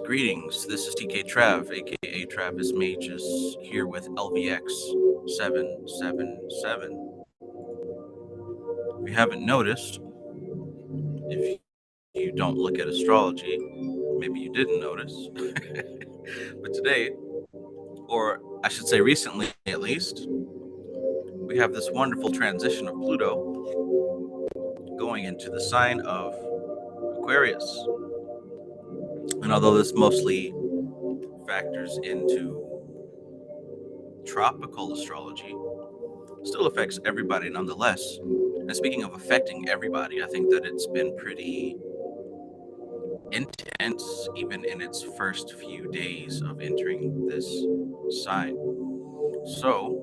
Greetings. This is TK Trav, aka Travis Mages, here with LVX777. If you haven't noticed, if you don't look at astrology, maybe you didn't notice. But today, or I should say recently at least, we have this wonderful transition of Pluto going into the sign of Aquarius. And although this mostly factors into tropical astrology, still affects everybody nonetheless. And speaking of affecting everybody, I think that it's been pretty intense, even in its first few days of entering this sign. So,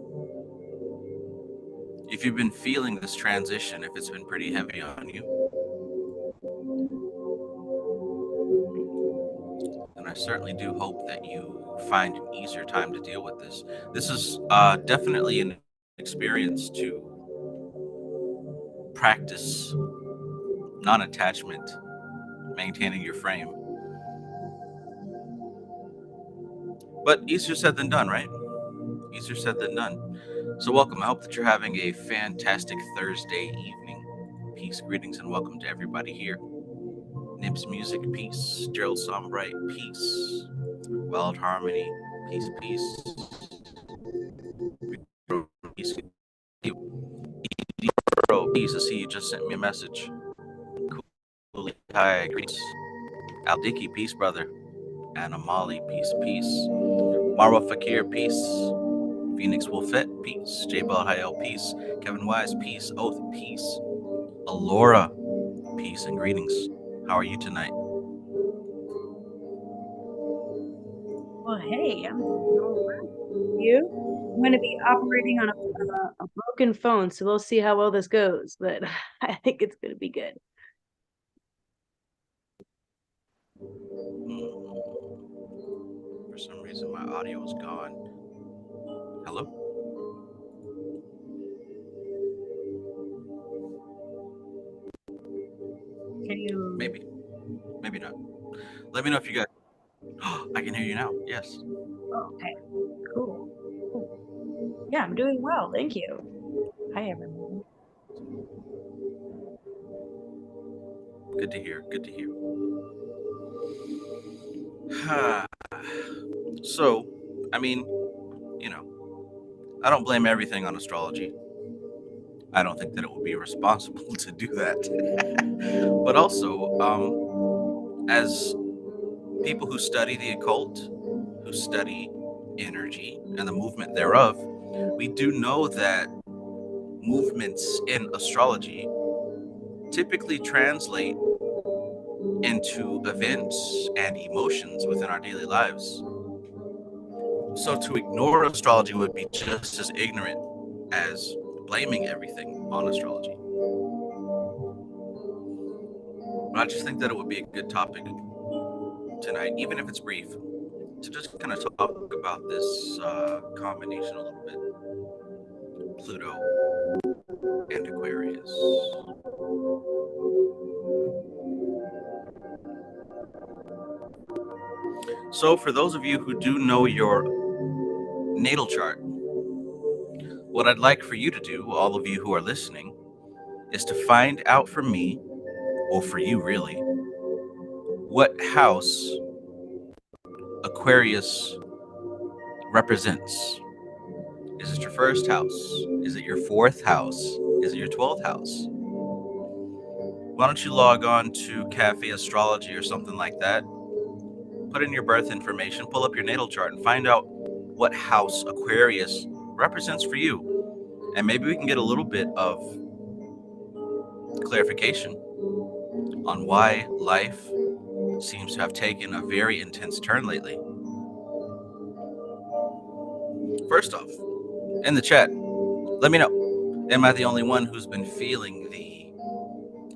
if you've been feeling this transition, if it's been pretty heavy on you, then I certainly do hope that you find an easier time to deal with this. This is definitely an experience to practice non-attachment, maintaining your frame. But easier said than done, right? Easier said than done. So welcome. I hope that you're having a fantastic Thursday evening. Peace, greetings, and welcome to everybody here. Nibs Music, peace. Gerald Sombright, peace. Wild Harmony, peace, peace. Peace. Bro, peace. I see you just sent me a message. Cool. Hi, greetings. Al Dickey, peace, brother. Anna Molly, peace, peace. Marwa Fakir, peace. Phoenix Wolfette, peace. J Ball Hayel, peace. Kevin Wise, peace. Oath, peace. Alora, peace and greetings. How are you tonight? Well, hey, I'm you. I'm going to be operating on a broken phone, so we'll see how well this goes. But I think it's going to be good. For some reason, my audio is gone. Hello? Can you? Maybe not. Let me know if you guys. I can hear you now. Yes. Oh, okay, cool. Yeah, I'm doing well. Thank you. Hi, everyone. Good to hear. Good to hear. So, I mean, I don't blame everything on astrology. I don't think that it would be responsible to do that. But also, as people who study the occult, who study energy and the movement thereof, we do know that movements in astrology typically translate into events and emotions within our daily lives. So to ignore astrology would be just as ignorant as blaming everything on astrology. But I just think that it would be a good topic tonight, even if it's brief, to just kind of talk about this combination a little bit. Pluto and Aquarius. So for those of you who do know your natal chart, what I'd like for you to do, all of you who are listening, is to find out for me, or for you really, what house Aquarius represents. Is it your first house? Is it your fourth house? Is it your 12th house? Why don't you log on to Cafe Astrology or something like that? Put in your birth information, pull up your natal chart, and find out what house Aquarius represents for you. And maybe we can get a little bit of clarification on why life seems to have taken a very intense turn lately. First off, in the chat, let me know, am I the only one who's been feeling the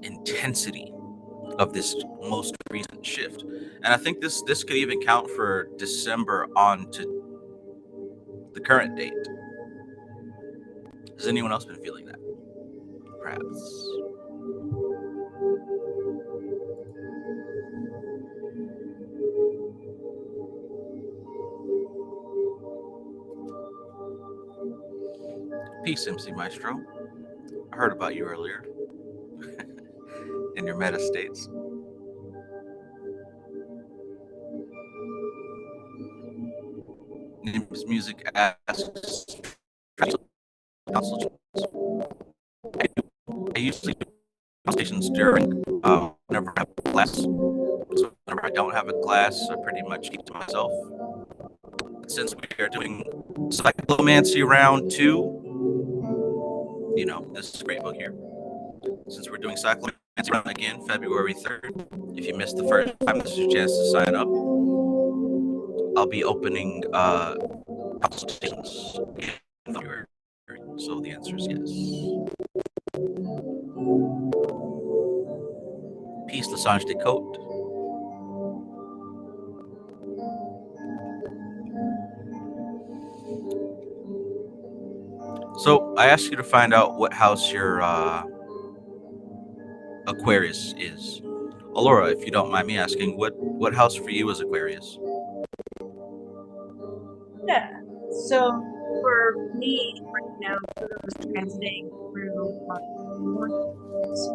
intensity of this most recent shift? And I think this could even count for December on to the current date. Has anyone else been feeling that? Perhaps. Peace, MC Maestro. I heard about you earlier in your meta states. Names Music asks, I usually do consultations during whenever I have a class. So whenever I don't have a class, I pretty much keep to myself. Since we are doing Psychomancy round 2, you know, this is a great book here. Since we're doing Psychomancy round again, February 3rd, if you missed the first time, this is your chance to sign up. I'll be opening consultations in February. So the answer is yes. Peace, Lasange de Cote. So I asked you to find out what house your Aquarius is. Alora, if you don't mind me asking, what house for you is Aquarius? Yeah. So for me, right now, Pluto is transiting through my fourth house.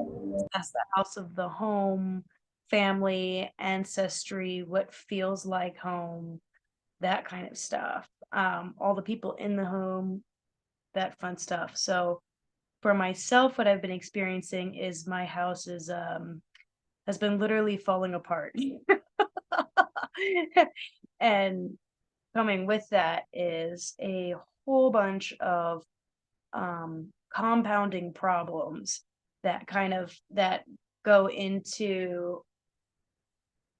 That's the house of the home, family, ancestry, what feels like home, that kind of stuff. All the people in the home, that fun stuff. So for myself, what I've been experiencing is my house is has been literally falling apart. And coming with that is a whole bunch of compounding problems that that go into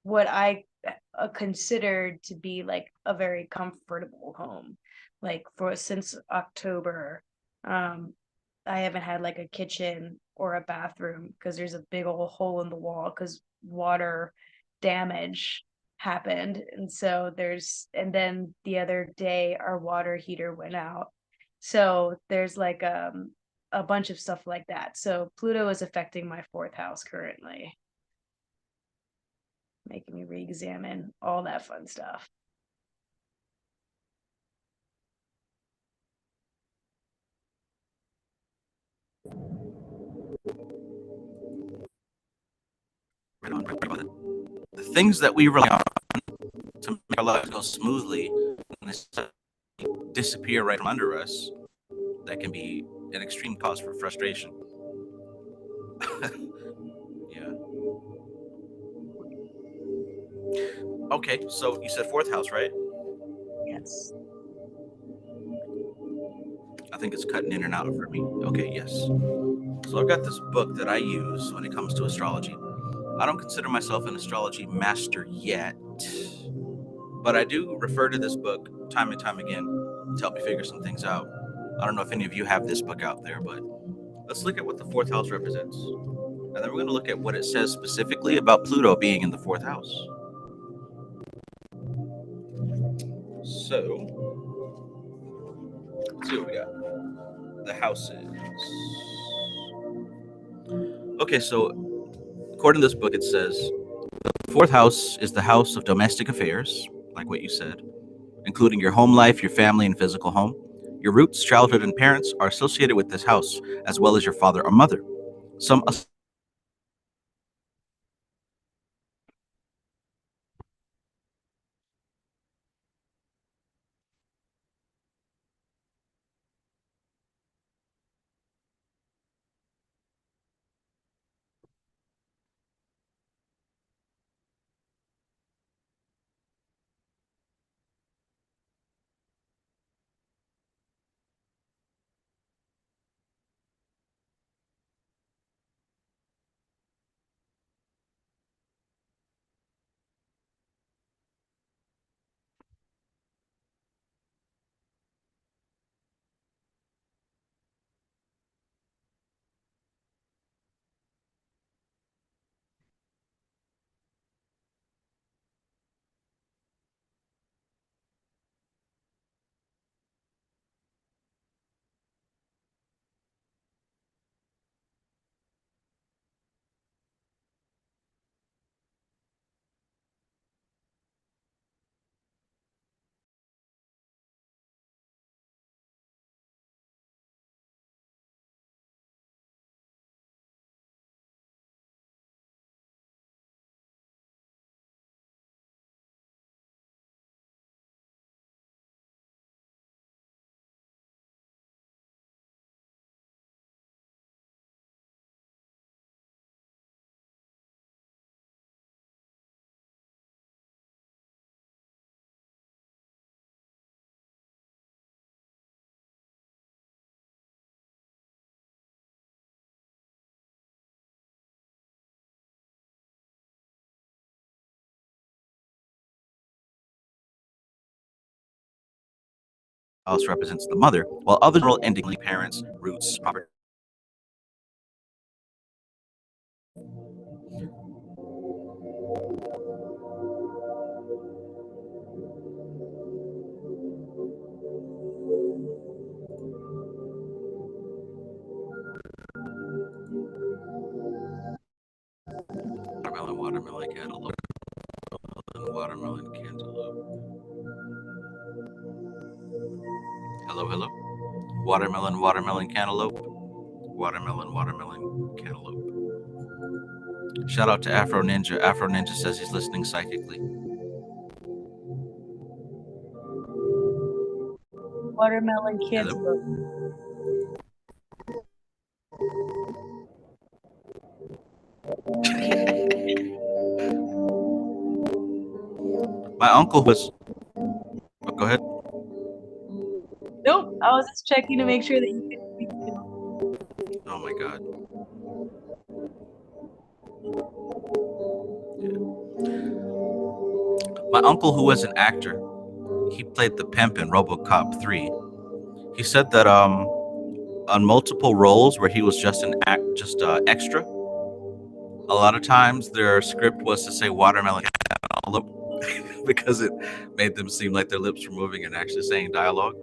what I considered to be like a very comfortable home. Like for since October, um, I haven't had like a kitchen or a bathroom because there's a big old hole in the wall because water damage happened. And so and then the other day our water heater went out. So there's like a bunch of stuff like that. So Pluto is affecting my fourth house currently, making me re-examine all that fun stuff. Right on, right on. The things that we rely on to make our lives go smoothly, when they disappear right from under us, that can be an extreme cause for frustration. Yeah. Okay, so you said fourth house, right? Yes. I think it's cutting in and out for me. Okay, yes. So I've got this book that I use when it comes to astrology. I don't consider myself an astrology master yet, but I do refer to this book time and time again to help me figure some things out. I don't know if any of you have this book out there, but let's look at what the fourth house represents. And then we're going to look at what it says specifically about Pluto being in the fourth house. So, let's see what we got. The houses. Okay, so according to this book, it says the fourth house is the house of domestic affairs, like what you said, including your home life, your family, and physical home. Your roots, childhood, and parents are associated with this house, as well as your father or mother. Some house represents the mother, while other general ending parents, roots, property. Watermelon, watermelon, cantaloupe, watermelon, cantaloupe. Hello, hello. Watermelon, watermelon, cantaloupe. Watermelon, watermelon, cantaloupe. Shout out to Afro Ninja. Afro Ninja says he's listening psychically. Watermelon cantaloupe. Hello. My uncle was. Oh, go ahead. Nope. I was just checking to make sure that you could speak too. Oh my god. My uncle, who was an actor, he played the pimp in RoboCop 3. He said that on multiple roles where he was just an extra, a lot of times their script was to say watermelon because it made them seem like their lips were moving and actually saying dialogue.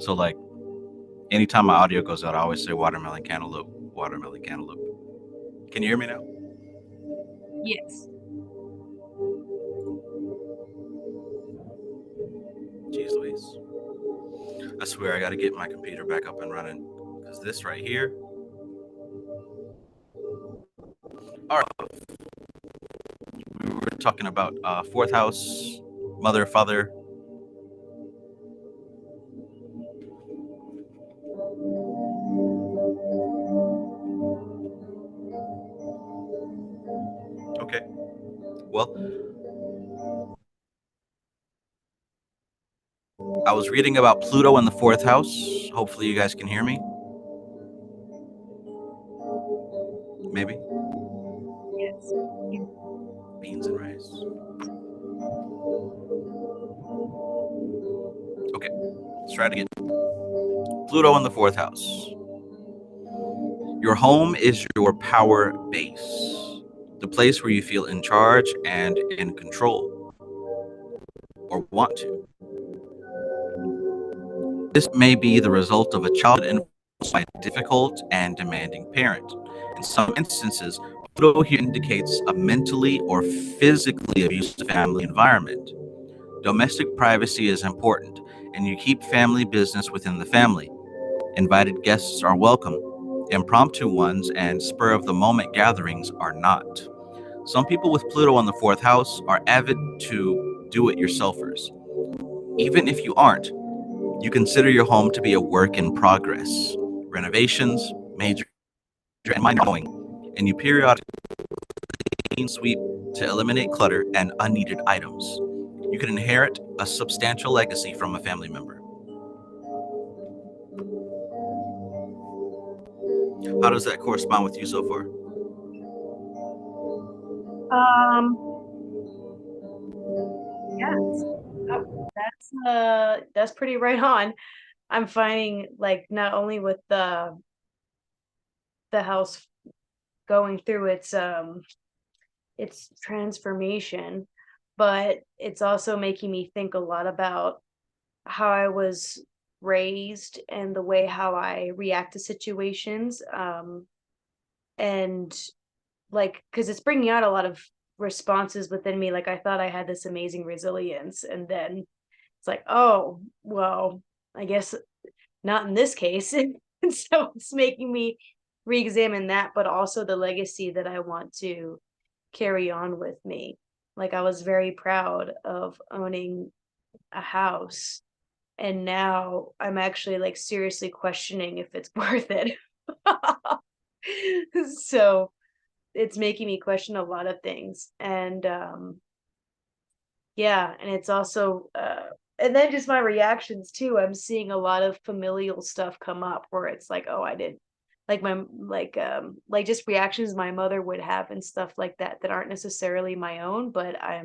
So like anytime my audio goes out, I always say watermelon cantaloupe, watermelon cantaloupe. Can you hear me now? Yes. Jeez Louise. I swear I gotta get my computer back up and running. Because this right here. Alright. We were talking about fourth house, mother, father. Okay. Well, I was reading about Pluto in the fourth house. Hopefully you guys can hear me. Maybe. Yes. Beans and rice. Okay. Let's try it again. Pluto in the fourth house. Your home is your power base, the place where you feel in charge and in control, or want to. This may be the result of a childhood influenced by a difficult and demanding parent. In some instances, Pluto here indicates a mentally or physically abusive family environment. Domestic privacy is important, and you keep family business within the family. Invited guests are welcome. Impromptu ones and spur of the moment gatherings are not. Some people with Pluto on the fourth house are avid to do it yourselfers. Even if you aren't, you consider your home to be a work in progress. Renovations, major and minor going, and you periodically clean sweep to eliminate clutter and unneeded items. You can inherit a substantial legacy from a family member. How does that correspond with you so far? Um, yeah, that's pretty right on. I'm finding like not only with the house going through its transformation, but it's also making me think a lot about how I was raised and the way how I react to situations. And like, because it's bringing out a lot of responses within me. Like, I thought I had this amazing resilience, and then it's like, oh, well, I guess not in this case. And so it's making me re-examine that, but also the legacy that I want to carry on with me. Like, I was very proud of owning a house, and now I'm actually like seriously questioning if it's worth it. So it's making me question a lot of things. And yeah, and it's also and then just my reactions too. I'm seeing a lot of familial stuff come up where it's like, oh, I did like my like just reactions my mother would have and stuff like that that aren't necessarily my own, but I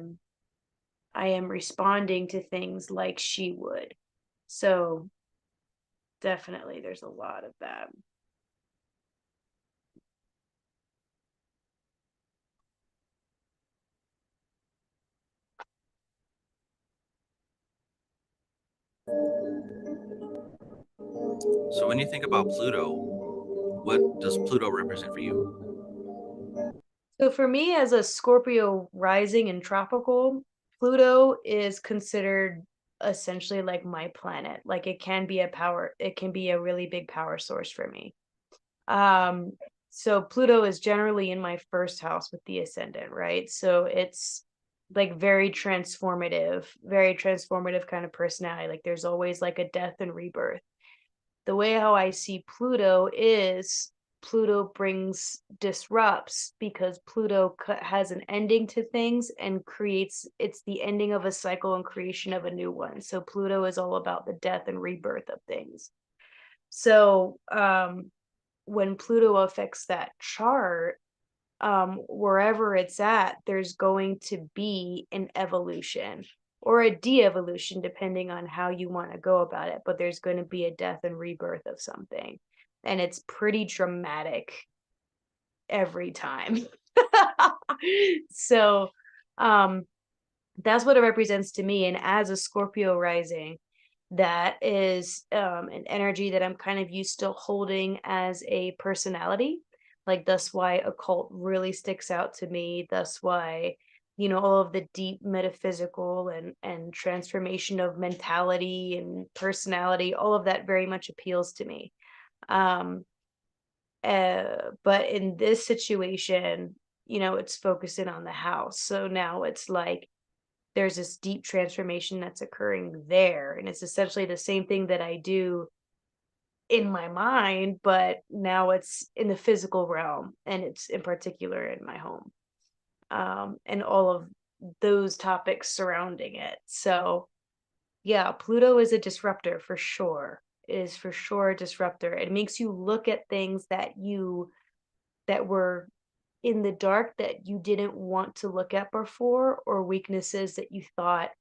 am responding to things like she would. So definitely there's a lot of that. So when you think about Pluto, what does Pluto represent for you? So for me as a Scorpio rising and tropical, Pluto is considered essentially like my planet. Like it can be a really big power source for me. Um, so Pluto is generally in my first house with the ascendant, right? So it's like very transformative kind of personality. Like there's always like a death and rebirth. The way how I see Pluto is Pluto brings disrupts because Pluto has an ending to things and creates it's the ending of a cycle and creation of a new one. So Pluto is all about the death and rebirth of things. So when Pluto affects that chart, wherever it's at, there's going to be an evolution or a de-evolution, depending on how you want to go about it. But there's going to be a death and rebirth of something. And it's pretty dramatic every time. So um that's what it represents to me. And as a Scorpio rising, that is an energy that I'm kind of used to holding as a personality. Like, that's why occult really sticks out to me. That's why, all of the deep metaphysical and transformation of mentality and personality, all of that very much appeals to me. Um, but in this situation, it's focusing on the house. So now it's like, there's this deep transformation that's occurring there. And it's essentially the same thing that I do in my mind, but now it's in the physical realm and it's in particular in my home. And all of those topics surrounding it. So yeah, Pluto is a disruptor for sure. It is for sure a disruptor. It makes you look at things that were in the dark that you didn't want to look at before, or weaknesses that you thought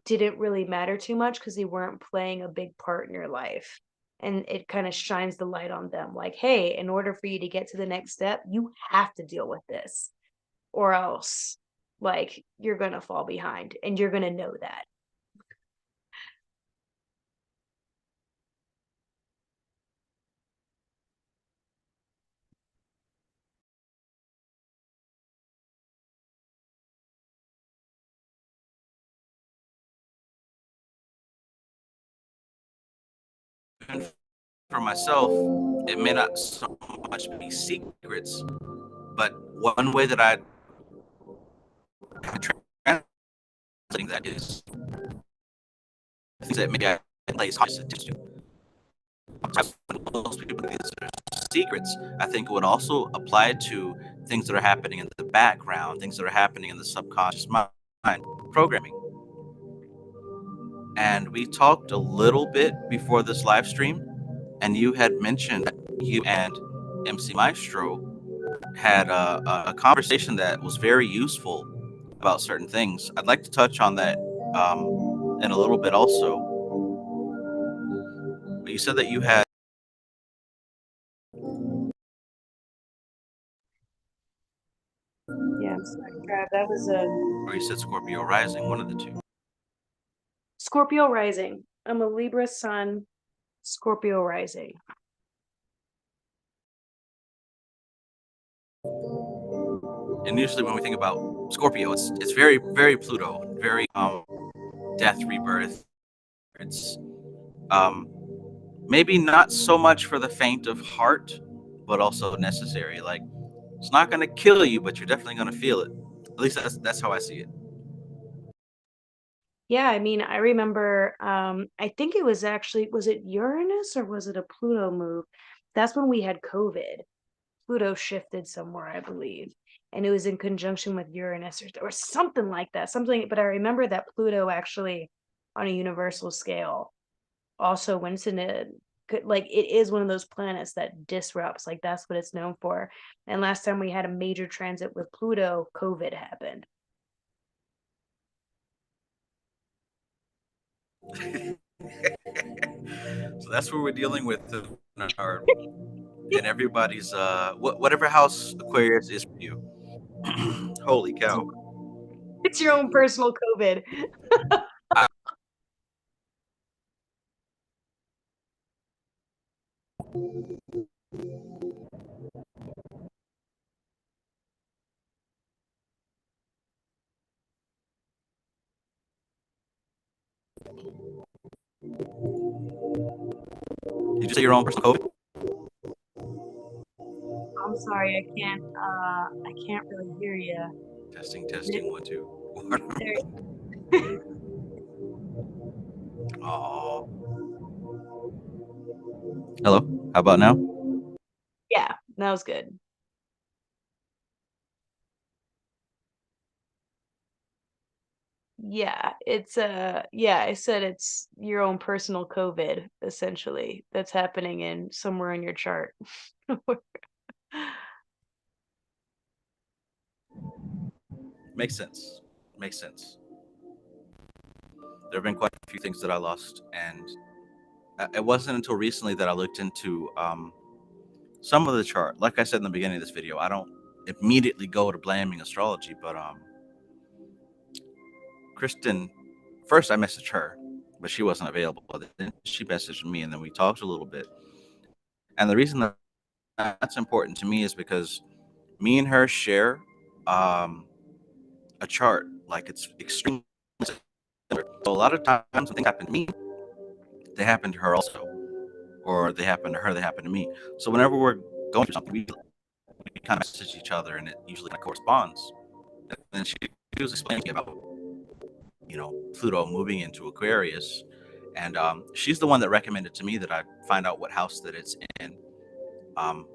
didn't really matter too much because they weren't playing a big part in your life. And it kind of shines the light on them like, hey, in order for you to get to the next step, you have to deal with this, or else like you're going to fall behind and you're going to know that. even for myself, it may not so much be secrets, but one way that I translating that is things that maybe I place conscious attention to. Most people these are secrets. I think it would also apply to things that are happening in the background, things that are happening in the subconscious mind, programming. And we talked a little bit before this live stream, and you had mentioned that you and MC Maestro had a conversation that was very useful about certain things. I'd like to touch on that in a little bit also. But you said that you had. Yeah, I'm sorry, Trav. That was Or you said Scorpio rising, one of the two. Scorpio rising. I'm a Libra sun, Scorpio rising. And usually when we think about Scorpio, it's very, very Pluto, very death, rebirth. It's um maybe not so much for the faint of heart, but also necessary. Like it's not gonna kill you, but you're definitely gonna feel it. At least that's how I see it. Yeah, I mean, I remember, I think it was actually, was it Uranus or was it a Pluto move? That's when we had COVID. Pluto shifted somewhere, I believe. And it was in conjunction with Uranus or something like that. Something, but I remember that Pluto actually, on a universal scale, also went into like it is one of those planets that disrupts, like that's what it's known for. And last time we had a major transit with Pluto, COVID happened. So that's what we're dealing with in our in everybody's whatever house Aquarius is for you. Holy cow! It's your own personal COVID. I, did you say your own personal COVID? I'm sorry, I can't really hear you. Testing, testing, 1, 2. Oh, hello. How about now? Yeah, that was good. Yeah, it's yeah, I said it's your own personal COVID essentially that's happening in somewhere in your chart. Makes sense. Makes sense. There have been quite a few things that I lost, and it wasn't until recently that I looked into some of the chart. Like I said in the beginning of this video, I don't immediately go to blaming astrology, but Kristen, first I messaged her, but she wasn't available. Then she messaged me, and then we talked a little bit. And the reason that that's important to me is because me and her share um, a chart. Like it's extremely similar. So a lot of times when things happen to me, they happen to her also, or they happen to her, they happen to me. So whenever we're going through something, we kind of message each other, and it usually kind of corresponds. And then she was explaining about Pluto moving into Aquarius, and she's the one that recommended to me that I find out what house that it's in.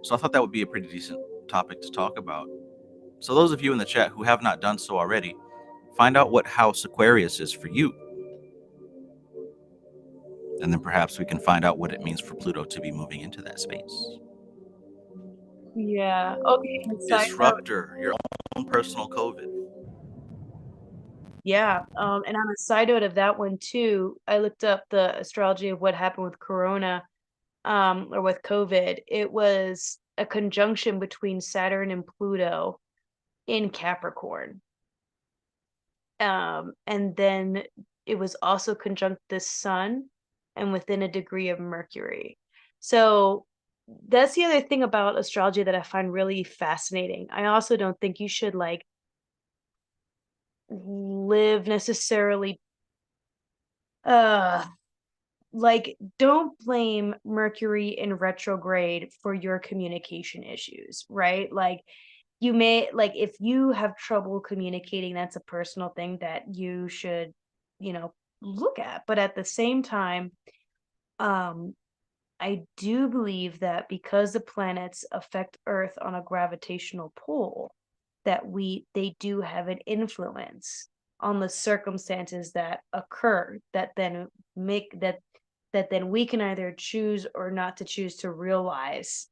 So I thought that would be a pretty decent topic to talk about. So those of you in the chat who have not done so already, find out what house Aquarius is for you, and then perhaps we can find out what it means for Pluto to be moving into that space. Yeah. Okay. And side note, Disruptor, your own personal COVID. yeah. And on a side note of that one too, I looked up the astrology of what happened with Corona, or with COVID. It was a conjunction between Saturn and Pluto in Capricorn. And then it was also conjunct the sun and within a degree of Mercury. So that's the other thing about astrology that I find really fascinating. I also don't think you should like live necessarily uh like, don't blame Mercury in retrograde for your communication issues, right? Like, you may like, if you have trouble communicating, that's a personal thing that you should, you know, look at. But at the same time, um, I do believe that because the planets affect Earth on a gravitational pull, that they do have an influence on the circumstances that occur that then make that then we can either choose or not to choose to realize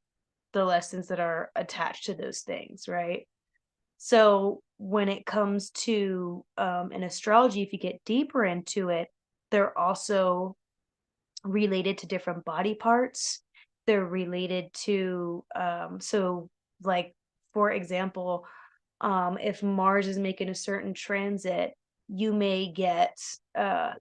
the lessons that are attached to those things, right? So when it comes to in astrology, if you get deeper into it, they're also related to different body parts. They're related to so like for example, if Mars is making a certain transit, you may get a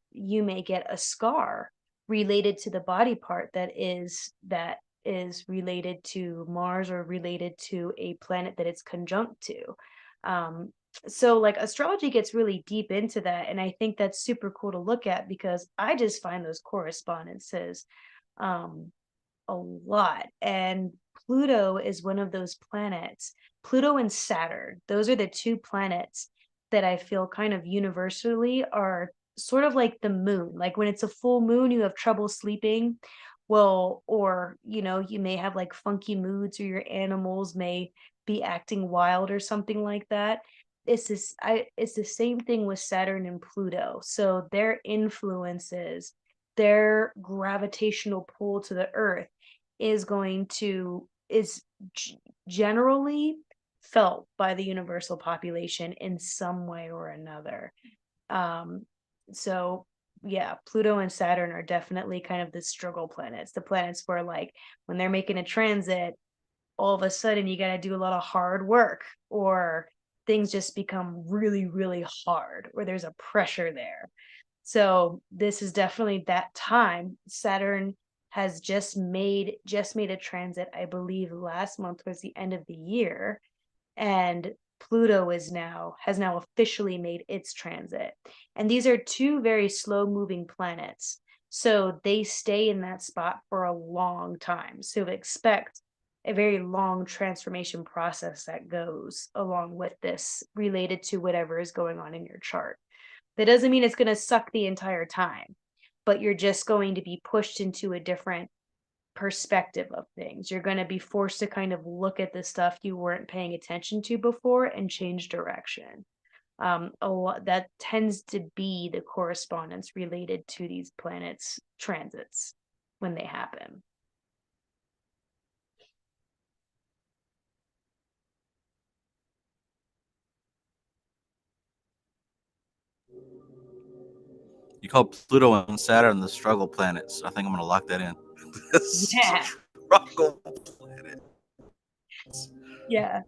scar related to the body part that is related to Mars or related to a planet that it's conjunct to. Um, so like astrology gets really deep into that, and I think that's super cool to look at because I just find those correspondences um a lot. And Pluto is one of those planets. Pluto and Saturn, those are the two planets that I feel kind of universally are sort of like the moon. Like when it's a full moon, you have trouble sleeping. Well, or you may have like funky moods, or your animals may be acting wild or something like that. It's the same thing with Saturn and Pluto. So their influences, their gravitational pull to the earth is going to is generally felt by the universal population in some way or another. Um, so yeah, Pluto and Saturn are definitely kind of the struggle planets, the planets where like when they're making a transit, all of a sudden you got to do a lot of hard work, or things just become really, really hard, or there's a pressure there. So this is definitely that time. Saturn has just made a transit, I believe, last month towards the end of the year, and Pluto has now officially made its transit. And these are two very slow moving planets. So they stay in that spot for a long time. So expect a very long transformation process that goes along with this related to whatever is going on in your chart. That doesn't mean it's going to suck the entire time, but you're just going to be pushed into a different perspective of things. You're going to be forced to kind of look at the stuff you weren't paying attention to before and change direction. A lot that tends to be the correspondence related to these planets transits when they happen. You call Pluto and Saturn the struggle planets. I think I'm going to lock that in. Yeah, Struggle planet. yeah,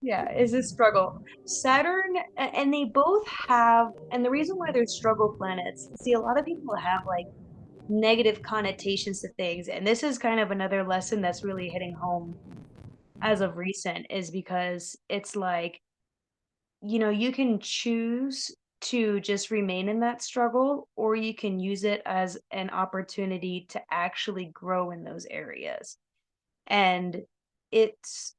yeah. Is a struggle. Saturn and they both have, and the reason why they're struggle planets. See, a lot of people have like negative connotations to things, and this is kind of another lesson that's really hitting home as of recent, is because it's like, you can choose to just remain in that struggle, or you can use it as an opportunity to actually grow in those areas. And it's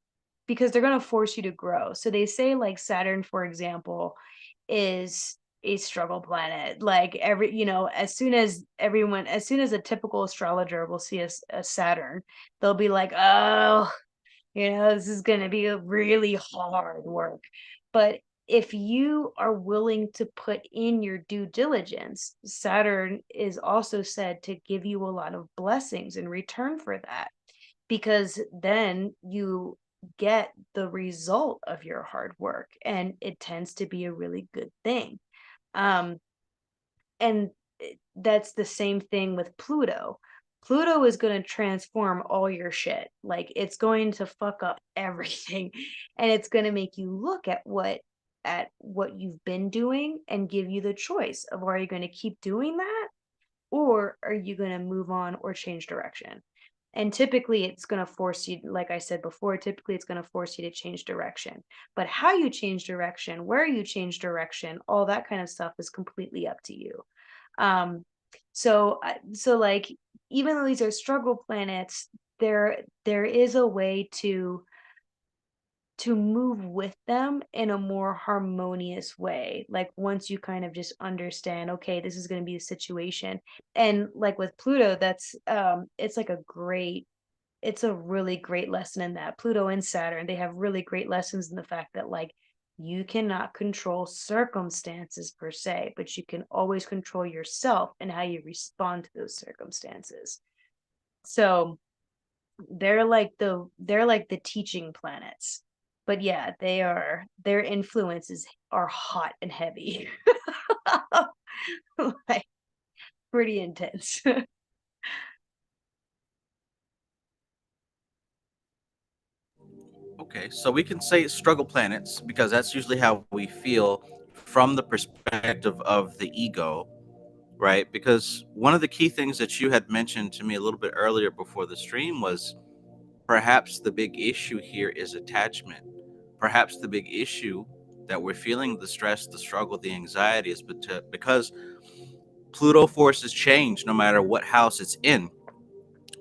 because they're going to force you to grow. So they say like Saturn, for example, is a struggle planet. Like as soon as a typical astrologer will see a Saturn, they'll be like, oh, this is going to be a really hard work. But if you are willing to put in your due diligence, Saturn is also said to give you a lot of blessings in return for that, because then you get the result of your hard work, and it tends to be a really good thing. Um, and that's the same thing with Pluto. Pluto is going to transform all your shit. Like it's going to fuck up everything, and it's going to make you look at what you've been doing and give you the choice of, are you going to keep doing that, or are you going to move on or change direction? And typically it's going to force you, like I said before, typically it's going to force you to change direction. But how you change direction, where you change direction, all that kind of stuff is completely up to you. Um, So like, even though these are struggle planets, there is a way to move with them in a more harmonious way. Like, once you kind of just understand, okay, this is going to be the situation. And like with Pluto, that's it's like it's a really great lesson in that. Pluto and Saturn, they have really great lessons in the fact that, like, you cannot control circumstances per se, but you can always control yourself and how you respond to those circumstances. So they're like the teaching planets. But yeah, their influences are hot and heavy. Like, pretty intense. Okay, so we can say struggle planets because that's usually how we feel from the perspective of the ego, right? Because one of the key things that you had mentioned to me a little bit earlier before the stream was perhaps the big issue here is attachment. Perhaps the big issue that we're feeling the stress, the struggle, the anxiety is because Pluto forces change no matter what house it's in.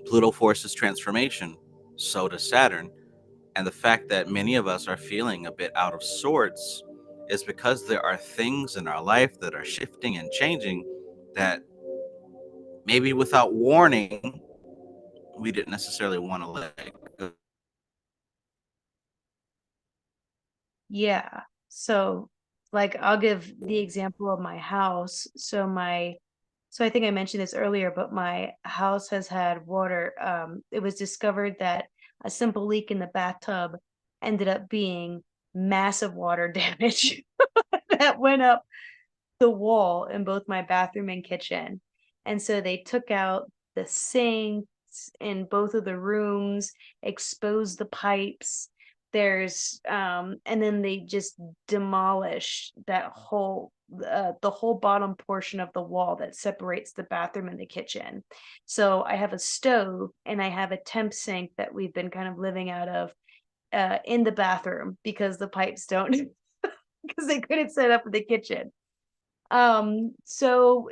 Pluto forces transformation. So does Saturn. And the fact that many of us are feeling a bit out of sorts is because there are things in our life that are shifting and changing that maybe without warning, we didn't necessarily want to let go. Yeah. So, like, I'll give the example of my house. So I think I mentioned this earlier, but my house has had water. It was discovered that a simple leak in the bathtub ended up being massive water damage that went up the wall in both my bathroom and kitchen. And so they took out the sinks in both of the rooms, exposed the pipes. And then they just demolished that whole the whole bottom portion of the wall that separates the bathroom and the kitchen. So I have a stove and I have a temp sink that we've been kind of living out of in the bathroom because the pipes don't because they couldn't set up in the kitchen. So,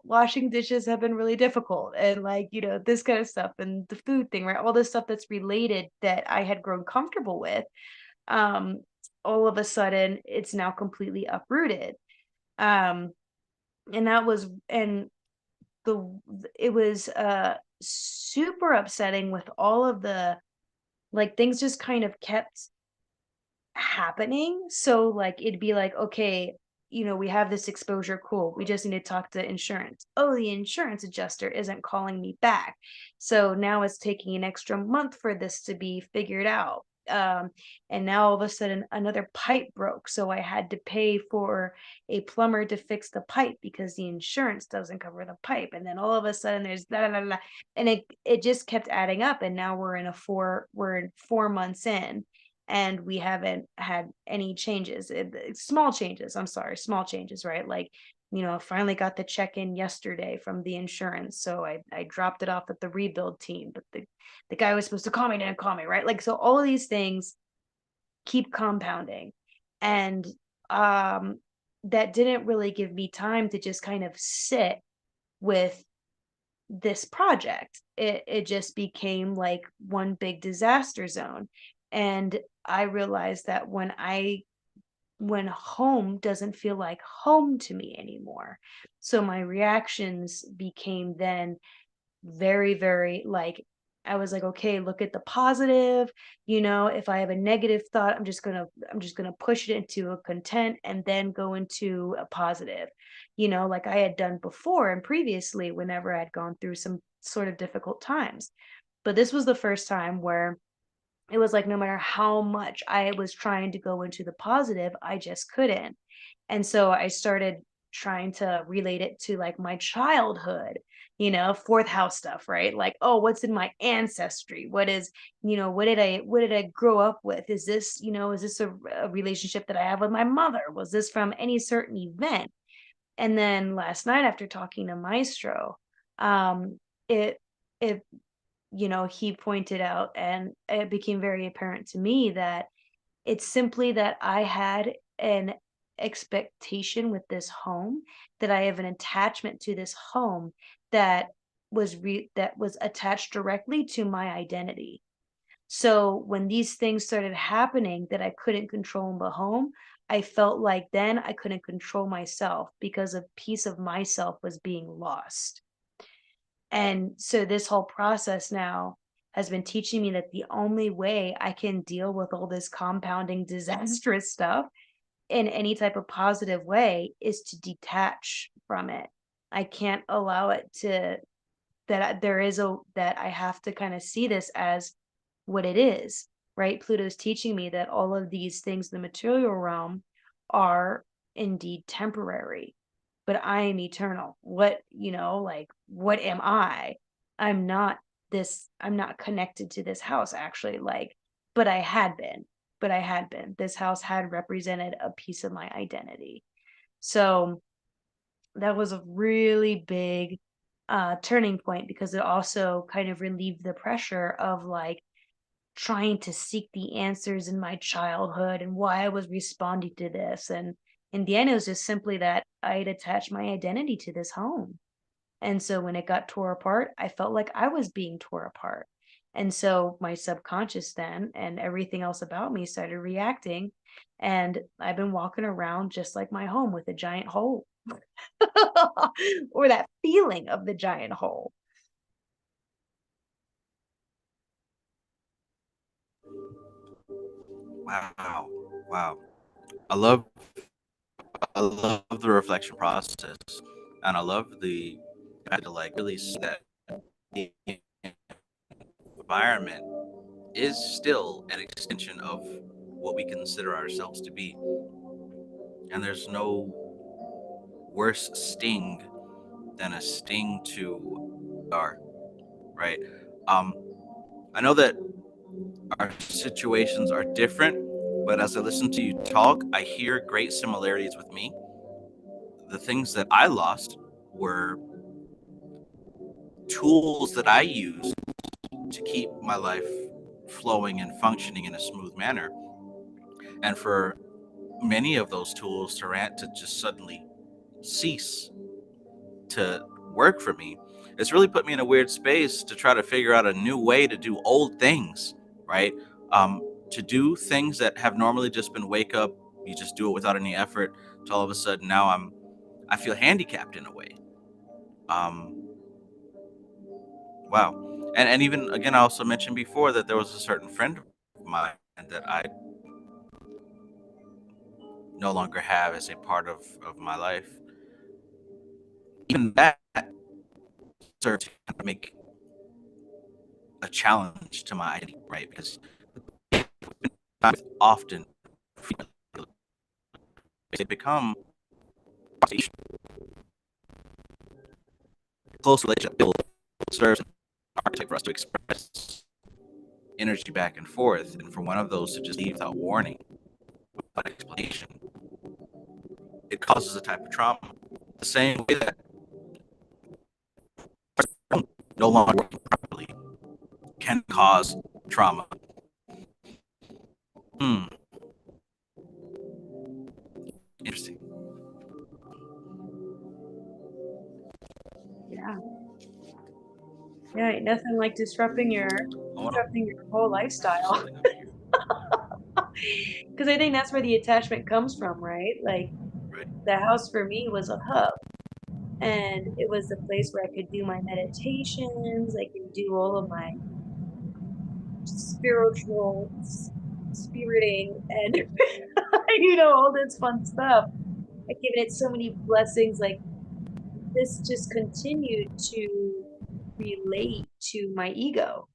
washing dishes have been really difficult, and, like, this kind of stuff, and the food thing, right? All this stuff that's related that I had grown comfortable with, um, all of a sudden it's now completely uprooted. Um, and that was and the it was super upsetting with all of the, like, things just kind of kept happening. So, like, it'd be like, okay, we have this exposure, cool. We just need to talk to insurance. Oh, the insurance adjuster isn't calling me back. So now it's taking an extra month for this to be figured out. And now all of a sudden another pipe broke. So I had to pay for a plumber to fix the pipe because the insurance doesn't cover the pipe. And then all of a sudden there's blah, blah, blah. And it just kept adding up. And now we're in 4 months in, and we haven't had any changes. Small changes, I'm sorry, small changes, right? Like, finally got the check-in yesterday from the insurance, so I dropped it off at the rebuild team, but the guy was supposed to call me didn't call me, right? Like, so all of these things keep compounding, and um that didn't really give me time to just kind of sit with this project. It just became like one big disaster zone. And I realized that when home doesn't feel like home to me anymore. So my reactions became then very, very, like, I was like, okay, look at the positive. If I have a negative thought, I'm just gonna push it into a content and then go into a positive, like I had done before and previously whenever I'd gone through some sort of difficult times. But this was the first time where it was like no matter how much I was trying to go into the positive, I just couldn't. And so I started trying to relate it to, like, my childhood, fourth house stuff, right? Like, oh, what's in my ancestry? What did I grow up with? Is this a relationship that I have with my mother? Was this from any certain event? And then last night after talking to Maestro, um, it it he pointed out, and it became very apparent to me that it's simply that I had an expectation with this home, that I have an attachment to this home that that was attached directly to my identity. So when these things started happening that I couldn't control in the home, I felt like then I couldn't control myself because a piece of myself was being lost. And so this whole process now has been teaching me that the only way I can deal with all this compounding disastrous stuff in any type of positive way is to detach from it. I can't allow it to there is a that I have to kind of see this as what it is, right? Pluto's teaching me that all of these things in the material realm are indeed temporary, but I am eternal. What, like, what am I? I'm not I'm not connected to this house actually, like, but I had been, but I had been. This house had represented a piece of my identity. So that was a really big turning point because it also kind of relieved the pressure of like trying to seek the answers in my childhood and why I was responding to this. And in the end, it was just simply that I had attached my identity to this home. And so when it got tore apart, I felt like I was being tore apart. And so my subconscious then and everything else about me started reacting. And I've been walking around just like my home with a giant hole or that feeling of the giant hole. Wow. Wow. I love I love the reflection process, and I love the to like really see that the environment is still an extension of what we consider ourselves to be, and there's no worse sting than a sting to our right. Um, I know that our situations are different, but as I listen to you talk, I hear great similarities with me. The things that I lost were tools that I use to keep my life flowing and functioning in a smooth manner. And for many of those tools to rant to just suddenly cease to work for me, it's really put me in a weird space to try to figure out a new way to do old things, right? To do things that have normally just been wake up, you just do it without any effort, to all of a sudden now I feel handicapped in a way. Um, wow. And even again, I also mentioned before that there was a certain friend of mine that I no longer have as a part of my life. Even that served to kind of make a challenge to my identity, right? Because often they become close relationship serves an archetype for us to express energy back and forth, and for one of those to just leave without warning, without explanation, it causes a type of trauma. The same way that no longer working properly can cause trauma. Hmm. Interesting. Yeah. Yeah, ain't nothing like I want disrupting your whole to see lifestyle. something over here. Because I think that's where the attachment comes from, right? Like Right. the house for me was a hub and it was the place where I could do my meditations, I could do all of my spiritual spiriting and all this fun stuff. I've given it so many blessings. Like this just continued to relate to my ego.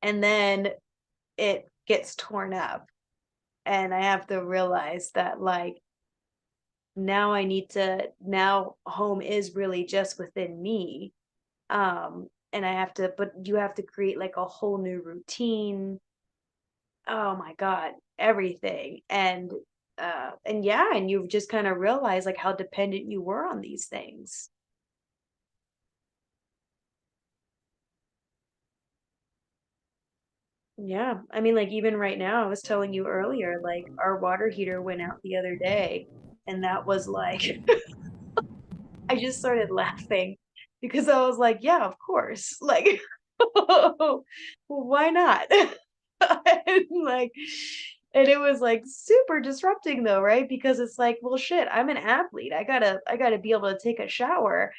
And then it gets torn up. And I have to realize that like now home is really just within me. And I have to, but you have to create like a whole new routine. Oh my God, everything. And yeah, and you just kind of realize like how dependent you were on these things. Yeah. I mean, like even right now, I was telling you earlier, like our water heater went out the other day, and that was like I just started laughing because I was like, yeah, of course. Like, well, why not? And like, and it was like super disrupting though, right? Because it's like, well, shit, I'm an athlete. I gotta be able to take a shower,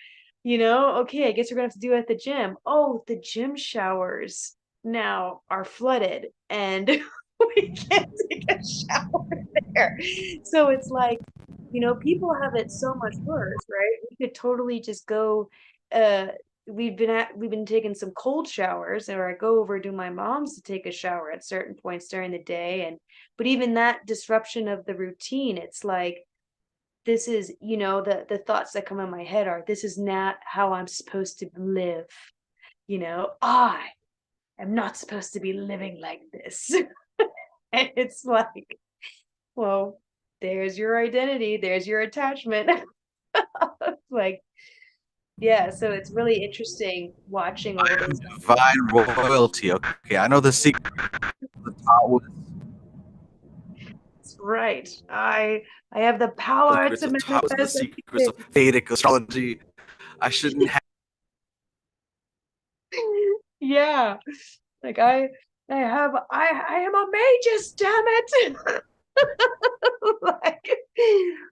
you know? Okay, I guess we're gonna have to do it at the gym. Oh, the gym showers now are flooded and we can't take a shower there. So it's like, people have it so much worse, right? We could totally just go, uh, we've been taking some cold showers, or I go over to my mom's to take a shower at certain points during the day. And but even that disruption of the routine, it's like this is, the thoughts that come in my head are, this is not how I'm supposed to live. I am not supposed to be living like this. And it's like, well, there's your identity, there's your attachment. Like, yeah, so it's really interesting watching all those. Divine royalty. Okay, I know the secret. The top was Right. I have the power secrets to of top was the manifest secrets of anything. Vedic astrology. I shouldn't have. Yeah. Like I am a magus, damn it. Like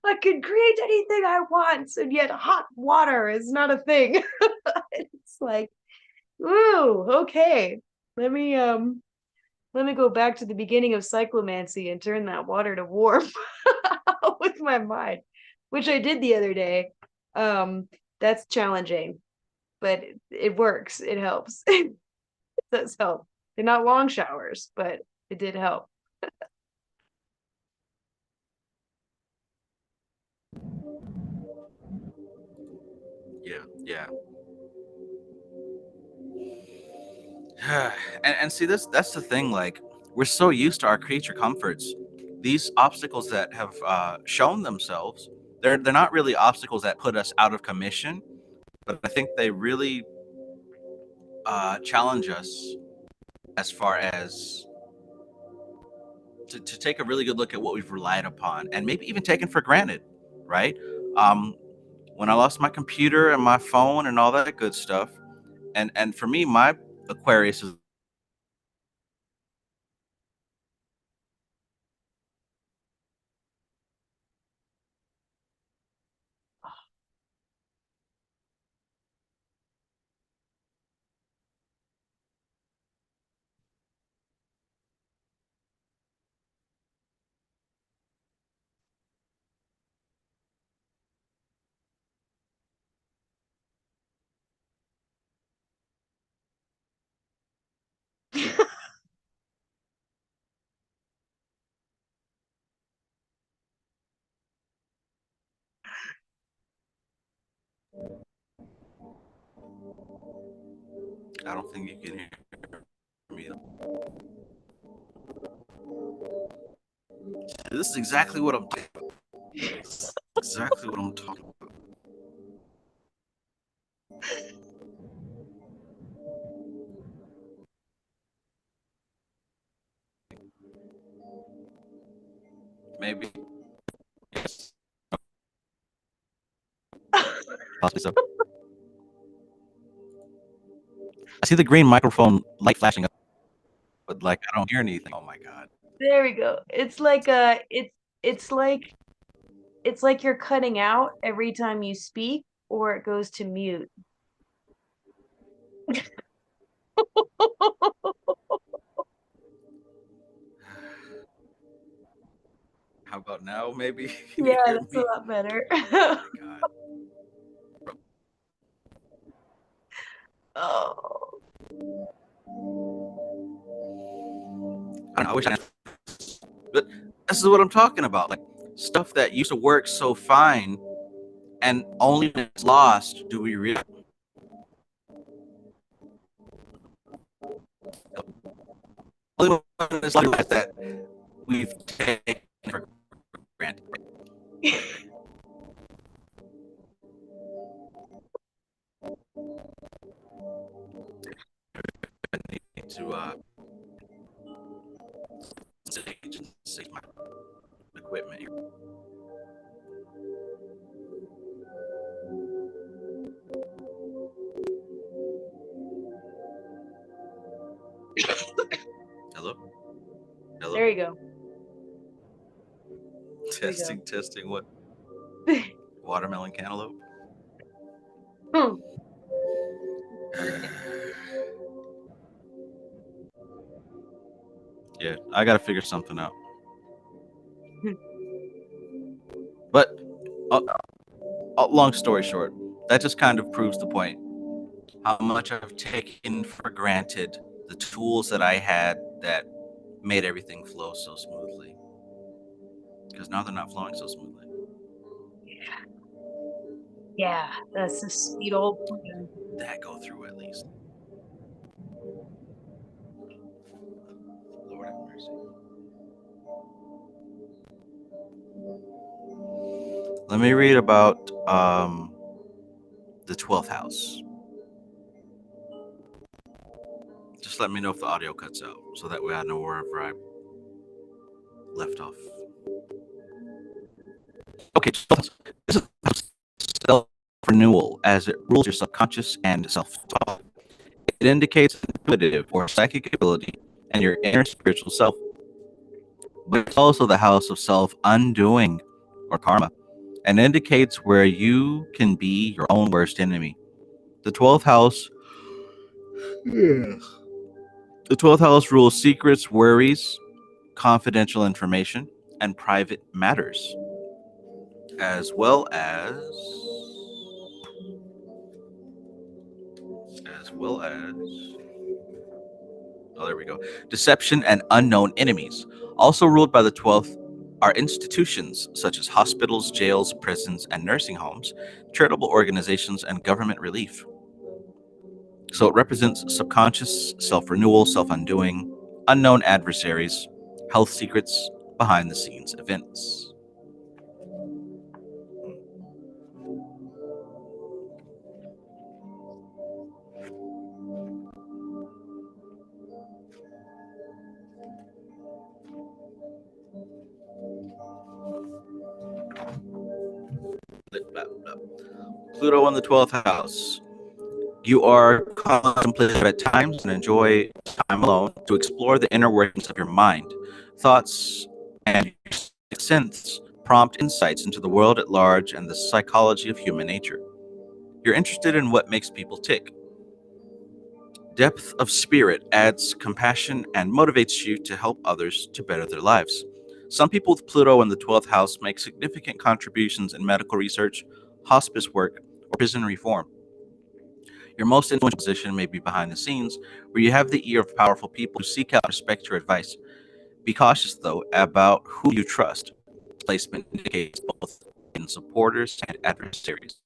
I can create anything I want, and yet hot water is not a thing. It's like, ooh, okay. Let me um let me go back to the beginning of cyclomancy and turn that water to warm with my mind, which I did the other day. That's challenging, but it works. It helps. It does help. They're not long showers, but it did help. Yeah, yeah. And see, that's the thing. Like, we're so used to our creature comforts. These obstacles that have shown themselves, they're not really obstacles that put us out of commission, but I think they really challenge us as far as to take a really good look at what we've relied upon and maybe even taken for granted, right? Um, when I lost my computer and my phone and all that good stuff, and for me, my Aquarius is. I don't think you can hear me. This is exactly what I'm talking about. Exactly what I'm talking about. Maybe. Yes. Possibly so. I see the green microphone light flashing up, but like I don't hear anything. Oh my god. There we go. It's like you're cutting out every time you speak, or it goes to mute. How about now? Maybe can Yeah, you hear that's a me? lot better. Oh my god. Oh. I wish I. But this is what I'm talking about. Like stuff that used to work so fine, and only when it's lost do we realize. Only when it's lost that we've taken for granted. To stage and save my equipment here. Hello? Hello? There you go. There you go. Testing what? Watermelon cantaloupe? Hmm. Yeah, I gotta figure something out. But long story short, that just kind of proves the point. How much I've taken for granted the tools that I had that made everything flow so smoothly. Because now they're not flowing so smoothly. Yeah, that's the sweet old plan. That go through at least. Lord have mercy. Let me read about the 12th house. Just let me know if the audio cuts out, so that way I know wherever I left off. Okay, this is self-renewal, as it rules your subconscious and self-talk. It indicates intuitive or psychic ability and your inner spiritual self. But it's also the house of self-undoing or karma, and indicates where you can be your own worst enemy. The 12th house The 12th house rules secrets, worries, confidential information, and private matters, as well as oh, there we go. Deception and unknown enemies. Also ruled by the 12th are institutions such as hospitals, jails, prisons, and nursing homes, charitable organizations, and government relief. So it represents subconscious, self-renewal, self-undoing, unknown adversaries, health secrets, behind the scenes events. Pluto in the 12th house. You are contemplative at times and enjoy time alone to explore the inner workings of your mind. Thoughts and your sense prompt insights into the world at large and the psychology of human nature. You're interested in what makes people tick. Depth of spirit adds compassion and motivates you to help others to better their lives. Some people with Pluto in the 12th house make significant contributions in medical research, hospice work, or prison reform. Your most influential position may be behind the scenes, where you have the ear of powerful people who seek out and respect your advice. Be cautious, though, about who you trust. Placement indicates both in supporters and adversaries.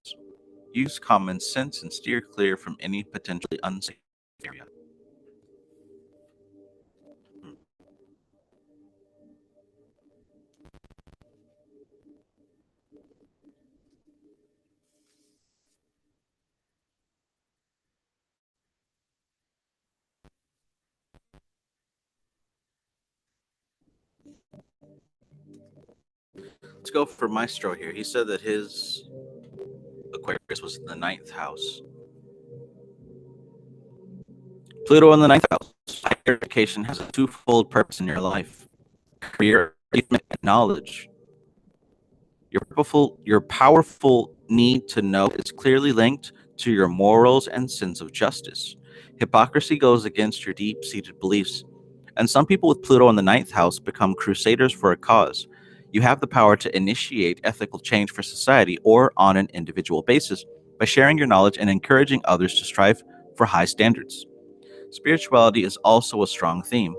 Use common sense and steer clear from any potentially unsafe area. Let's go for Maestro here. He said that his Aquarius was in the 9th house. Pluto in the 9th house. Higher education has a twofold purpose in your life: career, achievement, and knowledge. Your powerful need to know is clearly linked to your morals and sense of justice. Hypocrisy goes against your deep-seated beliefs, and some people with Pluto in the 9th house become crusaders for a cause. You have the power to initiate ethical change for society or on an individual basis by sharing your knowledge and encouraging others to strive for high standards. Spirituality is also a strong theme,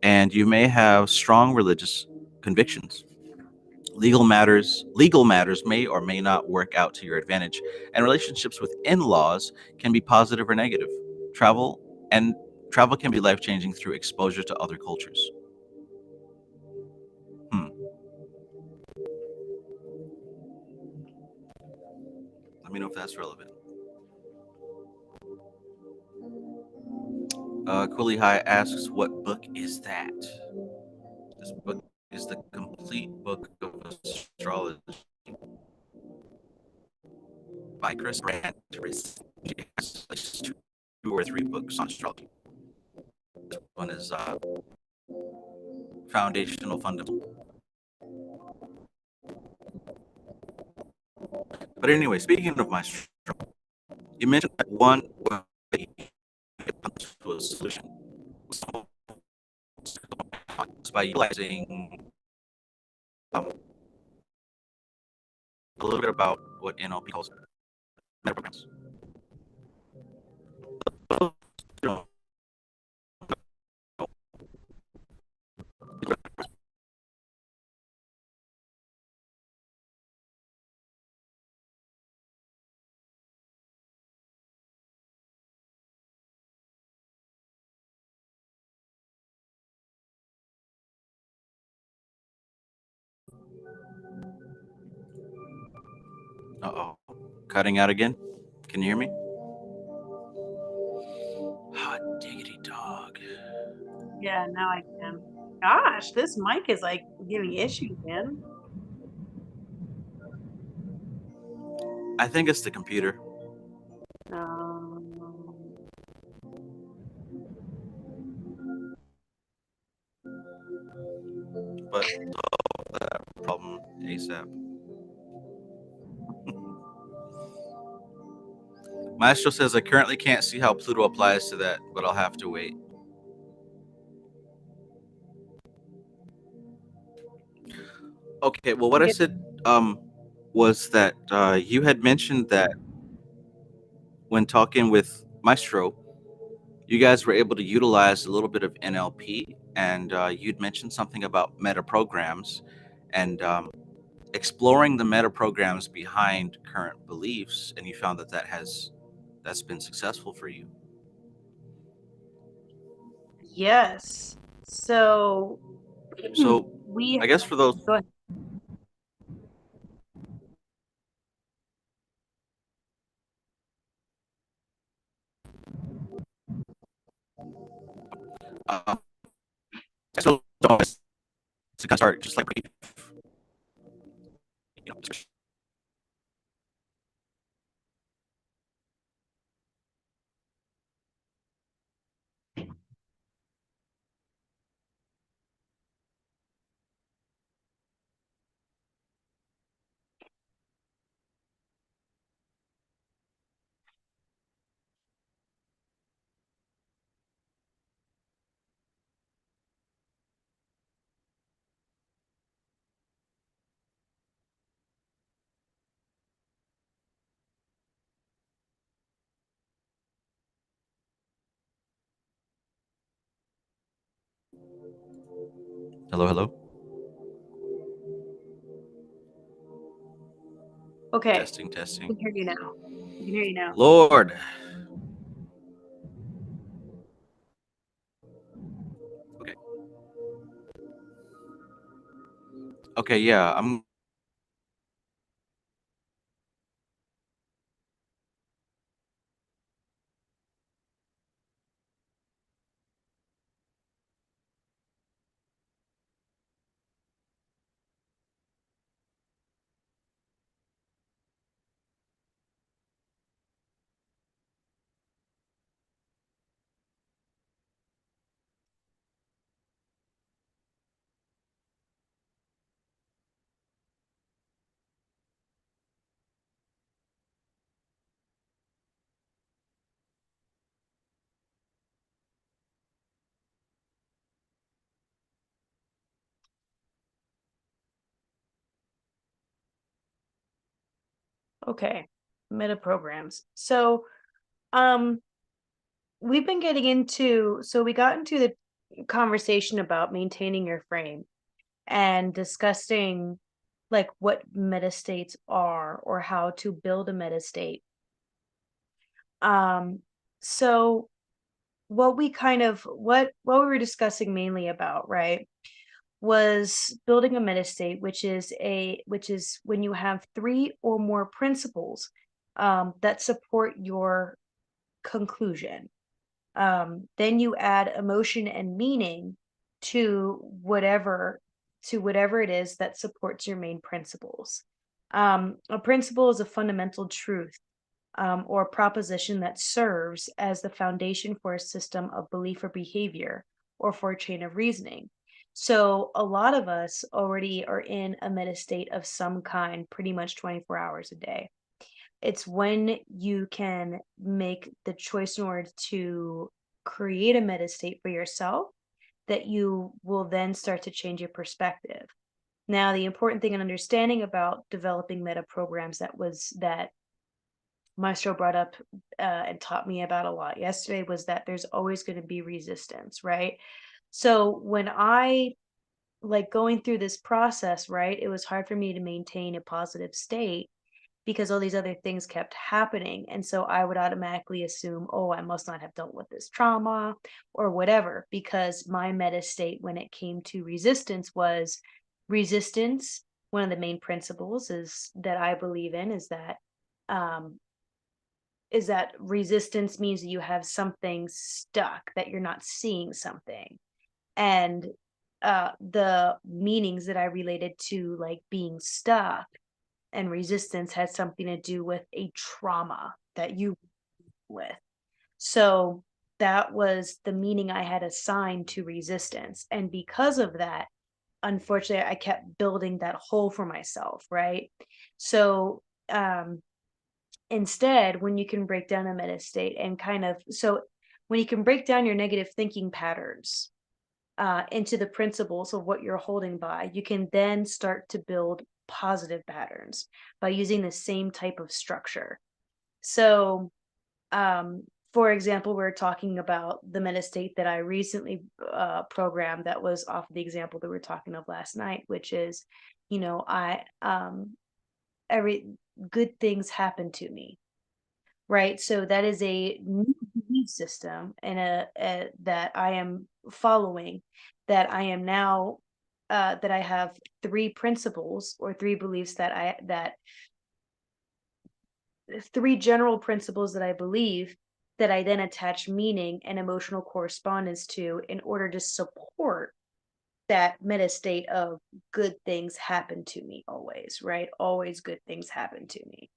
and you may have strong religious convictions. Legal matters may or may not work out to your advantage, and relationships with in-laws can be positive or negative. Travel and travel can be life-changing through exposure to other cultures. Hmm. Let me know if that's relevant. Cooley High asks, "What book is that?" This book is the complete book of astrology by Chris Grant. She has like two or three books on astrology. This one is foundational fundamental. But anyway, speaking of my astrology, you mentioned that one way to a solution was by utilizing a little bit about what NLP calls meta programs. Uh-oh. Cutting out again? Can you hear me? Hot diggity dog. Yeah, now I can. Gosh, this mic is like giving issues, man. I think it's the computer. Um, But solve that problem ASAP. Maestro says I currently can't see how Pluto applies to that, but I'll have to wait. Okay, well, what I said was that you had mentioned that when talking with Maestro, you guys were able to utilize a little bit of NLP, and you'd mentioned something about meta programs and exploring the meta programs behind current beliefs, and you found that that's been successful for you. yes. So So we I guess for those, go ahead. so it's to kind of start just like you know. Hello, hello. Okay, Testing, I testing. can hear you now. I can hear you now. Lord. Okay. Okay, yeah, I'm Okay, meta programs. So we've been getting into, so we got into the conversation about maintaining your frame and discussing like what meta states are or how to build a meta state. Um, so what we were discussing mainly about, right, was building a meta state, which is when you have three or more principles that support your conclusion. Then you add emotion and meaning to whatever it is that supports your main principles. A principle is a fundamental truth, or proposition that serves as the foundation for a system of belief or behavior, or for a chain of reasoning. So a lot of us already are in a meta state of some kind pretty much 24 hours a day. It's when you can make the choice in order to create a meta state for yourself that you will then start to change your perspective. Now, the important thing in understanding about developing meta programs that Maestro brought up and taught me about a lot yesterday was that there's always going to be resistance, right? So when I like going through this process, right, it was hard for me to maintain a positive state because all these other things kept happening. And so I would automatically assume, oh, I must not have dealt with this trauma or whatever, because my meta state when it came to resistance was resistance. One of the main principles is that I believe in um, is that resistance means that you have something stuck, that you're not seeing something. And the meanings that I related to like being stuck and resistance had something to do with a trauma that you with. So that was the meaning I had assigned to resistance. And because of that, unfortunately, I kept building that hole for myself, right? So instead, when you can break down a meta state and when you can break down your negative thinking patterns into the principles of what you're holding by, you can then start to build positive patterns by using the same type of structure. So, for example, we're talking about the meta state that I recently programmed that was off of the example that we are talking of last night, which is, I every good things happen to me, right? So that is a new belief system and a that I am following, that I am now that I have three principles or three beliefs that three general principles that I believe that I then attach meaning and emotional correspondence to in order to support that meta state of good things happen to me always, right? Always good things happen to me.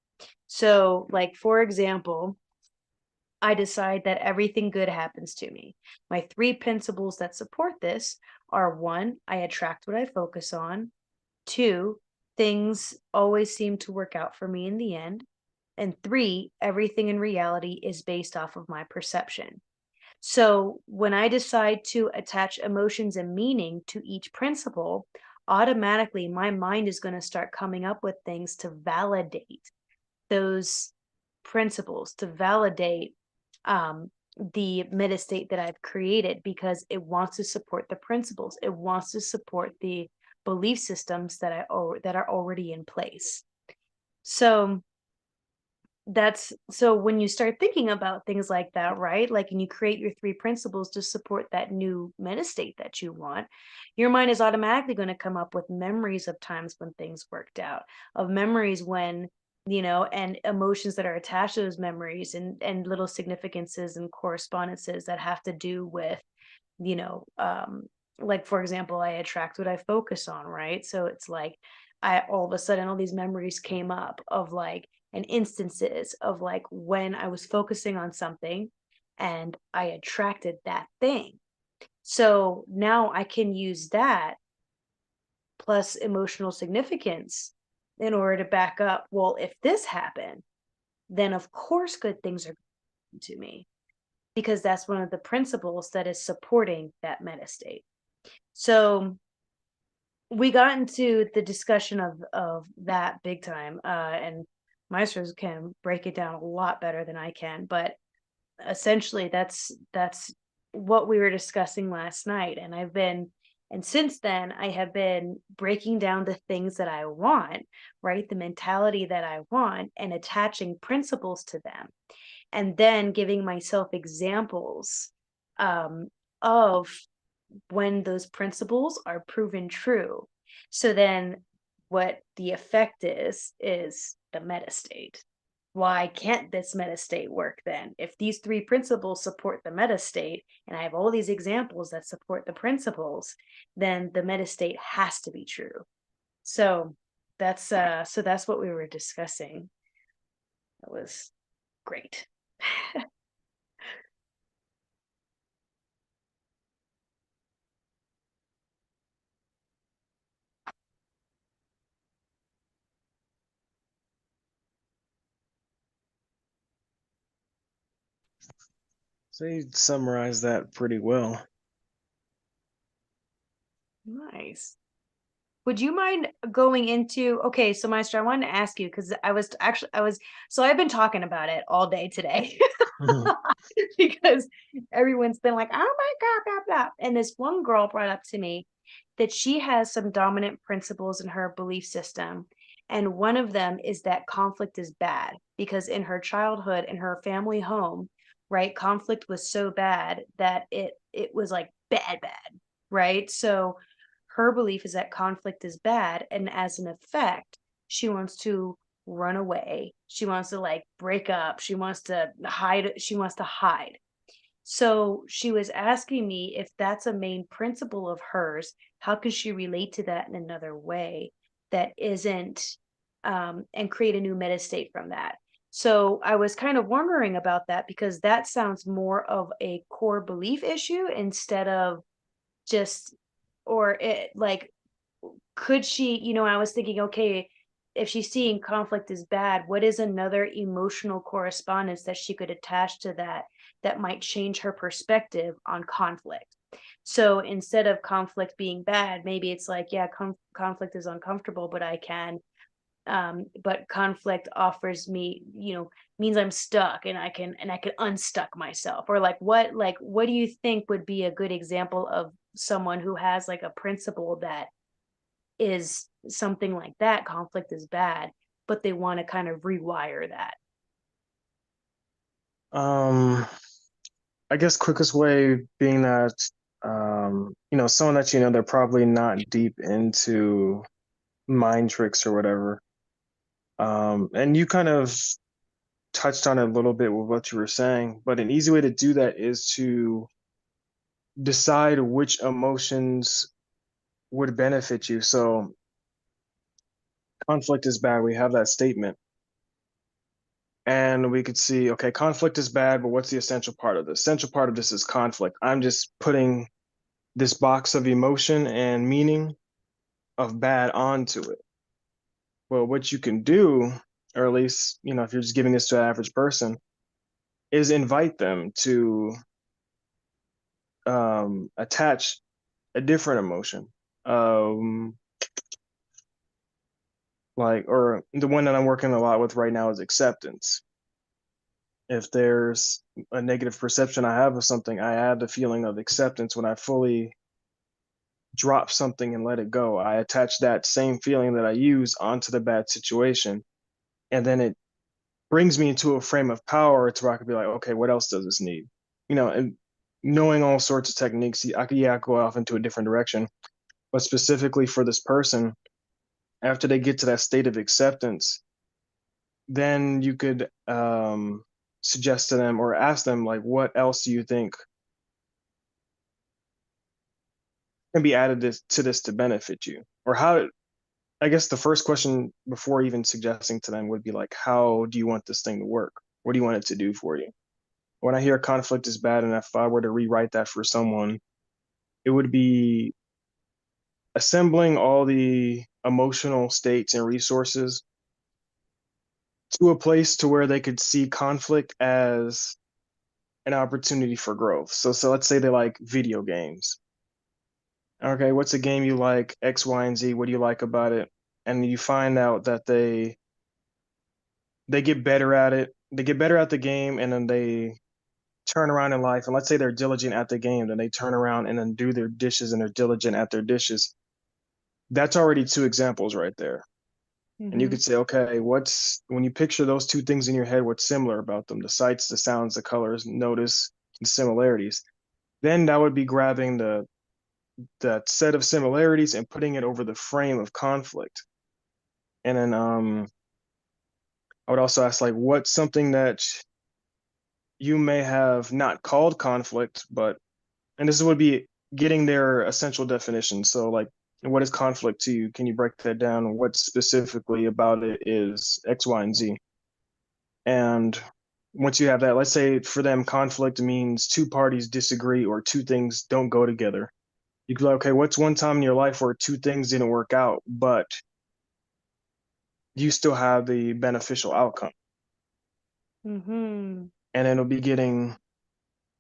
So, like, for example, I decide that everything good happens to me. My three principles that support this are: one, I attract what I focus on; two, things always seem to work out for me in the end; and three, everything in reality is based off of my perception. So when I decide to attach emotions and meaning to each principle, automatically my mind is going to start coming up with things to validate those principles, to validate um, the meta state that I've created, because it wants to support the principles. It wants to support the belief systems that are already in place. So so when you start thinking about things like that, right? Like, and you create your three principles to support that new meta state that you want, your mind is automatically going to come up with memories of times when things worked out, of memories when, and emotions that are attached to those memories, and little significances and correspondences that have to do with, you know, um, like, for example, I attract what I focus on, right? So it's like I all of a sudden all these memories came up of like, and instances of like when I was focusing on something and I attracted that thing. So now I can use that plus emotional significance in order to back up, well, if this happened, then of course good things are going to me, because that's one of the principles that is supporting that meta state. So we got into the discussion of that big time, and maestros can break it down a lot better than I can, but essentially that's what we were discussing last night. And since then I have been breaking down the things that I want, right, the mentality that I want, and attaching principles to them, and then giving myself examples um, of when those principles are proven true. So then what the effect is the meta state. why can't this meta state work then? If these three principles support the meta state, and I have all these examples that support the principles, then the meta state has to be true. So that's what we were discussing. That was great. So you summarized that pretty well. Nice. Would you mind going into, okay, so Maestro, I wanted to ask you, because so I've been talking about it all day today because everyone's been like, oh my God, blah, blah. And this one girl brought up to me that she has some dominant principles in her belief system. And one of them is that conflict is bad, because in her childhood, in her family home, right, conflict was so bad that it was like bad, right? So her belief is that conflict is bad, and as an effect, she wants to run away. She wants to like break up. She wants to hide. She wants to hide. So she was asking me if that's a main principle of hers, how could she relate to that in another way that isn't, and create a new meta state from that. So I was kind of wondering about that, because that sounds more of a core belief issue instead of just, or it like, could she, I was thinking, okay, if she's seeing conflict is bad, what is another emotional correspondence that she could attach to that that might change her perspective on conflict? So instead of conflict being bad, maybe it's like, yeah, conflict is uncomfortable, but but conflict offers me, means I'm stuck, and I can unstuck myself. Or like what do you think would be a good example of someone who has like a principle that is something like that, conflict is bad, but they want to kind of rewire that? I guess quickest way being that someone that they're probably not deep into mind tricks or whatever. And you kind of touched on it a little bit with what you were saying, but an easy way to do that is to decide which emotions would benefit you. So conflict is bad. We have that statement. And we could see, okay, conflict is bad, but what's the essential part of this? Essential part of this is conflict. I'm just putting this box of emotion and meaning of bad onto it. Well, what you can do, or at least, if you're just giving this to an average person, is invite them to attach a different emotion. Or the one that I'm working a lot with right now is acceptance. If there's a negative perception I have of something, I add the feeling of acceptance. When I fully drop something and let it go, I attach that same feeling that I use onto the bad situation. And then it brings me into a frame of power to where I could be like, okay, what else does this need? And knowing all sorts of techniques, I could go off into a different direction. But specifically for this person, after they get to that state of acceptance, then you could suggest to them or ask them, like, what else do you think can be added to this to benefit you? Or how, I guess the first question before even suggesting to them would be like, how do you want this thing to work? What do you want it to do for you? When I hear conflict is bad, and if I were to rewrite that for someone, it would be assembling all the emotional states and resources to a place to where they could see conflict as an opportunity for growth. So let's say they like video games. Okay, what's a game you like? X, Y, and Z. What do you like about it? And you find out that they get better at it. They get better at the game, and then they turn around in life. And let's say they're diligent at the game, then they turn around and then do their dishes, and they're diligent at their dishes. That's already two examples right there. And you could say, okay, when you picture those two things in your head, what's similar about them? The sights, the sounds, the colors, notice the similarities. Then that would be grabbing that set of similarities and putting it over the frame of conflict. And then I would also ask, like, what's something that you may have not called conflict, but, and this would be getting their essential definition. So, like, what is conflict to you? Can you break that down? What specifically about it is X, Y, and Z? And once you have that, let's say for them, conflict means two parties disagree or two things don't go together. You could be like, okay, what's one time in your life where two things didn't work out, but you still have the beneficial outcome? Mm-hmm. And then it'll be getting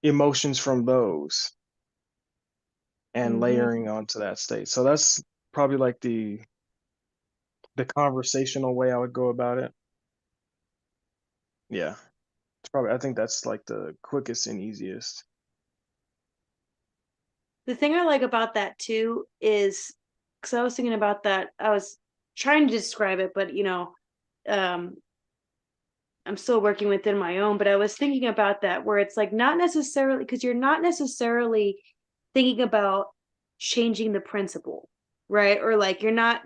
emotions from those and Mm-hmm. layering onto that state. So that's probably like the conversational way I would go about it. Yeah. It's probably, I think that's like the quickest and easiest. The thing I like about that too is, because I was thinking about that, I was trying to describe it, but um, I'm still working within my own, but I was thinking about that where it's like not necessarily, because you're not necessarily thinking about changing the principle, right? Or like you're not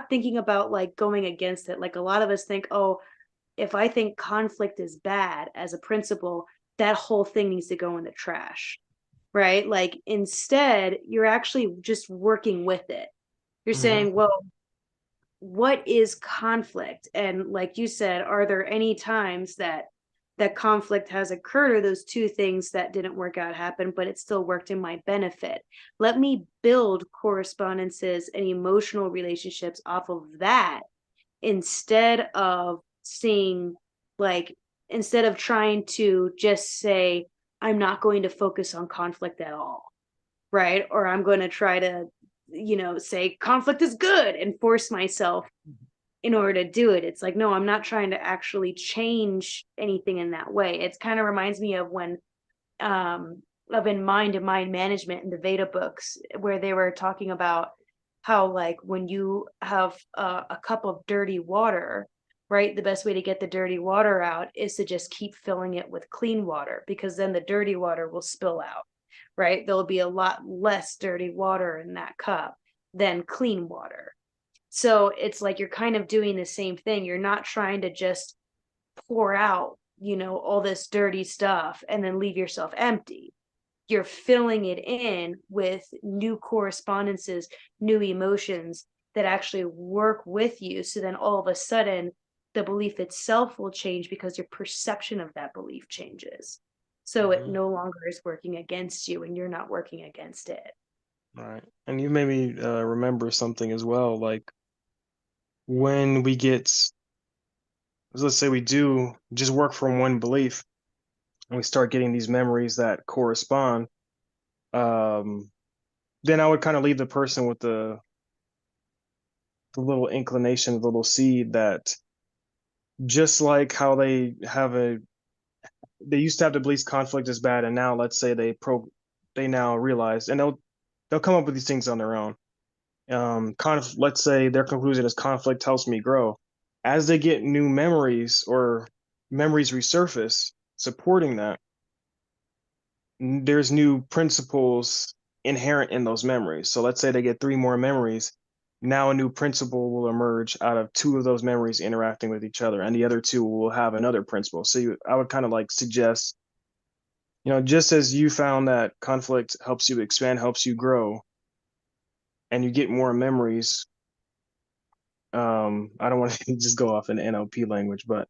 thinking about like going against it. Like a lot of us think, oh, if I think conflict is bad as a principle, that whole thing needs to go in the trash, right? Like instead, you're actually just working with it. You're Mm-hmm. saying, well, what is conflict? And like you said, are there any times that conflict has occurred, or those two things that didn't work out happen, but it still worked in my benefit? Let me build correspondences and emotional relationships off of that, instead of seeing, like, instead of trying to just say I'm not going to focus on conflict at all, right? Or I'm going to try to say conflict is good and force myself in order to do it. It's like, no, I'm not trying to actually change anything in that way. It kind of reminds me of when of in Mind and Mind Management in the Veda books, where they were talking about how, like, when you have a cup of dirty water, right, the best way to get the dirty water out is to just keep filling it with clean water, because then the dirty water will spill out, right? There'll be a lot less dirty water in that cup than clean water. So it's like you're kind of doing the same thing. You're not trying to just pour out, all this dirty stuff and then leave yourself empty. You're filling it in with new correspondences, new emotions that actually work with you. So then all of a sudden, the belief itself will change because your perception of that belief changes. So it Mm-hmm. no longer is working against you and you're not working against it. All right. And you made me remember something as well. Like when we get, let's say we do just work from one belief and we start getting these memories that correspond, um, then I would kind of leave the person with the little inclination, the little seed that just like how they used to have the beliefs conflict is bad, and now let's say they now realize, and they'll come up with these things on their own. Let's say their conclusion is conflict helps me grow. As they get new memories or memories resurface supporting that, there's new principles inherent in those memories. So let's say they get three more memories. Now a new principle will emerge out of two of those memories interacting with each other, and the other two will have another principle. So I would kind of like suggest, just as you found that conflict helps you expand, helps you grow, and you get more memories. I don't want to just go off in NLP language, but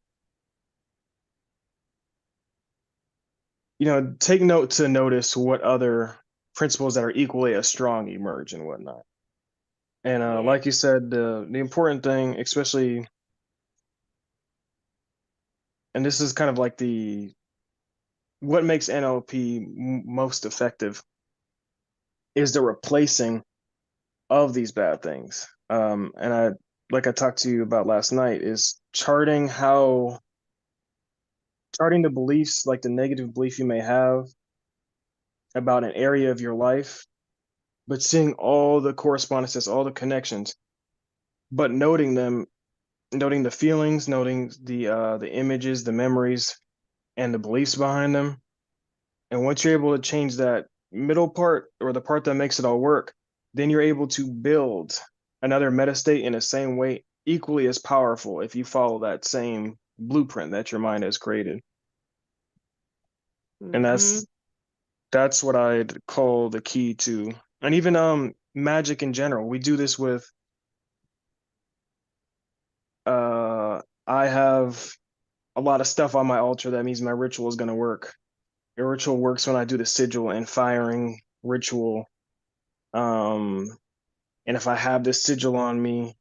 take note to notice what other principles that are equally as strong emerge and whatnot. And Yeah. like you said, the important thing, especially, and this is kind of like what makes NLP most effective is the replacing of these bad things. And like I talked to you about last night, is charting the beliefs, like the negative belief you may have about an area of your life, but seeing all the correspondences, all the connections, but noting them, noting the feelings, noting the images, the memories, and the beliefs behind them. And once you're able to change that middle part, or the part that makes it all work, then you're able to build another meta state in the same way, equally as powerful if you follow that same blueprint that your mind has created. And Mhm. that's what I'd call the key to, and even magic in general. We do this with I have a lot of stuff on my altar. That means my ritual is going to work. Your ritual works when I do the sigil and firing ritual. And if I have this sigil on me,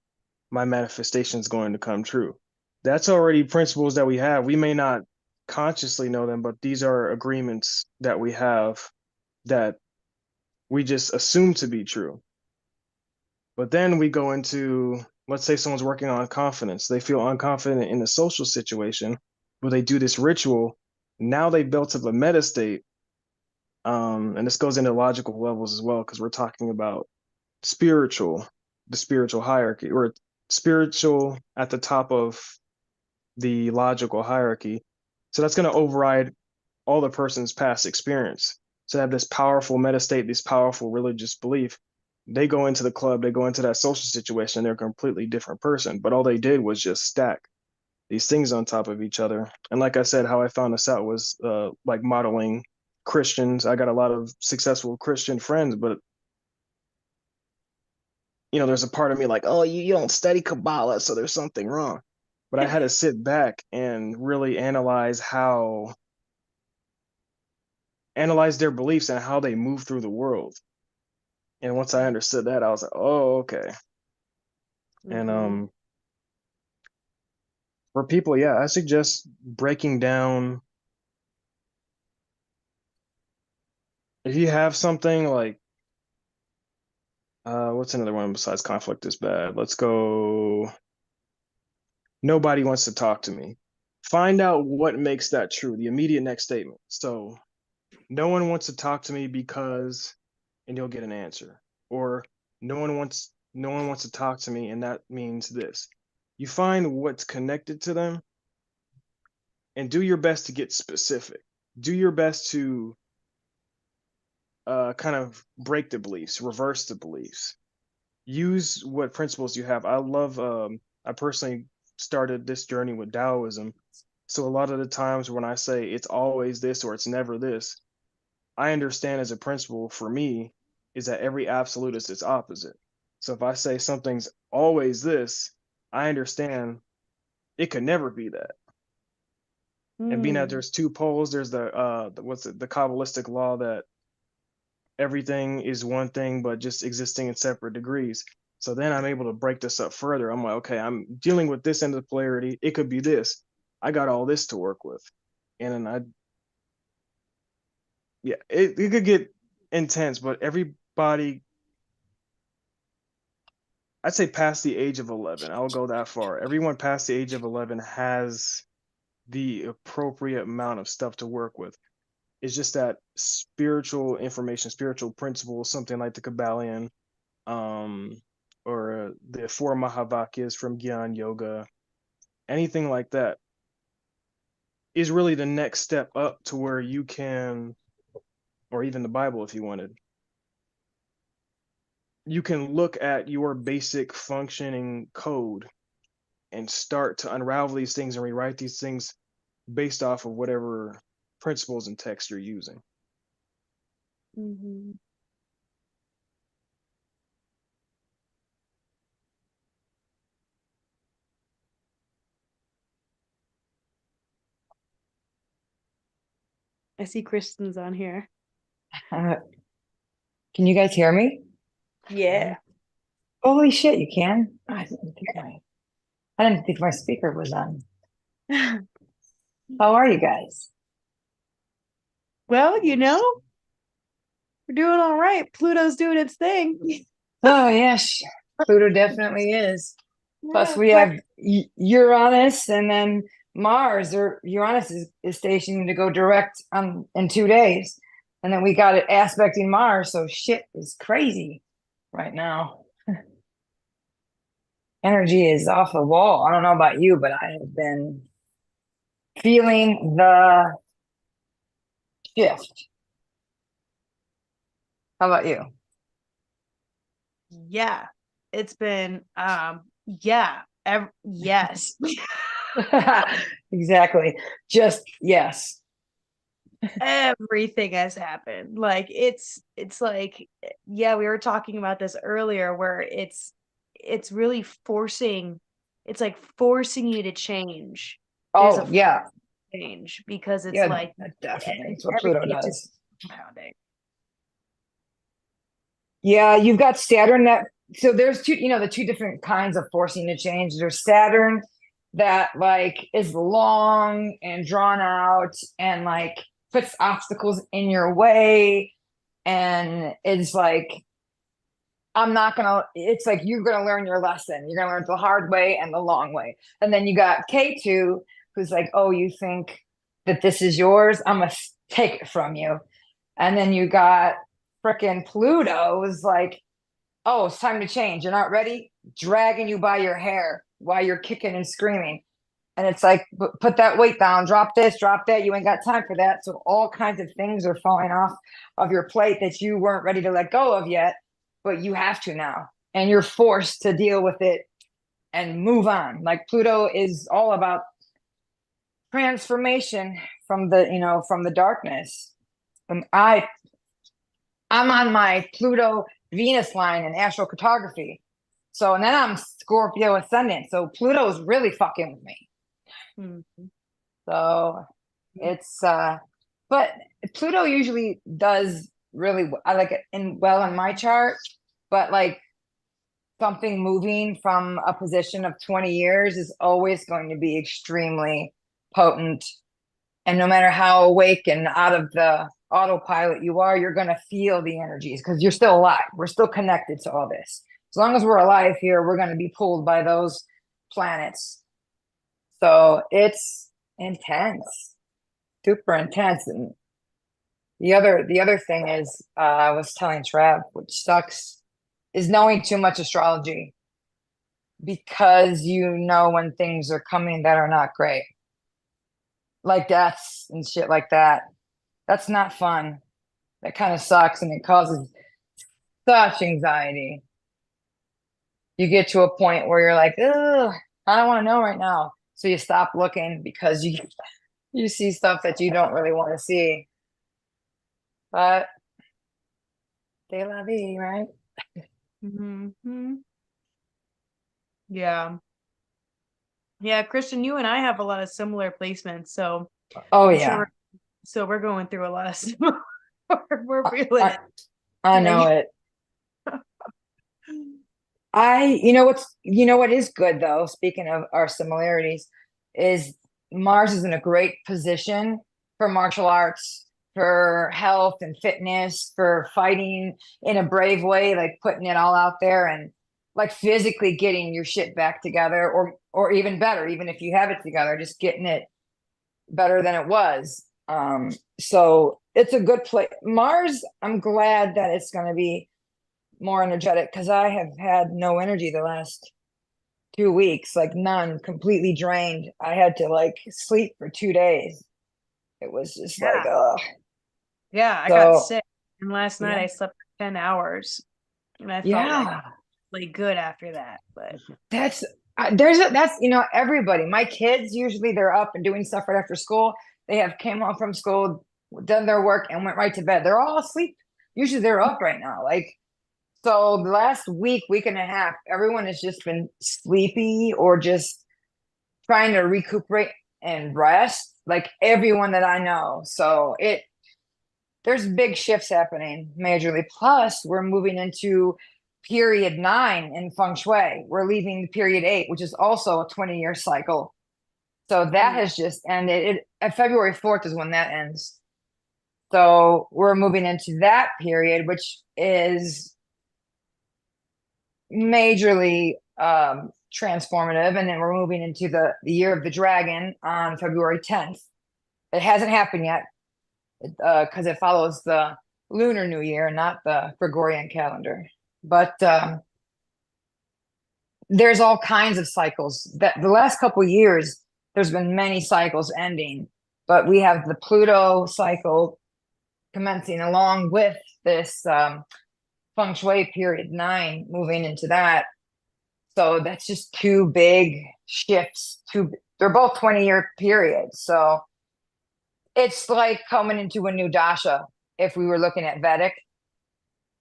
my manifestation is going to come true. That's already principles that we have. We may not consciously know them, but these are agreements that we have that we just assume to be true. But then we go into, let's say someone's working on confidence. They feel unconfident in a social situation, but they do this ritual. Now they built up a meta state. And this goes into logical levels as well, because we're talking about the spiritual hierarchy, or spiritual at the top of the logical hierarchy. So that's going to override all the person's past experience. So they have this powerful meta state, this powerful religious belief. They go into the club, they go into that social situation, they're a completely different person. But all they did was just stack these things on top of each other. And like I said, how I found this out was like modeling Christians. I got a lot of successful Christian friends, but there's a part of me like, oh, you don't study Kabbalah, so there's something wrong. But I had to sit back and really analyze their beliefs and how they move through the world. And once I understood that, I was like, oh, okay. And Mhm. for people, yeah, I suggest breaking down. If you have something like, what's another one besides conflict is bad? Let's go. Nobody wants to talk to me. Find out what makes that true, the immediate next statement. So no one wants to talk to me because, and you'll get an answer. Or no one wants to talk to me, and that means this. You find what's connected to them and do your best to get specific. Do your best to kind of break the beliefs, reverse the beliefs. Use what principles you have. I personally started this journey with Taoism. So a lot of the times when I say it's always this or it's never this, I understand as a principle for me is that every absolute is its opposite. So if I say something's always this, I understand it could never be that. And being that Mm. there's two poles, there's the Kabbalistic law that everything is one thing but just existing in separate degrees. So then I'm able to break this up further. I'm like, okay, I'm dealing with this end of the polarity. It could be this. I got all this to work with. And then it could get intense, but everybody, I'd say past the age of 11, I'll go that far. Everyone past the age of 11 has the appropriate amount of stuff to work with. It's just that spiritual information, spiritual principles, something like the Kabbalion, um, or the four Mahavakyas from Gyan Yoga, anything like that is really the next step up to where you can, or even the Bible if you wanted, you can look at your basic functioning code and start to unravel these things and rewrite these things based off of whatever principles and text you're using. Mhm. I see Kristen's on here. Can you guys hear me? Yeah. Holy shit, you can? I didn't think my speaker was on. How are you guys? Well, we're doing all right. Pluto's doing its thing. Oh, yes, Pluto definitely is. Plus, Yeah, we have Uranus and then Mars, or Uranus is stationed to go direct in 2 days. And then we got it aspecting Mars, so shit is crazy right now. Energy is off the wall. I don't know about you, but I have been feeling the shift. How about you? yeah. It's been yes. You exactly. Just yes. Everything has happened. Like it's like, yeah, we were talking about this earlier where it's really forcing, it's like forcing you to change. There's Oh a yeah, change because it's yeah, like definitely. That's what Pluto everything is just does. compounding. Yeah, you've got Saturn that, so there's two, the two different kinds of forcing to change. There's Saturn that like is long and drawn out and like puts obstacles in your way and is like, it's like you're gonna learn your lesson. You're gonna learn the hard way and the long way. And then you got K2, who's like, oh, you think that this is yours? I'm gonna take it from you. And then you got frickin' Pluto is like, oh, it's time to change. You're not ready, dragging you by your hair while you're kicking and screaming. And it's like, put that weight down, drop this, drop that. You ain't got time for that. So all kinds of things are falling off of your plate that you weren't ready to let go of yet, but you have to now. And you're forced to deal with it and move on. Like Pluto is all about transformation from the darkness. And I'm on my Pluto Venus line in astrocartography. So, and then I'm Scorpio ascendant. So Pluto's really fucking with me. Mhm. So it's but Pluto usually does really I like it in my chart, but like something moving from a position of 20 years is always going to be extremely potent. And no matter how awake and out of the autopilot you are, you're going to feel the energies because you're still alive. We're still connected to all this. As long as we're alive here, we're going to be pulled by those planets. So it's intense, super intense. And the other thing is, I was telling Trav, which sucks, is knowing too much astrology because you know when things are coming that are not great, like deaths and shit like that. That's not fun. That kind of sucks, and it causes such anxiety. You get to a point where you're like, ugh, I don't want to know right now. So you stop looking because you see stuff that you don't really want to see. But c'est la vie, right? Mhm. Yeah. Yeah, Christian, you and I have a lot of similar placements, so Oh I'm yeah, sure we're going through a lot of stuff. We're feeling I, I know it. What is good though, speaking of our similarities, is Mars is in a great position for martial arts, for health and fitness, for fighting in a brave way, like putting it all out there and like physically getting your shit back together, or even better, even if you have it together, just getting it better than it was. So it's a good place. Mars, I'm glad that it's going to be more energetic because I have had no energy the last 2 weeks, like none, completely drained. I had to like sleep for 2 days. It was just like, ugh. Yeah, I got So sick, and last night I slept for 10 hours, and I felt like really good after that. But that's everybody. My kids usually they're up and doing stuff right after school. They have came home from school, done their work, and went right to bed. They're all asleep. Usually they're up right now. Like so, the last week and a half, everyone has just been sleepy or just trying to recuperate and rest. Like everyone that I know. So there's big shifts happening majorly. Plus, we're moving into period 9 in feng shui. We're leaving period 8, which is also a 20-year cycle. So that has just ended. February 4th is when that ends. So we're moving into that period, which is majorly transformative. And then we're moving into the year of the dragon on February 10th. It hasn't happened yet because it follows the lunar new year, not the Gregorian calendar. But there's all kinds of cycles that the last couple of years, there's been many cycles ending, but we have the Pluto cycle commencing along with this feng shui period 9 moving into that. So that's just two big shifts, two they're both 20-year periods. So it's like coming into a new dasha. If we were looking at Vedic,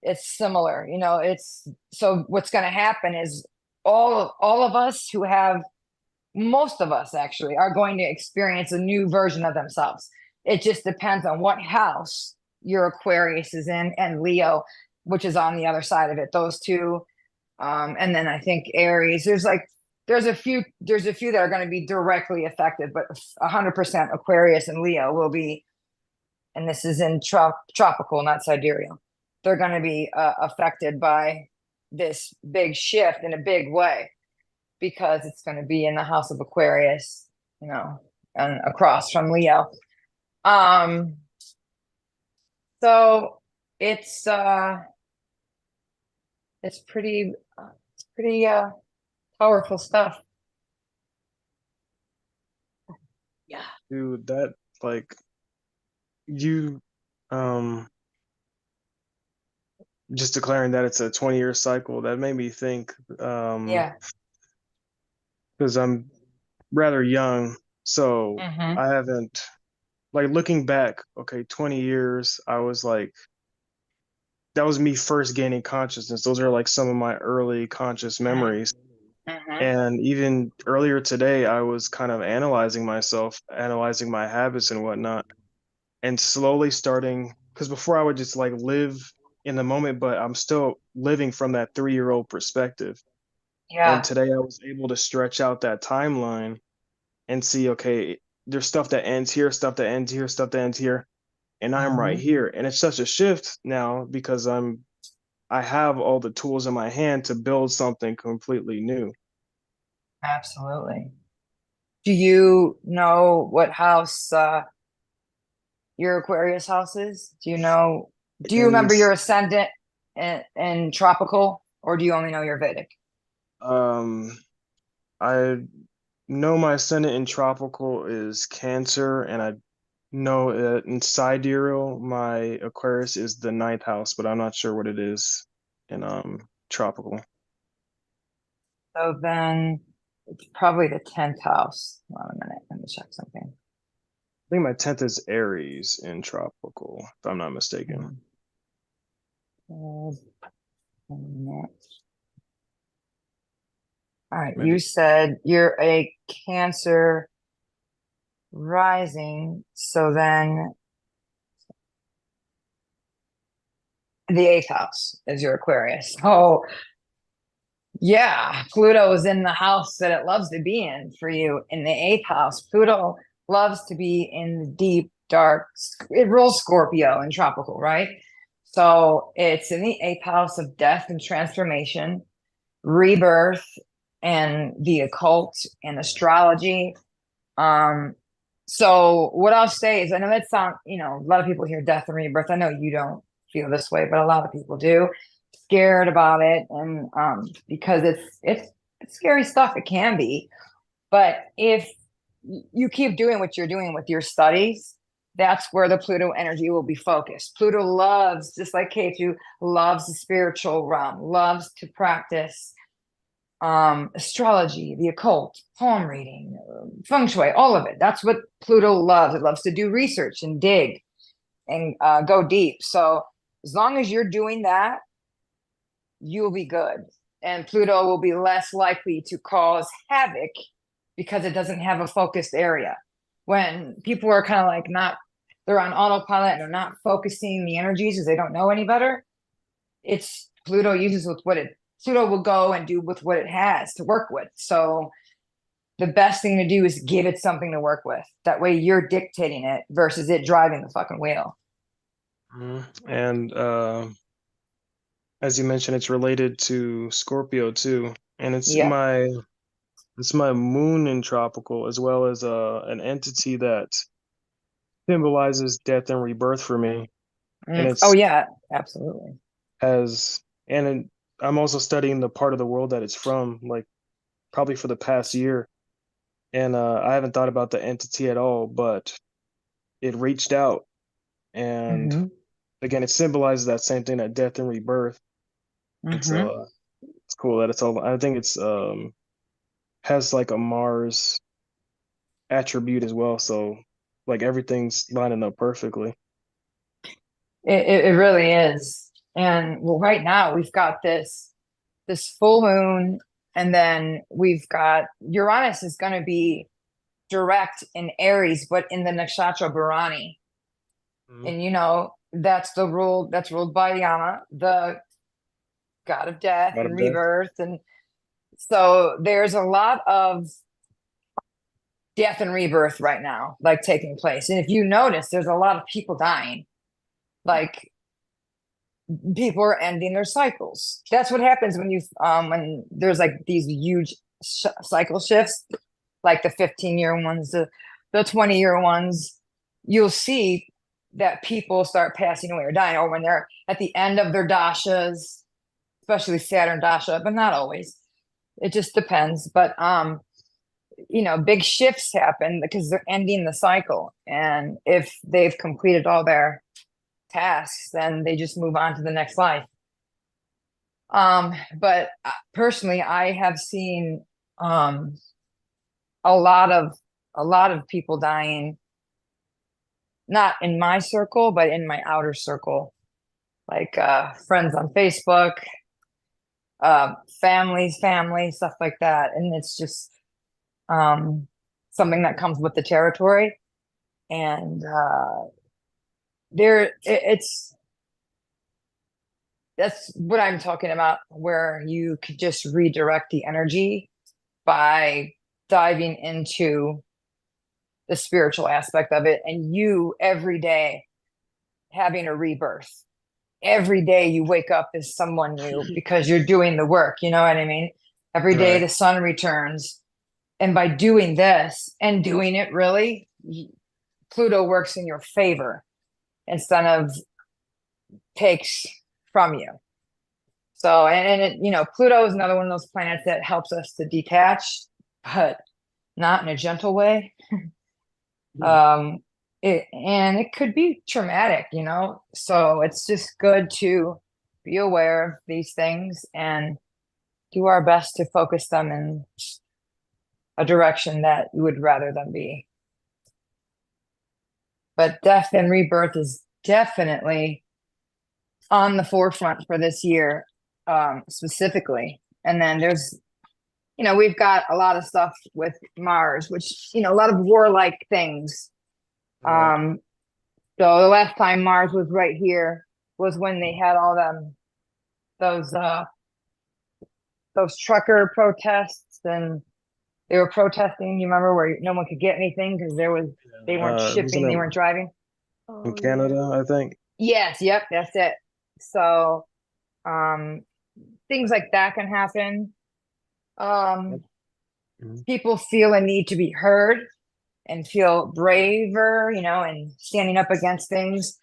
it's similar, you know. It's so what's going to happen is all of us who have, most of us actually, are going to experience a new version of themselves. It just depends on what house your Aquarius is in, and Leo, which is on the other side of it. Those two, and then I think Aries. There's a few that are going to be directly affected, but 100% Aquarius and Leo will be, and this is in tropical, not sidereal. They're going to be affected by this big shift in a big way, because it's going to be in the house of Aquarius, you know, and across from Leo. So it's pretty powerful stuff. Yeah. Dude, that like you just declaring that it's a 20-year cycle, that made me think, Yeah. because I'm rather young, so Mhm. I haven't, like, looking back, okay, 20 years, I was like, that was me first gaining consciousness. Those are like some of my early conscious memories. Mhm. And even earlier today, I was kind of analyzing myself, analyzing my habits and whatnot, and slowly starting, because before I would just like live in the moment, but I'm still living from that 3-year-old perspective. And Yeah. today I was able to stretch out that timeline and see, okay, there's stuff that ends here, stuff that ends here, stuff that ends here, and I'm right Mhm. here. And it's such a shift now because I have all the tools in my hand to build something completely new. Absolutely. Do you know what house your Aquarius house is? Do you remember And your ascendant in tropical, or do you only know your Vedic? um I know my ascendant in tropical is Cancer, and I know that in sidereal my Aquarius is the ninth house, but I'm not sure what it is in tropical. So then it's probably the 10th house. Hold on a minute. Let me check something. I think my 10th is Aries in tropical, if I'm not mistaken. All right. Maybe. You said you're a Cancer rising. So then the 8th house is your Aquarius. Oh, yeah. Pluto is in the house that it loves to be in for you, in the 8th house. Pluto loves to be in the deep, dark, it rules Scorpio and tropical, right? So it's in the 8th house of death and transformation, rebirth, and the occult and astrology. So what I'll say is, I know that sound, a lot of people hear death and rebirth. I know you don't feel this way, but a lot of people do. Scared about it, and because it's scary stuff. It can be, but if you keep doing what you're doing with your studies, that's where the Pluto energy will be focused. Pluto loves, just like K2, loves the spiritual realm, loves to practice astrology, the occult, palm reading, feng shui, all of it. That's what Pluto loves. It loves to do research and dig and go deep. So as long as you're doing that, you'll be good. And Pluto will be less likely to cause havoc because it doesn't have a focused area. When people are kind of like they're on autopilot and they're not focusing the energies because they don't know any better, it's Pluto uses with Pluto will go and do with what it has to work with. So the best thing to do is give it something to work with. That way you're dictating it versus it driving the fucking wheel. And as you mentioned, it's related to Scorpio too, and Yeah. it's my moon in tropical, as well as an entity that symbolizes death and rebirth for me, and Oh it's yeah, absolutely. has and it, I'm also studying the part of the world that it's from, like probably for the past year, and I haven't thought about the entity at all, but it reached out, and Mm-hmm. again, it symbolizes that same thing, that death and rebirth. It's Mm-hmm. it's cool that it's all. I think it's has like a Mars attribute as well. So like everything's lining up perfectly. It really is. And well, right now we've got this full moon, and then we've got Uranus is going to be direct in Aries, but in the nakshatra Bharani. And you know, that's ruled by Yama, the god of death God and of death. rebirth. And so there's a lot of death and rebirth right now, like taking place. And if you notice, there's a lot of people dying. Like people are ending their cycles. That's what happens when there's like these huge cycle shifts, like the 15-year ones, the 20-year ones. You'll see that people start passing away or dying, or when they're at the end of their dashas, especially Saturn dasha, but not always. It just depends. But you know, big shifts happen because they're ending the cycle, and if they've completed all their tasks, then they just move on to the next life. But personally, I have seen a lot of people dying, not in my circle, but in my outer circle, like friends on Facebook, family, stuff like that. And it's just something that comes with the territory. And that's what I'm talking about, where you could just redirect the energy by diving into the spiritual aspect of it, and you every day having a rebirth. Every day you wake up as someone new because you're doing the work, you know what I mean? Every day Right. the sun returns, and by doing this and doing it really, Pluto works in your favor instead of takes from you. So, and it, you know, Pluto is another one of those planets that helps us to detach, but not in a gentle way. It could be traumatic, you know, so it's just good to be aware of these things and do our best to focus them in a direction that you would rather them be. But death and rebirth is definitely on the forefront for this year, specifically. And then there's, you know, we've got a lot of stuff with Mars, which, you know, a lot of warlike things. Right. So the last time Mars was right here was when they had all those trucker protests, and they were protesting. You remember, where no one could get anything because they weren't Wasn't shipping, they it weren't driving. in Canada, I think? Yes, yep, that's it. So things like that can happen. People feel a need to be heard and feel braver, you know, and standing up against things.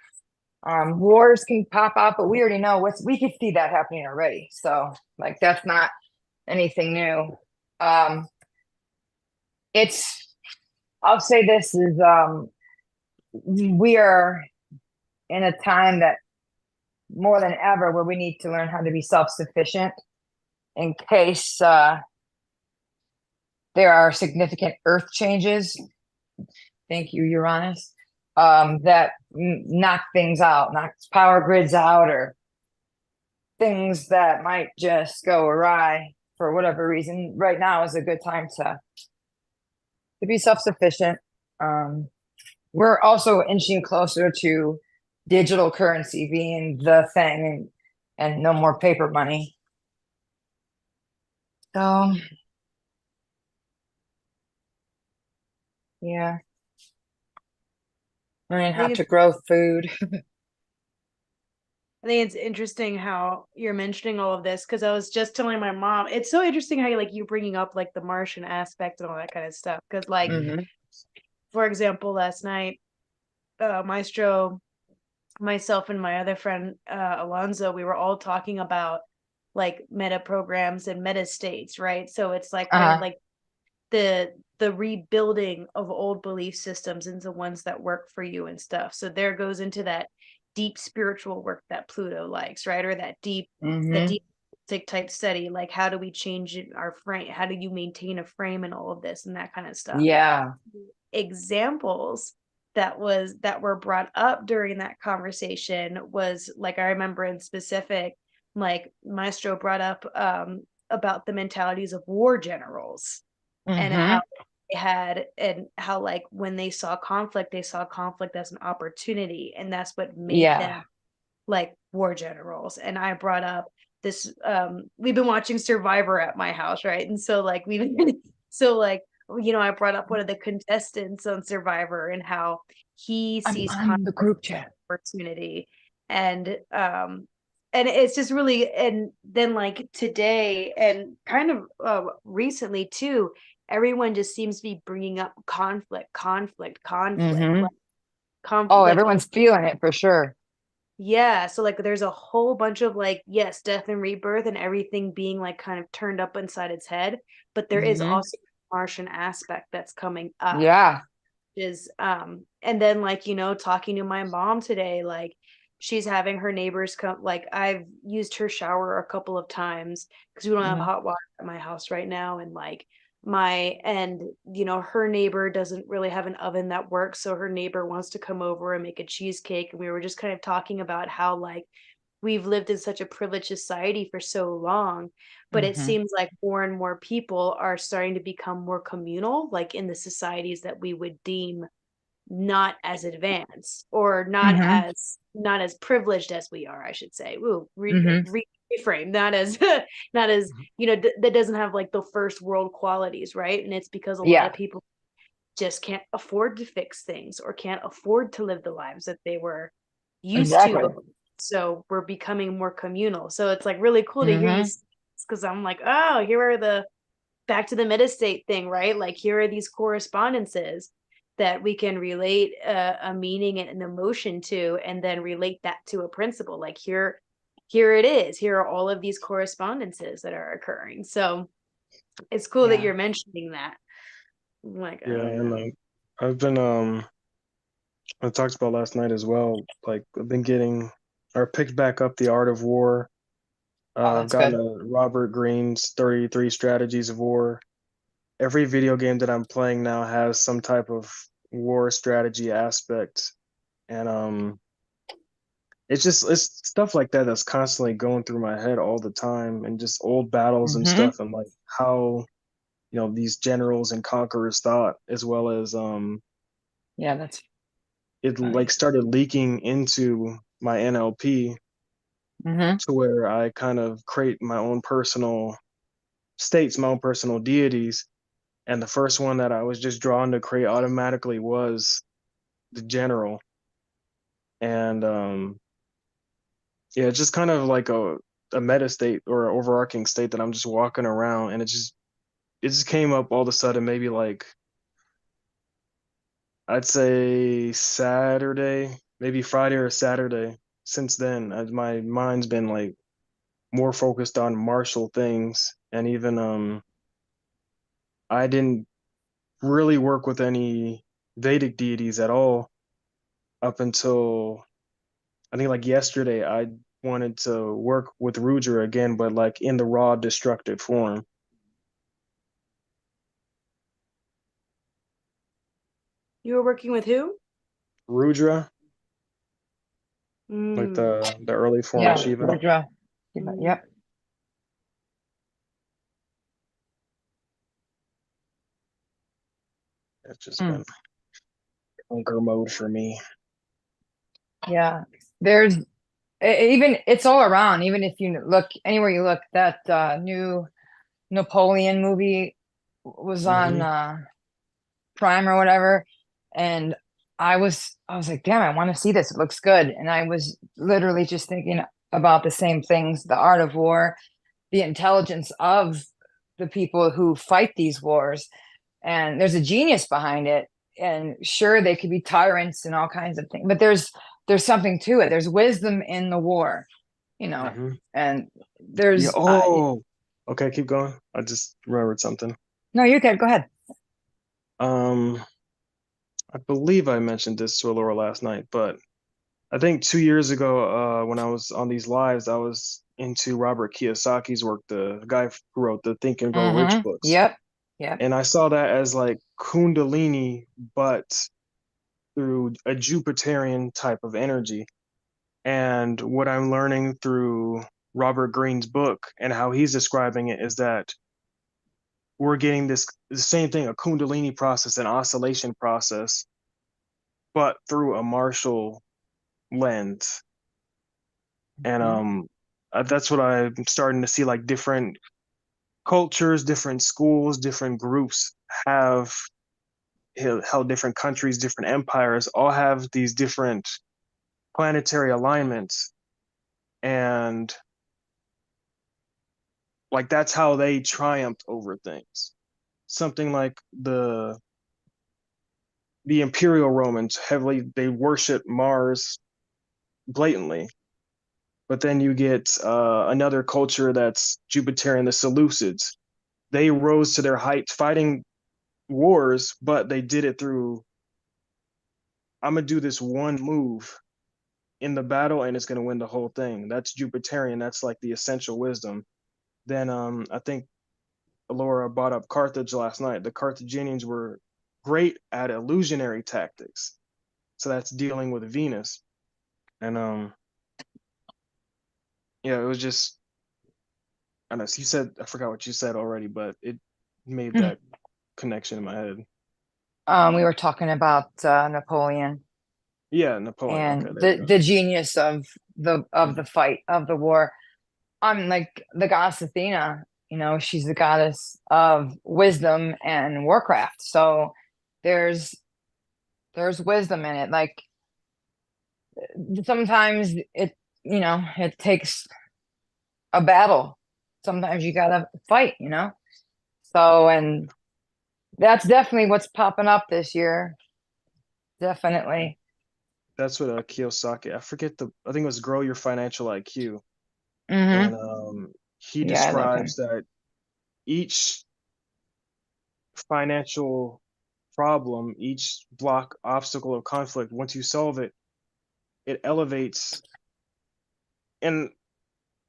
Wars can pop up, but we already know we could see that happening already. So like, that's not anything new. I'll say this is, we are in a time that more than ever where we need to learn how to be self-sufficient in case there are significant earth changes. Thank you, Uranus. That knock things out, knock power grids out, or things that might just go awry for whatever reason. Right now is a good time to be self-sufficient. We're also inching closer to digital currency being the thing, and no more paper money. So yeah, learning how to grow food. I think it's interesting how you're mentioning all of this, because I was just telling my mom, it's so interesting how you bringing up like the Martian aspect and all that kind of stuff. Because like, for example, last night, Maestro, myself, and my other friend Alonzo, we were all talking about like meta programs and meta states, right? So it's like kind of like the rebuilding of old belief systems into ones that work for you and stuff. So there goes into that deep spiritual work that Pluto likes, right? Or that deep type study, like how do we change our frame, how do you maintain a frame and all of this and that kind of stuff. Yeah. Examples that were brought up during that conversation was like, I remember in specific, like Maestro brought up about the mentalities of war generals and how they had, and how like when they saw conflict as an opportunity, and that's what made them like war generals. And I brought up this, we've been watching Survivor at my house, right? And so like so like, you know, I brought up one of the contestants on Survivor and how he sees on the group chat opportunity. And it's just really, and then like today and kind of recently too, everyone just seems to be bringing up conflict, like, oh, everyone's feeling it for sure. yeah, so like there's a whole bunch of like, yes, death and rebirth and everything being like kind of turned up inside its head, but there is also a Martian aspect that's coming up. Yeah. Is and then like, you know, talking to my mom today, like she's having her neighbors come, like I've used her shower a couple of times because we don't have hot water at my house right now, and like you know, her neighbor doesn't really have an oven that works, so her neighbor wants to come over and make a cheesecake, and we were just kind of talking about how like we've lived in such a privileged society for so long, but it seems like more and more people are starting to become more communal, like in the societies that we would deem not as advanced or not as privileged as we are, I should say. Ooh, reframe, not as not as, you know, that doesn't have like the first world qualities, right? And it's because a lot of people just can't afford to fix things or can't afford to live the lives that they were used to. So we're becoming more communal. So it's like really cool to hear you, because I'm like, oh, here are the back to the metastate thing, right? Like here are these correspondences that we can relate a meaning and an emotion to, and then relate that to a principle. Like here it is. Here are all of these correspondences that are occurring. So it's cool that you're mentioning that. I'm like, and I've been I talked about last night as well. Like I've been getting or picked back up The Art of War. I've gotten a Robert Greene's 33 Strategies of War. Every video game that I'm playing now has some type of war strategy aspect. And it's stuff like that that's constantly going through my head all the time, and just old battles and stuff, and like how, you know, these generals and conquerors thought, as well as that's it like started leaking into my NLP to where I kind of create my own personal states, my own personal deities. And the first one that I was just drawn to create automatically was the general. And yeah, it's just kind of like a meta state or an overarching state that I'm just walking around, and it just came up all of a sudden, maybe like I'd say Saturday, maybe Friday or Saturday. Since then, my mind's been like more focused on martial things, and even I didn't really work with any Vedic deities at all up until I think like yesterday. I wanted to work with Rudra again, but like in the raw destructive form. you were working with who? Rudra, like the early form of Shiva. Rudra. Yep. It's just been conquer mode for me. Yeah, there's even, it's all around. Even if you look anywhere you look, that new Napoleon movie was on Prime or whatever, and I was like, damn, I want to see this. It looks good. And I was literally just thinking about the same things: the art of war, the intelligence of the people who fight these wars, and there's a genius behind it. And sure, they could be tyrants and all kinds of things, but there's something to it. There's wisdom in the war, you know. And there's okay, keep going. I just remembered something. No, you're good. Go ahead. I believe I mentioned this to Alora last night, but I think 2 years ago, when I was on these lives, I was into Robert Kiyosaki's work, the guy who wrote the Think and Grow Rich books. Yep. Yep. And I saw that as like Kundalini, but through a Jupiterian type of energy. And what I'm learning through Robert Greene's book and how he's describing it is that we're getting the same thing, a Kundalini process, an oscillation process, but through a martial lens. And that's what I'm starting to see, like different cultures, different schools, different groups have, how different countries, different empires all have these different planetary alignments. And like that's how they triumphed over things. Something like the Imperial Romans heavily, they worship Mars blatantly. But then you get another culture that's Jupiterian, the Seleucids. They rose to their height fighting wars, but they did it through, I'm going to do this one move in the battle and it's going to win the whole thing. That's Jupiterian. That's like the essential wisdom. Then I think Laura brought up Carthage last night. The Carthaginians were great at illusionary tactics. So that's dealing with Venus. And yeah, it was just, I don't know, you said, I forgot what you said already, but it made that connection in my head. We were talking about Napoleon Yeah, Napoleon. and Okay, the genius of the fight, of the war. Like the goddess Athena, you know, she's the goddess of wisdom and warcraft. So there's wisdom in it. Like sometimes it, you know, it takes a battle. Sometimes you gotta fight, you know. So, and that's definitely what's popping up this year. Definitely. That's what Kiyosaki, I think it was Grow Your Financial IQ. Mm-hmm. And he Yeah, I love him. describes that each financial problem, each block, obstacle, or conflict, once you solve it, it elevates. And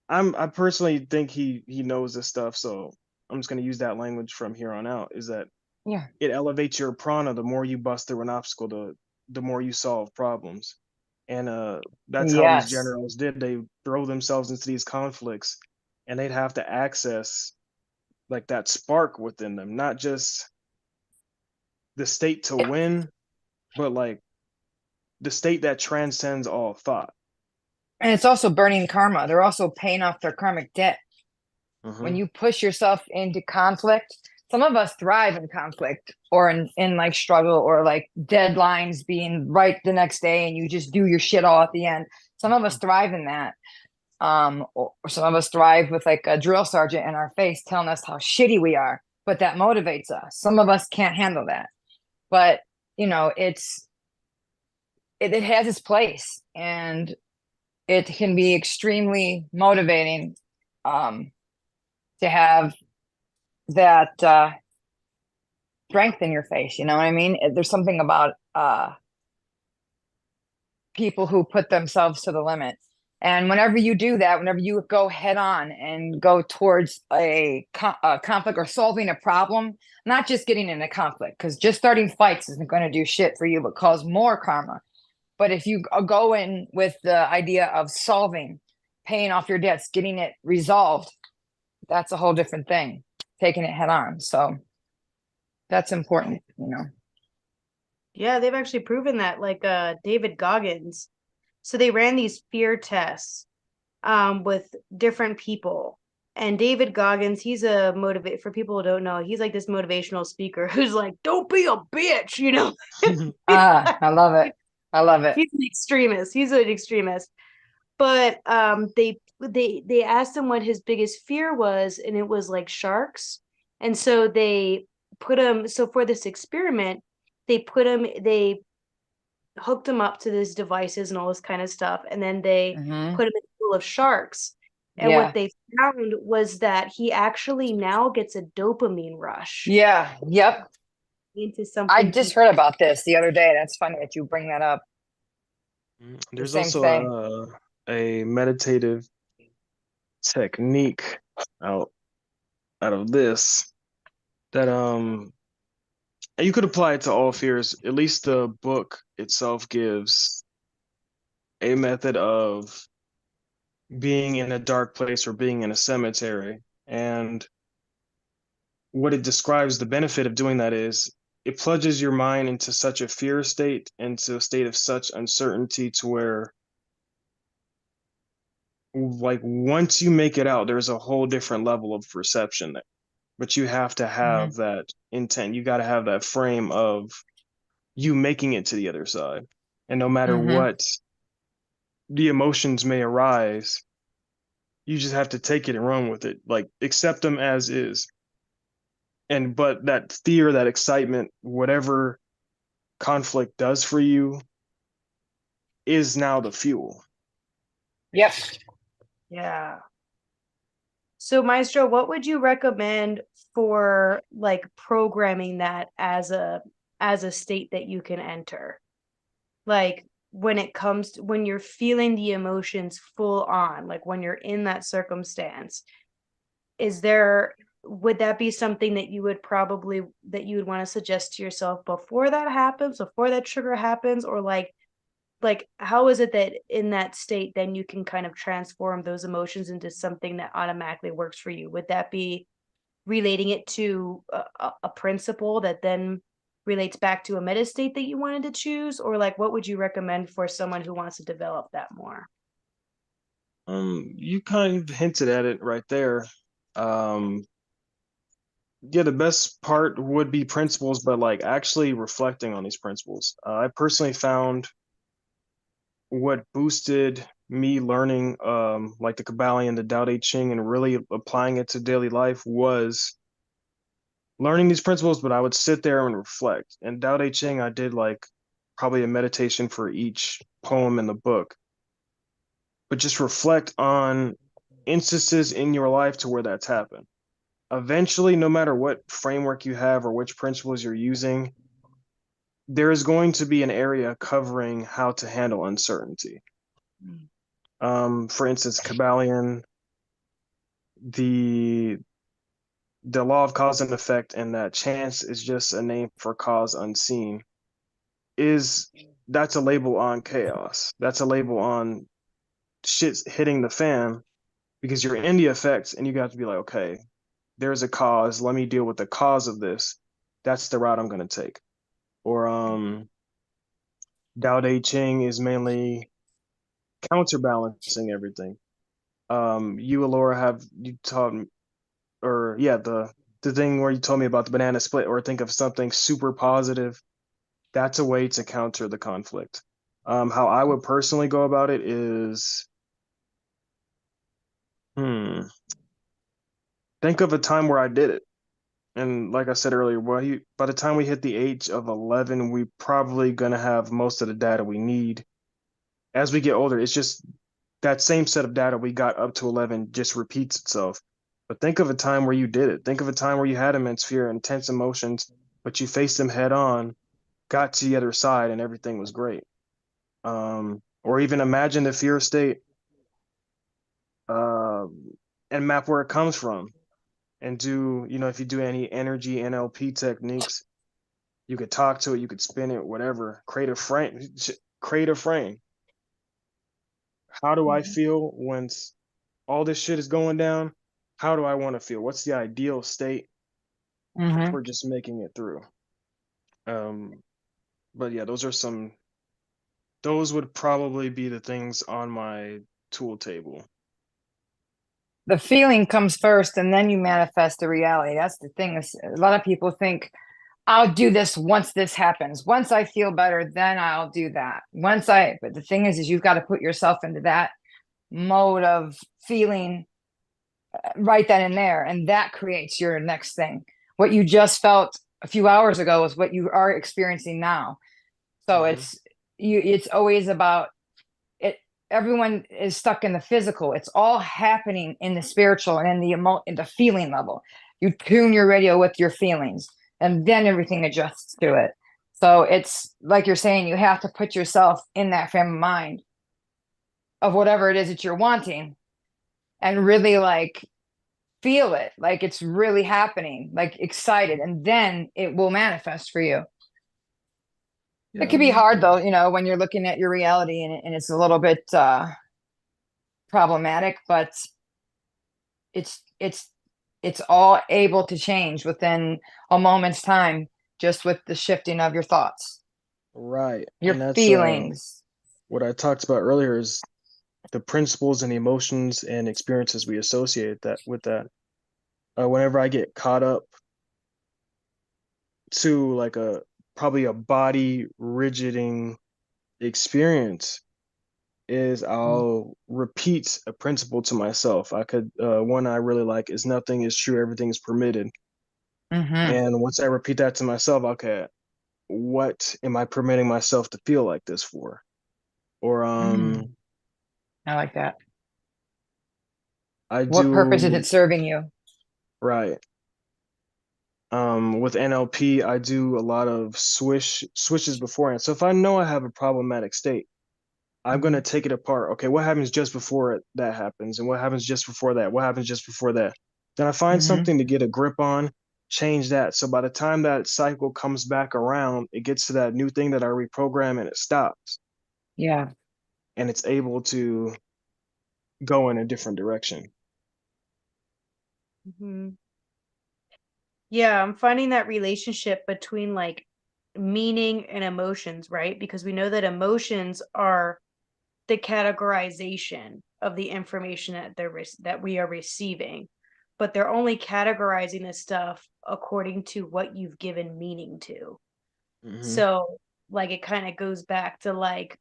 I personally think he knows this stuff, so I'm just going to use that language from here on out, is that Yeah. it elevates your prana. The more you bust through an obstacle, the more you solve problems. And that's how these Yes. generals did. They throw themselves into these conflicts, and they'd have to access like that spark within them, not just the state to win, but like the state that transcends all thought. And it's also burning karma. They're also paying off their karmic debt. When you push yourself into conflict, some of us thrive in conflict or in like struggle or like deadlines being right the next day and you just do your shit all at the end. Some of us thrive in that. Or some of us thrive with like a drill sergeant in our face telling us how shitty we are, but that motivates us. Some of us can't handle that. But, you know, it has its place and it can be extremely motivating to have that strength in your face. You know what I mean? There's something about people who put themselves to the limit. And whenever you do that, whenever you go head on and go towards a conflict or solving a problem, not just getting in a conflict, because just starting fights isn't going to do shit for you, but cause more karma. But if you go in with the idea of solving, paying off your debts, getting it resolved, that's a whole different thing, taking it head on. So that's important, you know. Yeah, they've actually proven that, like David Goggins. So they ran these fear tests with different people. And David Goggins, he's a for people who don't know, he's like this motivational speaker who's like, don't be a bitch, you know. I love it. I love it. He's an extremist. He's an extremist. But they asked him what his biggest fear was, and it was like sharks. And so they put him, so for this experiment, they hooked him up to these devices and all this kind of stuff, and then they put him in a pool of sharks. And what they found was that he actually now gets a dopamine rush. Yeah. Yep. Into something. I just heard about this the other day. That's funny that you bring that up. There's also a meditative technique out of this that you could apply it to all fears. At least the book itself gives a method of being in a dark place or being in a cemetery. And what it describes, the benefit of doing that is it plunges your mind into such a fear state, into a state of such uncertainty to where, like, once you make it out, there's a whole different level of perception there. But you have to have that intent. You got to have that frame of you making it to the other side. And no matter what the emotions may arise, you just have to take it and run with it. Like, accept them as is. And but that fear, that excitement, whatever conflict does for you is now the fuel. Yep. Yeah. So Maestro, what would you recommend for like programming that as a state that you can enter? Like when it comes to when you're feeling the emotions full on, like when you're in that circumstance, would that be something that you would want to suggest to yourself before that happens, before that trigger happens, or like how is it that in that state then you can kind of transform those emotions into something that automatically works for you? Would that be relating it to a principle that then relates back to a meta state that you wanted to choose, or like what would you recommend for someone who wants to develop that more? You kind of hinted at it right there. Yeah, the best part would be principles, but like actually reflecting on these principles. I personally found what boosted me learning like the Kabbalion, the Tao Te Ching, and really applying it to daily life was learning these principles, but I would sit there and reflect. And Tao Te Ching, I did like probably a meditation for each poem in the book, but just reflect on instances in your life to where that's happened. Eventually, no matter what framework you have or which principles you're using, there is going to be an area covering how to handle uncertainty. For instance, Kabbalion, the law of cause and effect, and that chance is just a name for cause unseen, that's a label on chaos. That's a label on shit's hitting the fan because you're in the effects and you got to be like, okay, there's a cause. Let me deal with the cause of this. That's the route I'm going to take. Or Tao Te Ching is mainly counterbalancing everything. You, Alora, you taught me, or yeah, the thing where you told me about the banana split, or think of something super positive. That's a way to counter the conflict. How I would personally go about it is, think of a time where I did it. And like I said earlier, by the time we hit the age of 11, we probably gonna have most of the data we need. As we get older, it's just that same set of data we got up to 11 just repeats itself. But think of a time where you did it. Think of a time where you had immense fear, intense emotions, but you faced them head on, got to the other side, and everything was great. Or even imagine the fear state and map where it comes from. And if you do any energy NLP techniques, you could talk to it, you could spin it, whatever. Create a frame. How do I feel when all this shit is going down? How do I want to feel? What's the ideal state for just making it through? But yeah, those would probably be the things on my tool table. The feeling comes first and then you manifest the reality. That's the thing. A lot of people think, I'll do this once this happens. Once I feel better, then I'll do that. But the thing is you've got to put yourself into that mode of feeling right then and there. And that creates your next thing. What you just felt a few hours ago is what you are experiencing now. So it's always about it. Everyone is stuck in the physical. It's all happening in the spiritual and in the feeling level. You tune your radio with your feelings and then everything adjusts to it. So it's like you're saying, you have to put yourself in that frame of mind of whatever it is that you're wanting. and really like feel it, like it's really happening, like excited, and then it will manifest for you. Yeah, It can be hard though, you know, when you're looking at your reality and it's a little bit problematic, but it's all able to change within a moment's time, just with the shifting of your thoughts, right. your And that's feelings. what I talked about earlier is the principles and emotions and experiences we associate that with that. Whenever I get caught up to like probably a body rigiding experience, is I'll repeat a principle to myself. I could one I really like is nothing is true, everything is permitted. And once I repeat that to myself, okay, what am I permitting myself to feel like this for? Or I like that. I What purpose is do it serving you? right. With NLP, I do a lot of switches beforehand. So if I know I have a problematic state, I'm going to take it apart. Okay, what happens just before that happens? And what happens just before that? What happens just before that? Then I find something to get a grip on, change that. So by the time that cycle comes back around, it gets to that new thing that I reprogram and it stops. Yeah. And it's able to go in a different direction. Yeah, I'm finding that relationship between like meaning and emotions, right? Because we know that emotions are the categorization of the information that that we are receiving, but they're only categorizing this stuff according to what you've given meaning to. So like it kind of goes back to like,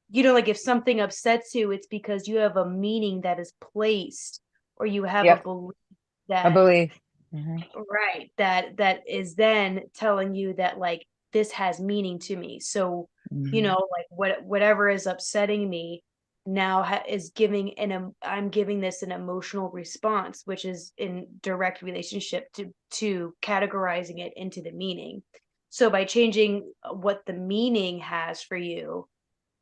you know, like if something upsets you, it's because you have a meaning that is placed, or you have a belief I that believe. right, that is then telling you that like this has meaning to me. So you know, like whatever is upsetting me now is giving I'm giving this an emotional response, which is in direct relationship to categorizing it into the meaning. So by changing what the meaning has for you,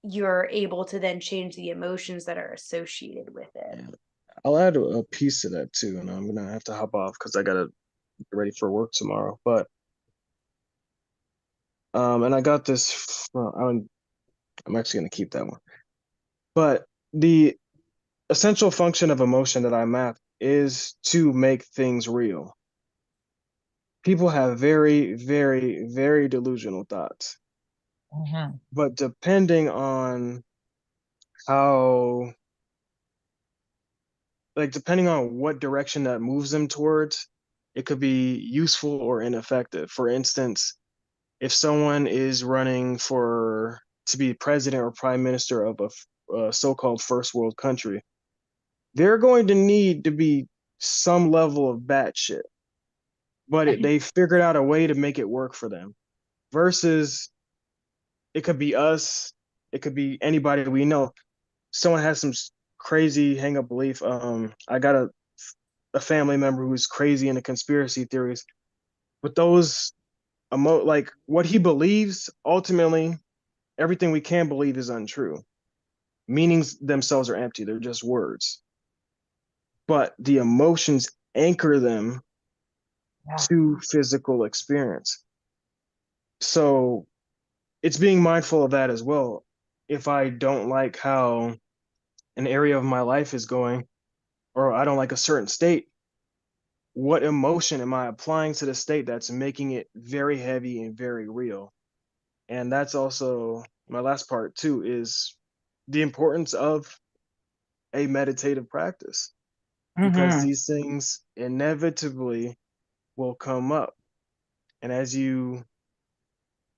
you're able to then change the emotions that are associated with it. Yeah. I'll add a piece to that too, and I'm gonna have to hop off because I gotta get ready for work tomorrow. But and I got this. Well, I'm actually gonna keep that one. But the essential function of emotion that I map is to make things real. People have very, very, very delusional thoughts. But depending on how, like, depending on what direction that moves them towards, it could be useful or ineffective. For instance, if someone is running to be president or prime minister of a so-called first world country, they're going to need to be some level of batshit, but they figured out a way to make it work for them. Versus, it could be us, it could be anybody we know. Someone has some crazy hang-up belief. I got a family member who's crazy into conspiracy theories, but those like what he believes, ultimately everything we can believe is untrue. Meanings themselves are empty, they're just words. But the emotions anchor them to physical experience. So it's being mindful of that as well. If I don't like how an area of my life is going, or I don't like a certain state, what emotion am I applying to the state that's making it very heavy and very real? And that's also my last part too, is the importance of a meditative practice, because these things inevitably will come up. And as you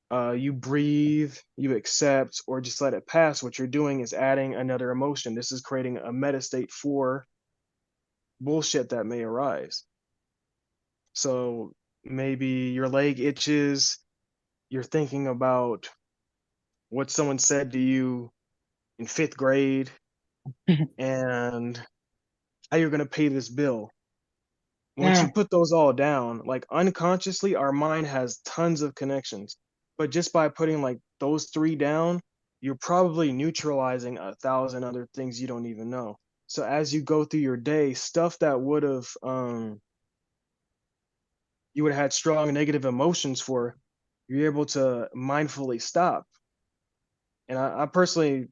breathe, you accept, or just let it pass, what you're doing is adding another emotion. This is creating a meta state for bullshit that may arise. So maybe your leg itches, you're thinking about what someone said to you in 5th grade and how you're going to pay this bill. Once you put those all down, like unconsciously, our mind has tons of connections. But just by putting like those 3 down, you're probably neutralizing 1,000 other things you don't even know. So as you go through your day, stuff that would have you would have had strong negative emotions for, you're able to mindfully stop. And I personally,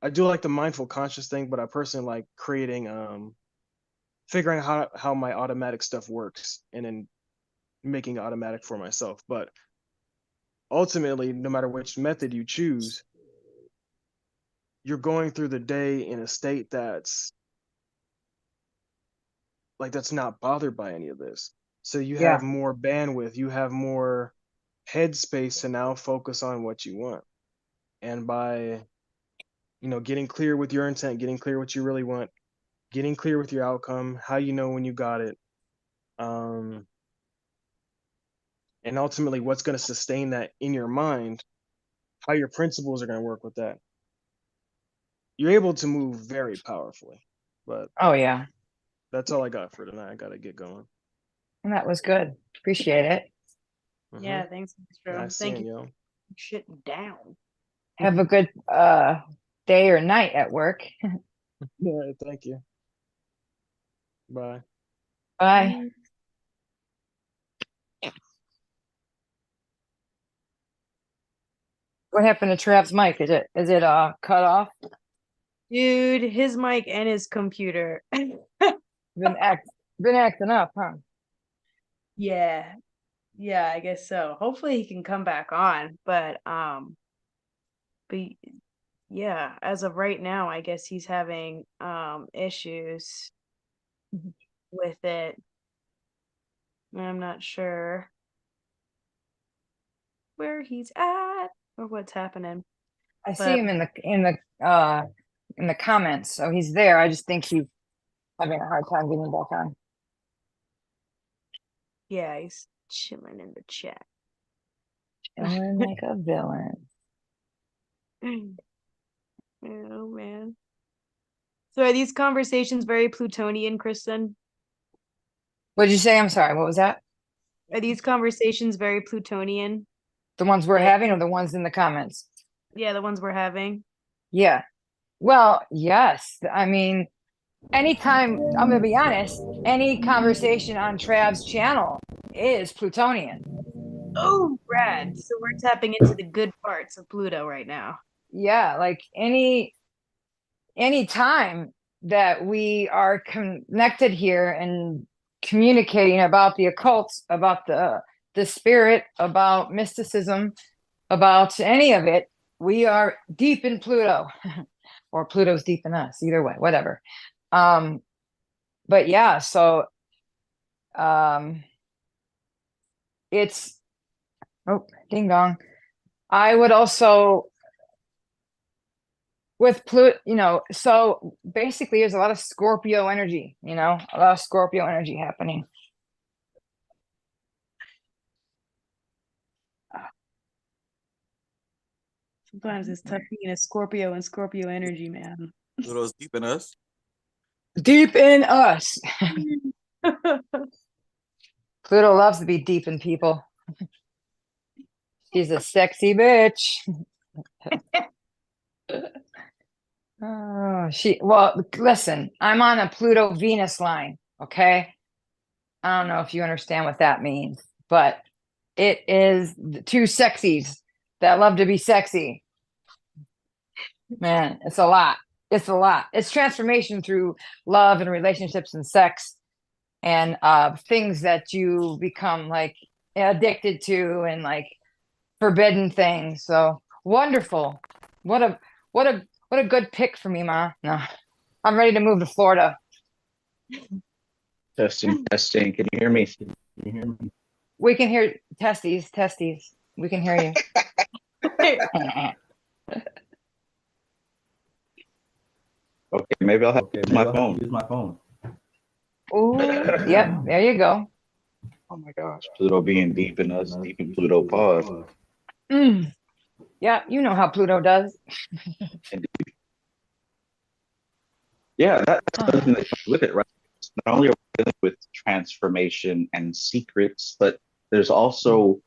I do like the mindful conscious thing, but I personally like creating figuring out how my automatic stuff works and then making it automatic for myself. But ultimately, no matter which method you choose, you're going through the day in a state that's not bothered by any of this. So you Yeah. have more bandwidth, you have more headspace to now focus on what you want. And by, getting clear with your intent, getting clear what you really want, getting clear with your outcome, how you know when you got it, and ultimately what's going to sustain that in your mind, how your principles are going to work with that. You're able to move very powerfully. But Oh yeah. that's all I got for tonight. I got to get going. And that was good. Appreciate it. Yeah, thanks, Maestro. Nice Thank seeing you you. for shitting down. Have a good day or night at work. Yeah, thank you. Bye. Bye. What happened to Trav's mic? Is it cut off? Dude, his mic and his computer. Been acting up, huh? Yeah. Yeah, I guess so. Hopefully he can come back on, but yeah, as of right now, I guess he's having issues with it. I'm not sure where he's at or what's happening. I see him in the comments, so he's there. I just think he's having a hard time getting back on. Yeah, he's chilling in the chat. Chilling like a villain. Oh man. So are these conversations very Plutonian, Kristen? What did you say? I'm sorry. What was that? Are these conversations very Plutonian? The ones we're Like- having or the ones in the comments? Yeah, the ones we're having. Yeah. Well, yes. I mean, anytime, I'm going to be honest, any conversation on Trav's channel is Plutonian. Oh, rad. So we're tapping into the good parts of Pluto right now. Yeah, like any time that we are connected here and communicating about the occult, about the spirit, about mysticism, about any of it, we are deep in Pluto. Or Pluto's deep in us, either way, whatever. But yeah, so it's ding dong. I would also with Pluto, so basically there's a lot of Scorpio energy, a lot of Scorpio energy happening. Sometimes it's tough being a Scorpio and Scorpio energy, man. Pluto's deep in us. Deep in us. Pluto loves to be deep in people. She's a sexy bitch. Well, listen, I'm on a Pluto Venus line, okay? I don't know if you understand what that means, but it is the two sexies that love to be sexy. Man, it's a lot. It's a lot. It's transformation through love and relationships and sex and things that you become like addicted to and like forbidden things. So wonderful. What a good pick for me, Ma. No. I'm ready to move to Florida. Testing. Can you hear me? We can hear testes. We can hear you. Okay, maybe I'll have to use my phone. Ooh, yep, there you go. Oh my gosh, Pluto being deep in us, deep in Pluto. Pause. Yeah, you know how Pluto does. Yeah, that's something that goes with it, right? It's not only are we dealing with transformation and secrets, but there's also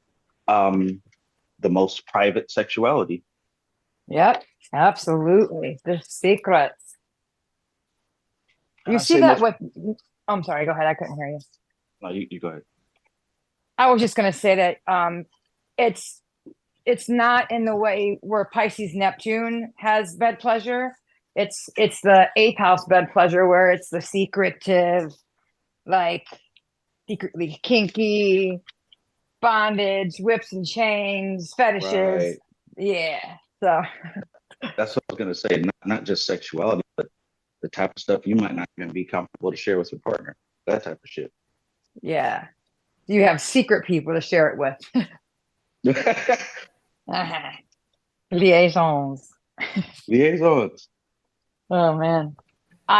the most private sexuality. Yep, absolutely. The secrets. You see say that most- with, I'm sorry, go ahead. I couldn't hear you. No, you go ahead. I was just going to say that it's not in the way where Pisces Neptune has bed pleasure. It's the eighth house bed pleasure where it's the secretive, like secretly kinky, bondage, whips and chains, fetishes. Right. Yeah. So That's what I was gonna say. Not just sexuality, but the type of stuff you might not even be comfortable to share with your partner. That type of shit. yeah. You have secret people to share it with. Liaisons. Liaisons. Oh man.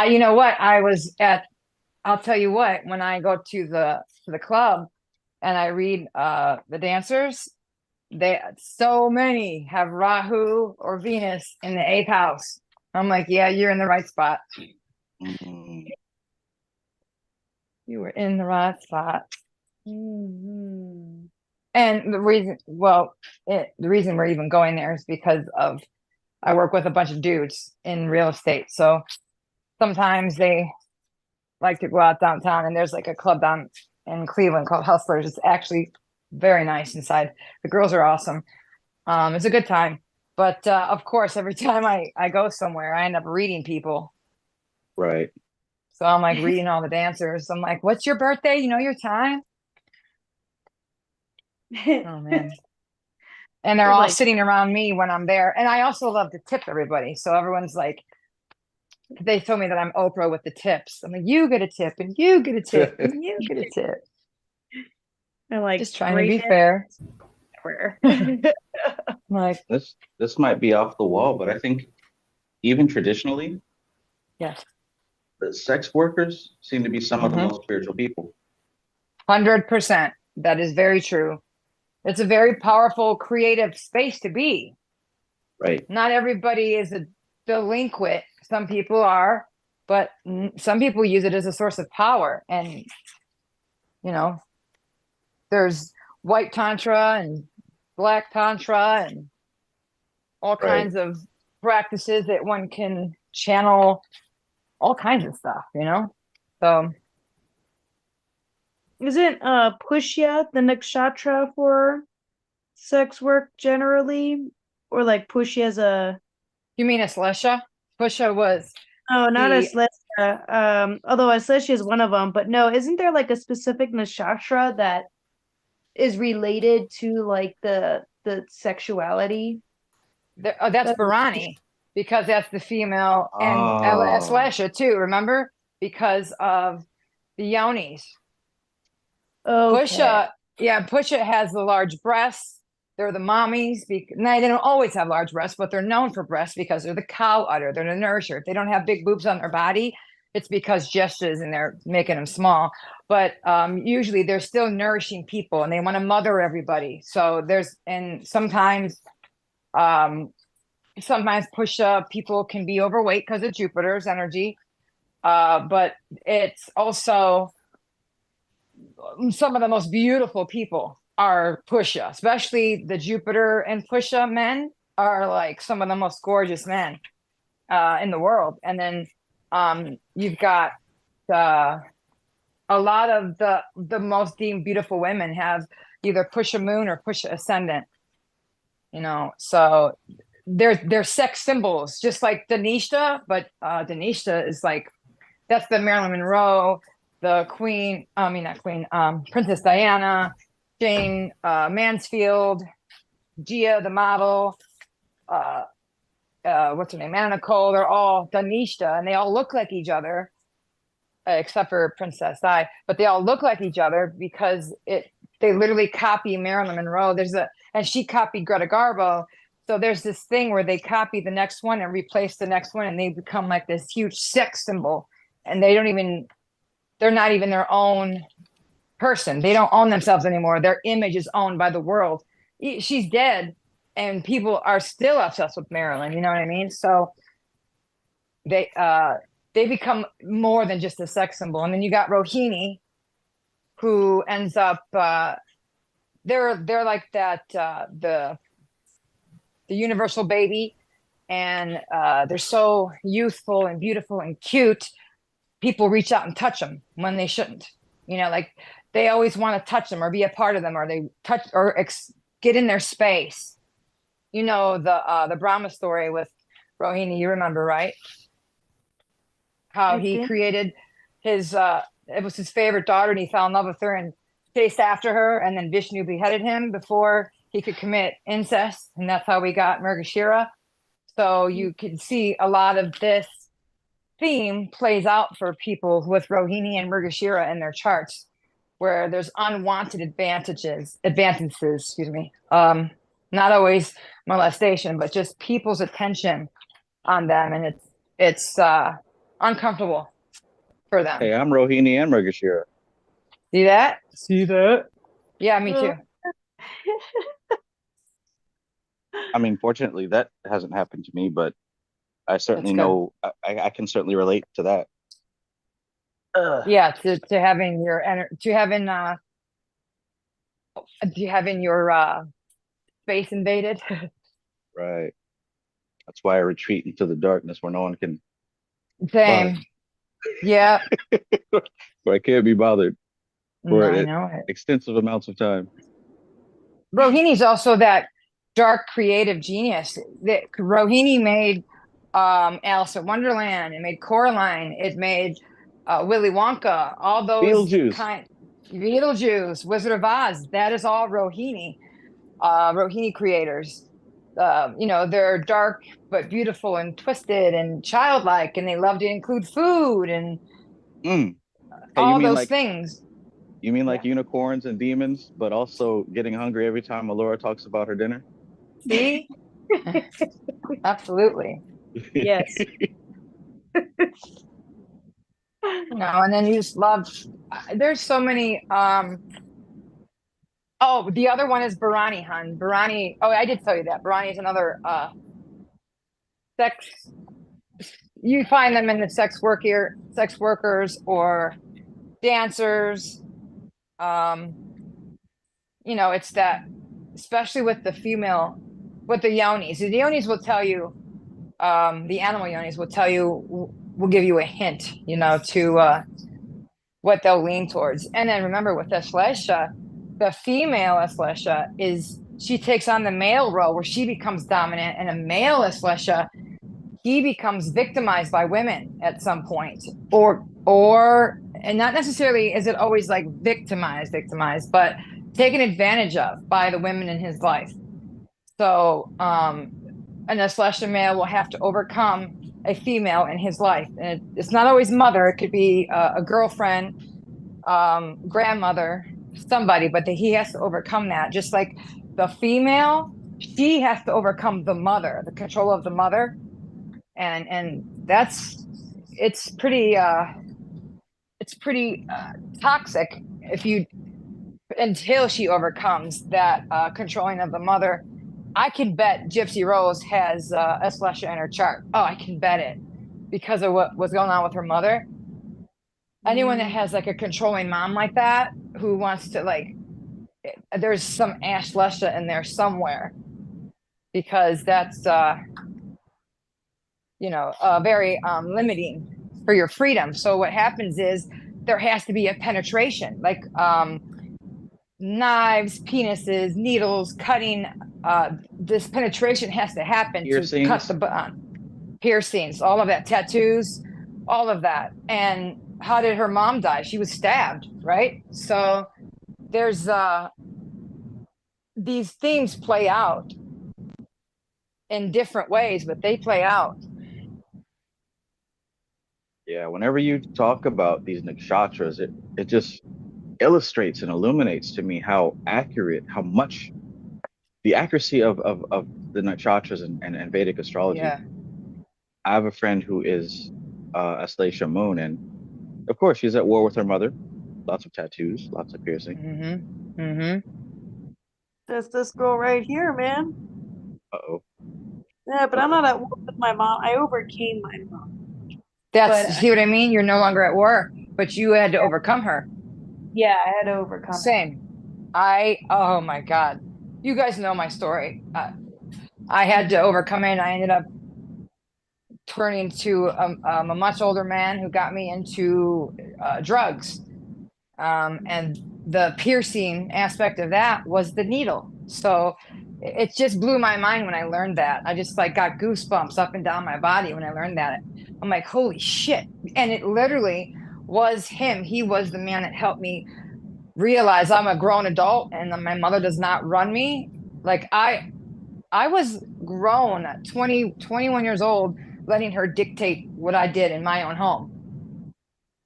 You know what? I'll tell you what, when I go to the club and I read the dancers, so many have Rahu or Venus in the eighth house. I'm like, yeah, you're in the right spot. Mm, You were in the right spot. Mhm. And the reason we're even going there is because of I work with a bunch of dudes in real estate. So sometimes they like to go out downtown, and there's like a club down in Cleveland called Hustlers. It's actually very nice inside. The girls are awesome. It's a good time. But of course, every time I go somewhere, I end up reading people. right. So I'm like reading all the dancers. I'm like, what's your birthday? You know your time? Oh man. And they're all Like- sitting around me when I'm there. And I also love to tip everybody. So everyone's like, they told me that I'm Oprah with the tips. I'm like, you get a tip and you get a tip and you get a tip. They're like Just trying to be great fair. everywhere. I'm like, This might be off the wall, but I think even traditionally, yes, the sex workers seem to be some of the most spiritual people. 100%. That is very true. It's a very powerful, creative space to be. Right. Not everybody is a delinquent. Some people are, but some people use it as a source of power. And, you know, there's white tantra and black tantra and all Right. kinds of practices that one can channel all kinds of stuff, you know? So Isn't Pushya the nakshatra for sex work generally? Or like Pushya's a you mean Aslesha? Pusha was no, not the- Aslesha. Although Aslesha is one of them, but no, isn't there like a specific nakshatra that is related to like the sexuality? that's That's- Bharani because that's the female and Oh. Aslesha too, remember? Because of the yonis. Okay. Pusha has the large breasts. They're the mommies. Now, they don't always have large breasts, but they're known for breasts because they're the cow udder. They're the nourisher. If they don't have big boobs on their body, it's because gestures and they're making them small. But usually they're still nourishing people and they want to mother everybody. So sometimes Pusha people can be overweight because of Jupiter's energy. But it's also some of the most beautiful people are Pusha, especially the Jupiter and Pusha men are like some of the most gorgeous men in the world. And then you've got a lot of the most deemed beautiful women have either Pusha moon or Pusha ascendant, you know, so they're sex symbols, just like Danishta, but Danishta is like, that's the Marilyn Monroe, the queen, I mean, not queen, Princess Diana, Jane Mansfield, Gia, the model, what's her name, Anna Nicole, they're all Danishta, and they all look like each other, except for Princess Di, but they all look like each other because they literally copy Marilyn Monroe. And she copied Greta Garbo. So there's this thing where they copy the next one and replace the next one, and they become like this huge sex symbol. And they're not even their own person. They don't own themselves anymore. Their image is owned by the world. She's dead, and people are still obsessed with Marilyn. You know what I mean? So they become more than just a sex symbol. And then you got Rohini, who ends up they're like that the universal baby, and they're so youthful and beautiful and cute. people reach out and touch them when they shouldn't. You know, like they always want to touch them or be a part of them, or they touch or get in their space. You know, the Brahma story with Rohini, you remember, right? How I he think created his it was his favorite daughter and he fell in love with her and chased after her, and then Vishnu beheaded him before he could commit incest, and that's how we got Mrgashira. So you can see a lot of this theme plays out for people with Rohini and Mrgashira in their charts, where there's unwanted advantages, excuse me. Not always molestation, but just people's attention on them, and it's uncomfortable for them. Hey, I'm Rohini and Mrgashira. See that? See that? Yeah, me too. I mean, fortunately, that hasn't happened to me, but I certainly good. know I can certainly relate to that. Yeah, to having your to having your space invaded. Right. That's why I retreat into the darkness where no one can. Same. Yeah. Where I can't be bothered for I know it. extensive amounts of time. Rohini's also that dark creative genius. That Rohini made Alice in Wonderland. It made Coraline. It made Willy Wonka. All those Beetlejuice, Wizard of Oz. That is all Rohini. Rohini creators. You know, they're dark but beautiful and twisted and childlike, and they love to include food and Hey, all those things. You mean like unicorns and demons, but also getting hungry every time Allura talks about her dinner? See? Absolutely. yes. No, and then you just love, there's so many, oh, the other one is Bharani, hun. Bharani, oh, I did tell you that. Bharani is another sex, you find them in the sex workers or dancers. You know, it's that, especially with the female, with the yonis. The yonis will tell you, the animal yonis will tell you, will give you a hint, you know, to what they'll lean towards. And then remember with Ashlesha, the female Ashlesha she takes on the male role where she becomes dominant, and a male Ashlesha, he becomes victimized by women at some point, and not necessarily is it always like victimized, but taken advantage of by the women in his life. So an Ashlesha male will have to overcome a female in his life, and it's not always mother. It could be a girlfriend, grandmother, somebody, but he has to overcome that. Just like the female, she has to overcome the mother, the control of the mother, and it's pretty toxic until she overcomes that controlling of the mother. I can bet Gypsy Rose has Ashlesha in her chart. Oh, I can bet it, because of what was going on with her mother. Anyone that has like a controlling mom like that, who wants to there's some Ashlesha in there somewhere, because that's very limiting for your freedom. So what happens is there has to be a penetration, like knives, penises, needles, cutting. This penetration has to happen to cut the bond. Piercings, all of that, tattoos, all of that. And how did her mom die? She was stabbed, right? So there's these themes play out in different ways, but they play out. Yeah, whenever you talk about these nakshatras, it just illustrates and illuminates to me how accurate, how much the accuracy of the nakshatras and Vedic astrology. Yeah. I have a friend who is Ashlesha Moon, and of course she's at war with her mother. Lots of tattoos, lots of piercing. That's this girl right here, man. Uh-oh. Yeah, but I'm not at war with my mom. I overcame my mom. See what I mean? You're no longer at war, but you had to overcome her. Yeah, I had to overcome. Same. Oh my God. You guys know my story. I had to overcome it, and I ended up turning to a much older man who got me into drugs. And the piercing aspect of that was the needle. So it just blew my mind when I learned that. I just like got goosebumps up and down my body when I learned that. I'm like, holy shit. And it literally was him. He was the man that helped me realize I'm a grown adult and my mother does not run me. Like I was grown at 21 years old, letting her dictate what I did in my own home.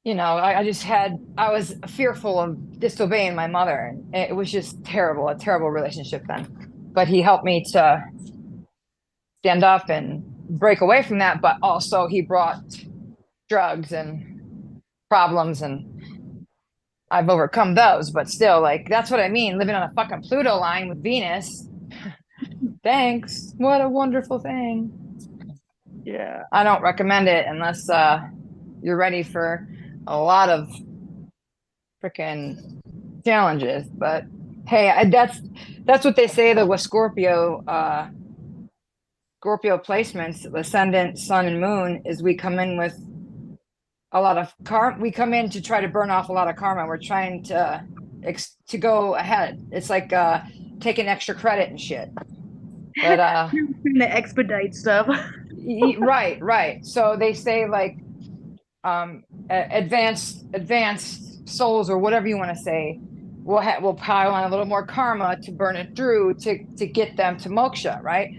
You know, I was fearful of disobeying my mother. And it was just terrible, a terrible relationship then. But he helped me to stand up and break away from that. But also he brought drugs and problems, and I've overcome those. But still, like, that's what I mean, living on a fucking Pluto line with Venus. Thanks. What a wonderful thing. Yeah, I don't recommend it unless you're ready for a lot of freaking challenges. But hey, that's what they say that with Scorpio placements, ascendant, sun, and moon, is we come in with a lot of karma. We come in to try to burn off a lot of karma. We're trying to go ahead. It's like taking extra credit and shit. But trying to expedite stuff. right. So they say like advanced souls, or whatever you want to say, will pile on a little more karma to burn it through to get them to moksha, right?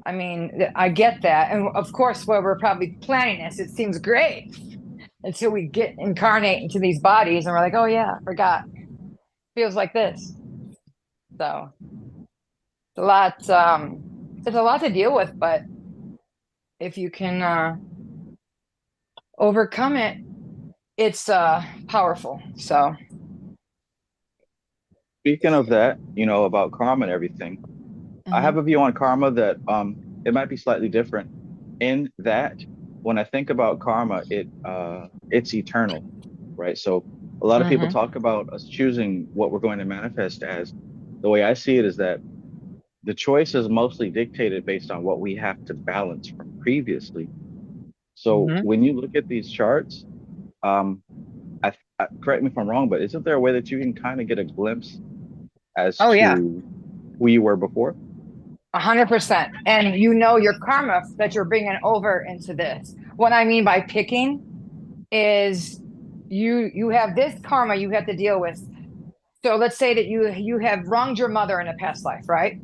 I mean, I get that. And of course, where we're probably planning this, it seems great until we incarnate into these bodies and we're like, oh yeah, I forgot. Feels like this. So it's a lot, it's a lot to deal with, but if you can overcome it, it's powerful. So Speaking of that, you know, about karma and everything, I have a view on karma that it might be slightly different in that when I think about karma, it's eternal, right? So a lot of people talk about us choosing what we're going to manifest as. The way I see it is that the choice is mostly dictated based on what we have to balance from previously. So when you look at these charts, correct me if I'm wrong, but isn't there a way that you can kind of get a glimpse as to who you were before? 100%. And you know your karma that you're bringing over into this. What I mean by picking is you have this karma you have to deal with. So let's say that you have wronged your mother in a past life, right?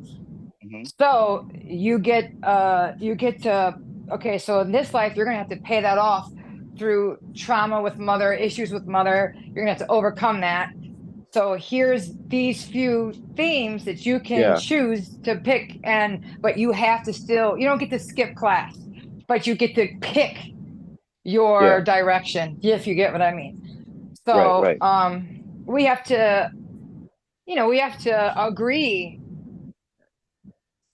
So you get to, okay, so in this life you're gonna have to pay that off through trauma with mother, issues with mother. You're gonna have to overcome that. So here's these few themes that you can choose to pick, but you have to you don't get to skip class, but you get to pick your direction, if you get what I mean. So right. We have to agree.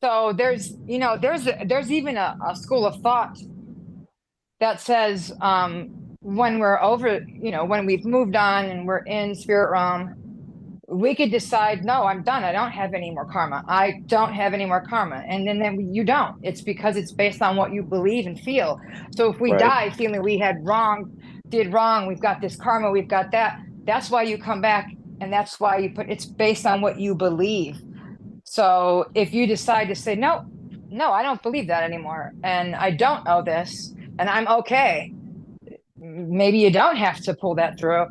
So there's even a school of thought that says when we're over, when we've moved on and we're in spirit realm, we could decide, no, I'm done. I don't have any more karma. I don't have any more karma. And then you don't. It's because it's based on what you believe and feel. So if we die feeling we did wrong, we've got this karma, we've got that. That's why you come back. And that's why it's based on what you believe. So if you decide to say, no, I don't believe that anymore. And I don't owe this and I'm okay. Maybe you don't have to pull that through.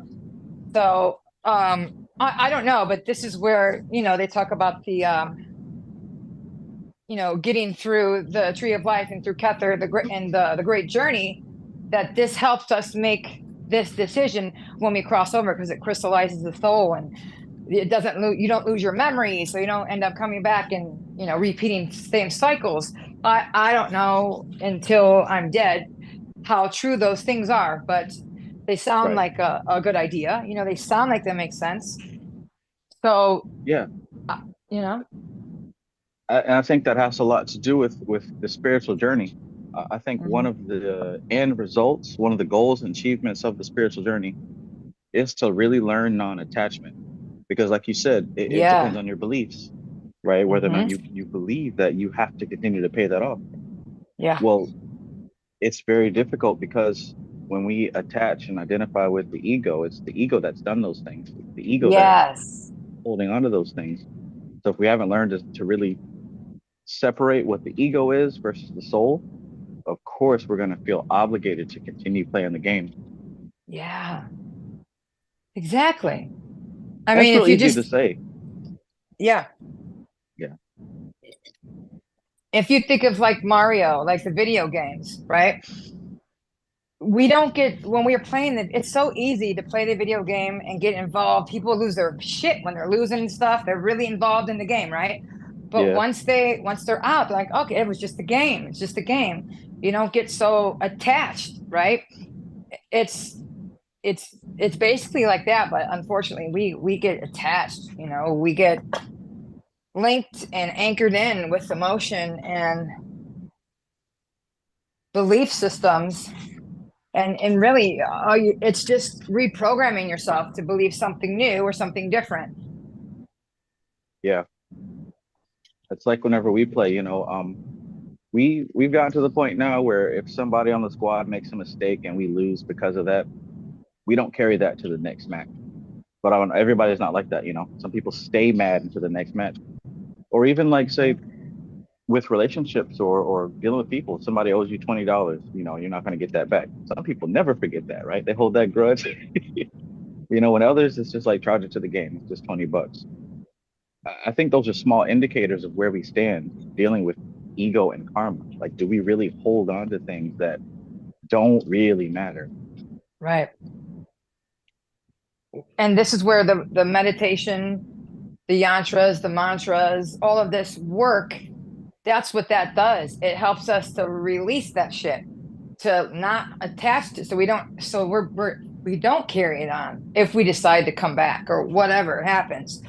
So, I don't know, but this is where, they talk about the, getting through the tree of life and through Kether, the great journey, that this helps us make this decision when we cross over, because it crystallizes the soul and it doesn't you don't lose your memory. So you don't end up coming back and, repeating same cycles. I don't know until I'm dead how true those things are, but they sound like a good idea. They sound like they make sense. So, and I think that has a lot to do with the spiritual journey. I think one of the end results, one of the goals and achievements of the spiritual journey is to really learn non-attachment. Because like you said, it depends on your beliefs, right? Whether or not you believe that you have to continue to pay that off. Yeah. Well, it's very difficult because when we attach and identify with the ego, it's the ego that's done those things. It's the ego that's Yes. holding on to those things. So if we haven't learned to really separate what the ego is versus the soul, of course we're going to feel obligated to continue playing the game. Yeah. Exactly. I That's mean, real if you easy to just, say. yeah. Yeah. If you think of like Mario, like the video games, right? We don't get, when we are playing it, it's so easy to play the video game and get involved. People lose their shit when they're losing and stuff. They're really involved in the game, right? But Yeah. once they're out, they're like, okay, it was just a game. It's just a game. You don't get so attached, right? It's it's basically like that, but unfortunately we get attached, you know, we get linked and anchored in with emotion and belief systems, and really it's just reprogramming yourself to believe something new or something different. Yeah. It's like whenever we play, we've gotten to the point now where if somebody on the squad makes a mistake and we lose because of that, we don't carry that to the next match. But everybody's not like that, Some people stay mad into the next match, or even like say with relationships or dealing with people. If somebody owes you $20, you're not going to get that back. Some people never forget that, right? They hold that grudge. When others, it's just like charge it to the game. It's just $20. I think those are small indicators of where we stand dealing with ego and karma. Like, do we really hold on to things that don't really matter? Right. And this is where the meditation, the yantras, the mantras, all of this work, that's what that does. It helps us to release that shit, to not attach to, so we don't carry it on. If we decide to come back or whatever happens,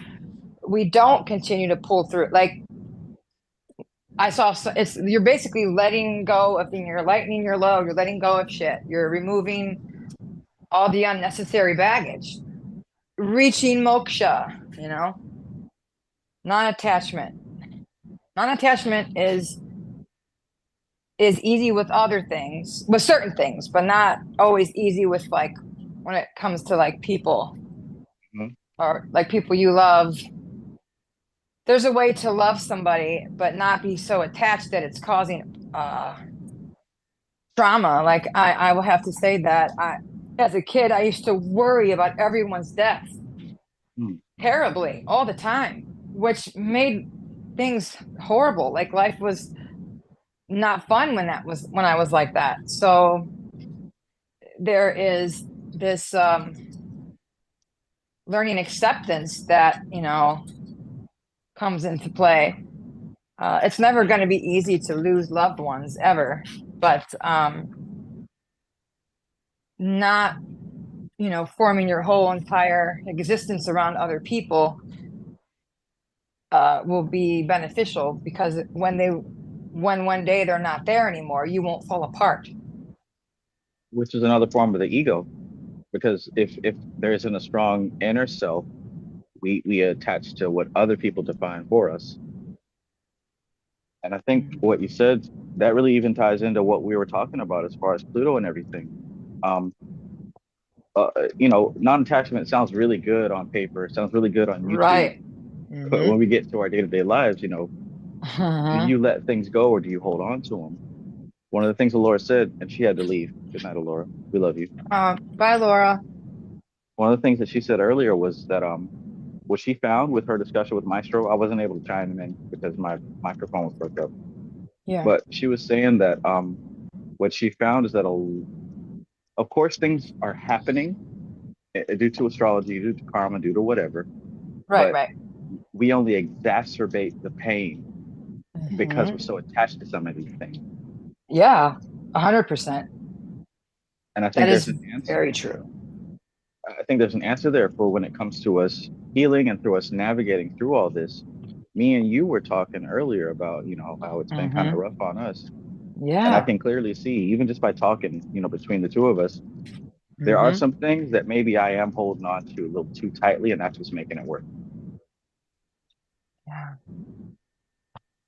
we don't continue to pull through. Like you're basically letting go of things. You're lightening your load. You're letting go of shit. You're removing all the unnecessary baggage, reaching moksha, non-attachment. Non-attachment is easy with other things, with certain things, but not always easy with, like, when it comes to like people or like people you love. There's a way to love somebody but not be so attached that it's causing trauma. Like I will have to say that as a kid, I used to worry about everyone's death terribly all the time, which made things horrible. Like life was not fun when I was like that. So there is this learning acceptance that comes into play. It's never going to be easy to lose loved ones ever, but not forming your whole entire existence around other people will be beneficial, because when one day they're not there anymore, you won't fall apart. Which is another form of the ego, because if there isn't a strong inner self, we attach to what other people define for us. And I think what you said, that really even ties into what we were talking about as far as Pluto and everything. Non-attachment sounds really good on paper. It sounds really good on YouTube. Right. But when we get to our day-to-day lives, do you let things go or do you hold on to them? One of the things Laura said, and she had to leave. Good night, Laura. We love you. Bye, Laura. One of the things that she said earlier was that what she found with her discussion with Maestro, I wasn't able to chime in because my microphone was broke up. Yeah. But she was saying that what she found is that of course things are happening due to astrology, due to karma, due to whatever. Right, but right. we only exacerbate the pain because we're so attached to some of these things. Yeah, 100%. And I think That is there's an answer. very true. I think there's an answer there for when it comes to us healing and through us navigating through all this. Me and you were talking earlier about, how it's been kind of rough on us. Yeah. And I can clearly see, even just by talking, between the two of us, there are some things that maybe I am holding on to a little too tightly, and that's what's making it work. Yeah.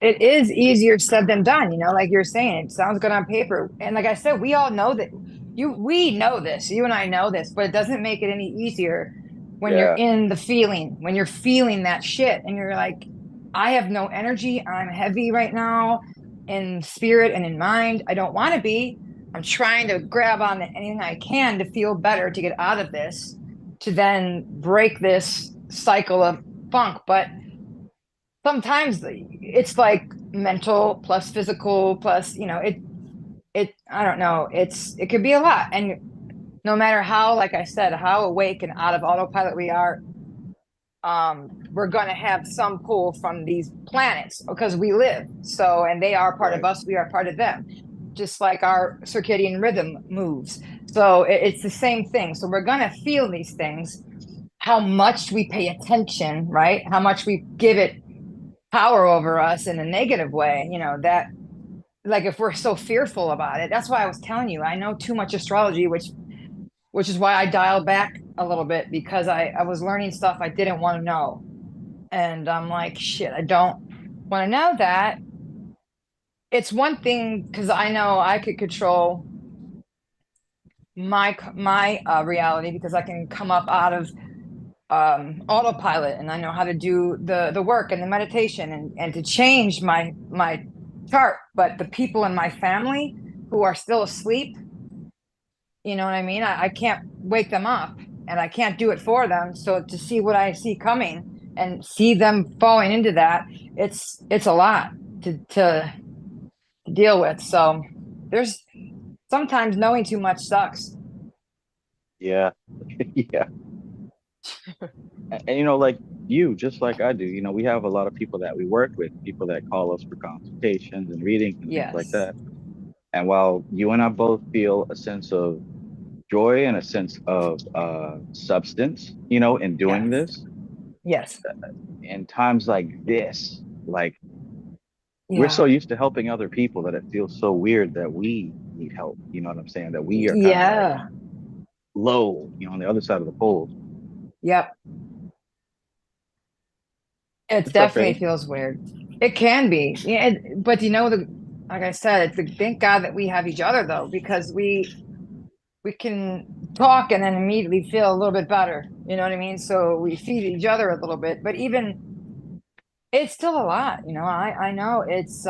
it is easier said than done, you know, like you're saying, it sounds good on paper. And like I said, we all know that we know this, you and I know this, but it doesn't make it any easier when you're Yeah. in the feeling, when you're feeling that shit and you're like, I have no energy. I'm heavy right now in spirit and in mind. I don't want to be. I'm trying to grab on anything I can to feel better, to get out of this, to then break this cycle of funk. But sometimes it's like mental plus physical plus, you know, I don't know, it could be a lot. And no matter how, like I said, how awake and out of autopilot we are, we're going to have some pull from these planets because we live. So, and they are part of us, we are part of them, just like our circadian rhythm moves. So it's the same thing. So we're going to feel these things, how much we pay attention, right? How much we give it power over us in a negative way, you know, that, like, if we're so fearful about it. That's why I was telling you I know too much astrology, which is why I dialed back a little bit, because I was learning stuff I didn't want to know. And I'm like, shit, I don't want to know that. It's one thing because I know I could control my reality, because I can come up out of autopilot, and I know how to do the work and the meditation and to change my chart. But the people in my family who are still asleep, you know what I mean? I can't wake them up, and I can't do it for them. So to see what I see coming and see them falling into that, it's a lot to deal with. So there's sometimes knowing too much sucks. Yeah. Yeah. And you know, like you, just like I do, you know, we have a lot of people that we work with, people that call us for consultations and readings and things like Yes. that. And while you and I both feel a sense of joy and a sense of substance, you know, in doing Yes. this, Yes. in times like this, like we're Yeah. so used to helping other people that it feels so weird that we need help. You know what I'm saying? That we are kind of like Yeah. low, you know, on the other side of the poles. Yep. It It's definitely frustrating. feels weird. It can be. Yeah, but you know, like I said, thank God that we have each other, though, because we can talk and then immediately feel a little bit better. You know what I mean? So we feed each other a little bit, but even it's still a lot, you know. I know it's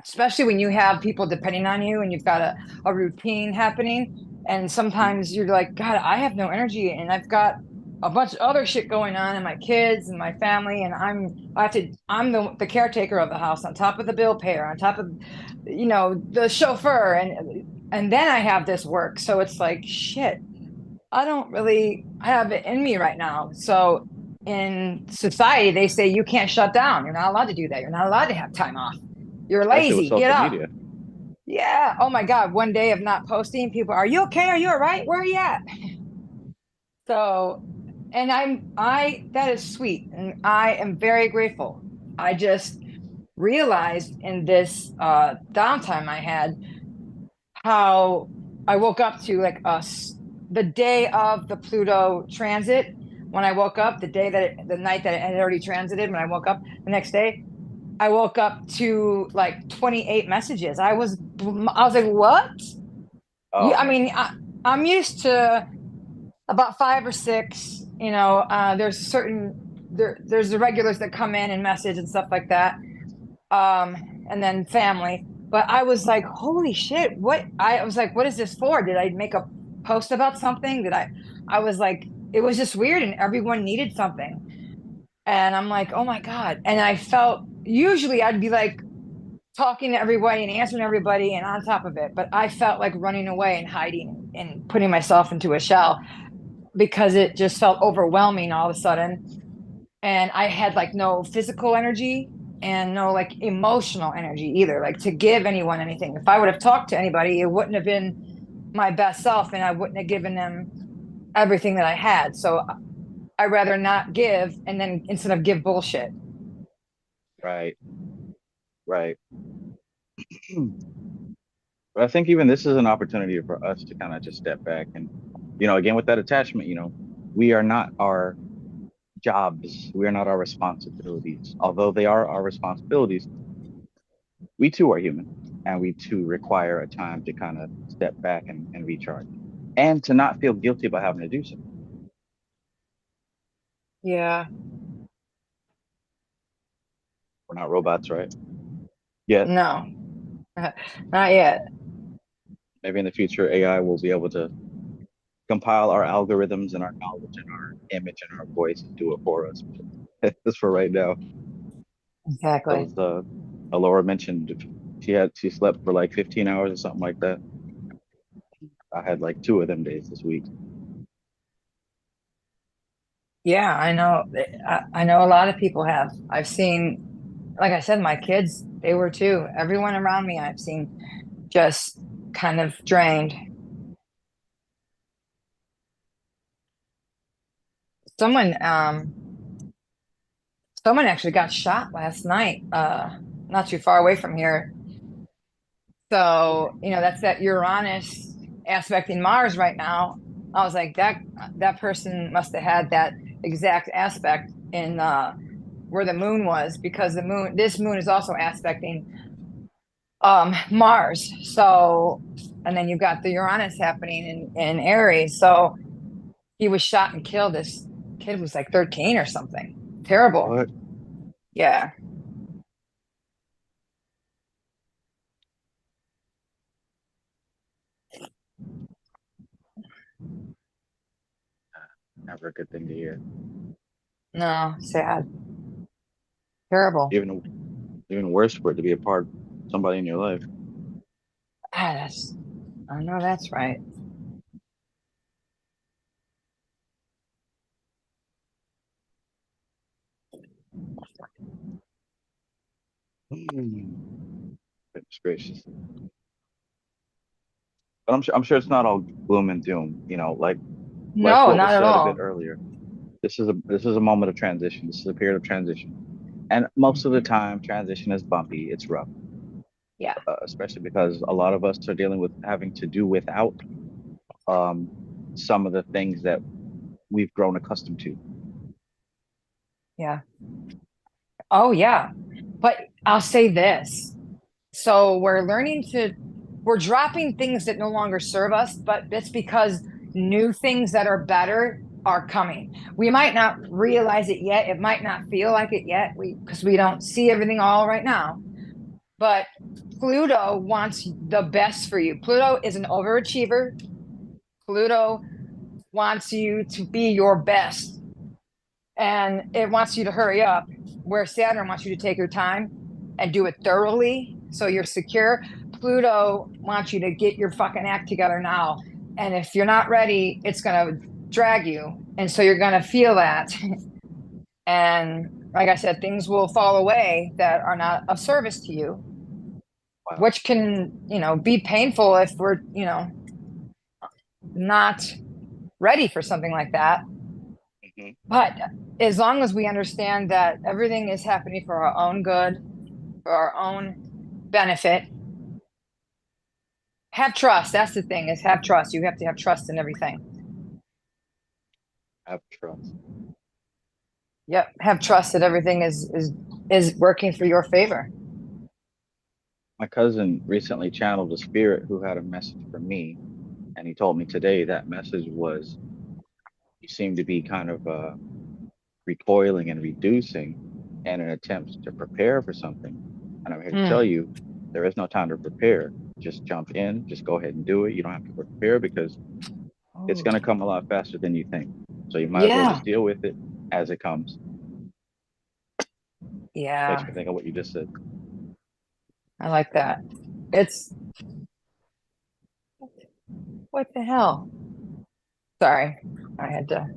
especially when you have people depending on you and you've got a routine happening, and sometimes you're like, God, I have no energy, and I've got a bunch of other shit going on, and my kids and my family, and I'm the caretaker of the house, on top of the bill payer, on top of, you know, the chauffeur, and then I have this work. So it's like, shit, I don't really have it in me right now. So in society, they say you can't shut down. You're not allowed to do that. You're not allowed to have time off. You're Especially with lazy. Get social up. media. Yeah. Oh my God. One day of not posting, people, are you okay? Are you all right? Where are you at? So, and that is sweet. And I am very grateful. I just realized in this downtime I had how I woke up to like the day of the Pluto transit. When I woke up, the night that it had already transited, when I woke up the next day, I woke up to like 28 messages. I was like, what? Oh I man. mean, I'm used to about 5 or 6. You know, there's the regulars that come in and message and stuff like that, and then family. But I was like, holy shit! I was like, what is this for? Did I make a post about something? I was like, it was just weird, and everyone needed something. And I'm like, oh my God. And I felt, usually I'd be like talking to everybody and answering everybody and on top of it. But I felt like running away and hiding and putting myself into a shell, because it just felt overwhelming all of a sudden. And I had like no physical energy and no like emotional energy either, like to give anyone anything. If I would have talked to anybody, it wouldn't have been my best self, and I wouldn't have given them everything that I had. So I rather not give, and then instead of give bullshit. Right. Right. But I think even this is an opportunity for us to kind of just step back and, you know, again with that attachment, you know, we are not our jobs. We are not our responsibilities. Although they are our responsibilities, we too are human, and we too require a time to kind of step back and recharge, and to not feel guilty about having to do so. Yeah. We're not robots, right? Yeah. No, not yet. Maybe in the future, AI will be able to compile our algorithms and our knowledge and our image and our voice and do it for us. Just for right now. Exactly. That was Alora mentioned she slept for like 15 hours or something like that. I had like 2 of them days this week. Yeah, I know. I know a lot of people have. I've seen, like I said, my kids, they were too. Everyone around me I've seen just kind of drained. Someone someone actually got shot last night, not too far away from here. So, that's that Uranus aspecting Mars right now. I was like, that person must have had that exact aspect in where the moon was, because this moon is also aspecting Mars. So, and then you've got the Uranus happening in Aries. So he was shot and killed. This kid was like 13 or something. Terrible. What? Yeah. Never a good thing to hear. No, sad. Terrible. Even worse for it to be a part of somebody in your life. I know that's right. Goodness gracious. But I'm sure it's not all gloom and doom. Like No, what not was at said a all. bit earlier. This is a moment of transition. This is a period of transition, and most of the time, transition is bumpy. It's rough, Yeah. especially because a lot of us are dealing with having to do without some of the things that we've grown accustomed to. Yeah. Oh, yeah. But I'll say this. So we're dropping things that no longer serve us, but that's because new things that are better are coming. We might not realize it yet. It might not feel like it yet, because we don't see everything all right now. But Pluto wants the best for you. Pluto is an overachiever. Pluto wants you to be your best, and it wants you to hurry up, where Saturn wants you to take your time and do it thoroughly so you're secure. Pluto wants you to get your fucking act together now, and if you're not ready, it's going to drag you, and so you're going to feel that. And like I said, things will fall away that are not of service to you. Wow. Which can be painful if we're not ready for something like that. Mm-hmm. But as long as we understand that everything is happening for our own good, for our own benefit, have trust. That's the thing, is have trust. You have to have trust in everything. Have trust. Yep. Have trust that everything is working for your favor. My cousin recently channeled a spirit who had a message for me, and he told me today that message was, you seem to be kind of recoiling and reducing in an attempt to prepare for something. And I'm here to tell you, there is no time to prepare. Just jump in, just go ahead and do it. You don't have to prepare, because it's going to come a lot faster than you think. So you might as well just deal with it as it comes. Yeah. Makes me think of what you just said. I like that. What the hell? Sorry, I had to.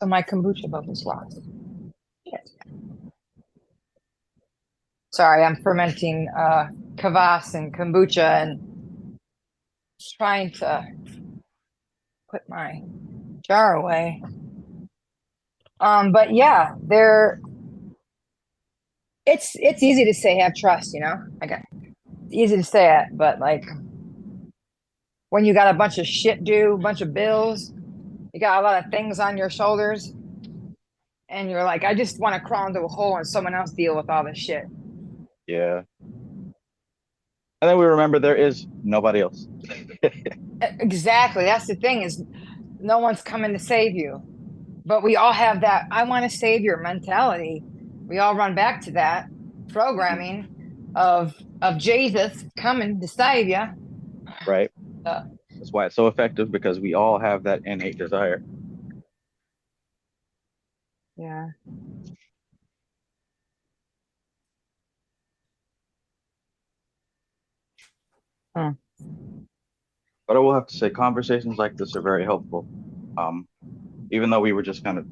So my kombucha bubbles lost. Shit. Sorry, I'm fermenting kvass and kombucha and trying to put my jar away. But yeah, it's easy to say have trust, Like, it's easy to say it, but like when you got a bunch of shit due, a bunch of bills, You got a lot of things on your shoulders, and you're like, I just want to crawl into a hole and someone else deal with all this shit. Yeah. And then we remember there is nobody else. Exactly. That's the thing, is no one's coming to save you. But we all have that I want to save your mentality. We all run back to that programming of Jesus coming to save you. Right. Uh, That's why it's so effective, because we all have that innate desire. yeah. But I will have to say, conversations like this are very helpful. Even though we were just kind of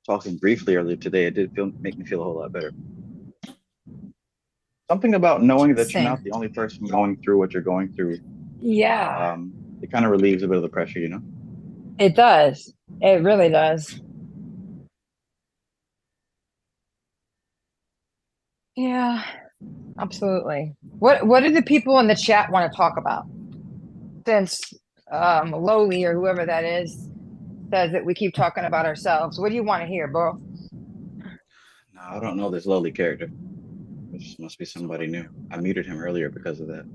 talking briefly earlier today, it did make me feel a whole lot better. Something about knowing that you're Same. not the only person going through what you're going through. Yeah. It kind of relieves a bit of the pressure, you know? It does. It really does. Yeah, absolutely. What do the people in the chat want to talk about? Since Lowly or whoever that is says that we keep talking about ourselves. What do you want to hear, bro? No, I don't know this lowly character. This must be somebody new. I muted him earlier because of that.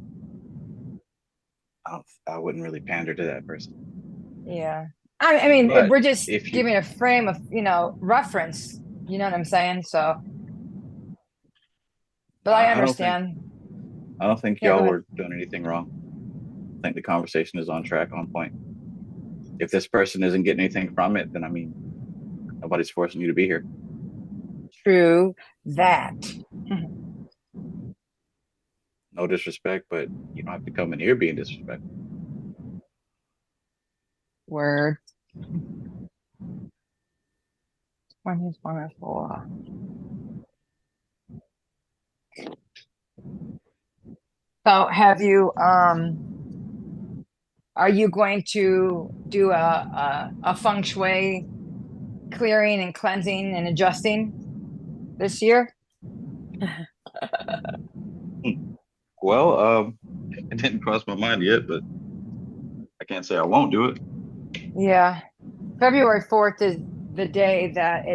I wouldn't really pander to that person. Yeah. I mean, But we're just if you- giving a frame of, reference. You know what I'm saying? So, but I understand. I don't think Yeah, go y'all ahead. were doing anything wrong. I think the conversation is on track, on point. If this person isn't getting anything from it, then I mean, nobody's forcing you to be here. True that. No disrespect, but you don't have to come in here being disrespectful. Word. 2024. So have you are you going to do a feng shui clearing and cleansing and adjusting this year? Well, it didn't cross my mind yet, but I can't say I won't do it. Yeah. February 4th is the day that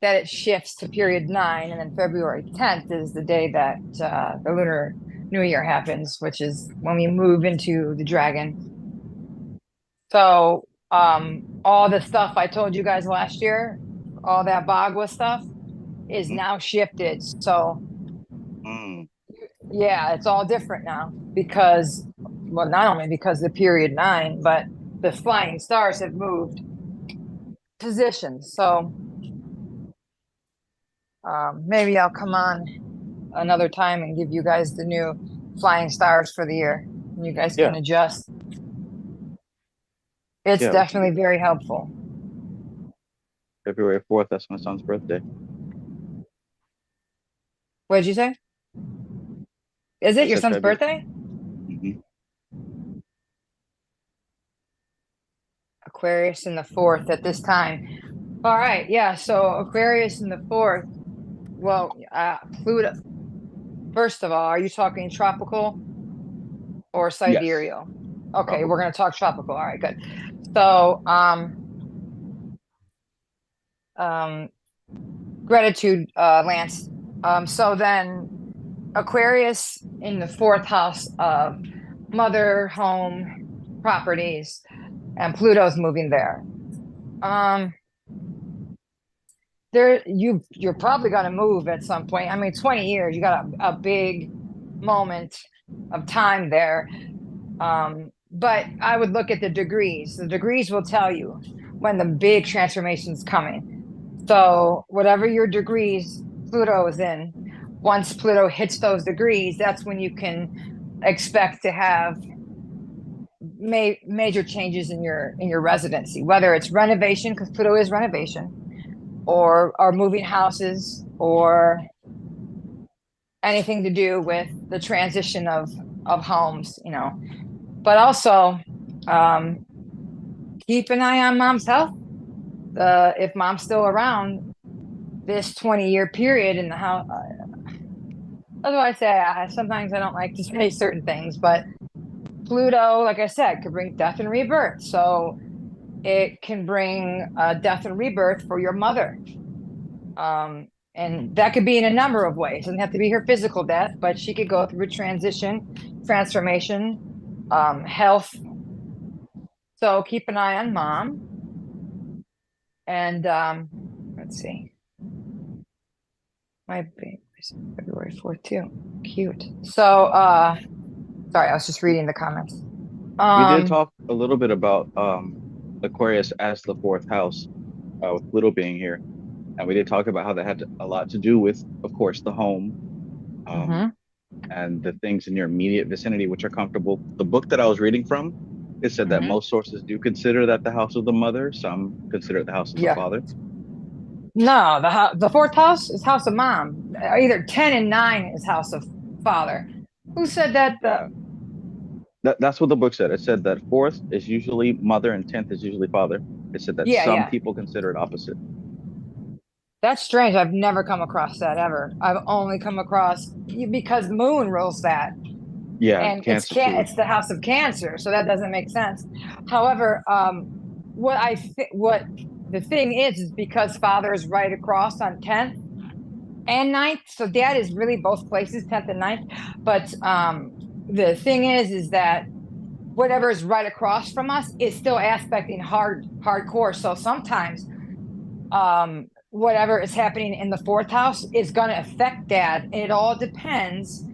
it shifts to period 9, and then February 10th is the day that the Lunar New Year happens, which is when we move into the dragon. So all the stuff I told you guys last year, all that Bagua stuff is now shifted. So yeah, it's all different now because, well, not only because of the period 9, but the flying stars have moved positions. So maybe I'll come on another time and give you guys the new flying stars for the year. And you guys can adjust. It's definitely very helpful. February 4th, that's my son's birthday. What did you say? Is it your son's February. birthday? Mm-hmm. Aquarius in the 4th at this time. All right. Yeah. So Aquarius in the 4th. Well, Pluto. First of all, are you talking tropical or sidereal? Yes. Okay, Tropical. we're going to talk tropical. All right, good. So, gratitude, Lance. So then Aquarius in the 4th house of mother, home, properties, and Pluto's moving there. You're probably going to move at some point. I mean, 20 years, you got a big moment of time there. But I would look at the degrees. The degrees will tell you when the big transformation is coming. So whatever your degrees Pluto is in, once Pluto hits those degrees, that's when you can expect to have major changes in your residency, whether it's renovation, because Pluto is renovation, or moving houses, or anything to do with the transition of homes, but also keep an eye on mom's health. If mom's still around this 20-year period in the house, that's why I say sometimes I don't like to say certain things, but Pluto, like I said, could bring death and rebirth. So it can bring death and rebirth for your mother. And that could be in a number of ways. It doesn't have to be her physical death, but she could go through a transformation, health. So keep an eye on mom. And let's see. My baby was February 4th too. Cute. So sorry, I was just reading the comments. We did talk a little bit about Aquarius as the fourth house, with Pluto being here. And we did talk about how that had a lot to do with, of course, the home, and the things in your immediate vicinity, which are comfortable. The book that I was reading from, it said that most sources do consider that the house of the mother. Some consider it the house of the father. No, the fourth house is house of mom. Either 10 and 9 is house of father. Who said that? That's what the book said. It said that fourth is usually mother and 10th is usually father. It said that some people consider it opposite. That's strange. I've never come across that ever. I've only come across, because moon rules that. Yeah, and Cancer it's the house of Cancer, so that doesn't make sense. However, what the thing is because father is right across on 10th and 9th, so dad is really both places, 10th and 9th. But the thing is that whatever is right across from us is still aspecting hardcore. So sometimes whatever is happening in the fourth house is going to affect dad. It all depends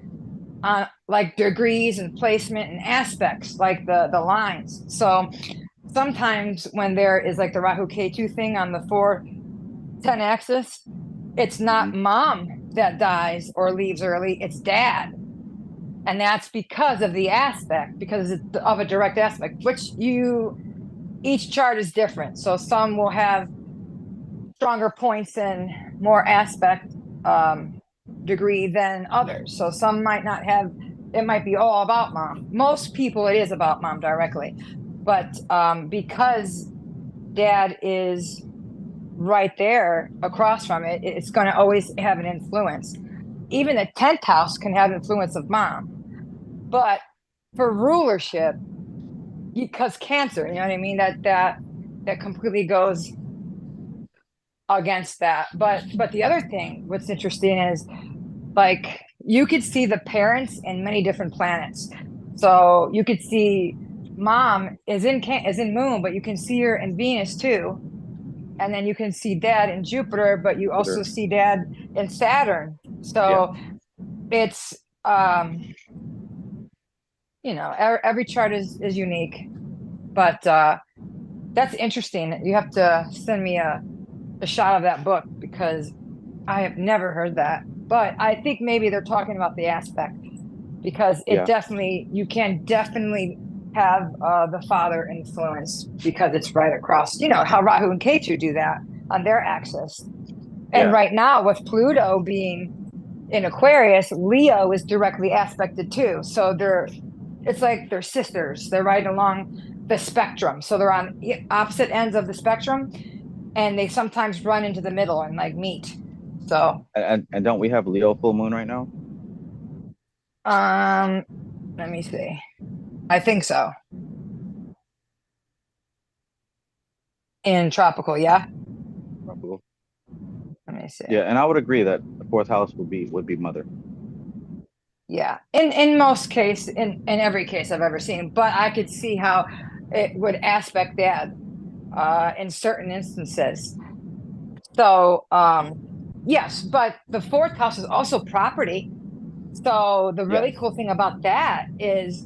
on like degrees and placement and aspects, like the lines. So sometimes when there is like the Rahu Ketu thing on the 4-10 axis, it's not mom that dies or leaves early, it's dad. And that's because of the aspect, because of a direct aspect, which each chart is different. So some will have stronger points and more aspect degree than others. So some might not have, it might be all about mom. Most people, it is about mom directly. But because dad is right there across from it, it's going to always have an influence. Even the 10th house can have influence of mom. But for rulership, because Cancer, you know what I mean? That completely goes against that. But the other thing, what's interesting is, like, you could see the parents in many different planets. So you could see mom is in moon, but you can see her in Venus too. And then you can see dad in Jupiter, but you also see dad in Saturn. So it's every chart is unique. But that's interesting. You have to send me a shot of that book, because I have never heard that. But I think maybe they're talking about the aspect, because you can definitely have the father influence, because it's right across, how Rahu and Ketu do that on their axis. And right now with Pluto being in Aquarius, Leo is directly aspected too. So it's like they're sisters. They're right along the spectrum. So they're on opposite ends of the spectrum, and they sometimes run into the middle and like meet. So and don't we have Leo full moon right now? Let me see. I think so. In tropical, yeah. Tropical. Let me see. Yeah, and I would agree that the fourth house would be mother. Yeah, in most cases, in every case I've ever seen, but I could see how it would aspect dad in certain instances. So yes, but the fourth house is also property. So the really cool thing about that is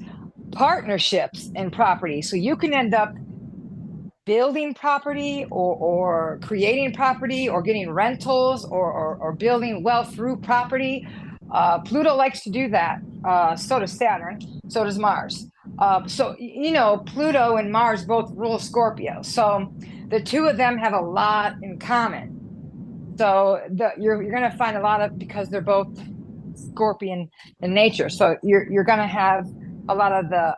partnerships in property. So you can end up building property or creating property or getting rentals or building wealth through property. Pluto likes to do that. So does Saturn. So does Mars. So, Pluto and Mars both rule Scorpio. So the two of them have a lot in common. So you're going to find a lot of, because they're both Scorpion in nature. So you're going to have a lot of the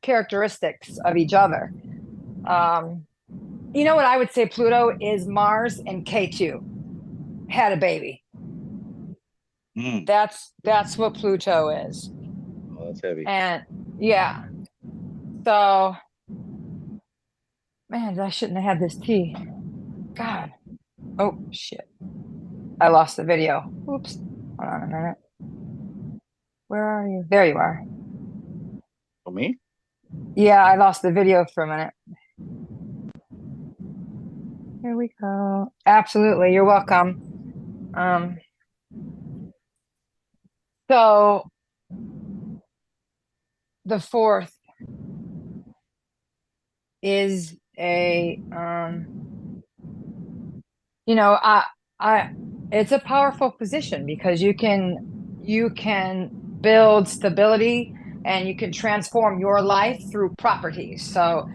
characteristics of each other. What I would say Pluto is Mars and K2 had a baby. That's what Pluto is. That's heavy. And yeah. So, man, I shouldn't have had this tea. God. Oh, shit. I lost the video. Oops. Hold on a minute. Where are you? There you are. For me? Yeah, I lost the video for a minute. Here we go. Absolutely. You're welcome. So the fourth is a it's a powerful position because you can build stability and you can transform your life through properties. So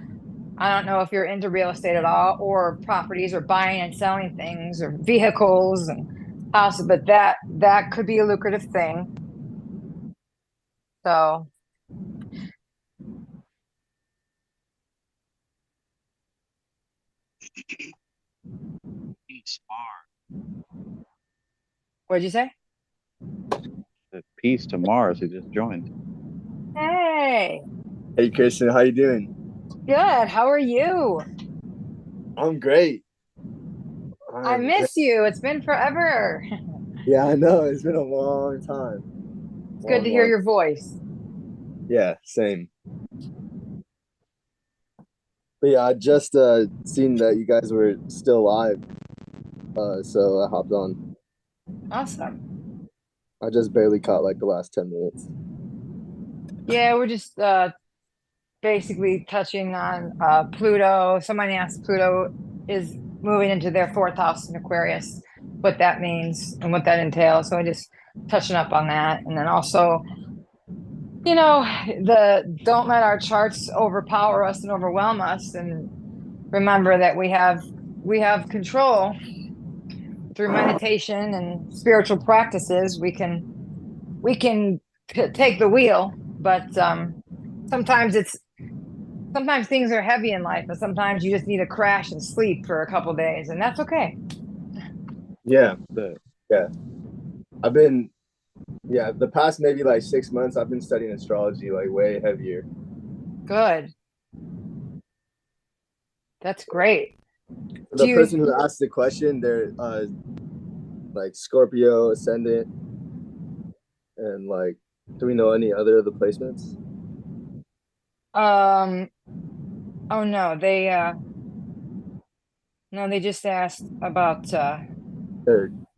I don't know if you're into real estate at all, or properties, or buying and selling things, or vehicles and houses, but that could be a lucrative thing. So what'd you say? Peace to Mars, who just joined. Hey, Hey, Kristen, how you doing? good. How are you? I'm great. I miss you. It's been forever. Yeah, I know. It's been a long time. It's good to hear your voice. Yeah, same. But yeah, I just seen that you guys were still live, so I hopped on. Awesome. I just barely caught like the last 10 minutes. Yeah, we're just basically touching on Pluto. Somebody asked, Pluto is moving into their fourth house in Aquarius, what that means and what that entails. So I just touching up on that. And then also, don't let our charts overpower us and overwhelm us. And remember that we have control through meditation and spiritual practices. We can take the wheel, but sometimes things are heavy in life, and sometimes you just need to crash and sleep for a couple days, and that's okay. Yeah, the past maybe like 6 months, I've been studying astrology like way heavier. Good. That's great. The person who asked the question, they're like Scorpio ascendant, and like, do we know any other of the placements? Oh no, they just asked about the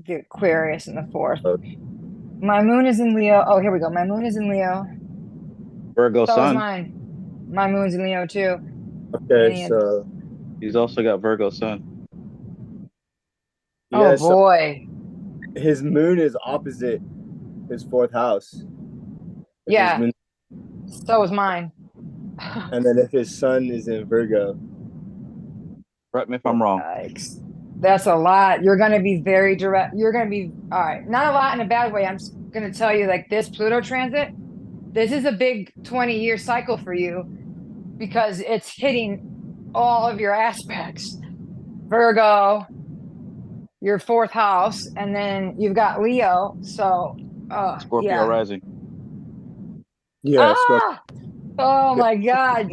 Aquarius in the fourth. Okay. My moon is in Leo. Oh, here we go. My moon is in Leo. Virgo So is sun. mine. My moon's in Leo too. Okay, so He's also got Virgo sun. Oh boy. His moon is opposite his fourth house. Yeah. So is mine. And then if his sun is in Virgo. Correct me if I'm wrong. Yikes. That's a lot. You're going to be very direct. You're going to be, all right, not a lot in a bad way. I'm just going to tell you, like, this Pluto transit, this is a big 20-year cycle for you because it's hitting all of your aspects. Virgo, your fourth house, and then you've got Leo. So, Scorpio rising. Yeah. Oh my God.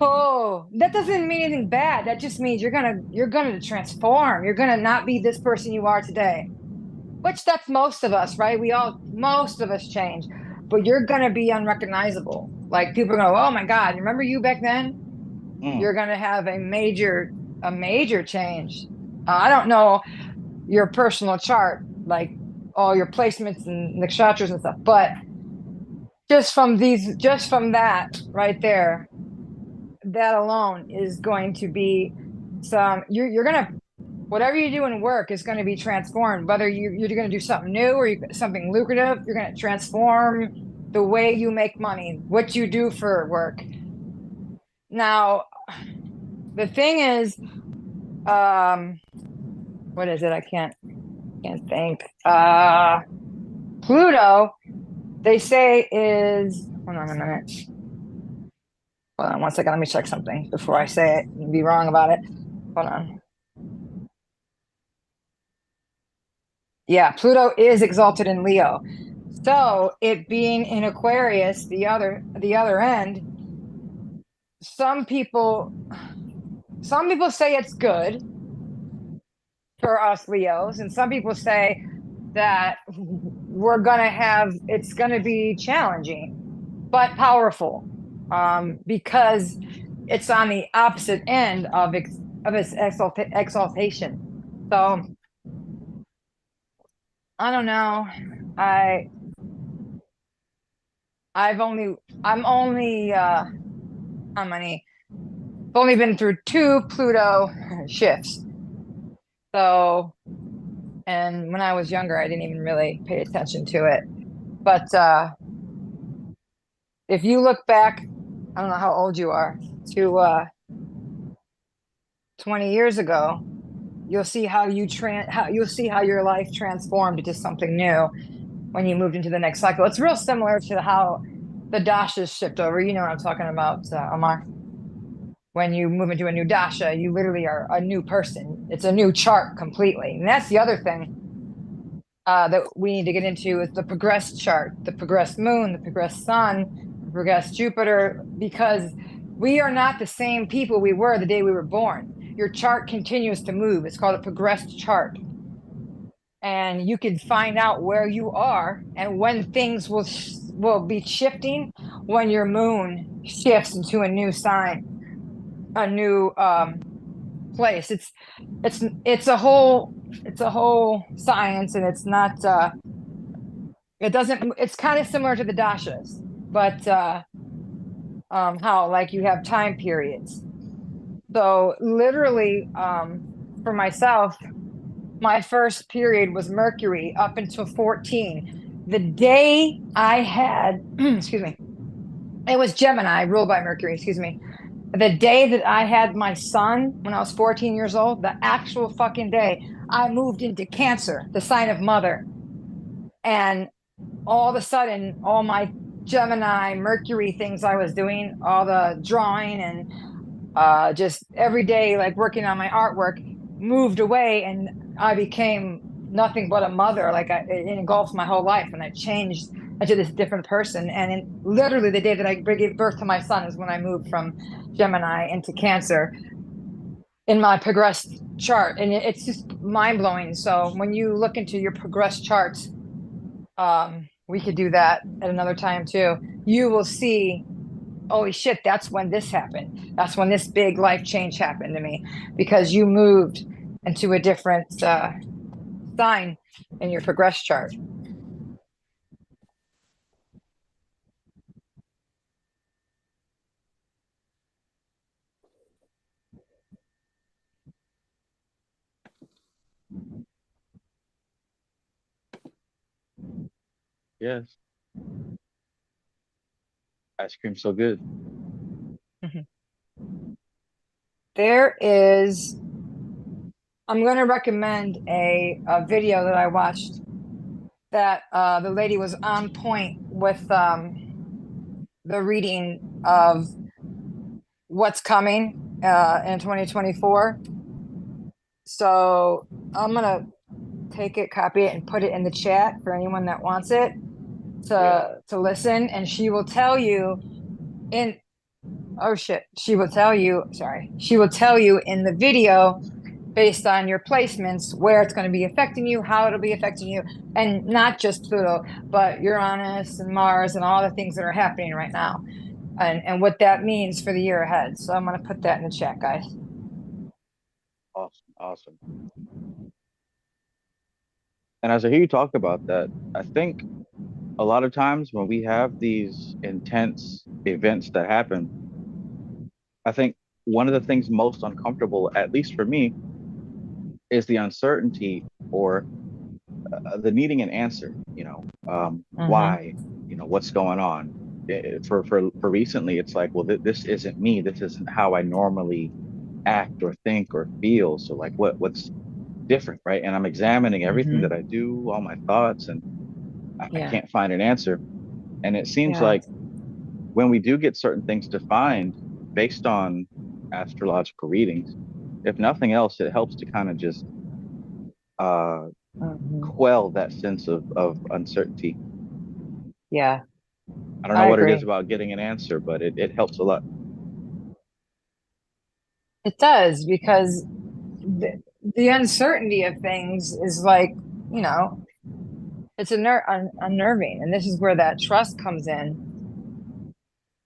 Oh, that doesn't mean anything bad. That just means you're gonna transform. You're gonna not be this person you are today. Which that's most of us, right? Most of us change, but you're gonna be unrecognizable. Like people are gonna, oh my God, remember you back then? You're gonna have a major change. I don't know your personal chart, like all your placements and nakshatras and stuff, but just from that right there, that alone is going to be you're gonna, whatever you do in work is going to be transformed, whether you're going to do something new or something lucrative. You're going to transform the way you make money, what you do for work. Now the thing is, what is it? I can't think. Pluto, they say is, hold on a minute. Hold on one second. Let me check something before I say it and be wrong about it. Hold on. Yeah, Pluto is exalted in Leo. So it being in Aquarius, the other end, some people say it's good for us Leos, and some people say that it's gonna be challenging but powerful, because it's on the opposite end of its exaltation. So I don't know. I'm only how many? I've only been through 2 Pluto shifts. So, and when I was younger, I didn't even really pay attention to it. But if you look back, I don't know how old you are, to 20 years ago, you'll see how you'll see how your life transformed into something new when you moved into the next cycle. It's real similar to how the dashas shift over. You know what I'm talking about, Amar. When you move into a new dasha, you literally are a new person. It's a new chart completely. And that's the other thing that we need to get into, is the progressed chart, the progressed moon, the progressed sun, the progressed Jupiter, because we are not the same people we were the day we were born. Your chart continues to move. It's called a progressed chart. And you can find out where you are and when things will be shifting when your moon shifts into a new sign, a new place. It's a whole science, and it's not it's kind of similar to the dashas, but how like you have time periods. So literally, for myself, my first period was Mercury up until 14. The day I had, excuse me, it was Gemini ruled by Mercury, excuse me. The day that I had my son, when I was 14 years old, the actual fucking day, I moved into Cancer, the sign of mother. And all of a sudden, all my Gemini, Mercury things I was doing, all the drawing and just every day, like working on my artwork, moved away, and I became nothing but a mother. Like it engulfed my whole life, and I changed into this different person. And literally the day that I gave birth to my son is when I moved from Gemini into Cancer in my progressed chart. And it's just mind-blowing. So when you look into your progressed charts, we could do that at another time too. You will see, holy shit, that's when this happened. That's when this big life change happened to me, because you moved into a different sign in your progress chart. Yes. Ice cream's so good. There is, I'm going to recommend a video that I watched that the lady was on point with the reading of what's coming in 2024. So I'm going to take it, copy it, and put it in the chat for anyone that wants it to listen. And she will tell you she will tell you in the video, based on your placements, where it's going to be affecting you, how it'll be affecting you, and not just Pluto, but Uranus and Mars and all the things that are happening right now, and what that means for the year ahead. So I'm going to put that in the chat, guys. Awesome. And as I hear you talk about that, I think a lot of times when we have these intense events that happen, I think one of the things most uncomfortable, at least for me, is the uncertainty, or the needing an answer. Why? What's going on? For recently, it's like, well, this isn't me. This isn't how I normally act or think or feel. So like, what's different, right? And I'm examining everything that I do, all my thoughts, and I can't find an answer. And it seems like when we do get certain things defined based on astrological readings, if nothing else, it helps to kind of just quell that sense of uncertainty. Yeah, I don't know I what it is agree. about getting an answer, but it helps a lot. It does, because the uncertainty of things is like, you know, it's unnerving. And this is where that trust comes in.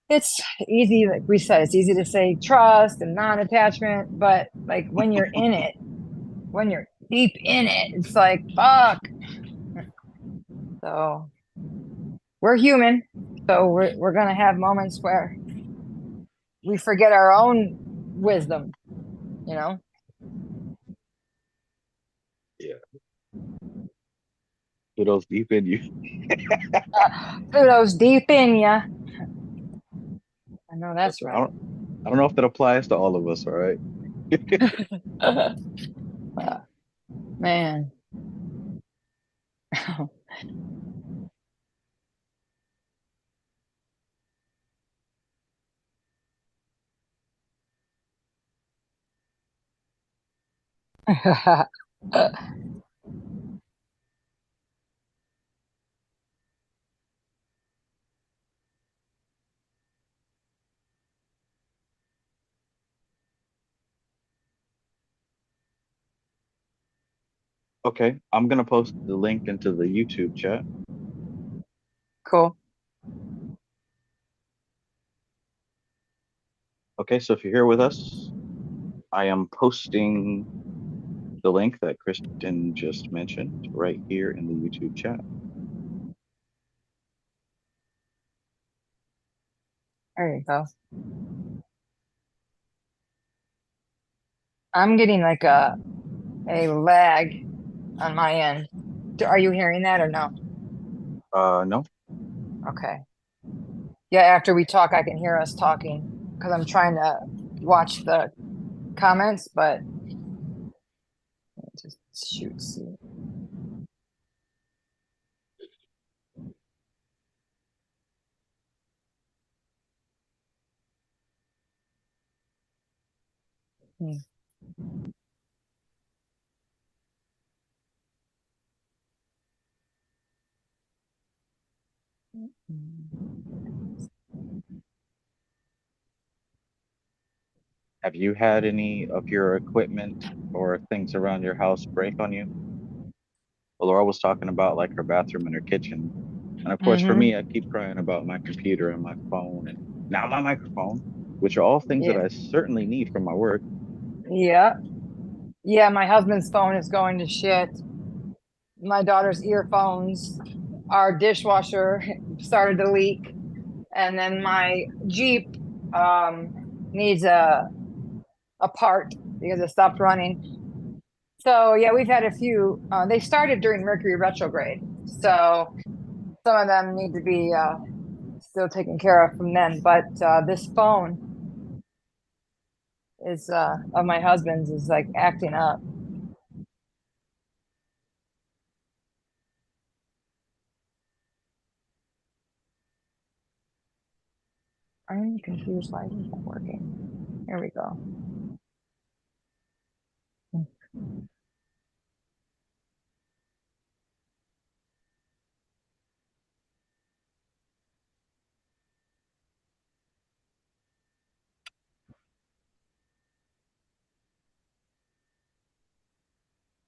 It's easy, like we said, it's easy to say trust and non-attachment, but like when you're in it, when you're deep in it, it's like, fuck. So we're human. So we're gonna have moments where we forget our own wisdom, you know? Yeah. Pluto's deep in you. Pluto's deep in ya. I know that's I right. don't know if that applies to all of us, all right? Man. Okay, I'm gonna post the link into the YouTube chat. Cool. Okay, so if you're here with us, I am posting the link that Kristen just mentioned right here in the YouTube chat. There you go. I'm getting like a lag on my end. Are you hearing that or no? No. Okay. Yeah, after we talk, I can hear us talking because I'm trying to watch the comments, but just shoot. See. Hmm. Have you had any of your equipment or things around your house break on you? Well, Laura was talking about like her bathroom and her kitchen. And of course, for Mm-hmm. me, I keep crying about my computer and my phone and now my microphone, which are all things that Yeah. I certainly need for my work. Yeah. Yeah. My husband's phone is going to shit. My daughter's earphones. Our dishwasher started to leak. And then my Jeep needs a part because it stopped running. So yeah, we've had a few. They started during Mercury retrograde, so some of them need to be still taken care of from then. But this phone is of my husband's is like acting up. I'm confused why it's not working. Here we go.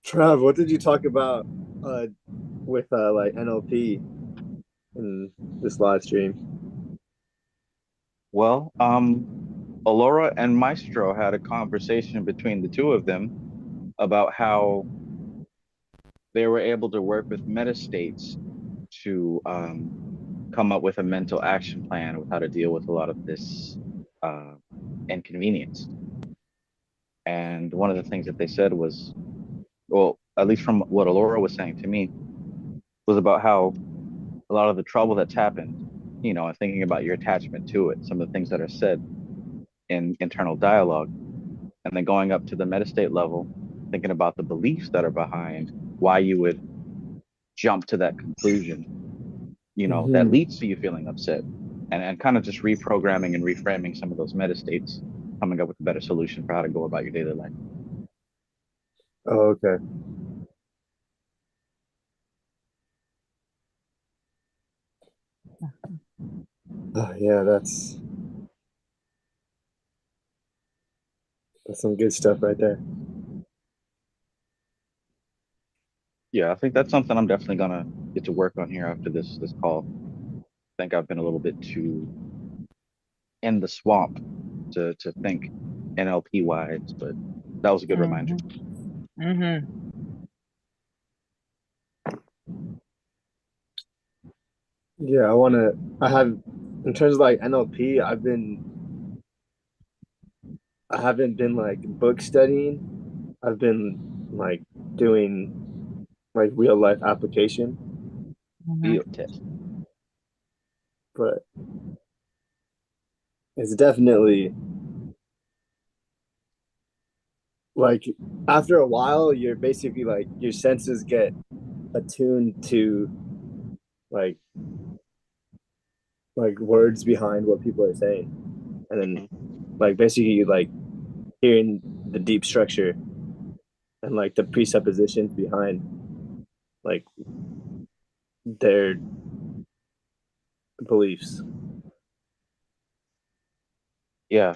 Trav, what did you talk about with like NLP in this live stream? Well, Alora and Maestro had a conversation between the two of them about how they were able to work with metastates to come up with a mental action plan with how to deal with a lot of this inconvenience. And one of the things that they said was, well, at least from what Alora was saying to me, was about how a lot of the trouble that's happened, you know, and thinking about your attachment to it, some of the things that are said in internal dialogue, and then going up to the metastate level, thinking about the beliefs that are behind why you would jump to that conclusion, you know, that leads to you feeling upset, and kind of just reprogramming and reframing some of those metastates, coming up with a better solution for how to go about your daily life. Oh, okay. Oh yeah, that's some good stuff right there. Yeah, I think that's something I'm definitely gonna get to work on here after this call. I think I've been a little bit too in the swamp to think NLP wise, but that was a good reminder. Yeah, I have, in terms of like NLP, I haven't been like book studying. I've been like doing like real life application, Field test. but it's definitely like after a while, you're basically like your senses get attuned to like words behind what people are saying, and then like basically like hearing the deep structure and like the presuppositions behind like their beliefs. Yeah.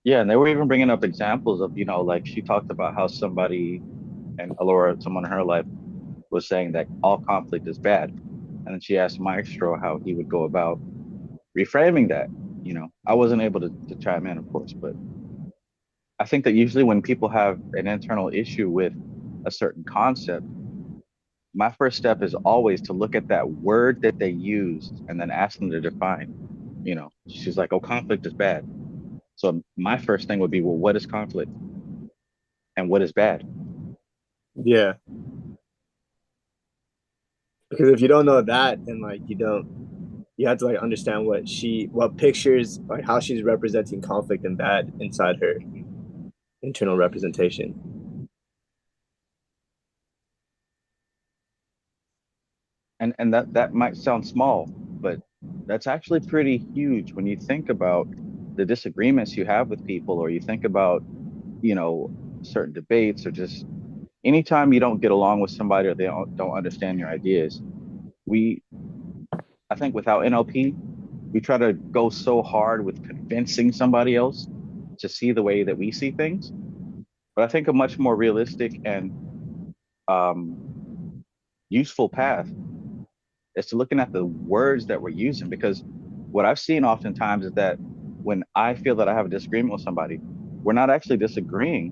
Yeah, and they were even bringing up examples of, like she talked about how somebody, and Alora, someone in her life, was saying that all conflict is bad. And then she asked Maestro how he would go about reframing that. I wasn't able to chime in, of course, but I think that usually when people have an internal issue with a certain concept, my first step is always to look at that word that they used and then ask them to define. She's like, oh, conflict is bad. So my first thing would be, well, what is conflict and what is bad? Yeah, because if you don't know that, then like you have to like understand what pictures, like how she's representing conflict and bad inside her internal representation. And that might sound small, but that's actually pretty huge when you think about the disagreements you have with people, or you think about, you know, certain debates, or just anytime you don't get along with somebody, or they don't understand your ideas. We, I think without NLP, we try to go so hard with convincing somebody else to see the way that we see things. But I think a much more realistic and um, useful path is to looking at the words that we're using. Because what I've seen oftentimes is that when I feel that I have a disagreement with somebody, we're not actually disagreeing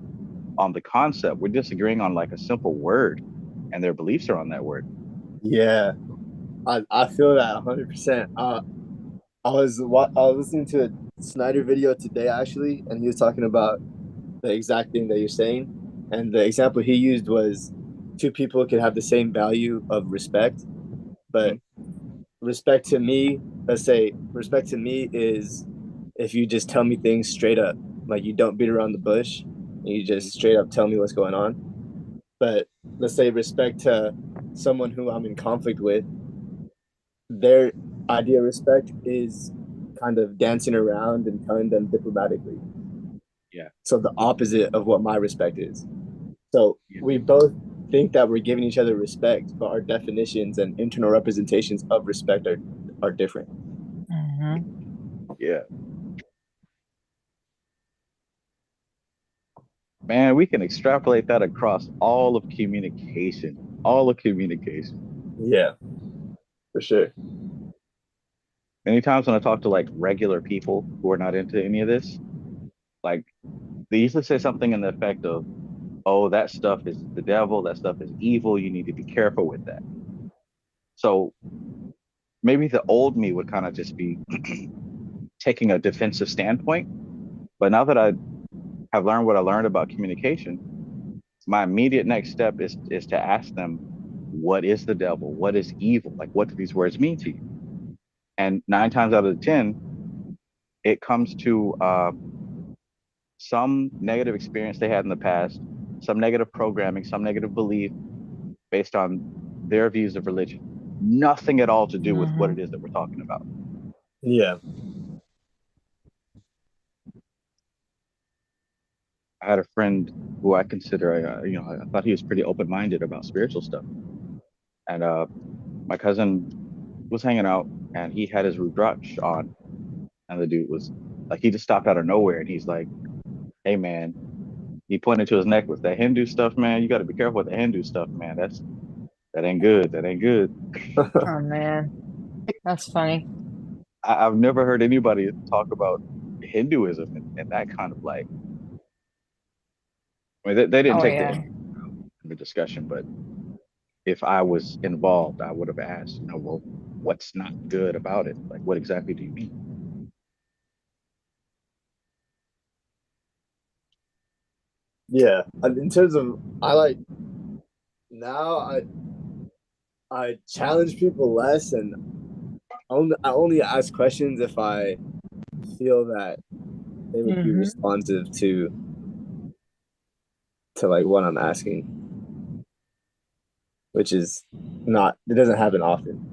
on the concept. We're disagreeing on like a simple word, and their beliefs are on that word. Yeah, I feel that 100%. I was listening to a Snyder video today actually, and he was talking about the exact thing that you're saying. And the example he used was two people could have the same value of respect, but respect to me, let's say respect to me is if you just tell me things straight up, like you don't beat around the bush, and you just straight up tell me what's going on. But let's say respect to someone who I'm in conflict with, their idea of respect is kind of dancing around and telling them diplomatically. Yeah. So the opposite of what my respect is. So Yeah. we both think that we're giving each other respect, but our definitions and internal representations of respect are different. Yeah. Man, we can extrapolate that across all of communication. All of communication. Yeah, for sure. Many times when I talk to like regular people who are not into any of this, like they usually say something in the effect of, oh, that stuff is the devil, that stuff is evil, you need to be careful with that. So maybe the old me would kind of just be taking a defensive standpoint. But now that I have learned what I learned about communication, my immediate next step is to ask them, what is the devil? What is evil? Like, what do these words mean to you? And 9 times out of 10, it comes to some negative experience they had in the past, some negative programming, some negative belief based on their views of religion. Nothing at all to do with what it is that we're talking about. Yeah. I had a friend who I consider, I thought he was pretty open-minded about spiritual stuff. And my cousin was hanging out and he had his Rudraksh on, and the dude was like, he just stopped out of nowhere, and he's like, "Hey, man," he pointed to his necklace, "That Hindu stuff, man. You got to be careful with the Hindu stuff, man. That ain't good. That ain't good." Oh man, that's funny. I've never heard anybody talk about Hinduism in that kind of like. I mean, they didn't Oh take yeah. the discussion, but if I was involved, I would have asked, well, what's not good about it? Like, what exactly do you mean? Yeah, in terms of now I challenge people less, and I only ask questions if I feel that they would be responsive to like what I'm asking, which is not, it doesn't happen often.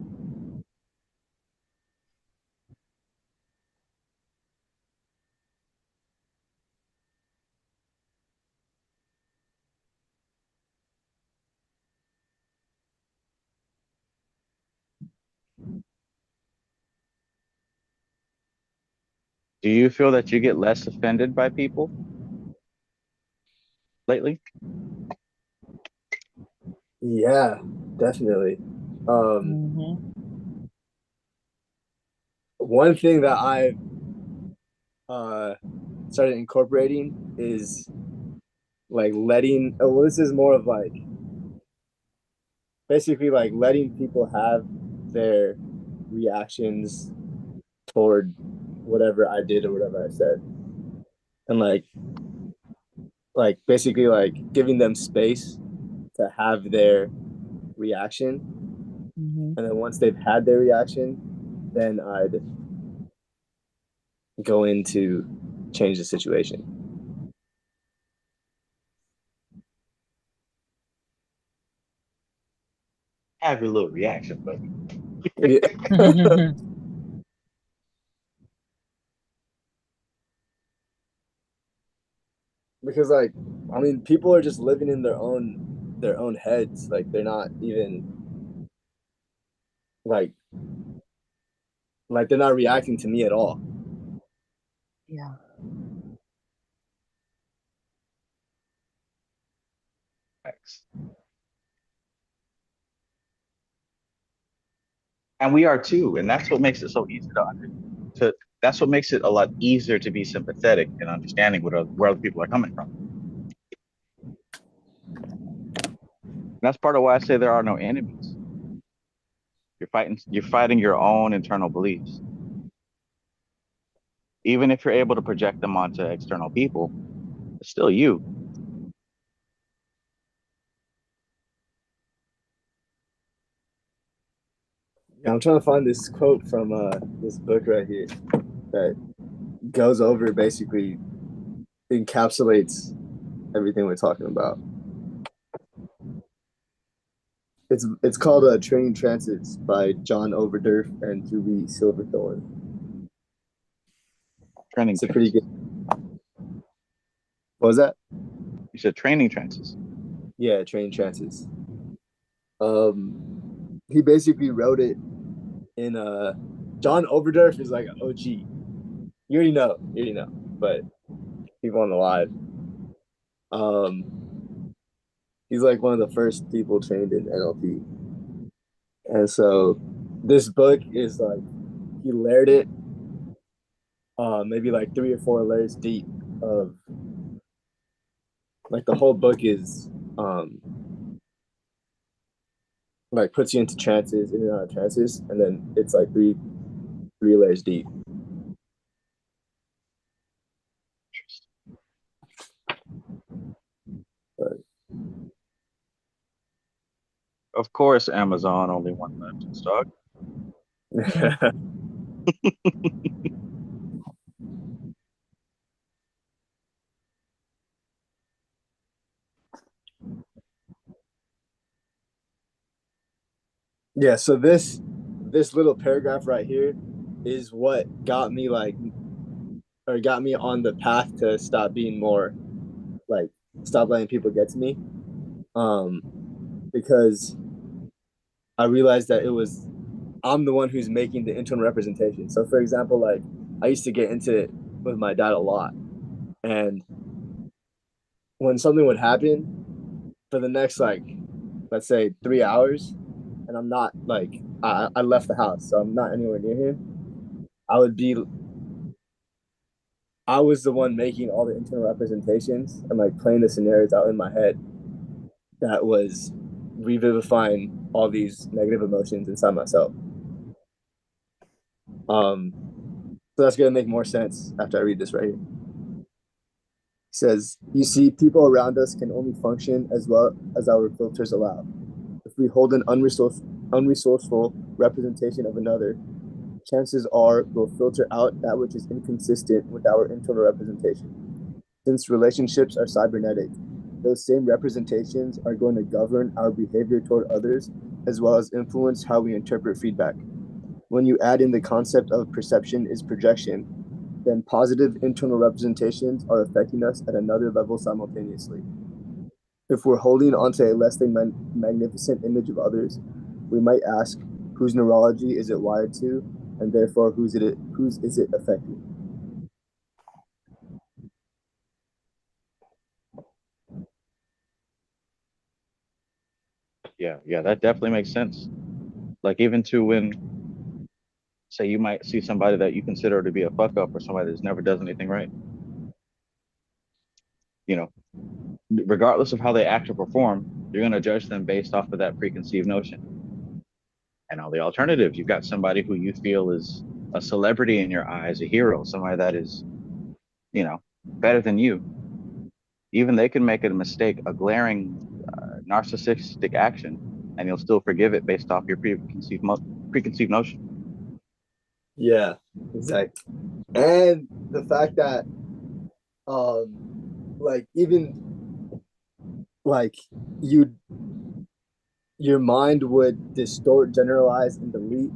Do you feel that you get less offended by people lately? Yeah, definitely. One thing that I've started incorporating is like letting, well, this is more of like basically like letting people have their reactions toward whatever I did or whatever I said, and like basically like giving them space to have their reaction, and then once they've had their reaction, then I'd go in to change the situation. Have your little reaction, but Yeah. Because like, I mean, people are just living in their own heads. Like they're not even like they're not reacting to me at all. Yeah. and we are too, and that's what makes it so easy to that's what makes it a lot easier to be sympathetic and understanding where other people are coming from. And that's part of why I say there are no enemies. You're fighting your own internal beliefs. Even if you're able to project them onto external people, it's still you. Yeah, I'm trying to find this quote from this book right here that goes over, basically encapsulates everything we're talking about. It's called Training Trances by John Overdurf and Julie Silverthorne. It's a pretty good. What was that? You said training trances. Yeah, Training Trances. He basically wrote it in John Overdurf is like an OG. You already know, but people on the live. He's like one of the first people trained in NLP. And so this book is like, he layered it maybe like 3 or 4 layers deep of like the whole book is like puts you into trances, in and out of trances, and then it's like three layers deep. But Of course, Amazon only one left in stock. yeah, so this little paragraph right here is what got me like, or got me on the path to stop being more like, stop letting people get to me, because I realized that it was I'm the one who's making the internal representation. So for example, like I used to get into it with my dad a lot. And when something would happen for the next like let's say 3 hours, and I'm not like I left the house, so I'm not anywhere near him. I was the one making all the internal representations and like playing the scenarios out in my head that was revivifying all these negative emotions inside myself. So that's gonna make more sense after I read this right here. It says, you see, people around us can only function as well as our filters allow. If we hold an unresourceful representation of another, chances are we'll filter out that which is inconsistent with our internal representation. Since relationships are cybernetic, those same representations are going to govern our behavior toward others, as well as influence how we interpret feedback. When you add in the concept of perception is projection, then positive internal representations are affecting us at another level simultaneously. If we're holding onto a less than magnificent image of others, we might ask, whose neurology is it wired to, and therefore whose is it affecting? Yeah, that definitely makes sense. Like even to when, say, you might see somebody that you consider to be a fuck up or somebody that never does anything right. You know, regardless of how they act or perform, you're gonna judge them based off of that preconceived notion. And on the alternative, you've got somebody who you feel is a celebrity in your eyes, a hero, somebody that is, better than you. Even they can make a mistake, a glaring narcissistic action, and you'll still forgive it based off your preconceived notion. Yeah, exactly. And the fact that like even like you your mind would distort, generalize, and delete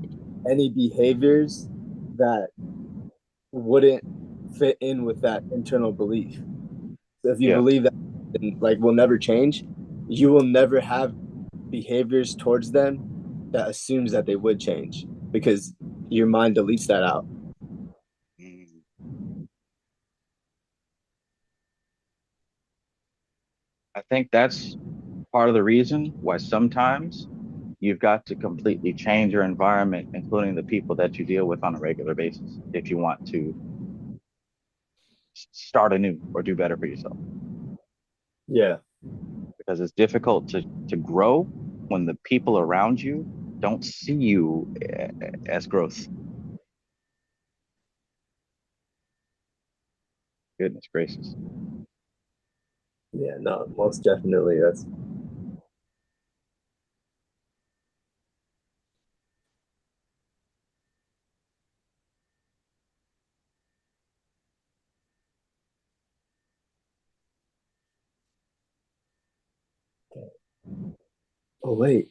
any behaviors that wouldn't fit in with that internal belief. So if you Yeah. believe that like will never change, you will never have behaviors towards them that assumes that they would change because your mind deletes that out. I think that's part of the reason why sometimes you've got to completely change your environment, including the people that you deal with on a regular basis, if you want to start anew or do better for yourself. Yeah. Because it's difficult to grow when the people around you don't see you as growth. Goodness gracious. Yeah, no, most definitely. That's oh wait.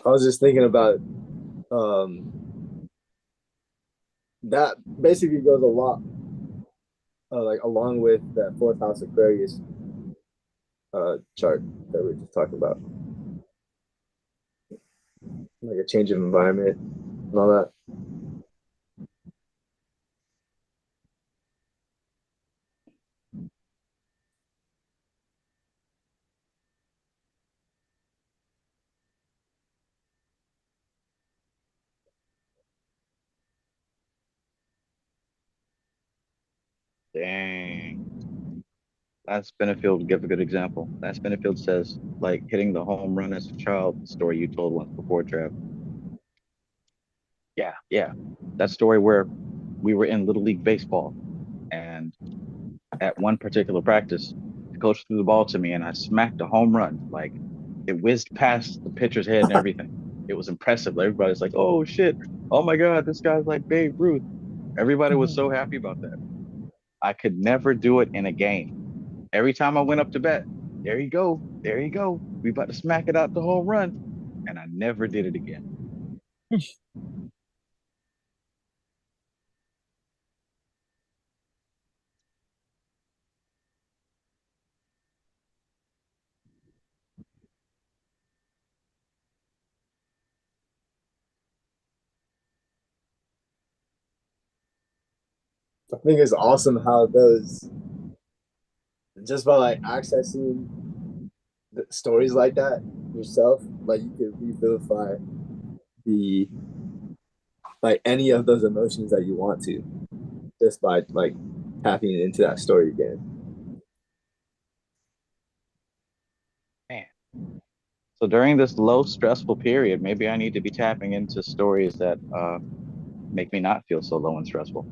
I was just thinking about that basically goes a lot like along with that fourth house Aquarius chart that we were just talking about. Like a change of environment and all that. Dang. Lance Benefield give a good example. Lance Benefield says, like hitting the home run as a child, the story you told once before, Trav. Yeah. That story where we were in Little League Baseball, and at one particular practice, the coach threw the ball to me and I smacked a home run. Like it whizzed past the pitcher's head and everything. It was impressive. Everybody's like, oh shit, oh my God, this guy's like Babe Ruth. Everybody was so happy about that. I could never do it in a game. Every time I went up to bat, there you go. We about to smack it out the home run. and I never did it again. I think it's awesome how those, just by like accessing the stories like that yourself, like you could revivify the like any of those emotions that you want to, just by like tapping into that story again. Man. So during this low stressful period, maybe I need to be tapping into stories that make me not feel so low and stressful.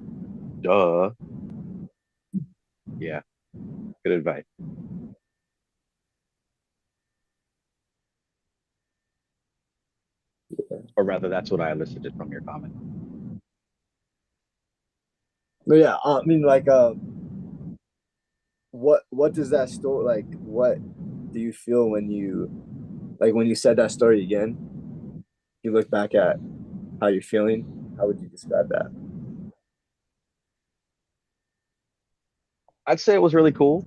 Duh. Yeah. Good advice. Or rather, that's what I elicited from your comment. But yeah, I mean, like, what does that story like? What do you feel when you like when you said that story again? You look back at how you're feeling. How would you describe that? I'd say it was really cool.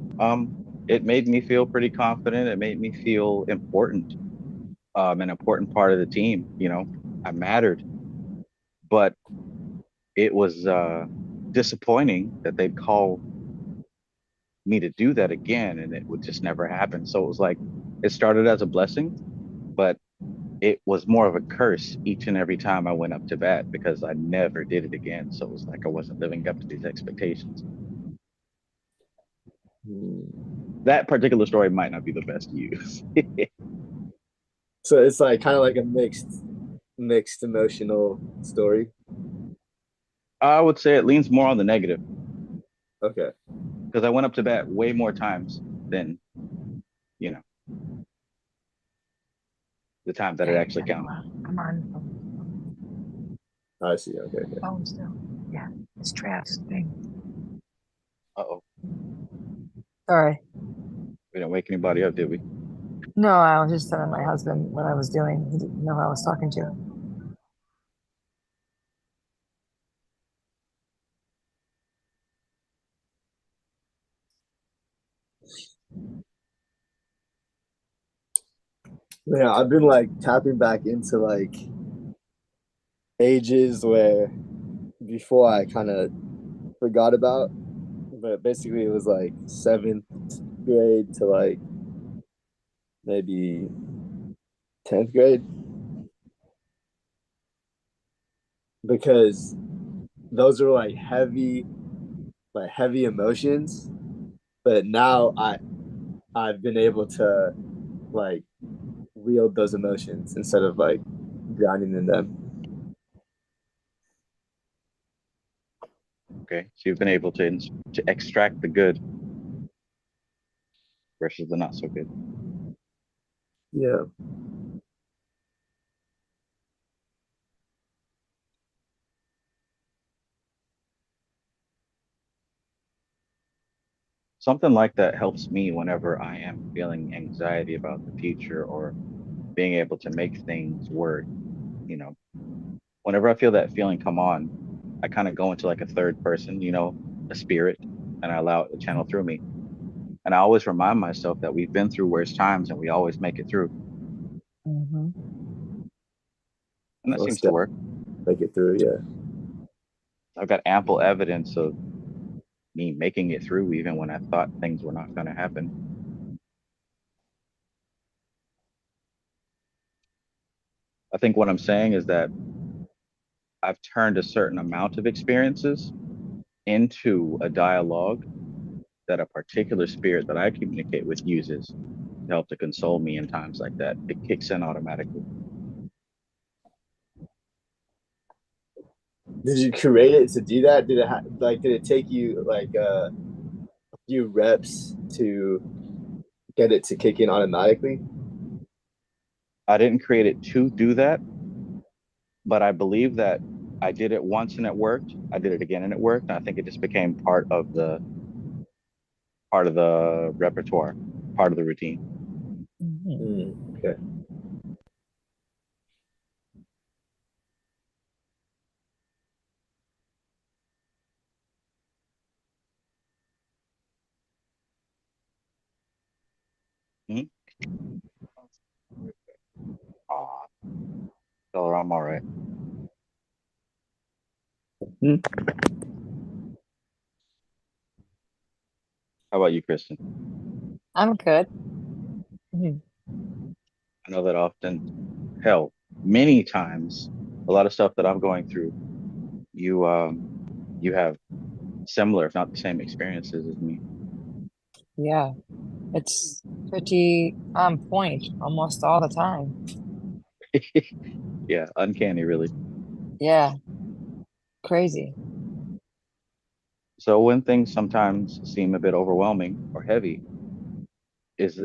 It made me feel pretty confident. It made me feel important, an important part of the team. You know, I mattered, but it was disappointing that they'd call me to do that again, and it would just never happen. So it was like it started as a blessing, but it was more of a curse each and every time I went up to bat because I never did it again. So it was like I wasn't living up to these expectations. That particular story might not be the best to use. So it's like kind of like a mixed emotional story. I would say it leans more on the negative Okay. because I went up to bat way more times than, you know, the time that it actually counted. I'm on I see. Okay. phone still. Yeah, it's Trav's thing. Uh-oh. Sorry. We didn't wake anybody up, did we? No, I was just telling my husband what I was doing. He didn't know who I was talking to. Yeah, I've been like tapping back into like ages where before I kind of forgot about, but basically it was like 7th grade to like maybe 10th grade, because those are like heavy emotions. But now I've been able to like wield those emotions instead of like drowning in them. Okay. So you've been able to extract the good versus the not so good. Yeah. Something like that helps me whenever I am feeling anxiety about the future or being able to make things work. You know, whenever I feel that feeling come on, I kind of go into like a third person, you know, a spirit, and I allow it to channel through me. And I always remind myself that we've been through worse times and we always make it through. Mm-hmm. And that Most seems to work. make it through. Yeah. I've got ample evidence of me making it through even when I thought things were not going to happen. I think what I'm saying is that I've turned a certain amount of experiences into a dialogue that a particular spirit that I communicate with uses to help to console me in times like that. It kicks in automatically. Did you create it to do that? Did it take you like a few reps to get it to kick in automatically? I didn't create it to do that, but I believe that I did it once and it worked. I did it again and it worked. And I think it just became part of the repertoire, part of the routine. Mm-hmm. Okay. Hmm? Aw, tell her I'm all right. Hmm. How about you, Kristen? I'm good. Mhm. I know that often, hell, many times, a lot of stuff that I'm going through, you have similar, if not the same experiences as me. Yeah, it's pretty on point almost all the time. Yeah, uncanny, really. Yeah, crazy. So when things sometimes seem a bit overwhelming or heavy, is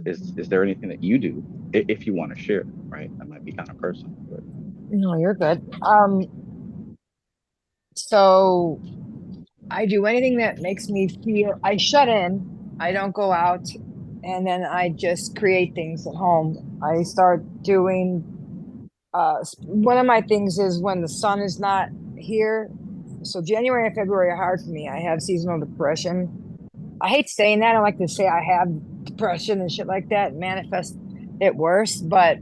there anything that you do if you want to share, right? That might be kind of personal, but No, you're good. So I do anything that makes me feel I shut in, I don't go out, and then I just create things at home. I start doing one of my things is when the sun is not here. So January and February are hard for me. I have seasonal depression. I hate saying that. I like to say I have depression and shit like that, manifest it worse. But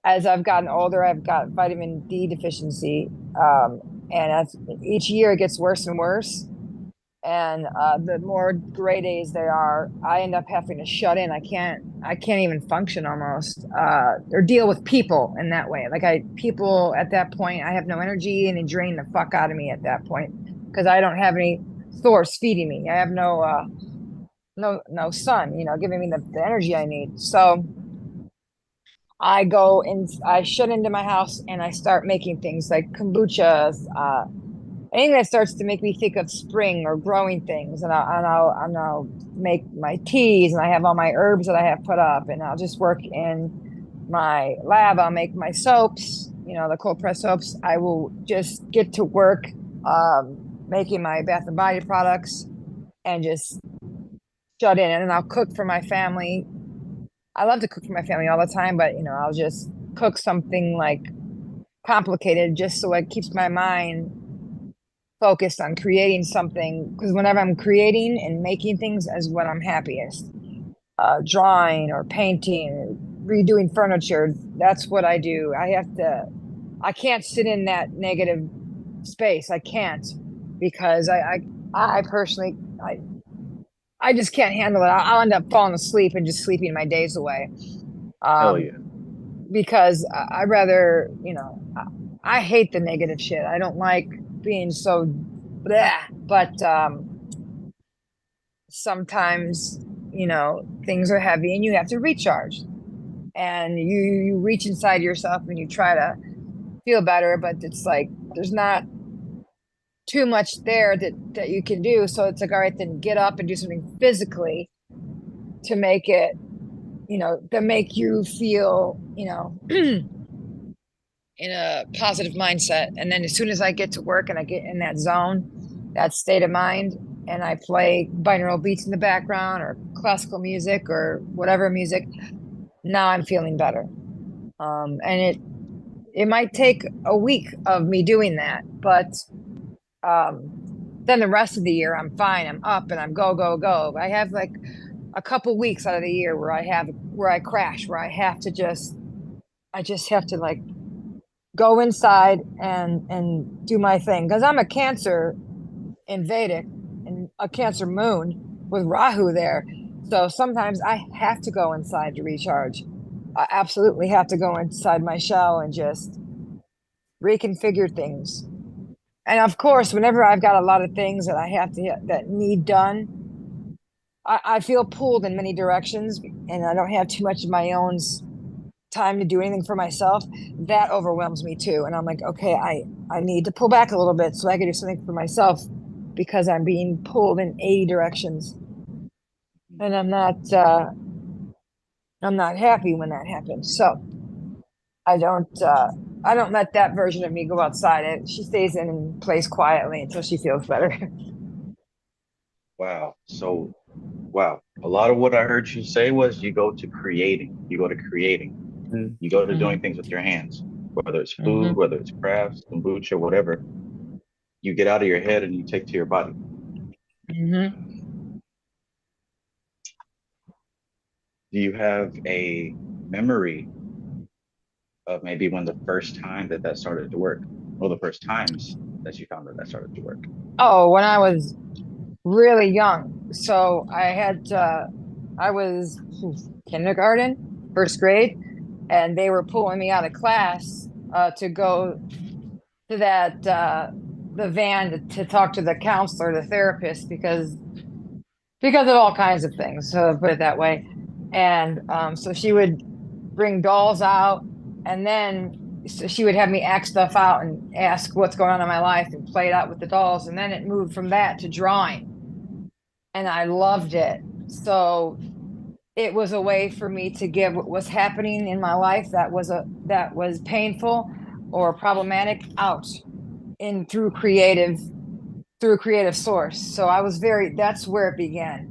as I've gotten older, I've got vitamin D deficiency. And as each year it gets worse and worse. And the more gray days there are, I end up having to shut in. I can't even function almost, or deal with people in that way. Like people at that point, I have no energy and they drain the fuck out of me at that point because I don't have any source feeding me. I have no sun, giving me the energy I need. So I go and I shut into my house and I start making things like kombuchas, anything that starts to make me think of spring or growing things, and I'll make my teas, and I have all my herbs that I have put up, and I'll just work in my lab. I'll make my soaps, the cold press soaps. I will just get to work making my bath and body products and just shut in, and I'll cook for my family. I love to cook for my family all the time, but I'll just cook something like complicated just so it keeps my mind focused on creating something, because whenever I'm creating and making things is when I'm happiest. Drawing or painting, redoing furniture, that's what I do. I can't sit in that negative space. I can't, because I personally, I just can't handle it. I'll end up falling asleep and just sleeping my days away. hell Um, yeah. because I rather, I hate the negative shit. I don't like being so bleh, but sometimes, things are heavy and you have to recharge. And you reach inside yourself and you try to feel better, but it's like there's not too much there that you can do. So it's like, all right, then get up and do something physically to make it, that make you feel, in a positive mindset. And then as soon as I get to work and I get in that zone, that state of mind, and I play binaural beats in the background or classical music or whatever music, now I'm feeling better. And it might take a week of me doing that, but then the rest of the year I'm fine. I'm up and I'm go, go, go. I have like a couple weeks out of the year where I crash, where I just have to like go inside and do my thing, because I'm a Cancer in Vedic and a Cancer moon with Rahu there. So sometimes I have to go inside to recharge. I absolutely have to go inside my shell and just reconfigure things. And of course, whenever I've got a lot of things that I have to that need done, I feel pulled in many directions, and I don't have too much of my own time to do anything for myself. That overwhelms me too, and I'm like, okay, I need to pull back a little bit so I can do something for myself, because I'm being pulled in 80 directions, and I'm not happy when that happens. So I don't let that version of me go outside. She stays in and plays quietly until she feels better. Wow. So, wow. A lot of what I heard you say was you go to creating. You go to creating. Mm. You go to doing Mhm. things with your hands, whether it's food, Mhm. whether it's crafts, kombucha, whatever. You get out of your head and you take to your body. Mhm. Do you have a memory of maybe when the first time that started to work, or the first times that you found that started to work? Oh, when I was really young. So I was kindergarten, first grade, and they were pulling me out of class to go to the van to talk to the counselor, the therapist, because of all kinds of things. So put it that way. And so she would bring dolls out, and then so she would have me act stuff out and ask what's going on in my life and play it out with the dolls. And then it moved from that to drawing, and I loved it. So it was a way for me to give what was happening in my life that was painful or problematic out in through creative source. So that's where it began.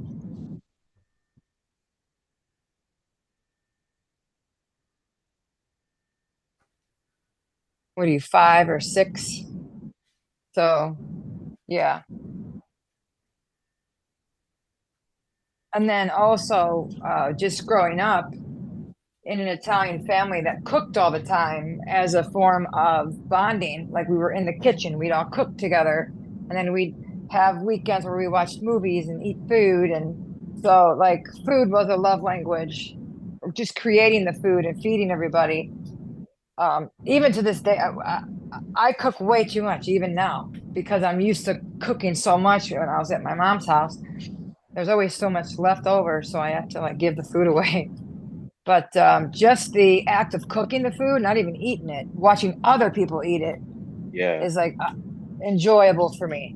What are you, 5 or 6? So yeah. And then also just growing up in an Italian family that cooked all the time as a form of bonding. Like we were in the kitchen, we'd all cook together, and then we'd have weekends where we watched movies and eat food. And so like food was a love language, just creating the food and feeding everybody. Even to this day, I cook way too much even now because I'm used to cooking so much. When I was at my mom's house, there's always so much left over, so I have to like give the food away. But just the act of cooking the food, not even eating it, watching other people eat it Yeah, is like enjoyable for me.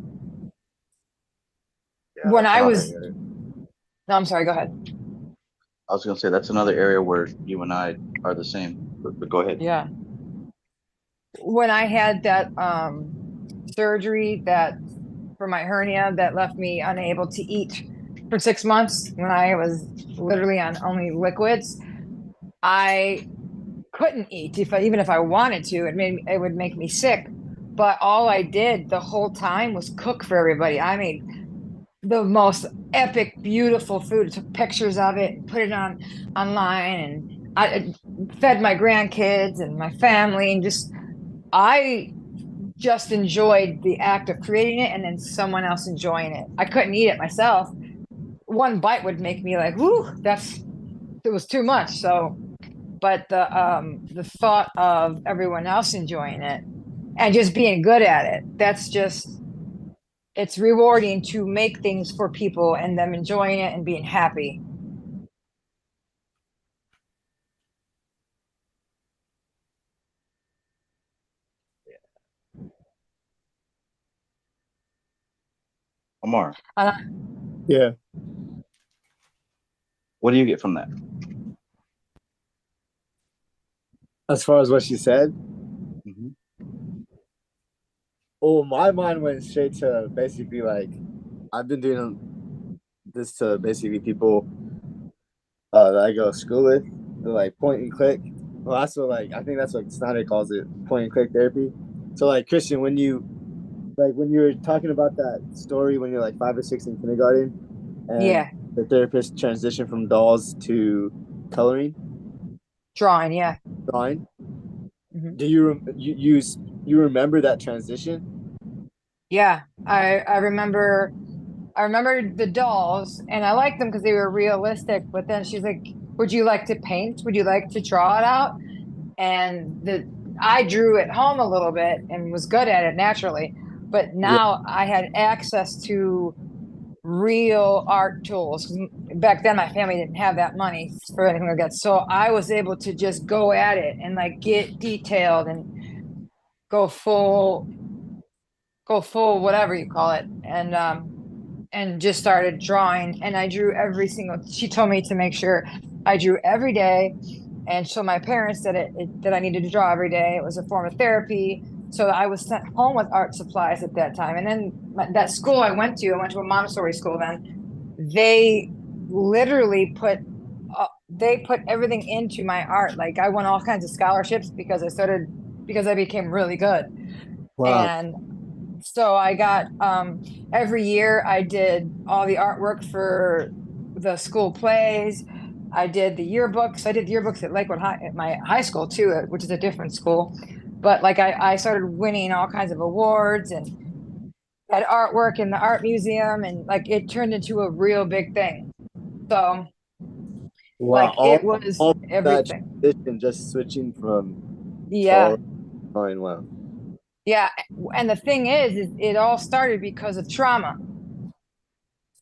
yeah, When that's I another was, area. no, I'm sorry, go ahead. I was gonna say that's another area where you and I are the same. But go ahead. Yeah. When I had that surgery for my hernia that left me unable to eat for 6 months, when I was literally on only liquids, I couldn't eat even if I wanted to. It would make me sick. But all I did the whole time was cook for everybody. I made the most epic, beautiful food. I took pictures of it and put it online, and I fed my grandkids and my family, and I just enjoyed the act of creating it and then someone else enjoying it. I couldn't eat it myself. One bite would make me like, whoo, it was too much. So, but the thought of everyone else enjoying it and just being good at it, it's rewarding to make things for people and them enjoying it and being happy. Omar, Yeah. what do you get from that? As far as what she said, Mhm. oh, my mind went straight to basically like I've been doing this to basically people that I go to school with, like point and click. Well, that's what I think that's what Snyder calls it, point and click therapy. So like Christian, when you were talking about that story when you're like 5 or 6 in kindergarten, and Yeah. the therapist transitioned from dolls to coloring, Drawing. Yeah. drawing. Mhm. Do you remember that transition? Yeah. I remember the dolls, and I liked them because they were realistic. But then she's like, "Would you like to paint? Would you like to draw it out?" And I drew at home a little bit and was good at it naturally. But Yeah. now I had access to real art tools. Back then, my family didn't have that money for anything like that, so I was able to just go at it and like get detailed and go full, whatever you call it, and just started drawing. And I drew she told me to make sure I drew every day and show my parents that I needed to draw every day. It was a form of therapy. So I was sent home with art supplies at that time. And then that school I went to a Montessori school then, they literally they put everything into my art. Like I won all kinds of scholarships because I became really good. Wow. And so I got every year I did all the artwork for the school plays. I did the yearbooks. I did yearbooks at Lakewood High, at my high school too, which is a different school. But like I started winning all kinds of awards and had artwork in the art museum, and like it turned into a real big thing. So Wow, like it was all that everything. transition, just switching from Yeah. fine. Wow. Yeah. And the thing is it all started because of trauma.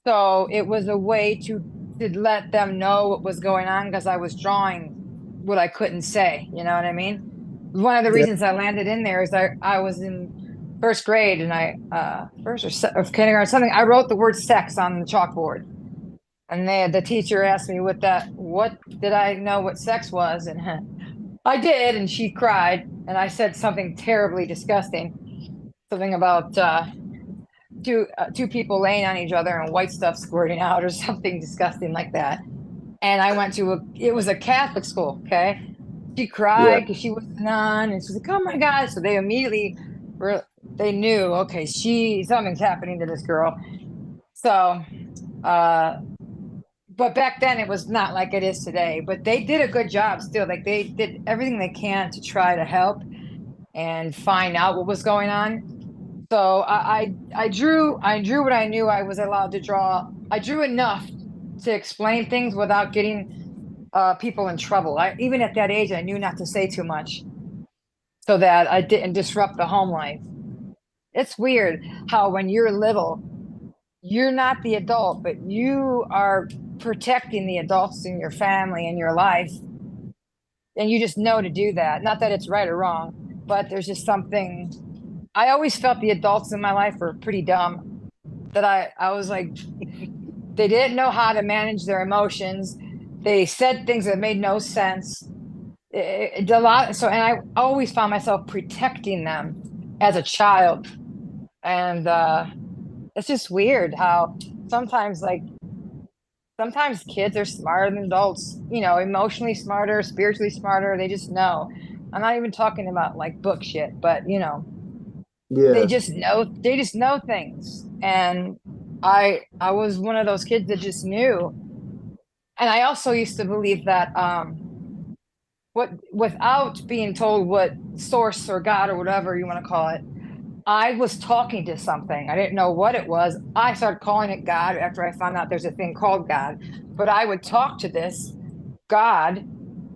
So it was a way to let them know what was going on, because I was drawing what I couldn't say. You know what I mean? One of the Yeah. reasons I landed in there is I was in first grade, and first or kindergarten something. I wrote the word sex on the chalkboard, and the teacher asked me what did I know what sex was, and I did, and she cried, and I said something terribly disgusting, something about two people laying on each other and white stuff squirting out or something disgusting like that. And I went to it was a Catholic school. Okay. She cried because she was a nun, and she's like, oh my God. So they immediately they knew, okay, something's happening to this girl. So, but back then it was not like it is today, but they did a good job still. Like they did everything they can to try to help and find out what was going on. So I drew what I knew I was allowed to draw. I drew enough to explain things without getting people in trouble. Even at that age, I knew not to say too much so that I didn't disrupt the home life. It's weird how when you're little, you're not the adult, but you are protecting the adults in your family and your life. And you just know to do that. Not that it's right or wrong, but there's just something. I always felt the adults in my life were pretty dumb. That I was like, they didn't know how to manage their emotions. They said things that made no sense. A lot. So, and I always found myself protecting them as a child. And it's just weird how sometimes kids are smarter than adults, emotionally smarter, spiritually smarter. They just know. I'm not even talking about like book shit, but they just know things. And I was one of those kids that just knew. And I also used to believe that without being told what source or God or whatever you want to call it, I was talking to something. I didn't know what it was. I started calling it God after I found out there's a thing called God. But I would talk to this God,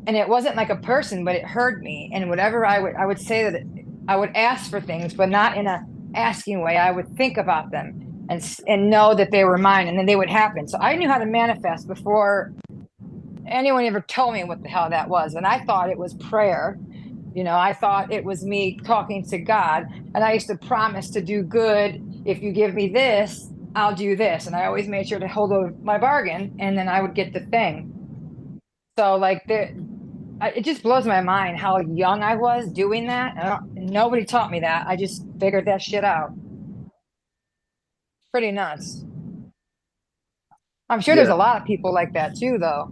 and it wasn't like a person, but it heard me. And whatever I would say that I would ask for things, but not in a asking way. I would think about them and know that they were mine, and then they would happen. So I knew how to manifest before anyone ever told me what the hell that was. And I thought it was prayer. I thought it was me talking to God. And I used to promise to do good. If you give me this, I'll do this. And I always made sure to hold my bargain, and then I would get the thing. So like it just blows my mind how young I was doing that. Nobody taught me that. I just figured that shit out. Pretty nuts. I'm sure there's a lot of people like that too, though.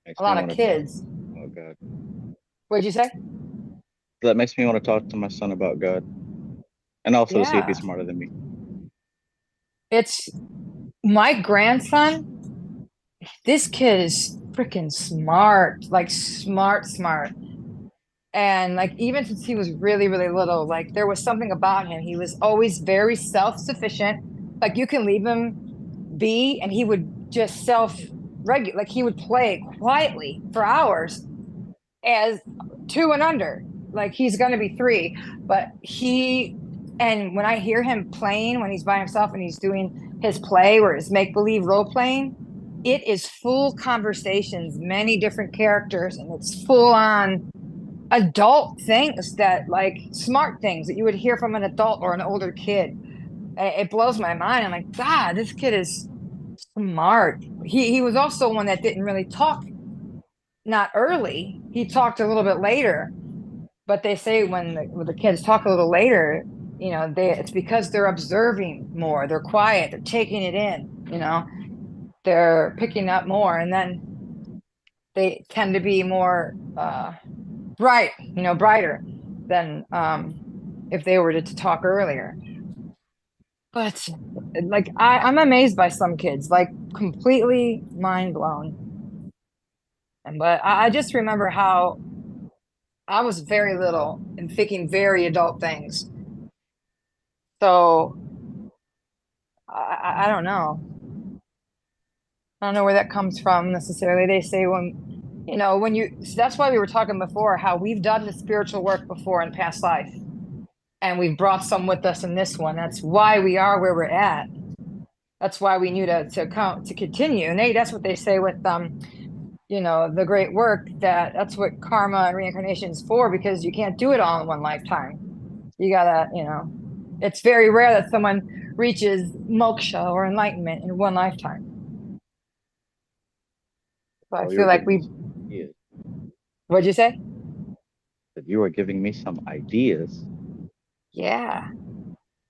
Makes A me lot wanna of kids. Oh God. What'd you say? That makes me want to talk to my son about God, and also to see if he's Yeah. smarter than me. It's my grandson. This kid is freaking smart, like smart. And like even since he was really, really little, like there was something about him. He was always very self-sufficient. Like you can leave him be, and he would just self-regulate. Like he would play quietly for hours as 2 and under. Like he's gonna be 3, but and when I hear him playing when he's by himself and he's doing his play where it's make-believe role playing, it is full conversations, many different characters, and it's full on adult things that like smart things that you would hear from an adult or an older kid. It blows my mind. I'm like, God, this kid is smart. He was also one that didn't really talk, not early. He talked a little bit later, but they say when the kids talk a little later, it's because they're observing more. They're quiet. They're taking it in. They're picking up more, and then they tend to be more brighter than if they were to talk earlier. But like I'm amazed by some kids, like completely mind blown. But I just remember how I was very little and thinking very adult things. So I don't know. I don't know where that comes from necessarily. They say when you, so that's why we were talking before, how we've done the spiritual work before in past life. And we've brought some with us in this one. That's why we are where we're at. That's why we knew to continue. And that's what they say with the great work, that's what karma and reincarnation is for, because you can't do it all in one lifetime. You gotta, it's very rare that someone reaches moksha or enlightenment in one lifetime. So I feel like what'd you say? That you were giving me some ideas. Yeah.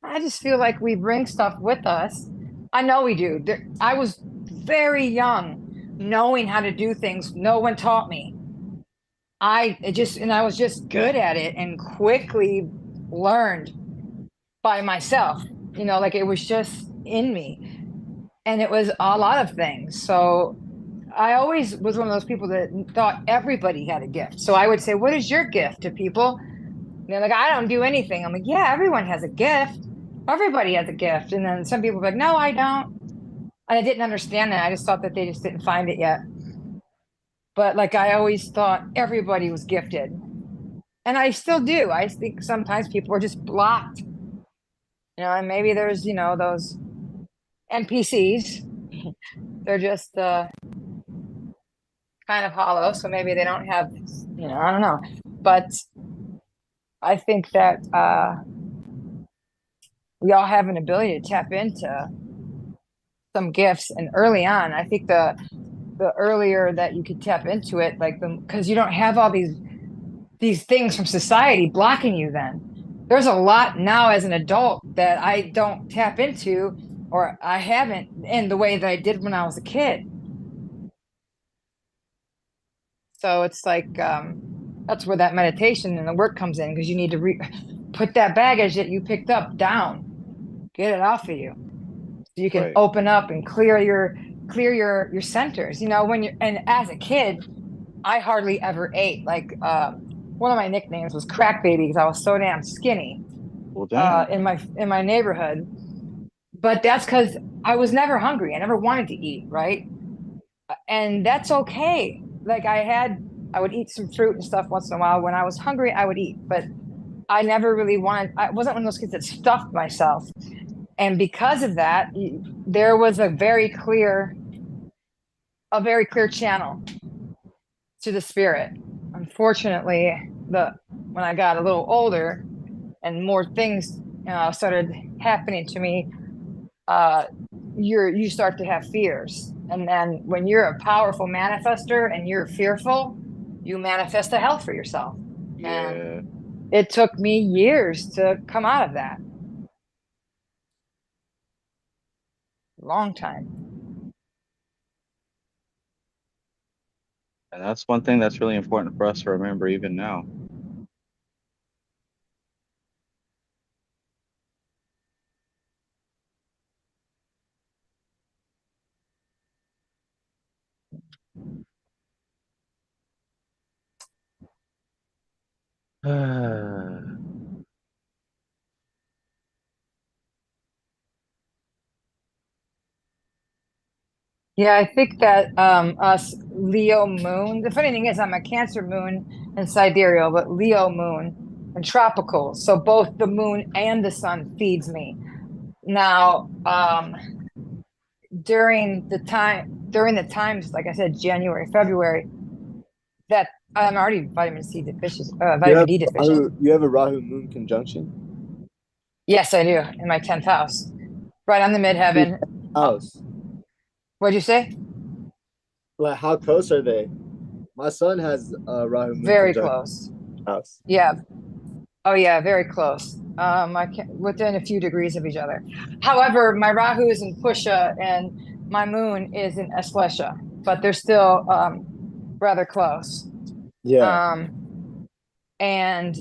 I just feel like we bring stuff with us. I know we do. I was very young, knowing how to do things. No one taught me. I was just good at it and quickly learned by myself. Like it was just in me. And it was a lot of things. So I always was one of those people that thought everybody had a gift. So I would say, what is your gift to people? And they're like, I don't do anything. I'm like, yeah, everyone has a gift. Everybody has a gift. And then some people are like, no, I don't. And I didn't understand that. I just thought that they just didn't find it yet. But like, I always thought everybody was gifted. And I still do. I think sometimes people are just blocked. And maybe there's, those NPCs. They're just kind of hollow. So maybe they don't have, I don't know. But I think that we all have an ability to tap into some gifts. And early on, I think the earlier that you could tap into it, like because you don't have all these things from society blocking you. Then there's a lot now as an adult that I don't tap into, or I haven't in the way that I did when I was a kid. So it's like that's where that meditation and the work comes in, because you need to put that baggage that you picked up down, get it off of you, so you can open up and clear your centers. And as a kid, I hardly ever ate. Like one of my nicknames was Crack Baby, because I was so damn skinny. Well, damn. In my neighborhood. But that's because I was never hungry. I never wanted to eat, right? And that's okay. Like I would eat some fruit and stuff once in a while. When I was hungry, I would eat, but I never really I wasn't one of those kids that stuffed myself. And because of that, there was a very clear channel to the spirit. Unfortunately, when I got a little older and more things started happening to me, you start to have fears. And then when you're a powerful manifester and you're fearful, you manifest a hell for yourself. Yeah. And it took me years to come out of that. Long time. And that's one thing that's really important for us to remember even now. Yeah, I think that us Leo moon, the funny thing is I'm a Cancer moon and sidereal, but Leo moon and tropical. So both the moon and the sun feeds me. Now, during the times, like I said, January, February, that I'm already vitamin D deficient. You have a Rahu moon conjunction? Yes, I do, in my 10th house, right on the midheaven. House. What'd you say? Like, how close are they? My son has a Rahu moon Very conjunction close. house. Yeah. Oh yeah, very close. Within a few degrees of each other. However, my Rahu is in Pusha and my moon is in Aslesha, but they're still rather close. Yeah. And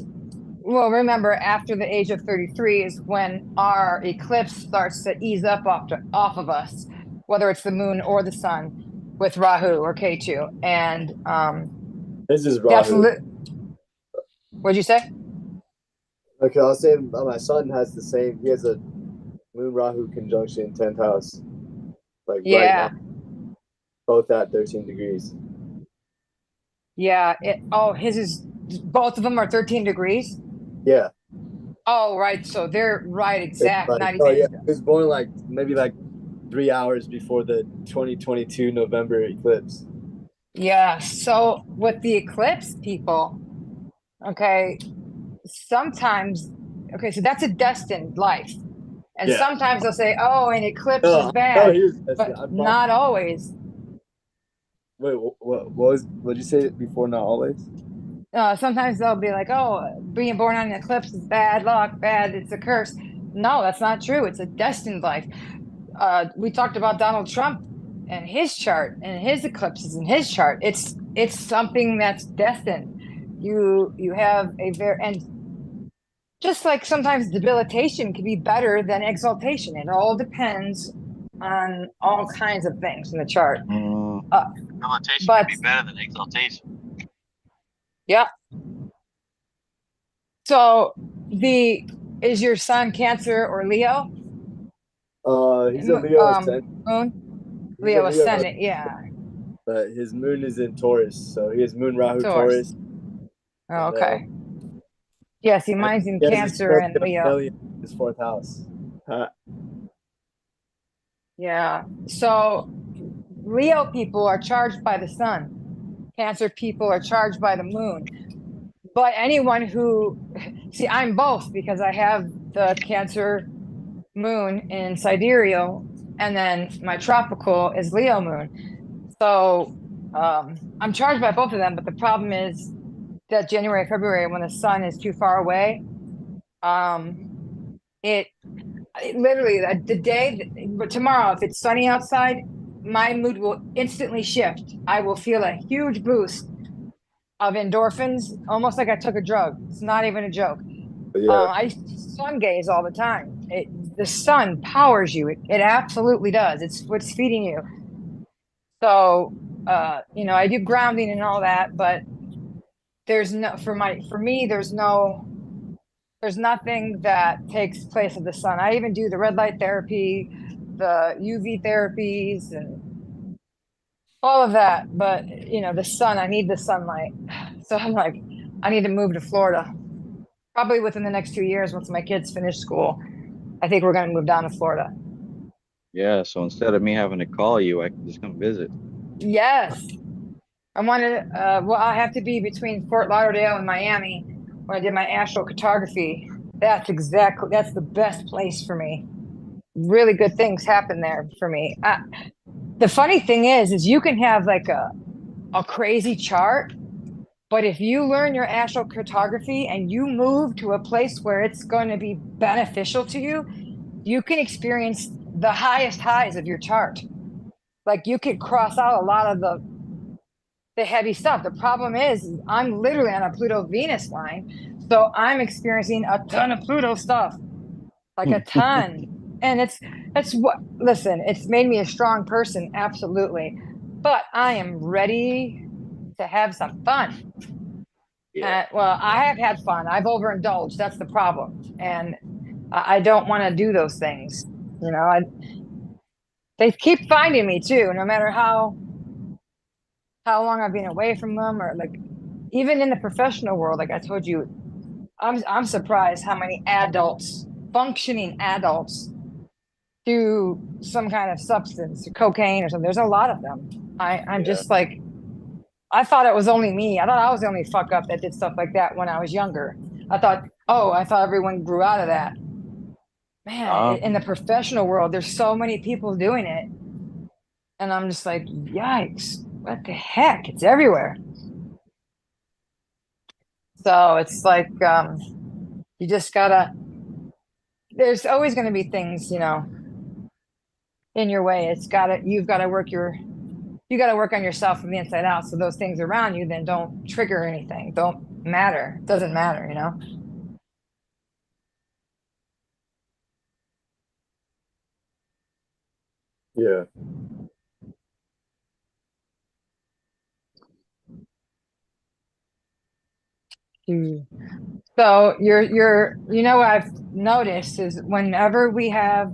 Well, remember, after the age of 33 is when our eclipse starts to ease up off of us, whether it's the moon or the sun, with Rahu or Ketu. And This is that's Rahu. What'd you say? Okay, I was saying my son has the same. He has a Moon Rahu conjunction in 10th house, like right now, both at 13 degrees. Yeah. His is, both of them are 13 degrees. Yeah. Oh, right. So they're right exact. Like, not oh even. yeah, he was born like maybe like 3 hours before the 2022 November eclipse. Yeah. So with the eclipse people, okay, sometimes, okay, so that's a destined life. And Yeah. sometimes they'll say, oh, an eclipse No, is bad, but not always. Wait, what'd you say before? Not always. Sometimes they'll be like, oh, being born on an eclipse is bad luck, bad, it's a curse. No, that's not true. It's a destined life. We talked about Donald Trump and his chart and his eclipses and his chart. It's something that's destined. You have a and just like sometimes debilitation can be better than exaltation. It all depends on all kinds of things in the chart. Debilitation can be better than exaltation. Yeah. So is your sun Cancer or Leo? He's a Leo ascendant. Moon? Leo ascendant, yeah. But his moon is in Taurus, so he has Moon Rahu Taurus. Taurus. Oh, okay. Yeah, see, mine's in Cancer and Leo. His 4th house. Yeah. So Leo people are charged by the sun. Cancer people are charged by the moon. But anyone who, see, I'm both because I have the Cancer moon in sidereal, and then my tropical is Leo moon. So I'm charged by both of them, but the problem is that January, February, when the sun is too far away, it literally the day, but tomorrow, if it's sunny outside, my mood will instantly shift. I will feel a huge boost of endorphins, almost like I took a drug. It's not even a joke. I sun gaze all the time. The sun powers you. It absolutely does. It's what's feeding you. So, I do grounding and all that, but there's no, for me, there's nothing that takes place of the sun. I even do the red light therapy, the UV therapies, and all of that. But, the sun, I need the sunlight. So I'm like, I need to move to Florida. Probably within the next 2 years, once my kids finish school, I think we're going to move down to Florida. Yeah, so instead of me having to call you, I can just come visit. Yes. I wanted, I have to be between Fort Lauderdale and Miami when I did my astrocartography. That's the best place for me. Really good things happen there for me. The funny thing is you can have like a crazy chart, but if you learn your astrocartography and you move to a place where it's going to be beneficial to you, you can experience the highest highs of your chart. Like you could cross out a lot of the heavy stuff. The problem is I'm literally on a Pluto Venus line. So I'm experiencing a ton of Pluto stuff, like a ton. And it's made me a strong person. Absolutely. But I am ready to have some fun. Yeah. Well, I have had fun. I've overindulged. That's the problem. And I don't want to do those things. They keep finding me too, no matter how long I've been away from them, or like even in the professional world, like I told you, I'm surprised how many functioning adults do some kind of substance, cocaine or something. There's a lot of them. I'm just like, I thought it was only me. I thought I was the only fuck up that did stuff like that when I was younger. I thought everyone grew out of that. Man, in the professional world, there's so many people doing it. And I'm just like, yikes, what the heck? It's everywhere. So it's like, you just there's always going to be things, in your way. You've got to work on yourself from the inside out. So those things around you then don't trigger anything, don't matter. It doesn't matter, Yeah. So you know what I've noticed is whenever we have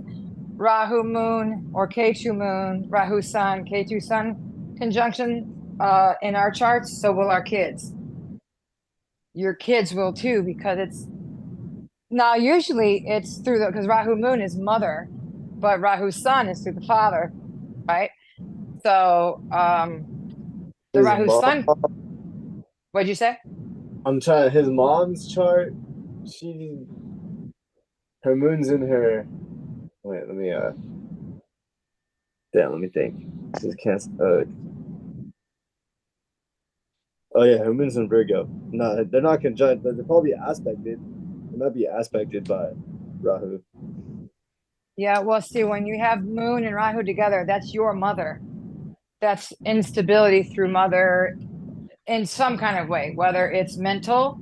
Rahu moon or Ketu moon, Rahu sun, Ketu sun conjunction in our charts, so will our kids. Your kids will too, because it's now usually it's through because Rahu moon is mother, but Rahu sun is through the father, right? So the His Rahu mom, sun, what'd you say? I'm trying his mom's chart. Her moon's in her. Wait, let me think. This is Cancer. Oh yeah, her moon's in Virgo. No, they're not conjunct, but they're probably aspected. They might be aspected by Rahu. Yeah, well, see, when you have moon and Rahu together, that's your mother. That's instability through mother in some kind of way, whether it's mental,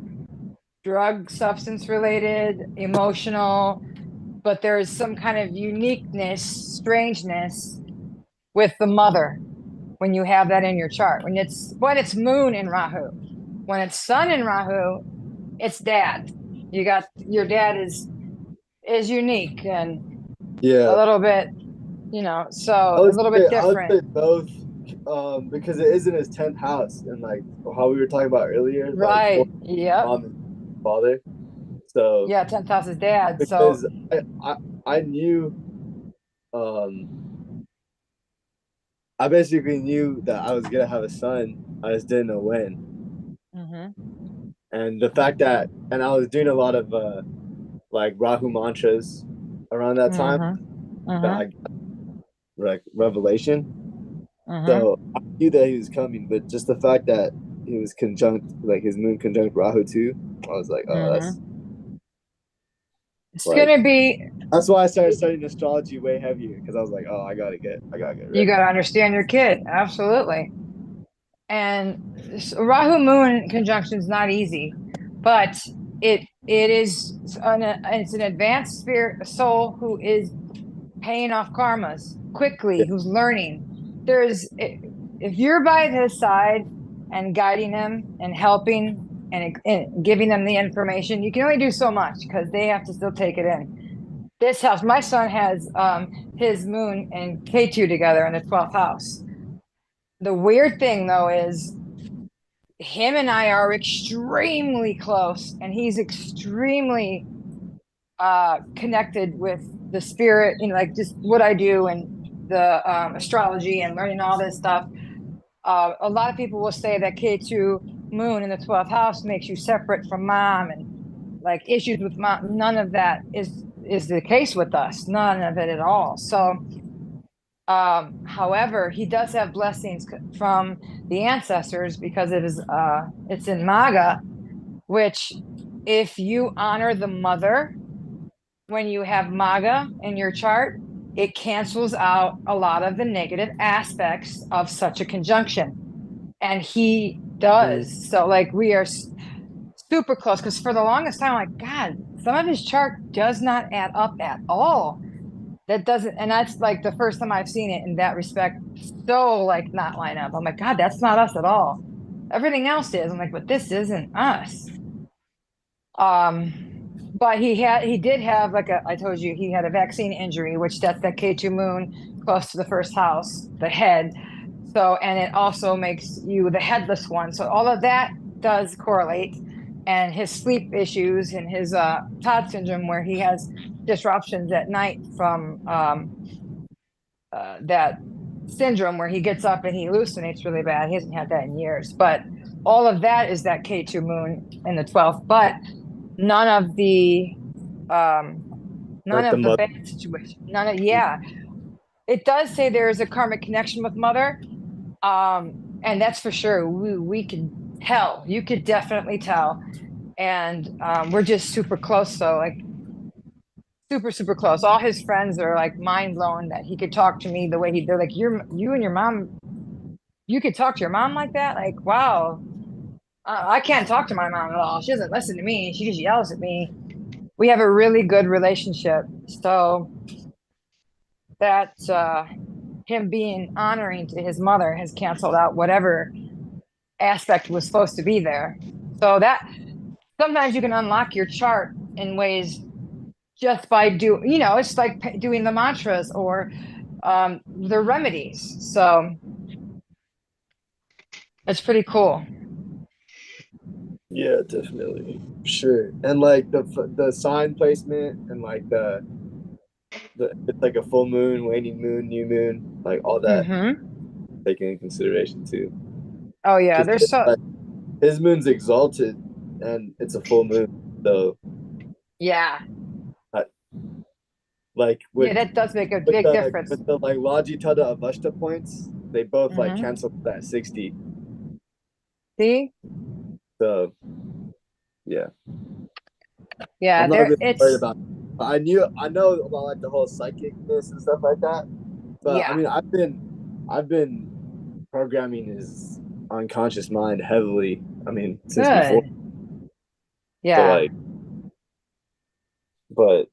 drug, substance related, emotional, but there's some kind of uniqueness, strangeness with the mother when you have that in your chart. When it's moon in Rahu. When it's sun in Rahu, it's dad. You got your dad is unique and Yeah, a little bit, so I a would little say, bit different. both, because it is in his 10th house, and like how we were talking about earlier, like for Right. Yep. mom and father. So Yeah, 10th house is dad. So because I knew, I basically knew that I was gonna have a son. I just didn't know when. And the fact that, and I was doing a lot of like Rahu mantras around that time, that I got like revelation. So I knew that he was coming, but just the fact that he was conjunct, like his moon conjunct Rahu too, I was like, oh, it's like gonna be, that's why I started studying astrology way heavier, because I was like, oh, I gotta get you ready. got to understand your kid. Absolutely. And Rahu moon conjunction is not easy, but it's an advanced spirit soul who is paying off karmas quickly, who's learning. If you're by his side and guiding them and helping and giving them the information, you can only do so much because they have to still take it in. This house, my son has his moon and K2 together in the 12th house. The weird thing though is him and I are extremely close, and he's extremely connected with the spirit, like just what I do and the astrology and learning all this stuff. A lot of people will say that K2 moon in the 12th house makes you separate from mom and like issues with mom. None of that is the case with us. None of it at all. So however, he does have blessings from the ancestors because it is it's in Maga, which if you honor the mother when you have Maga in your chart, it cancels out a lot of the negative aspects of such a conjunction. And he does. So like we are super close, because for the longest time, like, God, some of his chart does not add up at all. That doesn't, and that's like the first time I've seen it in that respect. So like not line up. I'm like, God, that's not us at all. Everything else is. I'm like, but this isn't us. But he did have I told you, he had a vaccine injury, which that's that K2 moon close to the first house, the head. So, and it also makes you the headless one. So all of that does correlate. And his sleep issues and his Todd syndrome, where he has disruptions at night from that syndrome where he gets up and he hallucinates really bad. He hasn't had that in years, but all of that is that K2 moon in the 12th, but none of the bad situation. It does say there is a karmic connection with mother. And that's for sure. We could tell. You could definitely tell. And we're just super close. So like super, super close. All his friends are like mind blown that he could talk to me the way they're like, you and your mom, you could talk to your mom like that? Like, wow. I can't talk to my mom at all. She doesn't listen to me. She just yells at me. We have a really good relationship. So that's him being honoring to his mother has canceled out whatever aspect was supposed to be there. So that sometimes you can unlock your chart in ways just by it's like doing the mantras or the remedies. So it's pretty cool. Yeah, definitely, sure. And like the sign placement and like the it's like a full moon, waning moon, new moon, like all that taken in consideration too. Oh yeah, there's so like, his moon's exalted and it's a full moon, so yeah. Like with that does make a big difference. With the like Lajita Avashta points, they both like cancel that 60. See? So yeah. Yeah, I'm not really worried about it. I know about like the whole psychicness and stuff like that. But yeah. I mean I've been programming his unconscious mind heavily. I mean, since before. Yeah. So like, but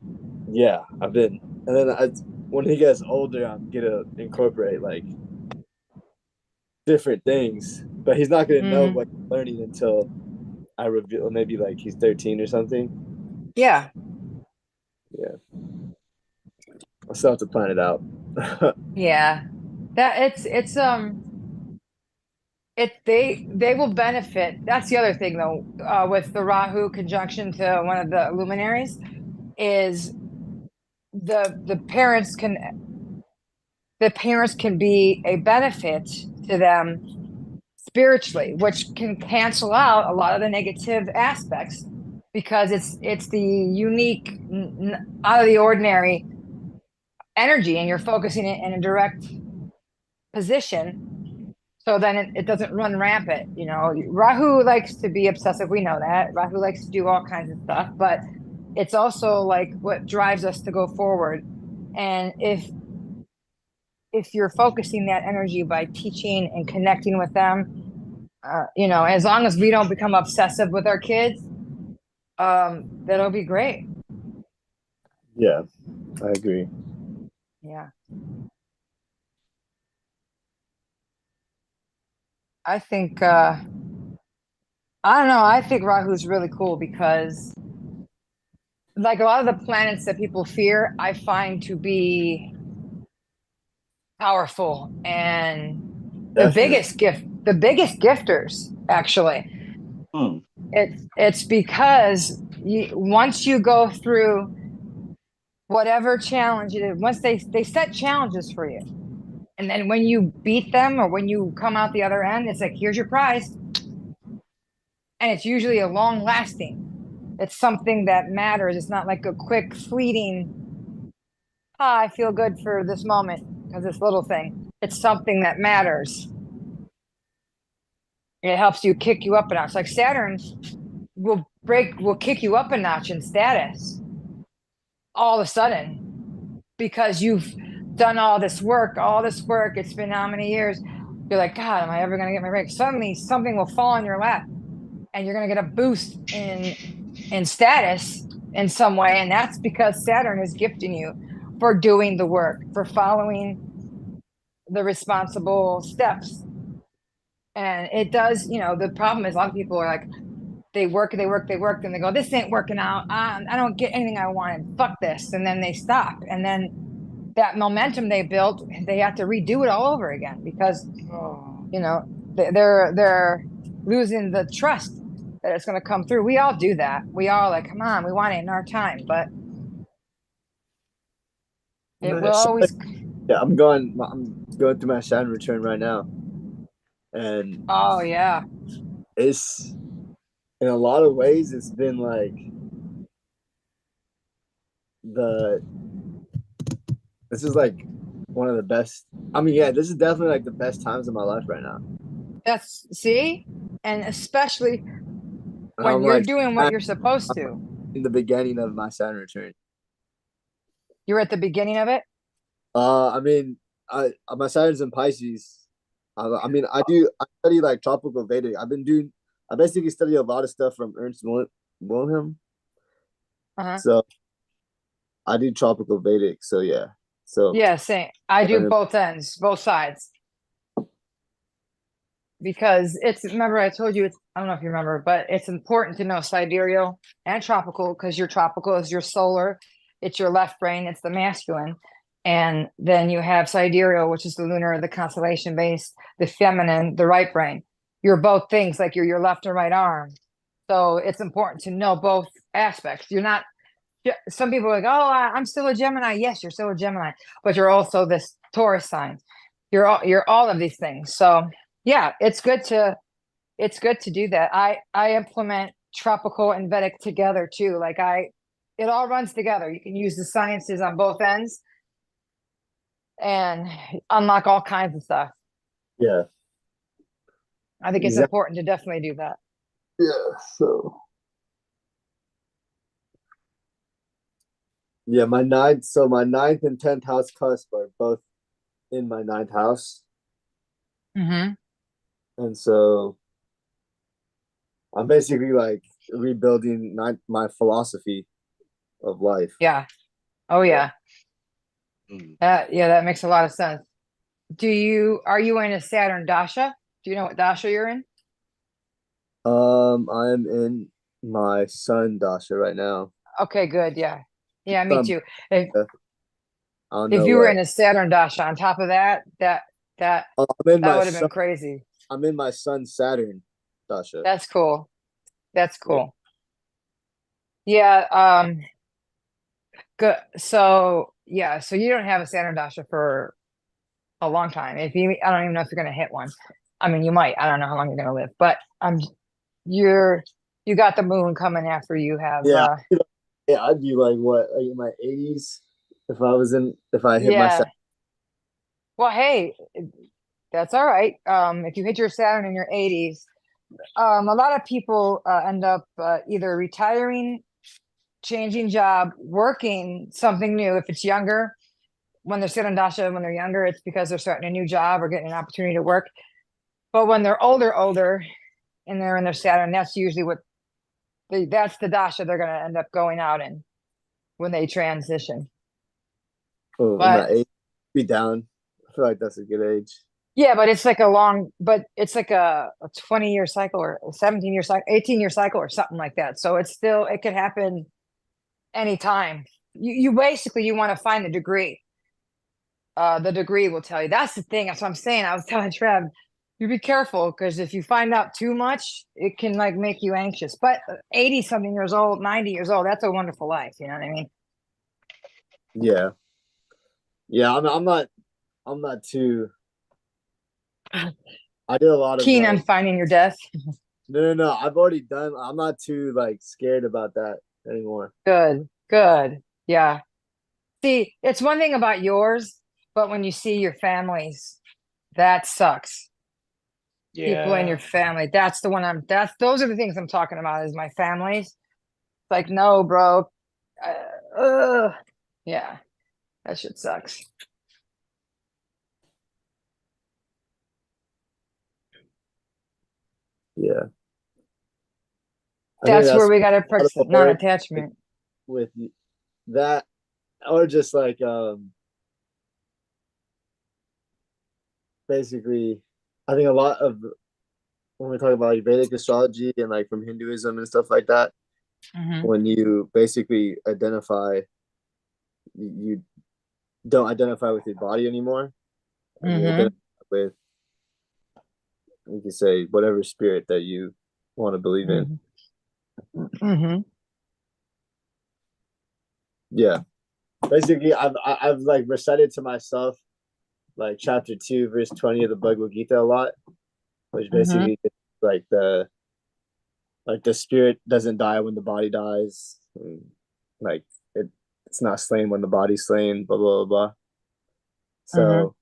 yeah, I've been, and then when he gets older, I'm gonna incorporate like different things, but he's not gonna know what he's learning until I reveal. Maybe like he's 13 or something. Yeah. Yeah. I still have to plan it out. Yeah. That they will benefit. That's the other thing though, with the Rahu conjunction to one of the luminaries, is the parents can be a benefit to them spiritually, which can cancel out a lot of the negative aspects, because it's the unique, out of the ordinary energy, and you're focusing it in a direct position, so then it doesn't run rampant. Rahu likes to be obsessive, we know that. Rahu likes to do all kinds of stuff, but it's also like what drives us to go forward. And if you're focusing that energy by teaching and connecting with them, as long as we don't become obsessive with our kids, that'll be great. Yeah, I agree. Yeah. I think, I don't know, I think Rahu's really cool because like a lot of the planets that people fear, I find to be powerful and the biggest gifters, actually. It's because once you go through whatever challenge it is, once they set challenges for you, and then when you beat them or when you come out the other end, it's like, here's your prize. And it's usually a long lasting. It's something that matters. It's not like a quick fleeting, I feel good for this moment because this little thing. It's something that matters. It helps you kick you up a notch. Like Saturn will kick you up a notch in status all of a sudden, because you've done all this work. It's been how many years? You're like, God, am I ever going to get my break? Suddenly something will fall in your lap and you're going to get a boost in status in some way. And that's because Saturn is gifting you for doing the work, for following the responsible steps. And it does, the problem is a lot of people are like, they work, and they go, this ain't working out. I don't get anything I wanted. Fuck this. And then they stop. And then that momentum they built, they have to redo it all over again because, they're losing the trust that it's going to come through. We all do that. We all like, come on, we want it in our time, but it will always. Yeah, I'm going through my Saturn return right now, and oh yeah, it's in a lot of ways it's been like this is like one of the best. I mean, yeah, this is definitely like the best times of my life right now. And especially when you're like, doing what you're supposed to. In the beginning of my Saturn return. You're at the beginning of it? I mean, my Saturn's in Pisces. I mean, I study like tropical Vedic. I basically study a lot of stuff from Ernst Wilhelm. So I do tropical Vedic. So yeah. So Yeah, same. I do and both ends, both sides. Because remember I told you, I don't know if you remember, but it's important to know sidereal and tropical, because your tropical is your solar, it's your left brain, it's the masculine. And then you have sidereal, which is the lunar, the constellation based, the feminine, the right brain. You're both things, like you're your left and right arm. So it's important to know both aspects. You're not, some people are like, oh, I'm still a Gemini. Yes, you're still a Gemini, but you're also this Taurus sign. You're all of these things. So yeah, it's good to do that. I implement tropical and Vedic together too. Like it all runs together. You can use the sciences on both ends and unlock all kinds of stuff. yeah, I think it's important to definitely do that. yeah. So yeah, my ninth and 10th house cusp are both in my ninth house. Mm-hmm. And so I'm basically like rebuilding my philosophy of life. Yeah. Oh yeah. Mm. That makes a lot of sense. Are you in a Saturn dasha? Do you know what dasha you're in? I'm in my sun dasha right now. Okay, good. Yeah. Yeah, me too. If I don't know you were what. in a Saturn dasha on top of that I'm in my would have been sun. crazy. I'm in my sun Saturn dasha. That's cool. That's cool. Yeah, good. So yeah, so you don't have a Saturn dasha for a long time. I don't even know if you're gonna hit one. I mean, you might. I don't know how long you're gonna live, but you got the moon coming after you have. Yeah, yeah, I'd be like what, like in my 80s if I hit my Yeah. Saturn. Well, hey, that's all right. If you hit your Saturn in your 80s, a lot of people end up either retiring, changing job, working something new. If it's younger, when they're Saturn dasha, when they're younger, it's because they're starting a new job or getting an opportunity to work. But when they're older, and they're in their Saturn, that's usually that's the dasha they're going to end up going out in when they transition. Oh, in my 80s, be down. I feel like that's a good age. Yeah, but it's like it's like a 20-year cycle or a 17-year cycle, 18-year cycle or something like that. So it could happen anytime. You basically, you want to find the degree. The degree will tell you. That's the thing. That's what I'm saying. I was telling Trev, you be careful, because if you find out too much, it can like make you anxious. But 80 something years old, 90 years old, that's a wonderful life. You know what I mean? Yeah. Yeah, I'm not too. I did a lot of Keen on finding your death. No. I've already done. I'm not too like scared about that anymore. Good. Yeah. See, it's one thing about yours, but when you see your families, that sucks. People in your family, those are the things I'm talking about, is my families. It's like, no, bro. Yeah, that shit sucks. Yeah. That's where we got to practice non-attachment. With that, or just like basically, I think a lot of when we talk about like Vedic astrology and like from Hinduism and stuff like that, when you basically you don't identify with your body anymore. And you identify with, you can say, whatever spirit that you want to believe in. Yeah, basically, I've like recited to myself like chapter 2, verse 20 of the Bhagavad Gita a lot, which basically is like the spirit doesn't die when the body dies, and like it's not slain when the body's slain, blah blah blah. So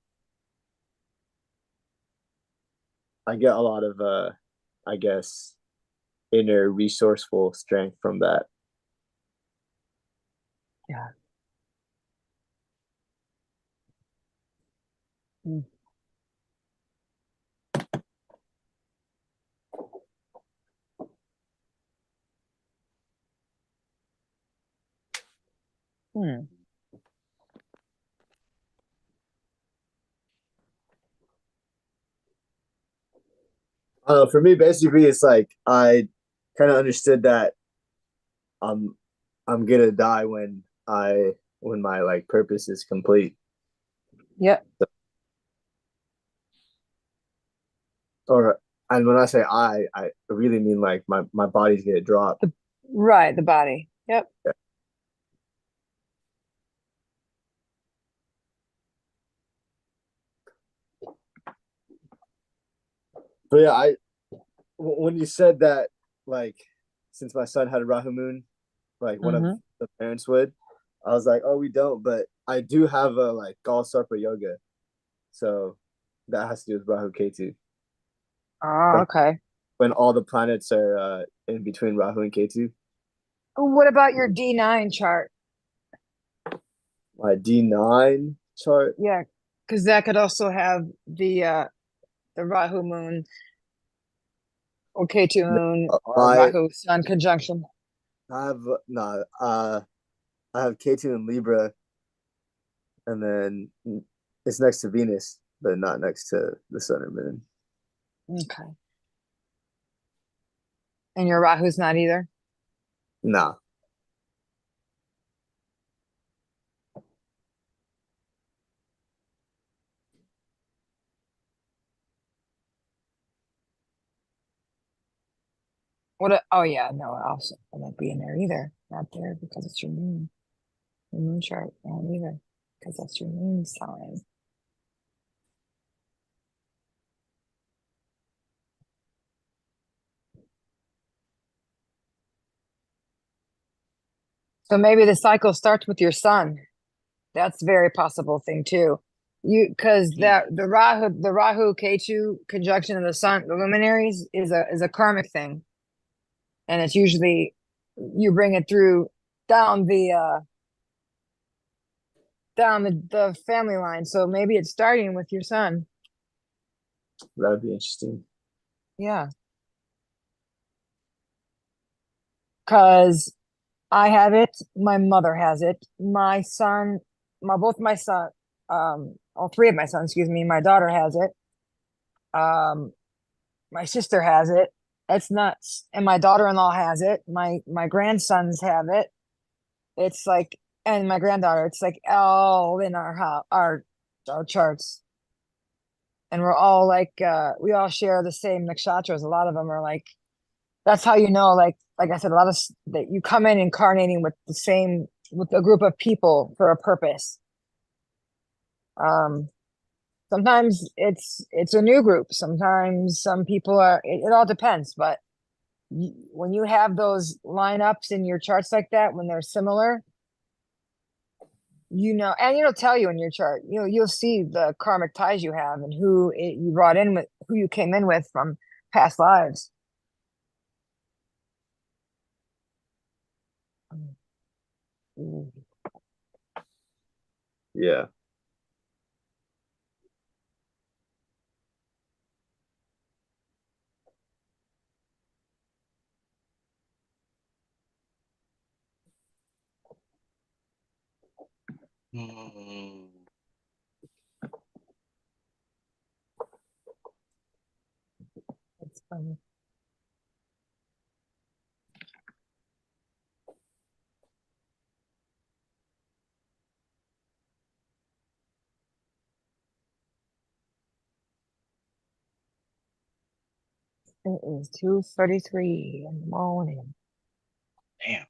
I get a lot of I guess inner resourceful strength from that. Yeah. For me, basically, it's like I kind of understood that I'm I'm gonna die when my like purpose is complete. Yep. Or and when I say I really mean like my body's gonna drop. Right, the body. Yep. Yeah. But yeah, when you said that, like, since my son had a Rahu moon, like one of the parents would, I was like, oh, we don't, but I do have a like Gall Sarpa yoga, so that has to do with Rahu Ketu. Oh, okay. When all the planets are in between Rahu and Ketu. What about your D9 chart? My D9 chart. Yeah, because that could also have the Rahu moon or Ketu moon or My Rahu sun conjunction. I have no I have Ketu in Libra, and then it's next to Venus, but not next to the sun or moon. Okay. And your Rahu's not either? Nah. Oh yeah, no, also it won't be in there either. Not there because it's your moon. Your moon chart won't either because that's your moon sign. So maybe the cycle starts with your sun. That's a very possible thing too. Because the Rahu Ketu conjunction of the sun, the luminaries is a karmic thing, and it's usually you bring it through down the family line. So maybe it's starting with your son. That'd be interesting. Yeah. Because I have it, my mother has it, my son, both my son, all three of my sons, excuse me, my daughter has it. My sister has it. It's nuts. And my daughter-in-law has it. My grandsons have it. It's like, and my granddaughter, it's like all in our house, our charts. And we're all like, we all share the same nakshatras. A lot of them are like, that's how you know, like I said, a lot of that you come in incarnating with a group of people for a purpose. Sometimes it's a new group. Sometimes some people it all depends, but when you have those lineups in your charts like that, when they're similar, and it'll tell you in your chart, you'll see the karmic ties you have and you brought in with, who you came in with from past lives. Yeah. That's funny. It is 2:33 in the morning. Damn.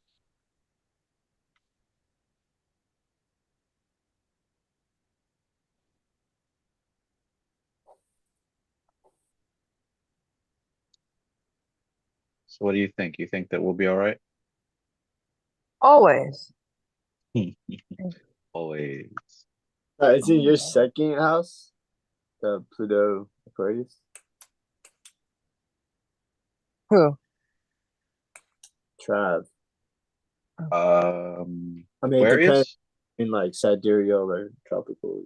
So what do you think? You think that we'll be all right? Always. Always. It's in your second house, the Pluto Aquarius. Who? Trav. I mean, it depends Aquarius? in like sidereal or tropical.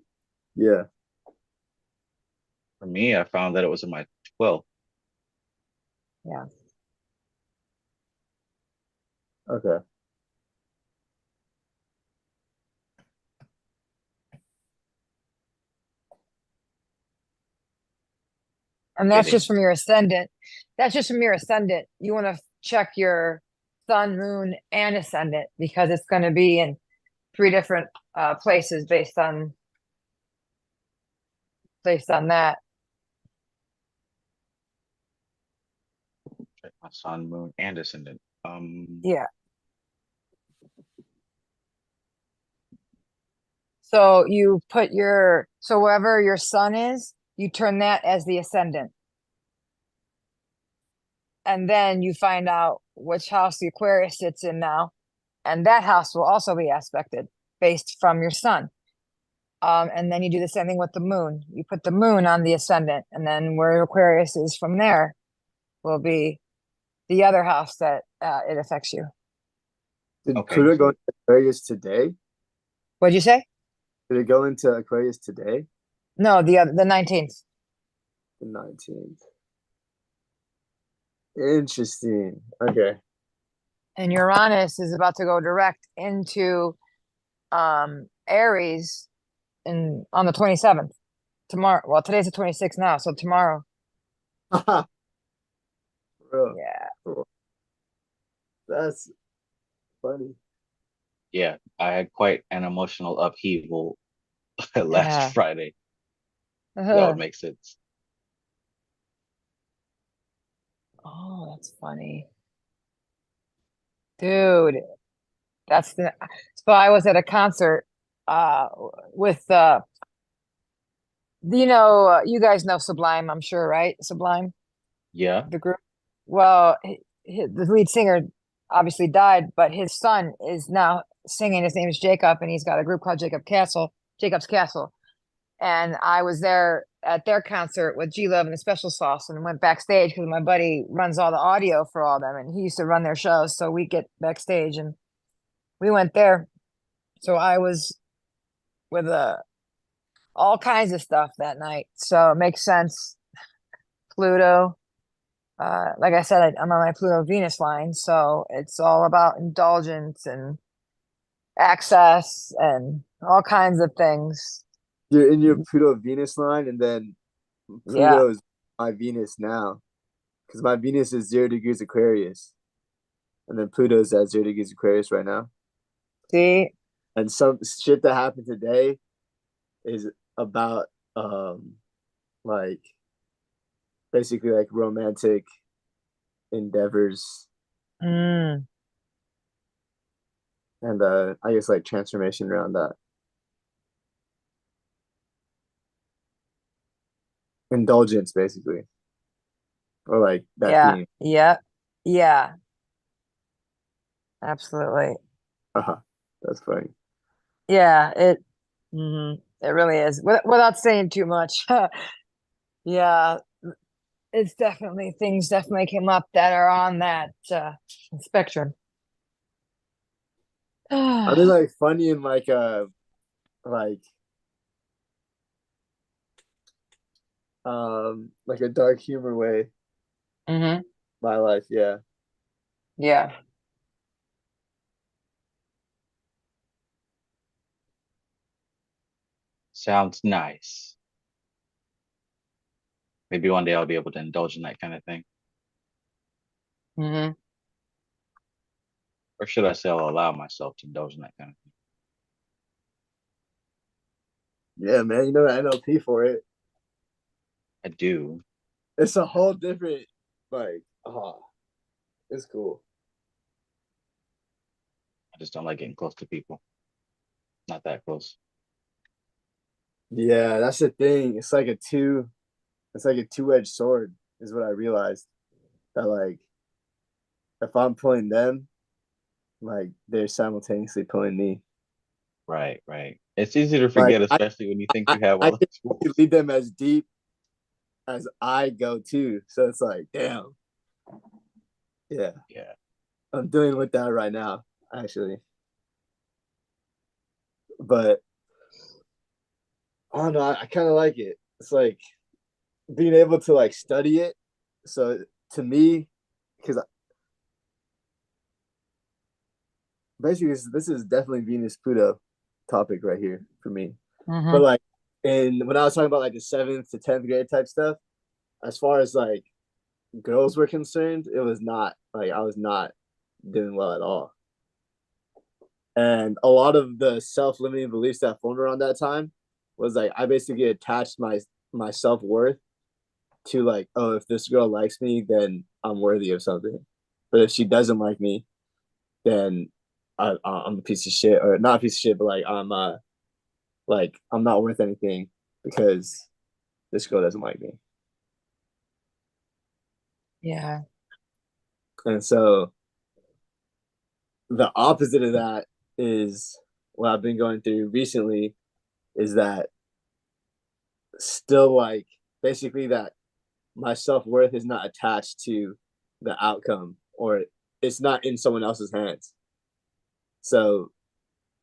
Yeah. For me, I found that it was in my 12th. Yeah. Okay. And that's just from your ascendant. that's just from your ascendant. You want to check your sun, moon, and ascendant because it's going to be in 3 different places based on that. Check my sun, moon, and ascendant. Yeah. So you put so wherever your sun is, you turn that as the ascendant. And then you find out which house the Aquarius sits in now. And that house will also be aspected based from your sun. And then you do the same thing with the moon. You put the moon on the ascendant, and then where Aquarius is from there will be the other house that it affects you. Did Okay. Pluto go into Aquarius today? What'd you say? Did it go into Aquarius today? No, the 19th. The 19th. Interesting. Okay. And Uranus is about to go direct into Aries on the 27th. Tomorrow. Well, today's the 26th now, so tomorrow. Bro, Yeah. that's funny. Yeah, I had quite an emotional upheaval last Yeah. Friday. That Uh-huh. would make sense. Oh, that's funny. Dude, so I was at a concert with you guys know Sublime, I'm sure, right? Sublime, Yeah. the group. Well, the lead singer obviously died, but his son is now singing. His name is Jacob, and he's got a group called Jacob's Castle. And I was there at their concert with G Love and the Special Sauce, and went backstage because my buddy runs all the audio for all of them, and he used to run their shows. So we get backstage, and we went there. So I was with all kinds of stuff that night. So it makes sense. Pluto. Like I said, I'm on my Pluto Venus line, so it's all about indulgence and access and all kinds of things. You're in your Pluto Venus line, and then Yeah. Pluto is my Venus now, because my Venus is 0 degrees Aquarius, and then Pluto's at 0 degrees Aquarius right now. See? And some shit that happened today is about like basically like romantic endeavors Mm. and I guess like transformation around that. Indulgence, basically. Or like that Yeah. theme. Yeah. Yeah. Absolutely. That's funny. Yeah, it really is. Without saying too much. Yeah, things definitely came up that are on that spectrum. I mean, like funny in like like a dark humor way. Mm-hmm. My life, yeah. Yeah. Sounds nice. Maybe one day I'll be able to indulge in that kind of thing. Mm-hmm. Or should I say I'll allow myself to indulge in that kind of thing? Yeah, man, you know the NLP for it. I do. It's a whole different it's cool. I just don't like getting close to people. Not that close. Yeah, that's the thing. It's like a two-edged sword, is what I realized. That like if I'm pulling them, like they're simultaneously pulling me. Right. It's easy to forget, Like, especially when you think you have I all the can tools. lead them as deep as I go too. So it's like, damn. Yeah. I'm dealing with that right now, actually. But I don't know, I kind of like it. It's like being able to like study it. So to me, because basically this is definitely Venus Pluto topic right here for me. Mm-hmm. But like, and when I was talking about like the 7th to 10th grade type stuff, as far as like girls were concerned, it was not like I was not doing well at all. And a lot of the self-limiting beliefs that formed around that time was like I basically attached my self-worth to like, oh, if this girl likes me, then I'm worthy of something. But if she doesn't like me, then I'm a piece of shit, or not a piece of shit, but like I'm not worth anything because this girl doesn't like me. Yeah. And so the opposite of that is what I've been going through recently, is that still like basically that my self-worth is not attached to the outcome, or it's not in someone else's hands. So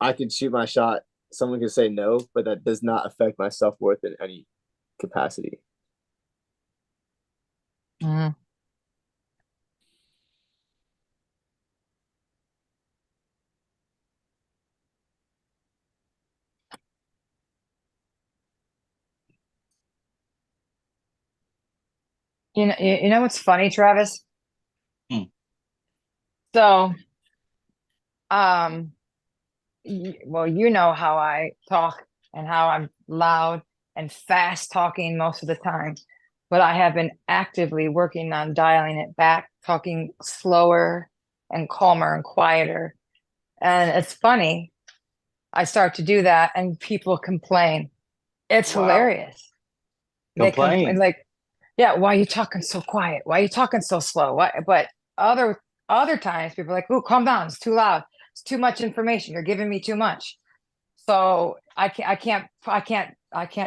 I can shoot my shot, someone can say no, but that does not affect my self-worth in any capacity. Mhm. You know what's funny, Travis? Hmm. So, well, you know how I talk and how I'm loud and fast talking most of the time, but I have been actively working on dialing it back, talking slower and calmer and quieter. And it's funny, I start to do that and people complain. It's Wow. hilarious. They complain Complain. like, yeah, why are you talking so quiet? Why are you talking so slow? Why? But other times people are like, "Ooh, calm down. It's too loud. It's too much information. You're giving me too much." So I can't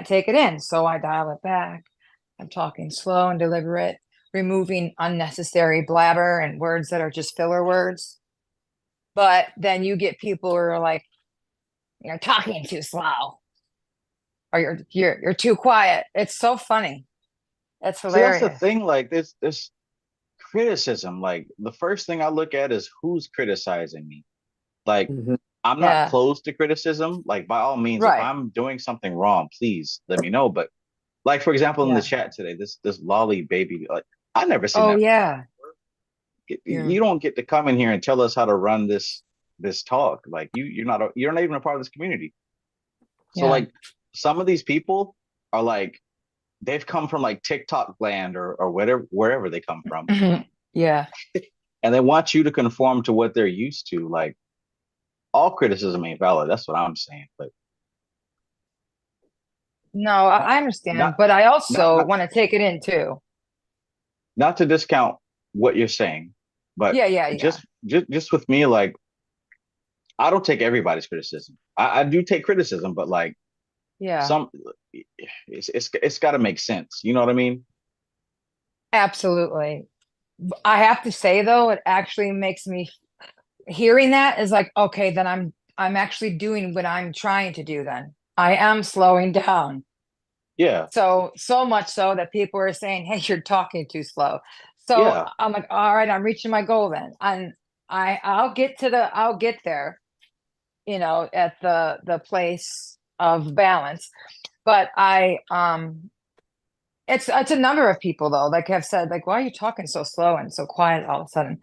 take it in. So I dial it back. I'm talking slow and deliberate, removing unnecessary blabber and words that are just filler words. But then you get people who are like, "You're talking too slow," or "You're too quiet." It's so funny. It's See, that's the hilarious. thing. Like this criticism. Like the first thing I look at is who's criticizing me. Like Mm-hmm. I'm not Yeah. closed to criticism. Like by all means, if Right. I'm doing something wrong, please let me know. But like for example, in the Yeah. chat today, this lolly baby, like I never seen Oh that. yeah. You don't get to come in here and tell us how to run this talk. Like you're not even a part of this community. So Yeah. like some of these people are like they've come from like TikTok land or whatever wherever they come from, Yeah. and they want you to conform to what they're used to. Like all criticism ain't valid. That's what I'm saying. But No, not I understand, not but I not also not, want to take it in too. not to discount what you're saying, but Yeah, yeah, yeah. just with me, like I don't take everybody's criticism. I do take criticism, but like Yeah. some it's got to make sense. You know what I mean? Absolutely. I have to say though, it actually makes me hearing that is like, okay, then I'm actually doing what I'm trying to do then. I am slowing down. Yeah, So much so that people are saying, "Hey, you're talking too slow." So yeah, I'm like, "All right, I'm reaching my goal then." And I'll get there, at the place of balance. But it's a number of people though, like have said, like, "Why are you talking so slow and so quiet all of a sudden?"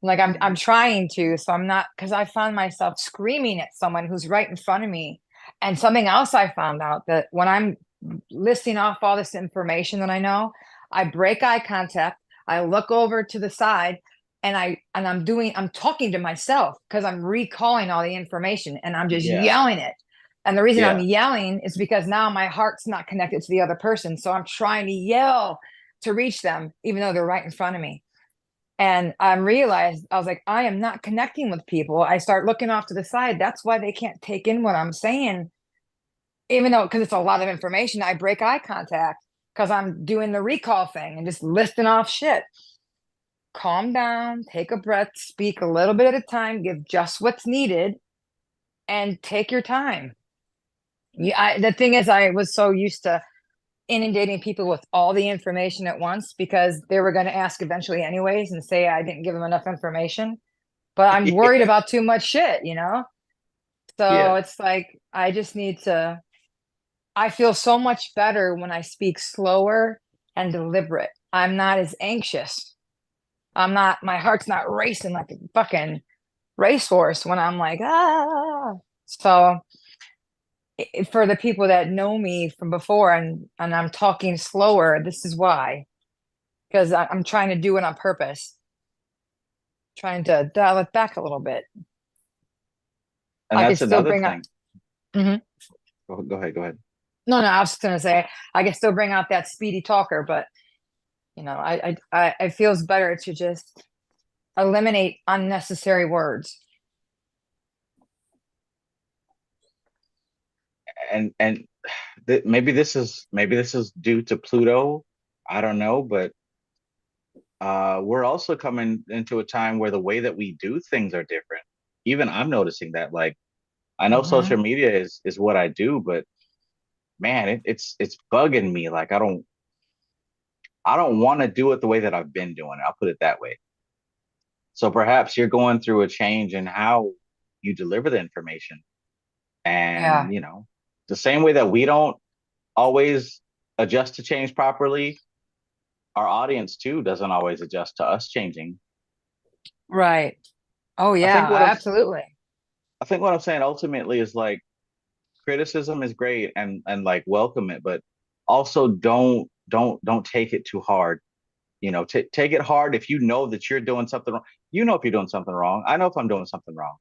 Like I'm trying to, so I'm not, because I found myself screaming at someone who's right in front of me. And something else I found out, that when I'm listing off all this information that I know, I break eye contact, I look over to the side, and I'm talking to myself because I'm recalling all the information and I'm just yeah, yelling it. And the reason I'm yeah, yelling is because now my heart's not connected to the other person. So I'm trying to yell to reach them, even though they're right in front of me. And I realized, I was like, I am not connecting with people. I start looking off to the side. That's why they can't take in what I'm saying. Even though, because it's a lot of information, I break eye contact because I'm doing the recall thing and just listing off shit. Calm down, take a breath, speak a little bit at a time, give just what's needed, and take your time. The thing is, I was so used to inundating people with all the information at once because they were going to ask eventually anyways and say I didn't give them enough information. But I'm worried yeah, about too much shit. So yeah. it's like I just need to. I feel so much better when I speak slower and deliberate. I'm not as anxious. My heart's not racing like a fucking racehorse when I'm like, ah. So for the people that know me from before and I'm talking slower, this is why. Because I'm trying to do it on purpose. Trying to dial it back a little bit. And I that's can still another bring thing. Go ahead. No, I was just gonna say I can still bring out that speedy talker, but you know, it feels better to just eliminate unnecessary words. And maybe this is due to Pluto. I don't know, but we're also coming into a time where the way that we do things are different. Even I'm noticing that. Like, I know social media is what I do, but man, it's bugging me. Like, I don't want to do it the way that I've been doing it. I'll put it that way. So perhaps you're going through a change in how you deliver the information. And, you know, the same way that we don't always adjust to change properly, our audience too doesn't always adjust to us changing. Right. Oh yeah, absolutely. I think what I'm saying ultimately is like criticism is great and like welcome it, but also don't take it too hard. You know, take it hard if you know that you're doing something wrong. You know if you're doing something wrong. I know if I'm doing something wrong.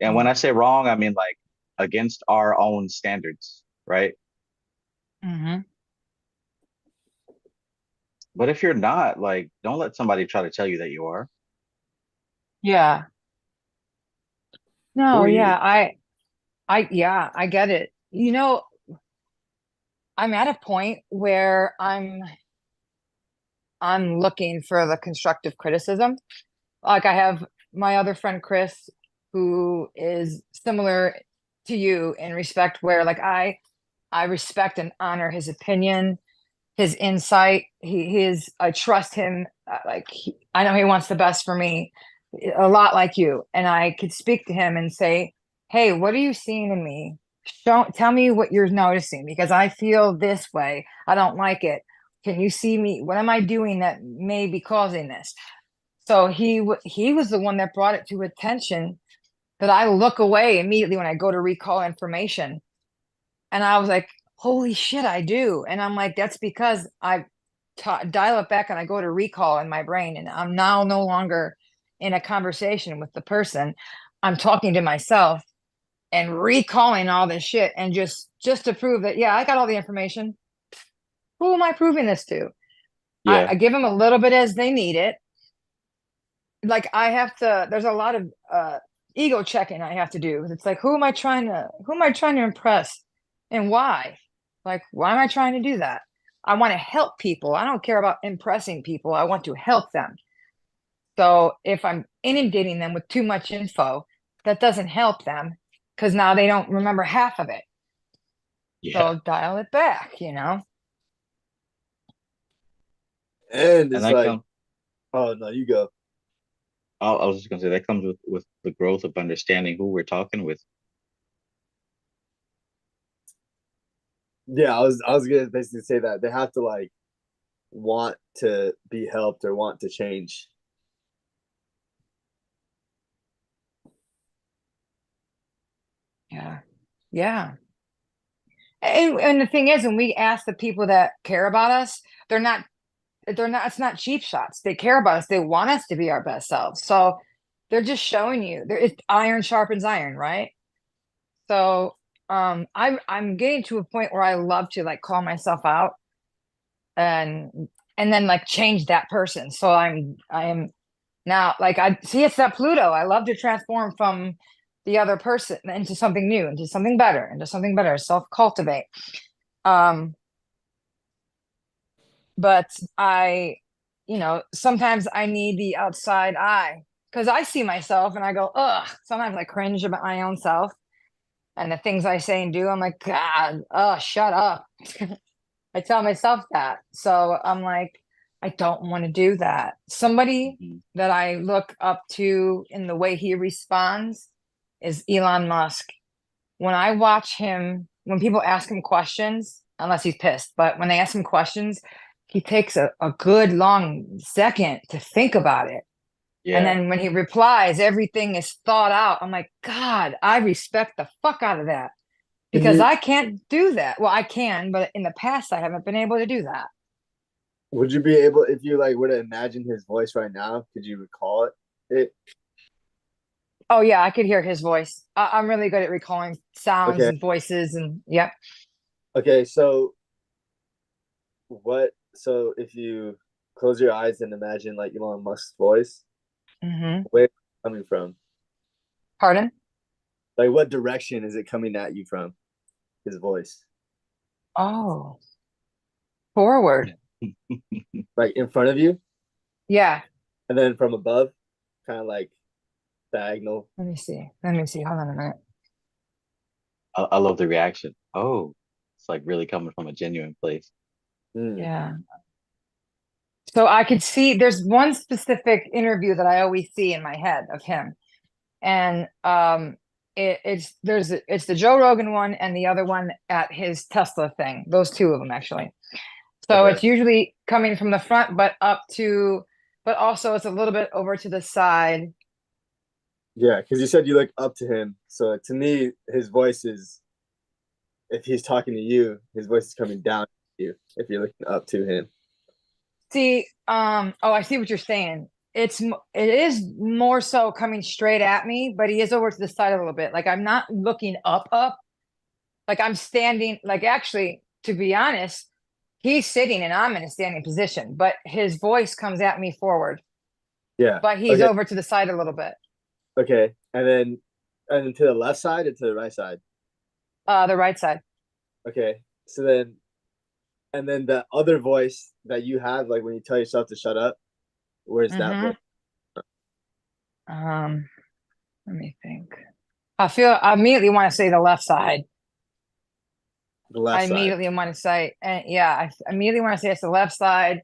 And when I say wrong, I mean like against our own standards, right? But if you're not, like, don't let somebody try to tell you that you are. Yeah. No, yeah, I get it. You know, I'm at a point where I'm looking for the constructive criticism. Like I have my other friend Chris, who is similar to you in respect where like I respect and honor his opinion, his insight. I trust him. I know he wants the best for me, a lot like you. And I could speak to him and say, "Hey, what are you seeing in me? Tell me what you're noticing because I feel this way. I don't like it. Can you see me? What am I doing that may be causing this?" So he was the one that brought it to attention that I look away immediately when I go to recall information. And I was like, holy shit, I do. And I'm like, that's because I dial it back and I go to recall in my brain. And I'm now no longer in a conversation with the person. I'm talking to myself and recalling all this shit and just to prove that, yeah, I got all the information. Who am I proving this to? I give them a little bit as they need it. Like there's a lot of ego checking I have to do. It's like, who am I trying to impress and why? Like, why am I trying to do that? I want to help people. I don't care about impressing people. I want to help them. So if I'm inundating them with too much info, that doesn't help them because now they don't remember half of it. So dial it back, you know? And it's like, oh no, you go. I was just gonna say that comes with the growth of understanding who we're talking with. Yeah, I was gonna basically say that they have to like want to be helped or want to change. Yeah. And the thing is, when we ask the people that care about us, it's not cheap shots. They care about us. They want us to be our best selves. So they're just showing you it's iron sharpens iron, right? So I'm getting to a point where I love to like call myself out and then like change that person. So I am now like I see it's that Pluto. I love to transform from the other person into something new, into something better, self-cultivate. But sometimes I need the outside eye because I see myself and I go, ugh. Sometimes I cringe about my own self and the things I say and do. I'm like, God, oh, shut up. I tell myself that. So I'm like, I don't want to do that. Somebody that I look up to in the way he responds is Elon Musk. When I watch him, when people ask him questions, unless he's pissed, but when they ask him questions, he takes a good long second to think about it. Yeah. And then when he replies, everything is thought out. I'm like, God, I respect the fuck out of that. Because I can't do that. Well, I can, but in the past I haven't been able to do that. Would you be able, if you like were to imagine his voice right now, could you recall it? Oh yeah, I could hear his voice. I'm really good at recalling sounds Okay. and voices and yep. Okay, so if you close your eyes and imagine like Elon Musk's voice, where is it coming from? Pardon? Like what direction is it coming at you from? His voice. Oh. Forward. Like in front of you? Yeah. And then from above, kind of like diagonal. Let me see. Hold on a minute. I love the reaction. Oh, it's like really coming from a genuine place. Yeah. So I could see there's one specific interview that I always see in my head of him. And it's the Joe Rogan one and the other one at his Tesla thing. Those two of them actually. So it's usually coming from the front, but also it's a little bit over to the side. Yeah, because you said you look up to him. So to me, his voice is, if he's talking to you, his voice is coming down to you if you're looking up to him. See, I see what you're saying. It is more so coming straight at me, but he is over to the side a little bit. Like I'm not looking up. Like I'm standing, like actually, to be honest, he's sitting and I'm in a standing position, but his voice comes at me forward. Yeah. But he's over to the side a little bit. Okay. And then to the left side or to the right side? The right side. Okay. So then, and then the other voice that you have, like when you tell yourself to shut up, where's that voice? Let me think. I immediately want to say the left side. The left side. I immediately want to say, and yeah, I immediately want to say it's the left side.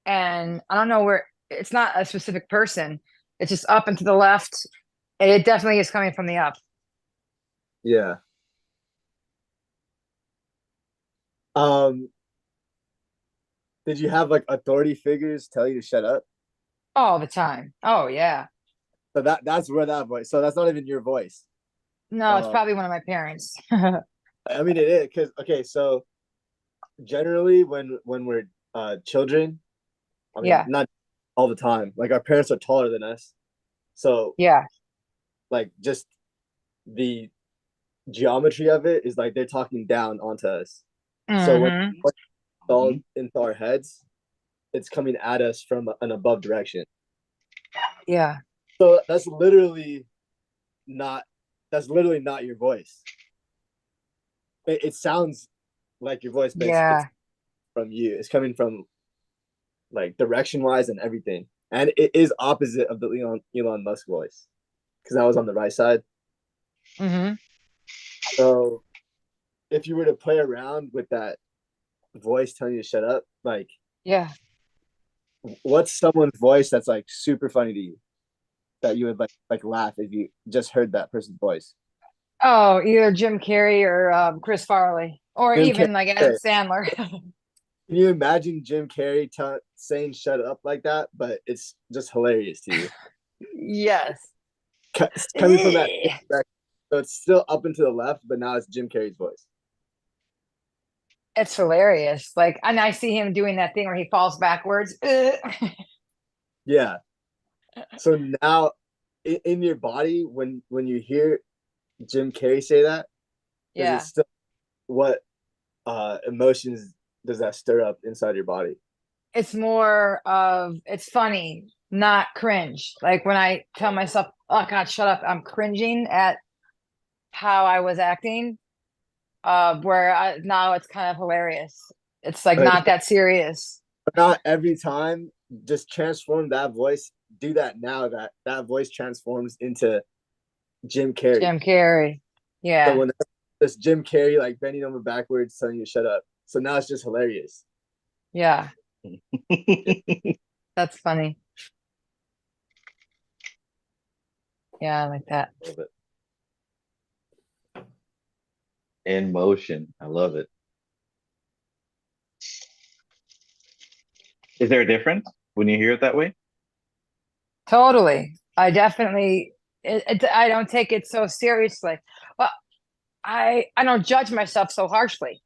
And I don't know where, it's not a specific person. It's just up and to the left. And it definitely is coming from the up. Yeah. Did you have like authority figures tell you to shut up? All the time. Oh yeah. So that's where that voice. So that's not even your voice. No, it's probably one of my parents. I mean, it is because okay. So generally, when we're children, I mean, not all the time. Like our parents are taller than us, so yeah. Like just the geometry of it is like they're talking down onto us. So when it's all into our heads, it's coming at us from an above direction. Yeah. So that's literally not your voice. It sounds like your voice, but it's from you. It's coming from like direction wise and everything. And it is opposite of the Elon Musk voice because I was on the right side. So if you were to play around with that voice telling you to shut up, like what's someone's voice that's like super funny to you that you would like laugh if you just heard that person's voice? Oh, either Jim Carrey or Chris Farley, or Jim even Carrey. like Adam Sandler. Can you imagine Jim Carrey saying "shut up" like that? But it's just hilarious to you. Yes. Coming from that, so it's still up and to the left, but now it's Jim Carrey's voice. It's hilarious. Like, and I see him doing that thing where he falls backwards. Yeah. So now, in your body, when you hear Jim Carrey say that, is it still what emotions does that stir up inside your body? It's more of it's funny, not cringe. Like when I tell myself, "Oh God, shut up," I'm cringing at how I was acting. Now it's kind of hilarious. It's like not that serious. But not every time. Just transform that voice. Do that now. That voice transforms into Jim Carrey. Jim Carrey. Yeah. So when this Jim Carrey like bending over backwards telling you to shut up. So now it's just hilarious. Yeah. That's funny. Yeah, I like that. Love it. In motion. I love it. Is there a difference when you hear it that way? Totally. I definitely, I don't take it so seriously. Well, I don't judge myself so harshly,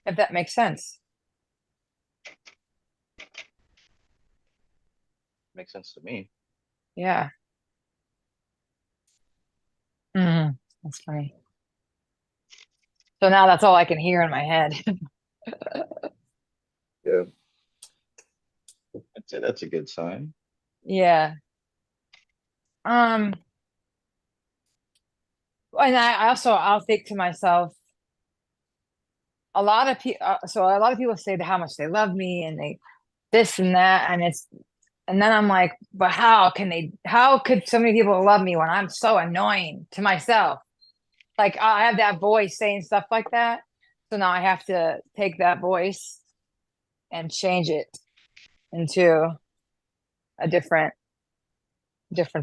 if that makes sense. Makes sense to me. Yeah. That's funny. So now that's all I can hear in my head. Yeah. I'd say that's a good sign. Yeah. And I also, I'll think to myself, a lot of people say how much they love me and they this and that, and then I'm like, but how could so many people love me when I'm so annoying to myself? Like I have that voice saying stuff like that. So now I have to take that voice and change it into a different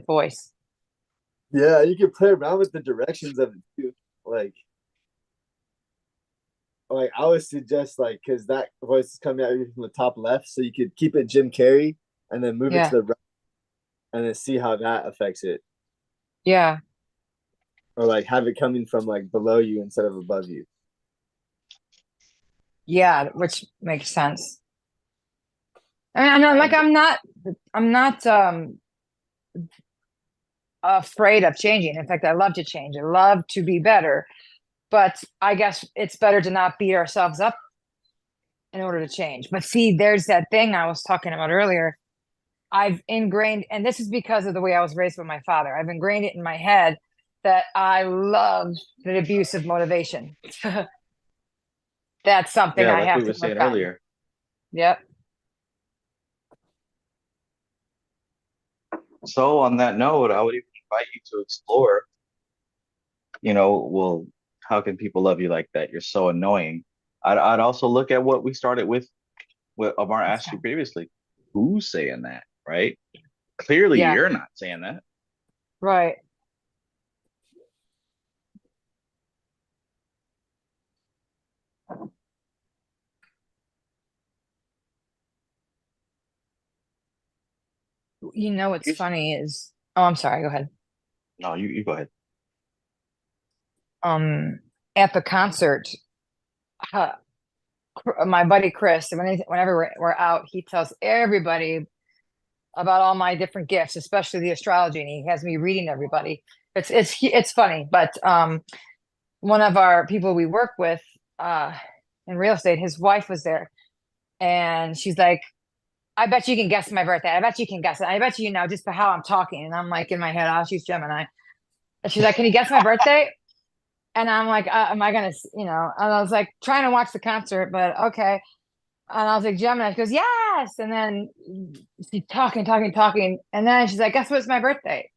voice. Yeah, you can play around with the directions of it too. Like I would suggest because that voice is coming out from the top left, so you could keep it Jim Carrey and then move it to the right and then see how that affects it. Yeah. Or have it coming from below you instead of above you. Yeah, which makes sense. I mean, I'm not afraid of changing. In fact, I love to change. I love to be better. But I guess it's better to not beat ourselves up in order to change. But see, there's that thing I was talking about earlier. I've ingrained, and this is because of the way I was raised with my father. I've ingrained it in my head that I love the abusive motivation. That's something I have to work on. Earlier. Yep. So on that note, I would even invite you to explore, well, how can people love you like that? You're so annoying. I'd also look at what we started with Amar asked you previously. Who's saying that, right? Clearly you're not saying that. Right. What's funny is, oh, I'm sorry, go ahead. No, you go ahead. At the concert, my buddy Chris, whenever we're out, he tells everybody about all my different gifts, especially the astrology, and he has me reading everybody. It's funny, but one of our people we work with in real estate, his wife was there, and she's like, I bet you can guess my birthday. I bet you can guess it. I bet you know just by how I'm talking. And I'm like in my head, oh, she's Gemini. And she's like, can you guess my birthday? And I'm like, am I gonna, And I was like trying to watch the concert, but okay. And I was like, Gemini. She goes, yes. And then she's talking. And then she's like, guess what's my birthday?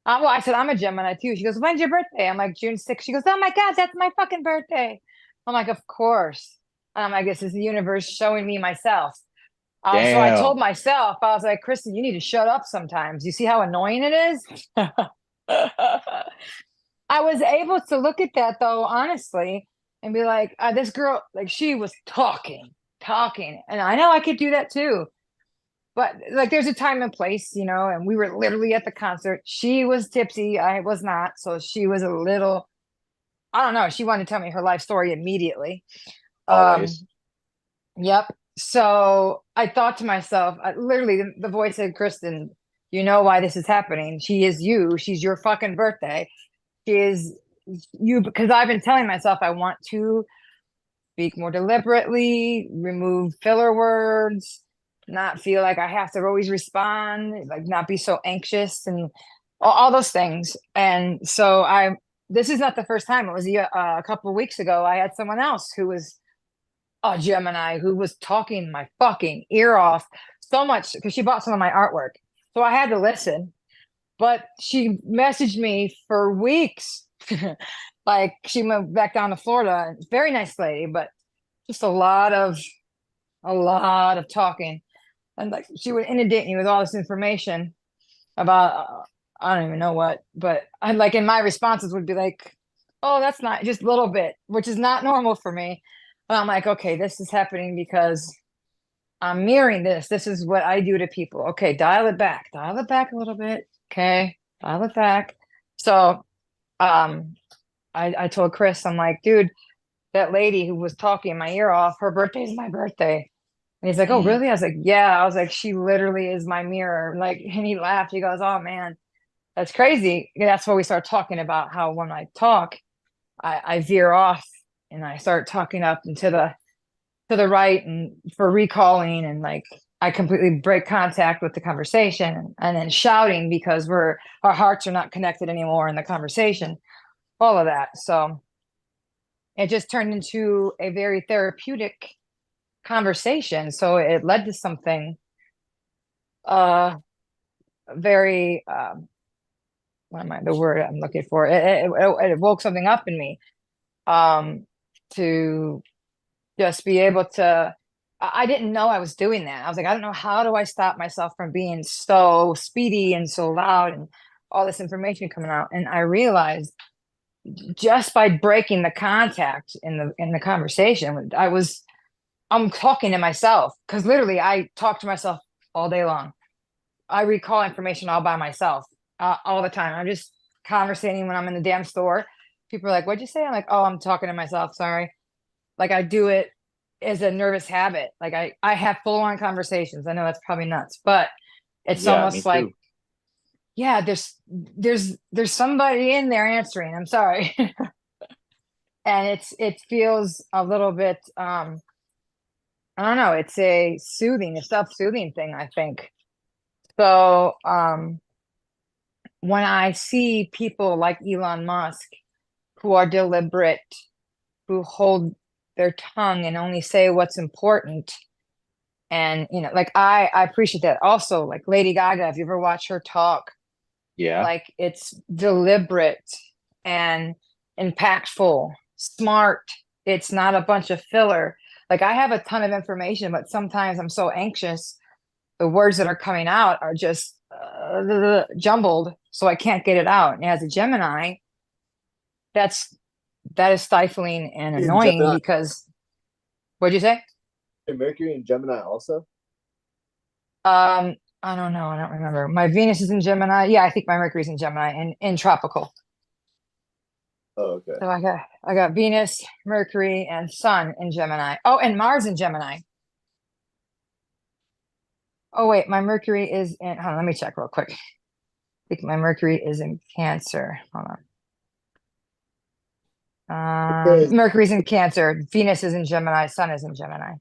Well, I said, I'm a Gemini too. She goes, when's your birthday? I'm like, June 6th. She goes, oh my God, that's my fucking birthday. I'm like, of course. And I'm like, this is the universe showing me myself. So I told myself, I was like, Kristen, you need to shut up sometimes. You see how annoying it is? I was able to look at that though, honestly, and be like, this girl, she was talking. And I know I could do that too. But there's a time and place, and we were literally at the concert. She was tipsy. I was not. So she was a little, I don't know. She wanted to tell me her life story immediately. Always. Yep. So I thought to myself, literally the voice said, Kristen, you know why this is happening. She is you. She's your fucking birthday. She is you, because I've been telling myself I want to speak more deliberately, remove filler words, not feel like I have to always respond, not be so anxious and all those things. And so this is not the first time. It was a couple of weeks ago. I had someone else who was a Gemini who was talking my fucking ear off so much because she bought some of my artwork. So I had to listen, but she messaged me for weeks. She moved back down to Florida. Very nice lady, but just a lot of talking. And she would inundate me with all this information about, I don't even know what, but I in my responses would be like, oh, that's not just a little bit, which is not normal for me. And I'm like, okay, this is happening because I'm mirroring this. This is what I do to people. Okay, dial it back a little bit. Okay, dial it back. So I told Chris, I'm like, dude, that lady who was talking my ear off, her birthday is my birthday. And he's like, oh, really? I was like, yeah. I was like, she literally is my mirror. Like, and he laughed. He goes, oh man, that's crazy. And that's why we start talking about how when I talk, I veer off and I start talking up and to the right and for recalling, and like I completely break contact with the conversation, and then shouting because our hearts are not connected anymore in the conversation, all of that. So it just turned into a very therapeutic conversation. So it led to something very what am I the word I'm looking for? It woke something up in me to just be able to. I didn't know I was doing that. I was like, I don't know, how do I stop myself from being so speedy and so loud and all this information coming out? And I realized just by breaking the contact in the conversation, I'm talking to myself, because literally I talk to myself all day long. I recall information all by myself all the time. I'm just conversating when I'm in the damn store. People are like, what'd you say? I'm like, oh, I'm talking to myself. Sorry. Like I do it as a nervous habit. Like I have full on conversations. I know that's probably nuts, but it's Yeah, me almost like, too. yeah, there's somebody in there answering. I'm sorry. And it feels a little bit, I don't know. It's a self-soothing thing, I think. So, when I see people like Elon Musk who are deliberate, who hold their tongue and only say what's important, and like I appreciate that. Also, like Lady Gaga, if you ever watch her talk, Yeah. like it's deliberate and impactful, smart. It's not a bunch of filler. Like I have a ton of information, but sometimes I'm so anxious, the words that are coming out are just jumbled, so I can't get it out. And as a Gemini, that is stifling and In annoying Gemini, because what'd you say? Mercury in Gemini also. I don't know. I don't remember. My Venus is in Gemini. Yeah, I think my Mercury's in Gemini and in tropical. Oh, okay. So I got Venus, Mercury, and Sun in Gemini. Oh, and Mars in Gemini. Oh wait, my Mercury is in. Hold on, let me check real quick. I think my Mercury is in Cancer. Hold on. Mercury's in Cancer. Venus is in Gemini. Sun is in Gemini.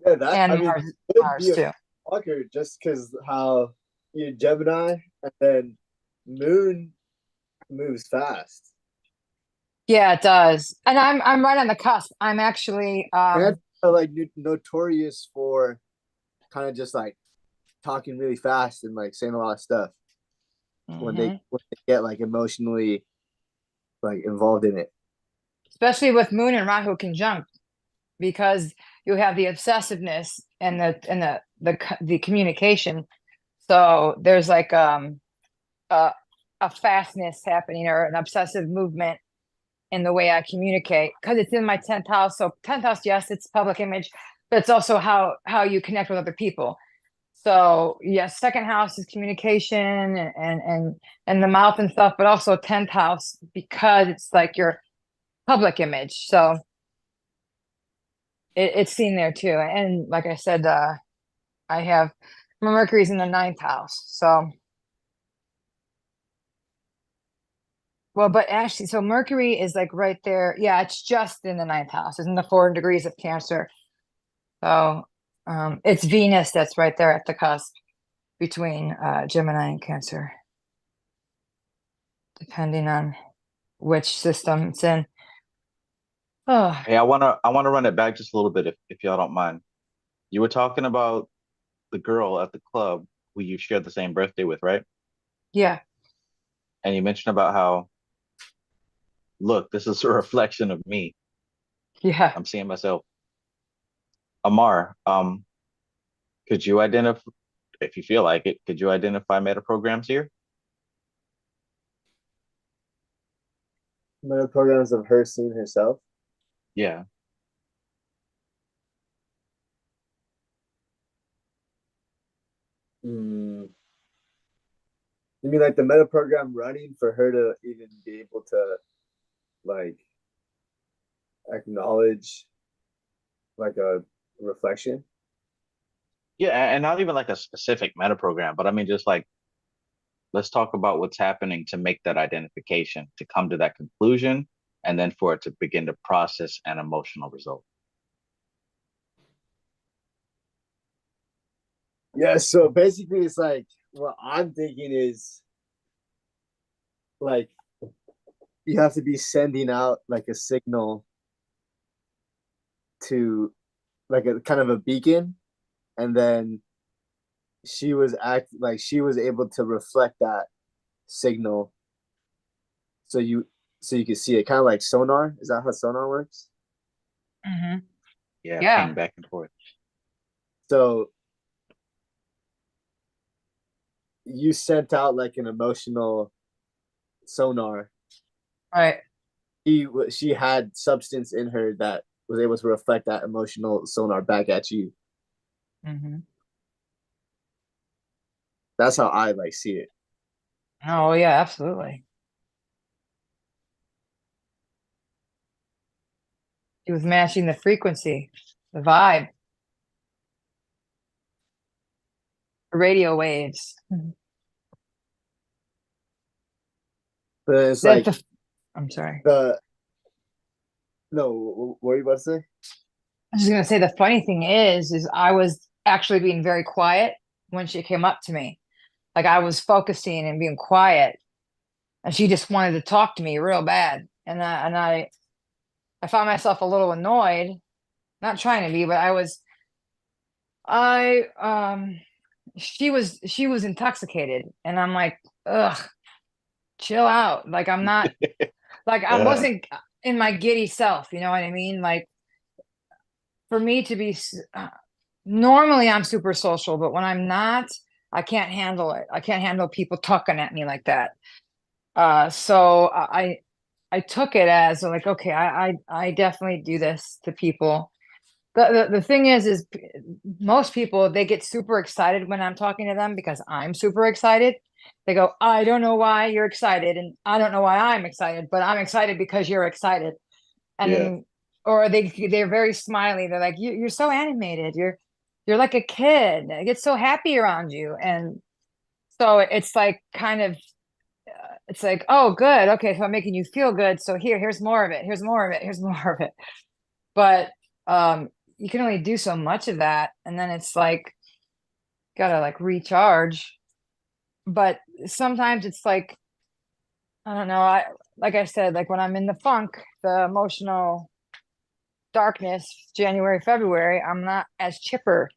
Yeah, that And I mean, Mars too. Walker, just because how you're Gemini and then Moon moves fast. Yeah, it does. And I'm right on the cusp. I'm actually And like notorious for kind of just like talking really fast and like saying a lot of stuff when they get like emotionally like involved in it. Especially with Moon and Rahu conjunct, because you have the obsessiveness and the communication. So there's like a fastness happening or an obsessive movement in the way I communicate, because it's in my 10th house. So 10th house, yes, it's public image, but it's also how you connect with other people. So yes, second house is communication and the mouth and stuff, but also 10th house because it's like your public image. So it's seen there too. And like I said, I have my Mercury's in the 9th house. So well, but actually, so Mercury is like right there. Yeah, it's just in the 9th house. It's in the 4 degrees of Cancer. So it's Venus that's right there at the cusp between Gemini and Cancer, depending on which system it's in. Oh, Hey, I wanna run it back just a little bit if y'all don't mind. You were talking about the girl at the club who you shared the same birthday with, right? yeah. And you mentioned about how, look, this is a reflection of me. Yeah. I'm seeing myself. Amar, could you identify, if you feel like it, could you identify meta programs here? Meta programs of her seeing herself. Yeah. You mean like the meta program running for her to even be able to like acknowledge like a reflection? Yeah, and not even like a specific meta program, but I mean, just like, let's talk about what's happening to make that identification, to come to that conclusion, and then for it to begin to process an emotional result. Yeah, so basically it's like what I'm thinking is like you have to be sending out like a signal to like a kind of a beacon, and then she was able to reflect that signal so you could see it, kind of like sonar. Is that how sonar works? Mm-hmm. Yeah, Yeah. ping back and forth. So you sent out like an emotional sonar. Right. She had substance in her that was able to reflect that emotional sonar back at you. Mm-hmm. That's how I like see it. Oh yeah, absolutely. She was matching the frequency, the vibe, radio waves. But it's That's like I'm sorry. the no, what were you about to say? I was just gonna say the funny thing is I was actually being very quiet when she came up to me. Like I was focusing and being quiet, and she just wanted to talk to me real bad. And I found myself a little annoyed, not trying to be, but she was intoxicated, and I'm like, ugh, chill out. Like I'm not like I wasn't in my giddy self, you know what I mean? Like for me to be normally I'm super social, but when I'm not, I can't handle it. I can't handle people talking at me like that. So I took it as like, okay, I definitely do this to people. The thing is most people, they get super excited when I'm talking to them because I'm super excited. They go, I don't know why you're excited, and I don't know why I'm excited, but I'm excited because you're excited. And Yeah. then, or they're very smiley. They're like, you're so animated. You're like a kid. I get so happy around you. And so it's like kind of it's like, oh, good. Okay, so I'm making you feel good. So here's more of it. Here's more of it. Here's more of it. But you can only do so much of that, and then it's like gotta like recharge. But sometimes it's like, I don't know. Like I said, like when I'm in the funk, the emotional darkness, January, February, I'm not as chipper,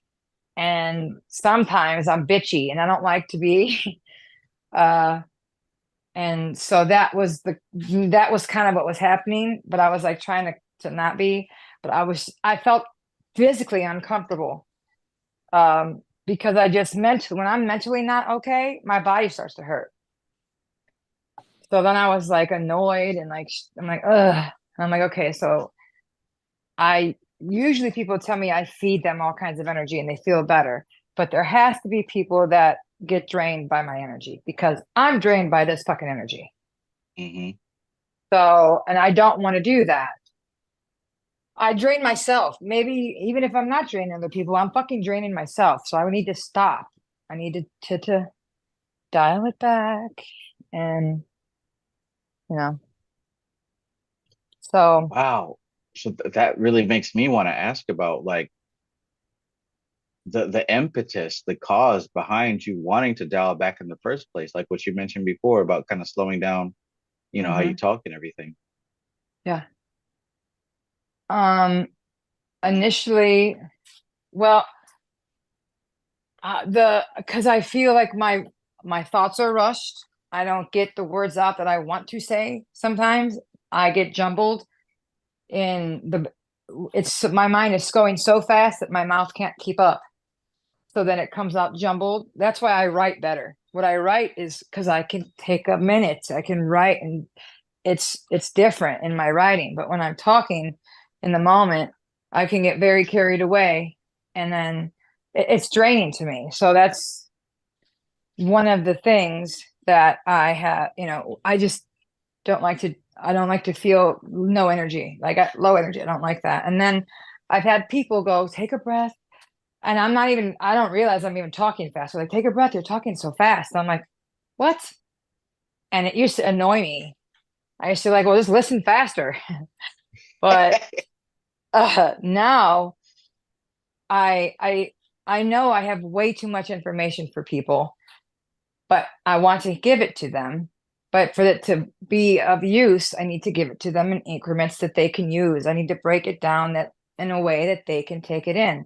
and sometimes I'm bitchy, and I don't like to be. And so that was kind of what was happening, but I was like trying to not be, but I felt physically uncomfortable, because I just when I'm mentally not okay, my body starts to hurt. So then I was like annoyed and like I'm like, ugh. And I'm like, okay, so I usually people tell me I feed them all kinds of energy and they feel better, but there has to be people that get drained by my energy because I'm drained by this fucking energy. Mm-hmm. So, and I don't want to do that. I drain myself. Maybe even if I'm not draining other people, I'm fucking draining myself. So I need to stop. I need to dial it back, and so Wow. So that really makes me want to ask about like the impetus, the cause behind you wanting to dial back in the first place, like what you mentioned before about kind of slowing down, how you talk and everything. yeah. Initially, well, because I feel like my thoughts are rushed. I don't get the words out that I want to say. Sometimes I get jumbled in my mind is going so fast that my mouth can't keep up. So then it comes out jumbled. That's why I write better. What I write is because I can take a minute. I can write, and it's different in my writing. But when I'm talking in the moment, I can get very carried away, and then it's draining to me. So that's one of the things that I have, I just don't like to feel no energy, like low energy. I don't like that. And then I've had people go, take a breath. And I don't realize I'm even talking fast. They're like, take a breath. You're talking so fast. I'm like, what? And it used to annoy me. I used to like, well, just listen faster. But now I know I have way too much information for people, but I want to give it to them. But for it to be of use, I need to give it to them in increments that they can use. I need to break it down that in a way that they can take it in.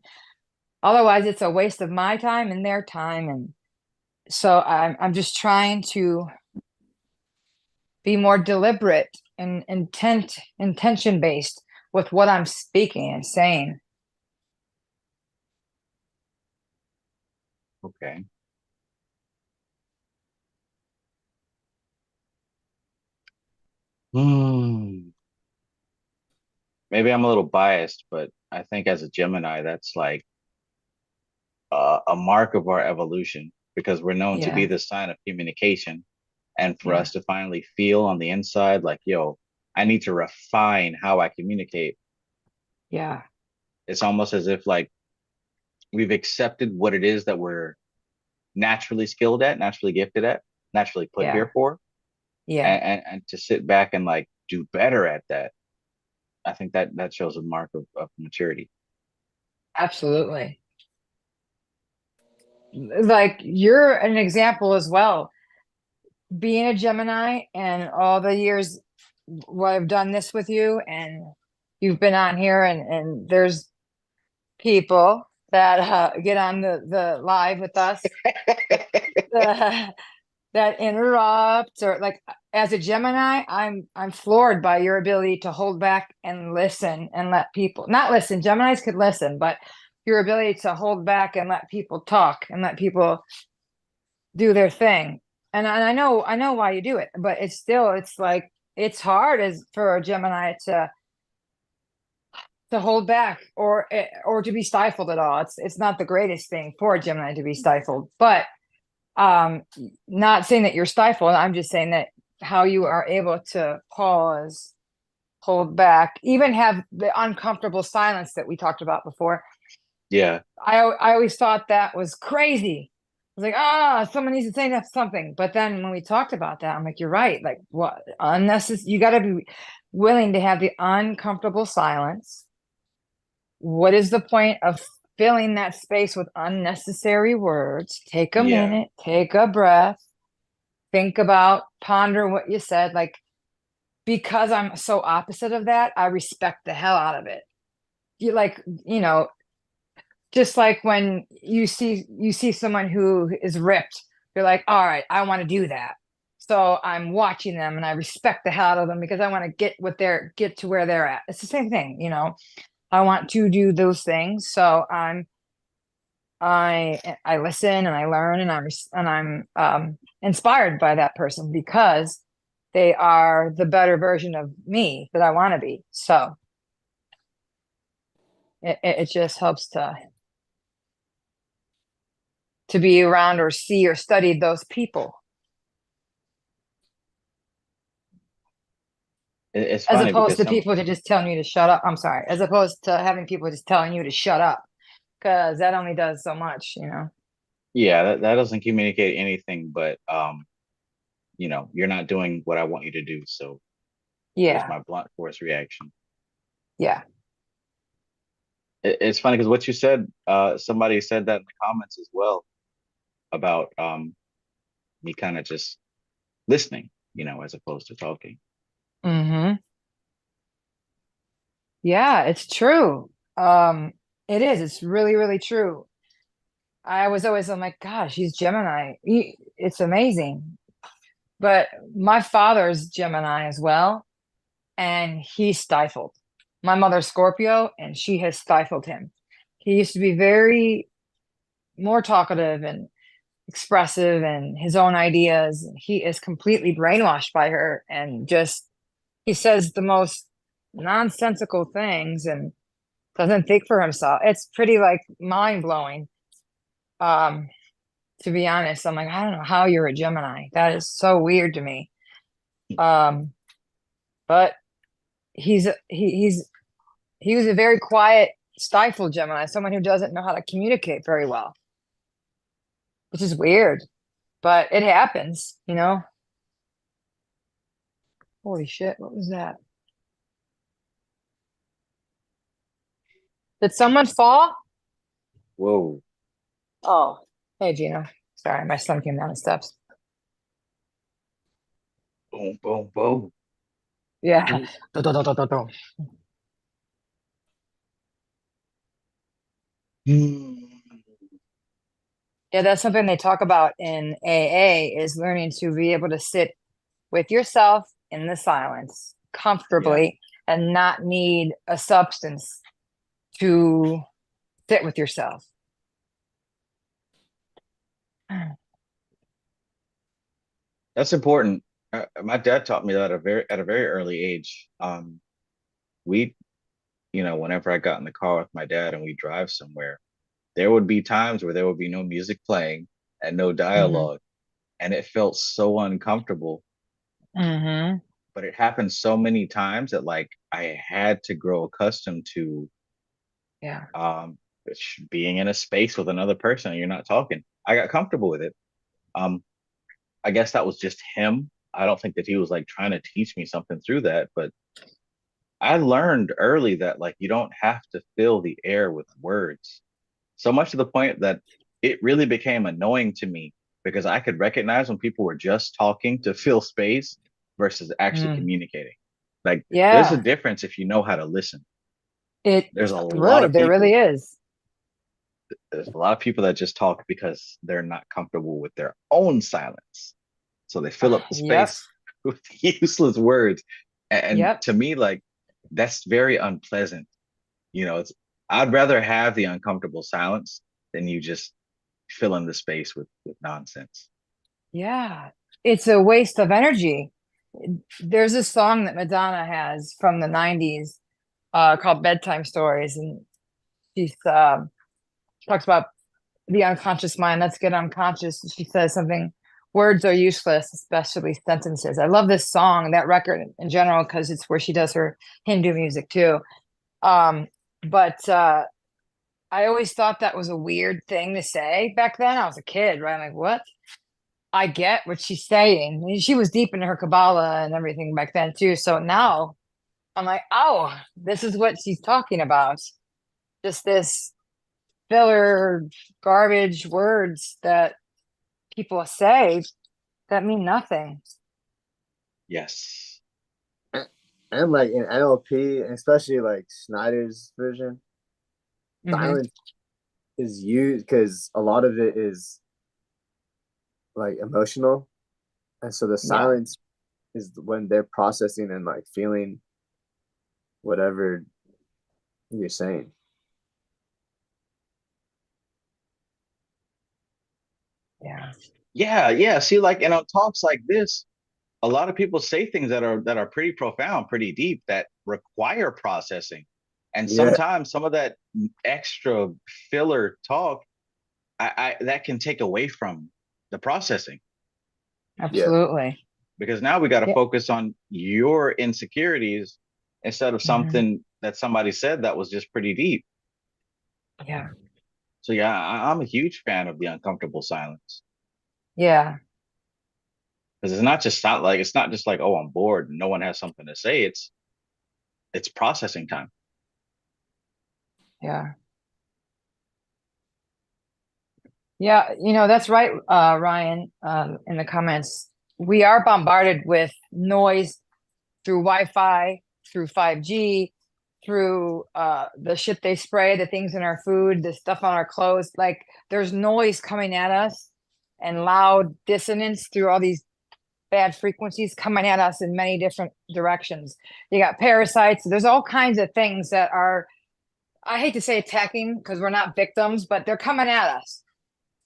Otherwise, it's a waste of my time and their time. And so I'm just trying to be more deliberate and intention based with what I'm speaking and saying. Okay. Maybe I'm a little biased, but I think as a Gemini, that's like a mark of our evolution because we're known to be Yeah. the sign of communication. And for Yeah. us to finally feel on the inside, like, yo, I need to refine how I communicate. Yeah. It's almost as if like we've accepted what it is that we're naturally skilled at, naturally gifted at, naturally put Yeah. here for, Yeah. and to sit back and like do better at that. I think that shows a mark of maturity. Absolutely. Like you're an example as well. Being a Gemini and all the years what I've done this with you, and you've been on here, and there's people that get on the live with us that interrupt, or like as a Gemini, I'm floored by your ability to hold back and listen and let people not listen. Geminis could listen, but your ability to hold back and let people talk and let people do their thing. And I know why you do it, but it's like it's hard as for a Gemini to hold back or to be stifled at all. It's not the greatest thing for a Gemini to be stifled, but not saying that you're stifled. I'm just saying that how you are able to pause, hold back, even have the uncomfortable silence that we talked about before. Yeah. I always thought that was crazy. I was like, someone needs to say that something. But then when we talked about that, I'm like, you're right. Like what unnecessary, you got to be willing to have the uncomfortable silence. What is the point of filling that space with unnecessary words? Take a Yeah. minute, take a breath, think about, ponder what you said. Like, because I'm so opposite of that, I respect the hell out of it. You like, just like when you see someone who is ripped, you're like, all right, I want to do that. So I'm watching them and I respect the hell out of them because I want to get to where they're at. It's the same thing, I want to do those things. So I listen and I learn and I'm inspired by that person because they are the better version of me that I want to be. So it just helps to be around or see or study those people. It's As funny opposed because to people to just telling you to shut up. I'm sorry. As opposed to having people just telling you to shut up, because that only does so much, yeah, that doesn't communicate anything but you're not doing what I want you to do. So here's Yeah. my blunt force reaction. Yeah. It's funny because what you said, somebody said that in the comments as well about me kind of just listening, as opposed to talking. Mm-hmm. Yeah, it's true. It is. It's really, really true. I was always, I'm like, gosh, he's Gemini. It's amazing. But my father's Gemini as well, and he's stifled. My mother's Scorpio, and she has stifled him. He used to be very more talkative and expressive and his own ideas. He is completely brainwashed by her and just he says the most nonsensical things and doesn't think for himself. It's pretty like mind blowing. to be honest. I'm like, I don't know how you're a Gemini. That is so weird to me. But he was a very quiet, stifled Gemini, someone who doesn't know how to communicate very well, which is weird, but it happens, you know? Holy shit, what was that? Did someone fall? Whoa. Oh, hey, Gina. Sorry, my son came down the steps. Boom, boom, boom. Yeah. Yeah, that's something they talk about in AA is learning to be able to sit with yourself in the silence comfortably and not need a substance to sit with yourself. That's important. My dad taught me that at a very early age. We, whenever I got in the car with my dad and we drive somewhere, there would be times where there would be no music playing and no dialogue, and it felt so uncomfortable. But it happened so many times that like I had to grow accustomed to being in a space with another person and you're not talking. I got comfortable with it. I guess that was just him. I don't think that he was like trying to teach me something through that, but I learned early that like you don't have to fill the air with words. So much to the point that it really became annoying to me because I could recognize when people were just talking to fill space versus actually communicating. Like there's a difference if you know how to listen. There's a lot of people, there really is. There's a lot of people that just talk because they're not comfortable with their own silence. So they fill up the space with useless words. And to me, like, that's very unpleasant. I'd rather have the uncomfortable silence than you just fill in the space with nonsense. Yeah. It's a waste of energy. There's a song that Madonna has from the 90s called Bedtime Stories. And she talks about the unconscious mind. Let's get unconscious. She says something, words are useless, especially sentences. I love this song, that record in general, because it's where she does her Hindu music too. But I always thought that was a weird thing to say back then. I was a kid, right? I'm like, what? I get what she's saying. And she was deep into her Kabbalah and everything back then too. So now I'm like, oh, this is what she's talking about. Just this filler garbage words that people say that mean nothing. Yes. And like in NLP, especially like Snyder's version, silence is used because a lot of it is like emotional, and so the silence is when they're processing and like feeling whatever you're saying. Yeah. See, like, and on talks like this, a lot of people say things that are pretty profound, pretty deep, that require processing. And sometimes some of that extra filler talk, I that can take away from the processing. Absolutely. Because now we got to focus on your insecurities instead of something that somebody said that was just pretty deep. Yeah. So yeah, I'm a huge fan of the uncomfortable silence. Yeah. Because it's not just like, oh, I'm bored and no one has something to say. It's processing time. Yeah. Yeah, that's right, Ryan, in the comments. We are bombarded with noise through Wi-Fi, through 5G, through the shit they spray, the things in our food, the stuff on our clothes. Like there's noise coming at us and loud dissonance through all these bad frequencies coming at us in many different directions. You got parasites. There's all kinds of things that are, I hate to say attacking because we're not victims, but they're coming at us.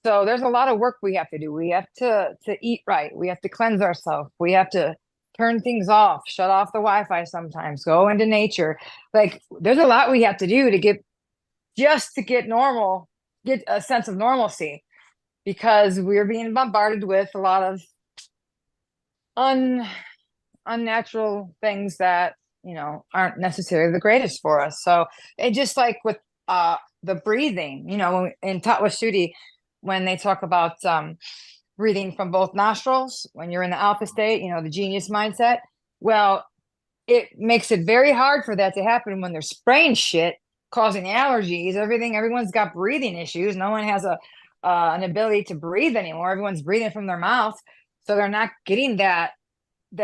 So there's a lot of work we have to do. We have to eat right. We have to cleanse ourselves. We have to turn things off, shut off the Wi-Fi sometimes, go into nature. Like there's a lot we have to do to get normal, get a sense of normalcy. because we're being bombarded with a lot of unnatural things that, you know, aren't necessarily the greatest for us. So it just like with the breathing, you know, in Tatwa Shuddhi, when they talk about breathing from both nostrils, when you're in the alpha state, you know, the genius mindset, well, it makes it very hard for that to happen when they're spraying shit, causing allergies, everything. Everyone's got breathing issues. No one has an ability to breathe anymore. Everyone's breathing from their mouth, so they're not getting that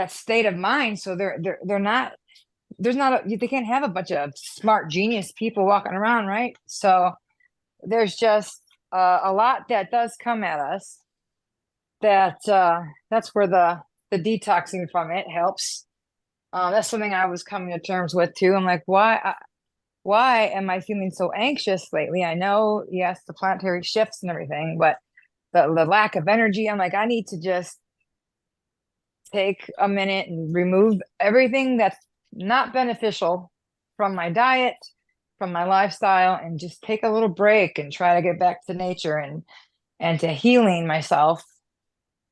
state of mind. So they're not. There's not they can't have a bunch of smart genius people walking around, right? So there's just a lot that does come at us. That's where the detoxing from it helps. That's something I was coming to terms with too. I'm like, why am I feeling so anxious lately? I know, yes, the planetary shifts and everything, but the lack of energy, I'm like, I need to just take a minute and remove everything that's not beneficial from my diet, from my lifestyle, and just take a little break and try to get back to nature and to healing myself.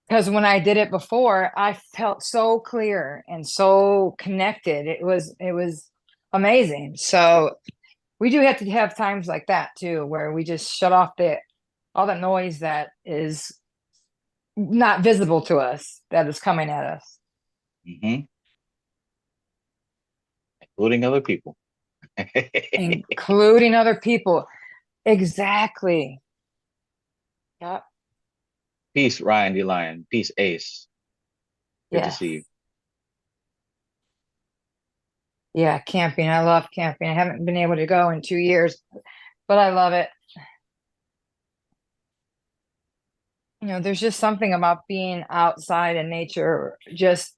Because when I did it before, I felt so clear and so connected. It was amazing. So we do have to have times like that too, where we just shut off all the noise that is not visible to us, that is coming at us. Mm-hmm. Including other people. Including other people. Exactly. Yep. Peace, Ryan D. Lion. Peace, Ace. Good to see you. Yeah, camping. I love camping. I haven't been able to go in 2 years, but I love it. You know, there's just something about being outside in nature. Just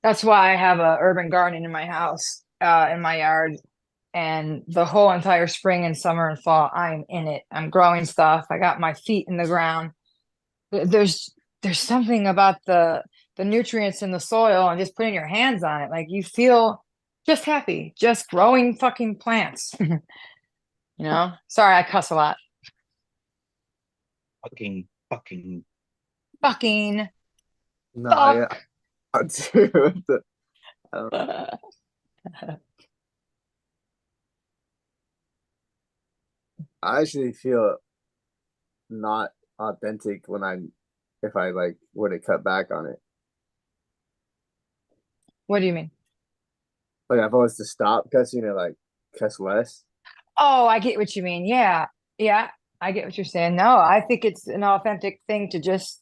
that's why I have a urban garden in my house, in my yard, and the whole entire spring and summer and fall, I'm in it. I'm growing stuff. I got my feet in the ground. There's something about the nutrients in the soil and just putting your hands on it. Like you feel just happy, just growing fucking plants. You know? Sorry, I cuss a lot. Fucking. No, Fuck. yeah. Dude, I don't know. I actually feel not authentic if I like were to cut back on it. What do you mean? Like if I was to stop cussing or like cuss less. Oh, I get what you mean. Yeah. Yeah. I get what you're saying. No, I think it's an authentic thing to just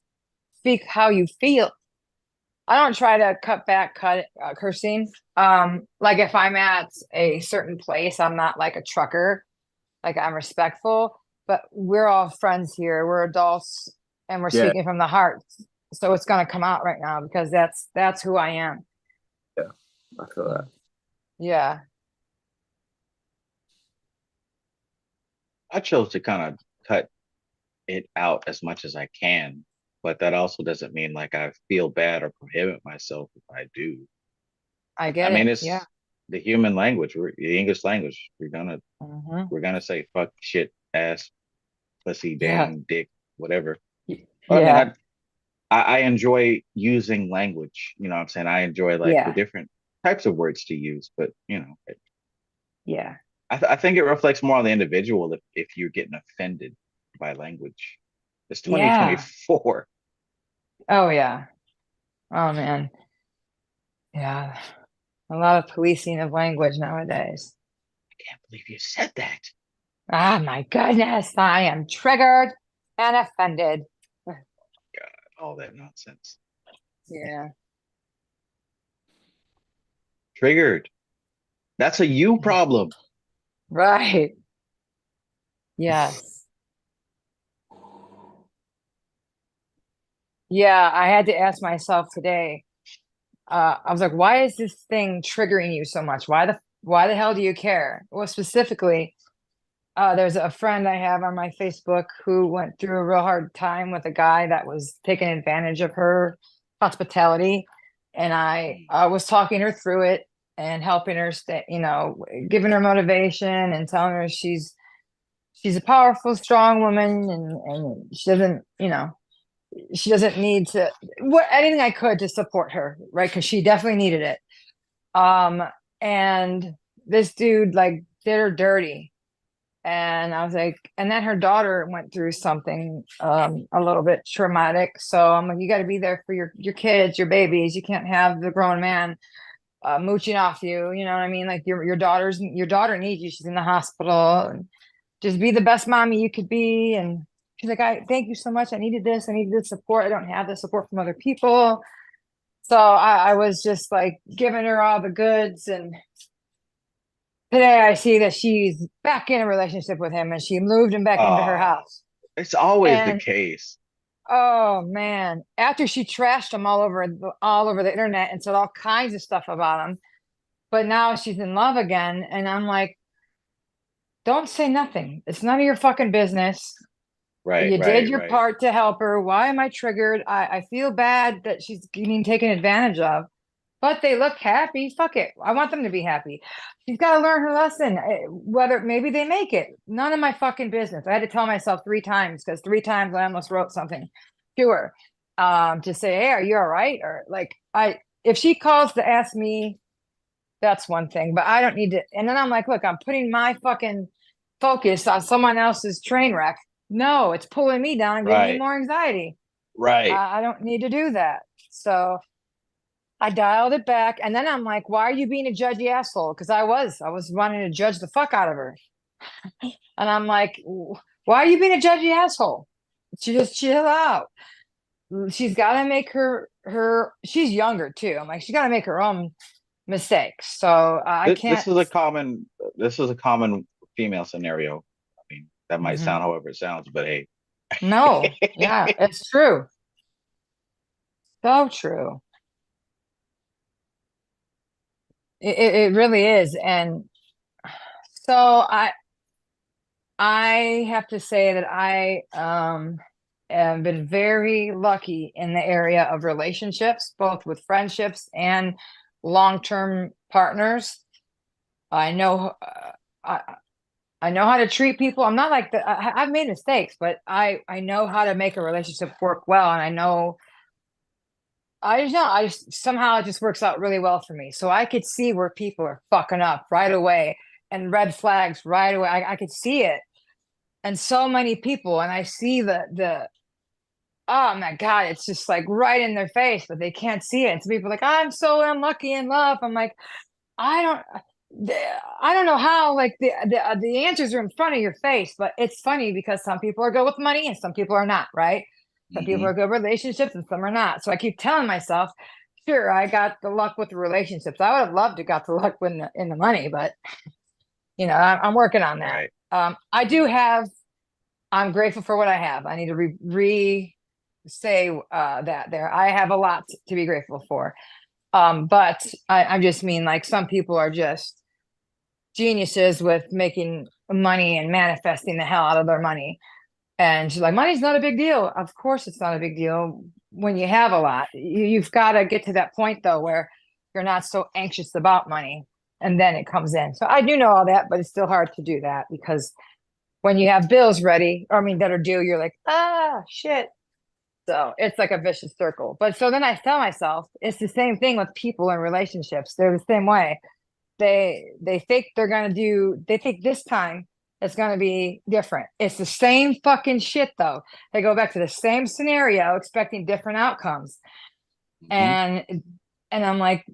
speak how you feel. I don't try to cut cursing. Like if I'm at a certain place, I'm not like a trucker. Like I'm respectful, but we're all friends here. We're adults and we're Yeah. speaking from the heart. So it's going to come out right now because that's who I am. Yeah, I feel that. Yeah. I chose to kind of cut it out as much as I can, but that also doesn't mean like I feel bad or prohibit myself if I do. I get I mean, it. it's Yeah. the human language, the English language. We're Mhm. gonna say fuck, shit, ass, pussy, Yeah. damn, dick, whatever. But Yeah. I mean, I enjoy using language. You know what I'm saying? I enjoy like the Yeah. different types of words to use, but you know, Yeah. I think it reflects more on the individual if you're getting offended by language. It's Yeah. 2024. Oh yeah. Oh man. Yeah. A lot of policing of language nowadays. I can't believe you said that. Ah, my goodness. I am triggered and offended. God, all that nonsense. Yeah. Triggered. That's a you problem. Right. Yes. Yeah, I had to ask myself today. I was like, why is this thing triggering you so much? Why the hell do you care? Well, specifically, there's a friend I have on my Facebook who went through a real hard time with a guy that was taking advantage of her hospitality. And I was talking her through it and helping her stay, giving her motivation and telling her she's she's a powerful, strong woman, and she doesn't, you know, she doesn't need to anything I could to support her, right? Because she definitely needed it. And this dude like did her dirty. And I was like, and then her daughter went through something a little bit traumatic. So I'm like, you got to be there for your kids, your babies. You can't have the grown man mooching off you. You know what I mean? Like your daughter needs you. She's in the hospital. And just be the best mommy you could be. And she's like, I thank you so much. I needed this. I needed this support. I don't have the support from other people. So I was just like giving her all the goods. And today I see that she's back in a relationship with him, and she moved him back into her house. It's always the And case. oh man, after she trashed him all over the internet and said all kinds of stuff about him, but now she's in love again, and I'm like, don't say nothing. It's none of your fucking business. Right. You right, did your right. part to help her. Why am I triggered? I feel bad that she's getting taken advantage of. But they look happy. Fuck it. I want them to be happy. She's got to learn her lesson. Whether maybe they make it. None of my fucking business. I had to tell myself 3 times, because 3 times I almost wrote something to her to say, hey, are you all right? Or like, if she calls to ask me, that's one thing. But I don't need to. And then I'm like, look, I'm putting my fucking focus on someone else's train wreck. No, it's pulling me down and giving me Right. more anxiety. Right. I don't need to do that. So I dialed it back, and then I'm like, why are you being a judgy asshole? Because I was wanting to judge the fuck out of her. And I'm like, why are you being a judgy asshole? She just chill out. She's got to make her she's younger too. I'm like, she's got to make her own mistakes. So I can't. This is a common female scenario. I mean, that might sound however it sounds, but hey. No, yeah, it's true. So true. It really is. And so I have to say that I have been very lucky in the area of relationships, both with friendships and long-term partners. I know I know how to treat people. I'm not like I've made mistakes, but I know how to make a relationship work well, and I just know somehow it just works out really well for me. So I could see where people are fucking up right away, and red flags right away. I could see it. And so many people, and I see the oh my God, it's just like right in their face, but they can't see it. And so people are like, I'm so unlucky in love. I'm like, I don't know how, like the answers are in front of your face, but it's funny because some people are good with money and some people are not, right? Some people are good with relationships and some are not. So I keep telling myself, sure, I got the luck with the relationships. I would have loved to got the luck in the money, but you know, I'm working on that. Right. I'm grateful for what I have. I need to say that there. I have a lot to be grateful for. But I just mean, like, some people are just geniuses with making money and manifesting the hell out of their money. And she's like, money's not a big deal. Of course it's not a big deal when you have a lot. You've got to get to that point, though, where you're not so anxious about money, and then it comes in. So I do know all that, but it's still hard to do that because when you have bills ready, or I mean, that are due, you're like, shit. So it's like a vicious circle. But so then I tell myself, it's the same thing with people in relationships. They're the same way. They think they think this time it's going to be different. It's the same fucking shit though. They go back to the same scenario, expecting different outcomes. And I'm like,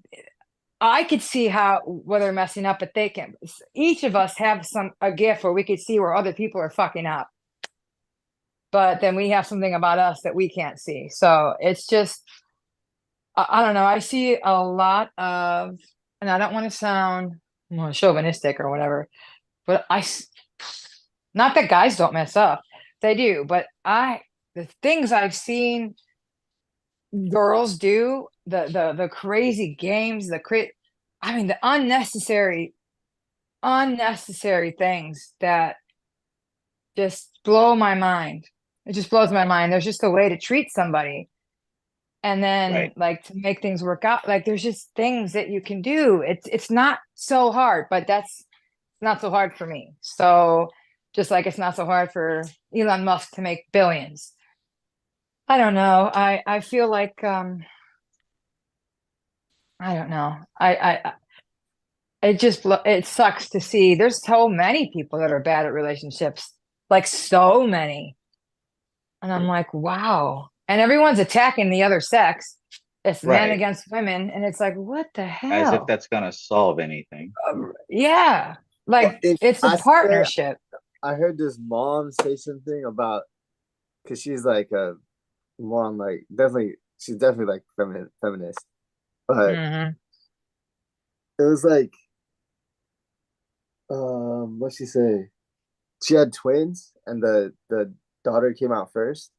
I could see where they're messing up, but they can. Each of us have a gift where we could see where other people are fucking up. But then we have something about us that we can't see. So it's just, I don't know. I see a lot of, and I don't want to sound chauvinistic or whatever, but not that guys don't mess up. They do. But the things I've seen girls do, the crazy games, the unnecessary things that just blow my mind. It just blows my mind. There's just a way to treat somebody. And then like to make things work out, like there's just things that you can do. It's not so hard, but that's not so hard for me. So Just like it's not so hard for Elon Musk to make billions. I don't know. I feel like I don't know. It sucks to see. There's so many people that are bad at relationships, like so many. And I'm like, wow. And everyone's attacking the other sex. It's men Right. against women, and it's like, what the As if hell? that's gonna solve anything. Yeah, like it's a partnership. I heard this mom say something about, because she's like a mom, like she's definitely like feminist, but Mhm. it was like, what'd she say? She had twins, and the daughter came out first.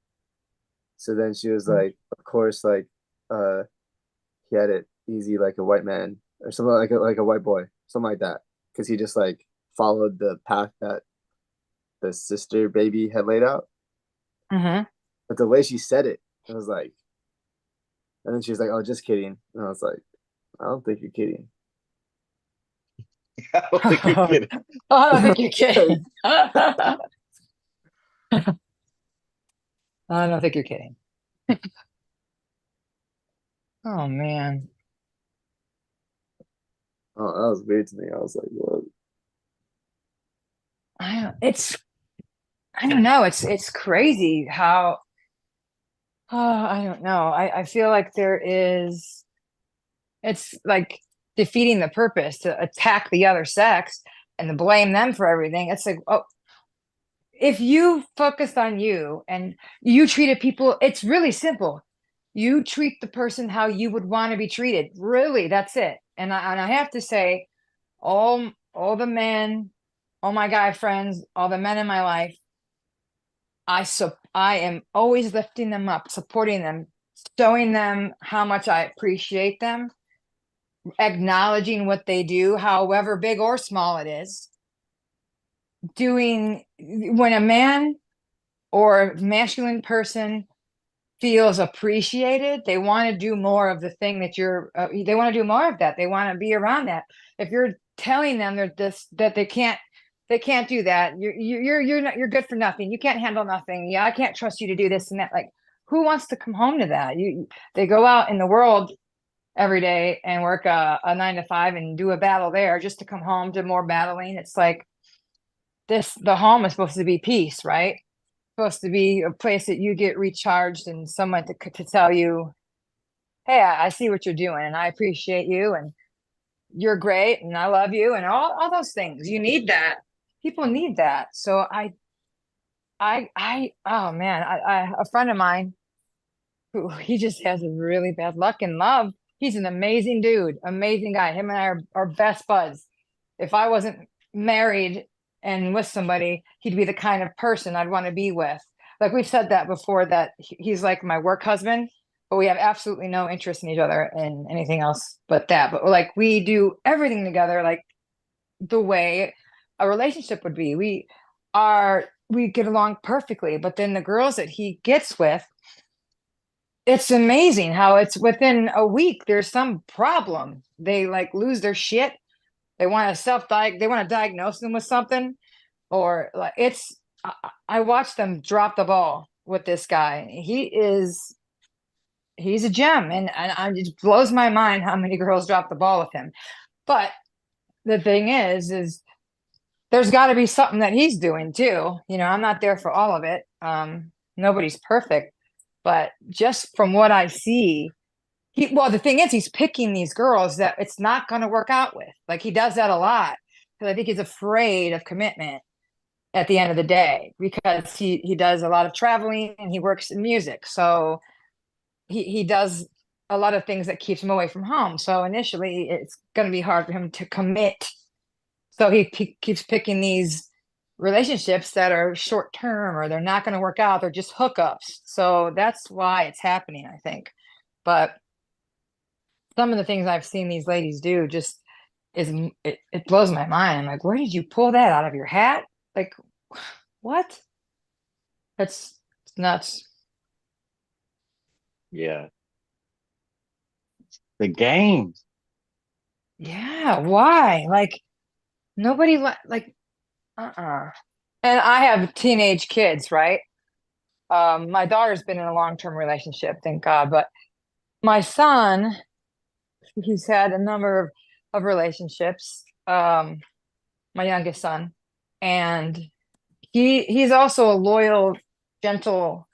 So then she was like, of course, like, he had it easy like a white man or something, like a white boy, something like that, because he just like followed the path that the sister baby had laid out. Mhm. But the way she said it, it was like, and then she was like, "Oh, just kidding," and I was like, "I don't think you're kidding." I don't think you're kidding. I don't think you're kidding. I don't think you're kidding. Oh man. Oh, that was weird to me. I was like, "What?" I don't know. It's crazy how I don't know. I feel like it's like defeating the purpose to attack the other sex and to blame them for everything. It's like, oh, if you focused on you and you treated people, it's really simple. You treat the person how you would want to be treated. Really, that's it. And I have to say, all the men, all my guy friends, all the men in my life, I am always lifting them up, supporting them, showing them how much I appreciate them, acknowledging what they do, however big or small it is. When a man or a masculine person feels appreciated, they want to do more of the thing that they want to do more of that. They want to be around that. If you're telling them that they can't do that, you're good for nothing. You can't handle nothing. Yeah, I can't trust you to do this and that. Like, who wants to come home to that? They go out in the world every day and work a 9 to 5 and do a battle there just to come home to more battling. It's like the home is supposed to be peace, right? Supposed to be a place that you get recharged and someone to tell you, hey, I see what you're doing and I appreciate you and you're great and I love you and all those things. You need that. People need that. So oh man, a friend of mine who he just has a really bad luck in love. He's an amazing dude, amazing guy. Him and I are best buds. If I wasn't married and with somebody, he'd be the kind of person I'd want to be with. Like we've said that before, that he's like my work husband, but we have absolutely no interest in each other in anything else but that. But like we do everything together, like the way a relationship would be. We get along perfectly, but then the girls that he gets with, it's amazing how it's within a week there's some problem. They like lose their shit. They want to they want to diagnose them with something, or like I watched them drop the ball with this guy. He's a gem, and it just blows my mind how many girls drop the ball with him. But the thing is there's got to be something that he's doing too. I'm not there for all of it. Nobody's perfect, but just from what I see, the thing is, he's picking these girls that it's not going to work out with. Like he does that a lot because I think he's afraid of commitment at the end of the day, because he does a lot of traveling and he works in music. So he does a lot of things that keeps him away from home. So initially it's going to be hard for him to commit. So he keeps picking these relationships that are short term, or they're not going to work out. They're just hookups. So that's why it's happening, I think. But some of the things I've seen these ladies do just it blows my mind. I'm like, where did you pull that out of your hat? Like, what? It's nuts. Yeah. The games. Yeah, why? Like nobody like And I have teenage kids, right? My daughter's been in a long-term relationship, thank God. But my son, he's had a number of relationships. My youngest son, and he's also a loyal, gentle,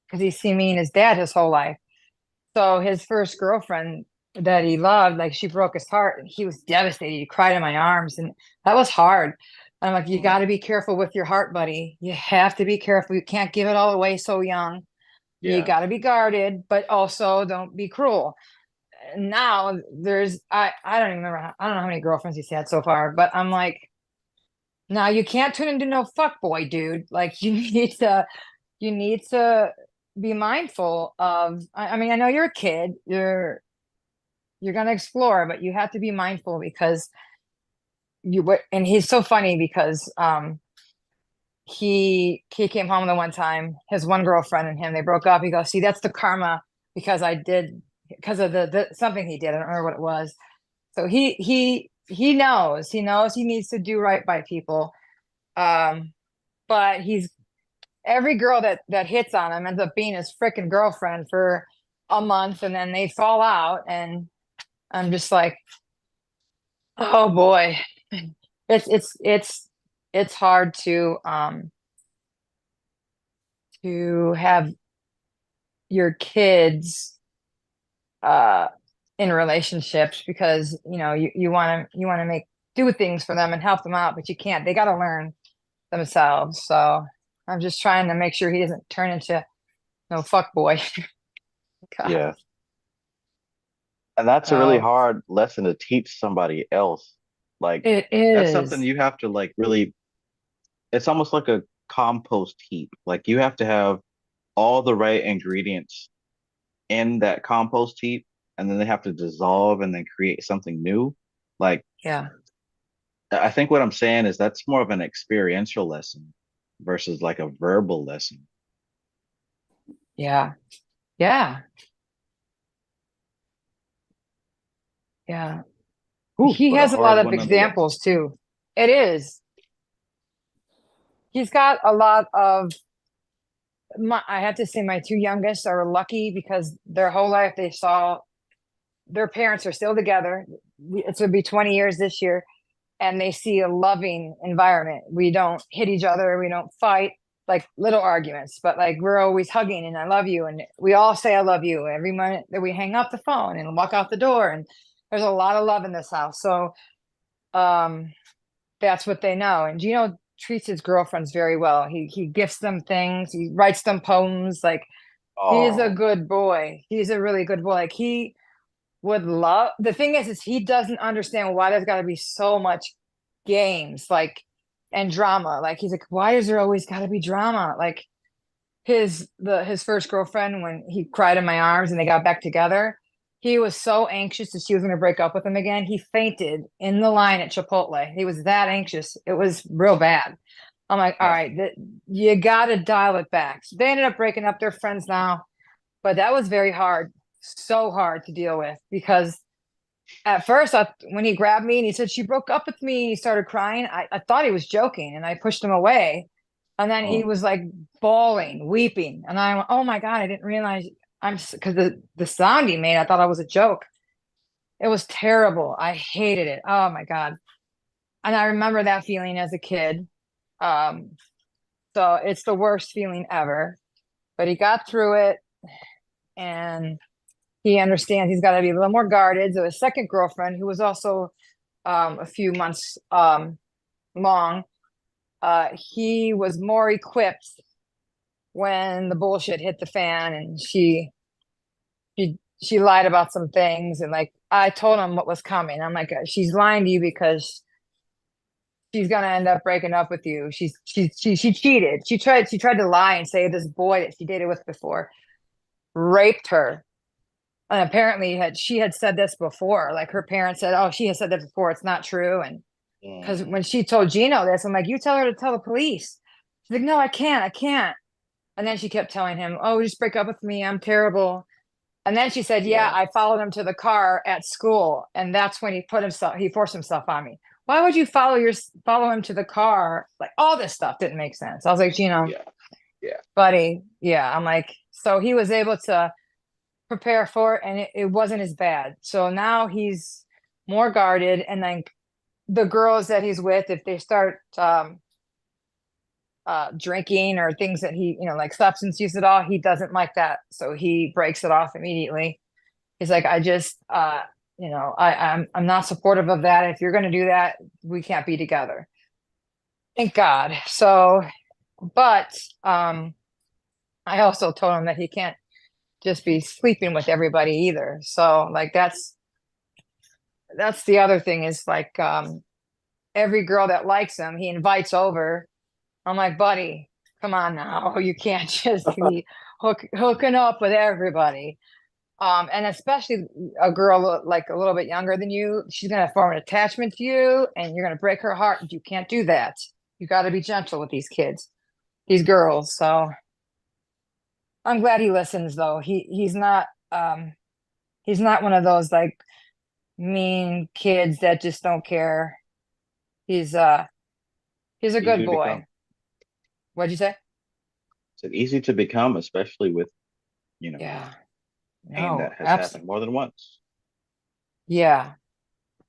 because he's seen me and his dad his whole life. So his first girlfriend that he loved, like she broke his heart, and he was devastated. He cried in my arms, and that was hard. I'm like, you got to be careful with your heart, buddy. You have to be careful. You can't give it all away so young. You Yeah. got to be guarded, but also don't be cruel. Now I don't even remember. I don't know how many girlfriends he's had so far, but I'm like, now you can't turn into no fuck boy, dude. Like you need to be mindful of. I mean, I know you're a kid. You're gonna explore, but you have to be mindful because and he's so funny because he came home the one time, his one girlfriend and him, they broke up. He goes, see, that's the karma because of the something he did. I don't remember what it was. So he knows he needs to do right by people. But every girl that hits on him ends up being his freaking girlfriend for a month, and then they fall out, and I'm just like, oh boy. It's hard to have your kids in relationships because you want to do things for them and help them out, but you can't. They got to learn themselves. So I'm just trying to make sure he doesn't turn into no fuck boy. God. Yeah. And that's a really hard lesson to teach somebody else. Like it is. That's something you have to like really, it's almost like a compost heap. Like you have to have all the right ingredients in that compost heap, and then they have to dissolve and then create something new. Like, yeah. I think what I'm saying is that's more of an experiential lesson versus like a verbal lesson. Yeah. Yeah. Yeah. Ooh, he but a has a hard lot of one nonetheless. examples too. It is. He's got a lot of I have to say my two youngest are lucky because their whole life they saw their parents are still together. It's going to be 20 years this year, and they see a loving environment. We don't hit each other. We don't fight, like little arguments, but like we're always hugging and I love you. And we all say I love you every minute that we hang up the phone and walk out the door. And there's a lot of love in this house. So that's what they know. And Gino treats his girlfriends very well. He gifts them things. He writes them poems. Like he's a good boy. He's a really good boy. Like he would love. The thing is he doesn't understand why there's got to be so much games like and drama. Like he's like, why is there always got to be drama? Like his first girlfriend, when he cried in my arms and they got back together, he was so anxious that she was going to break up with him again. He fainted in the line at Chipotle. He was that anxious. It was real bad. I'm like, all right, you got to dial it back. So they ended up breaking up. They're friends now, but that was very hard. So hard to deal with because at first when he grabbed me and he said she broke up with me and he started crying, I thought he was joking and I pushed him away, and then he was like bawling, weeping, and I went, oh my God, I didn't realize because the sound he made, I thought I was a joke. It was terrible. I hated it. Oh my God. And I remember that feeling as a kid. So it's the worst feeling ever, but he got through it and he understands he's got to be a little more guarded. So his second girlfriend, who was also a few months long, he was more equipped when the bullshit hit the fan, and she lied about some things, and like I told him what was coming. I'm like, she's lying to you because she's gonna end up breaking up with you. She cheated. She tried to lie and say this boy that she dated with before raped her. And apparently she had said this before. Like her parents said, oh, she has said that before. It's not true. And because when she told Gino this, I'm like, you tell her to tell the police. She's like, no, I can't. And then she kept telling him, oh, just break up with me. I'm terrible. And then she said, yeah, I followed him to the car at school. And that's when he forced himself on me. why would you follow him to the car? Like all this stuff didn't make sense. I was like, Yeah. buddy, yeah. I'm like, so he was able to prepare for it, and it wasn't as bad. So now he's more guarded, and then the girls that he's with, if they start drinking or things that he, like substance use at all, he doesn't like that. So he breaks it off immediately. He's like, I just, I'm not supportive of that. If you're going to do that, we can't be together. Thank God. So, but I also told him that he can't just be sleeping with everybody either. So like, that's the other thing is like, every girl that likes him, he invites over. I'm like, buddy, come on now. You can't just be hooking up with everybody. And especially a girl like a little bit younger than you, she's going to form an attachment to you and you're going to break her heart. You can't do that. You got to be gentle with these kids, these girls. So I'm glad he listens though. He's not one of those like mean kids that just don't care. He's a good boy. What'd you say? It's easy to become, especially with, Yeah. pain that has happened more than once. Yeah,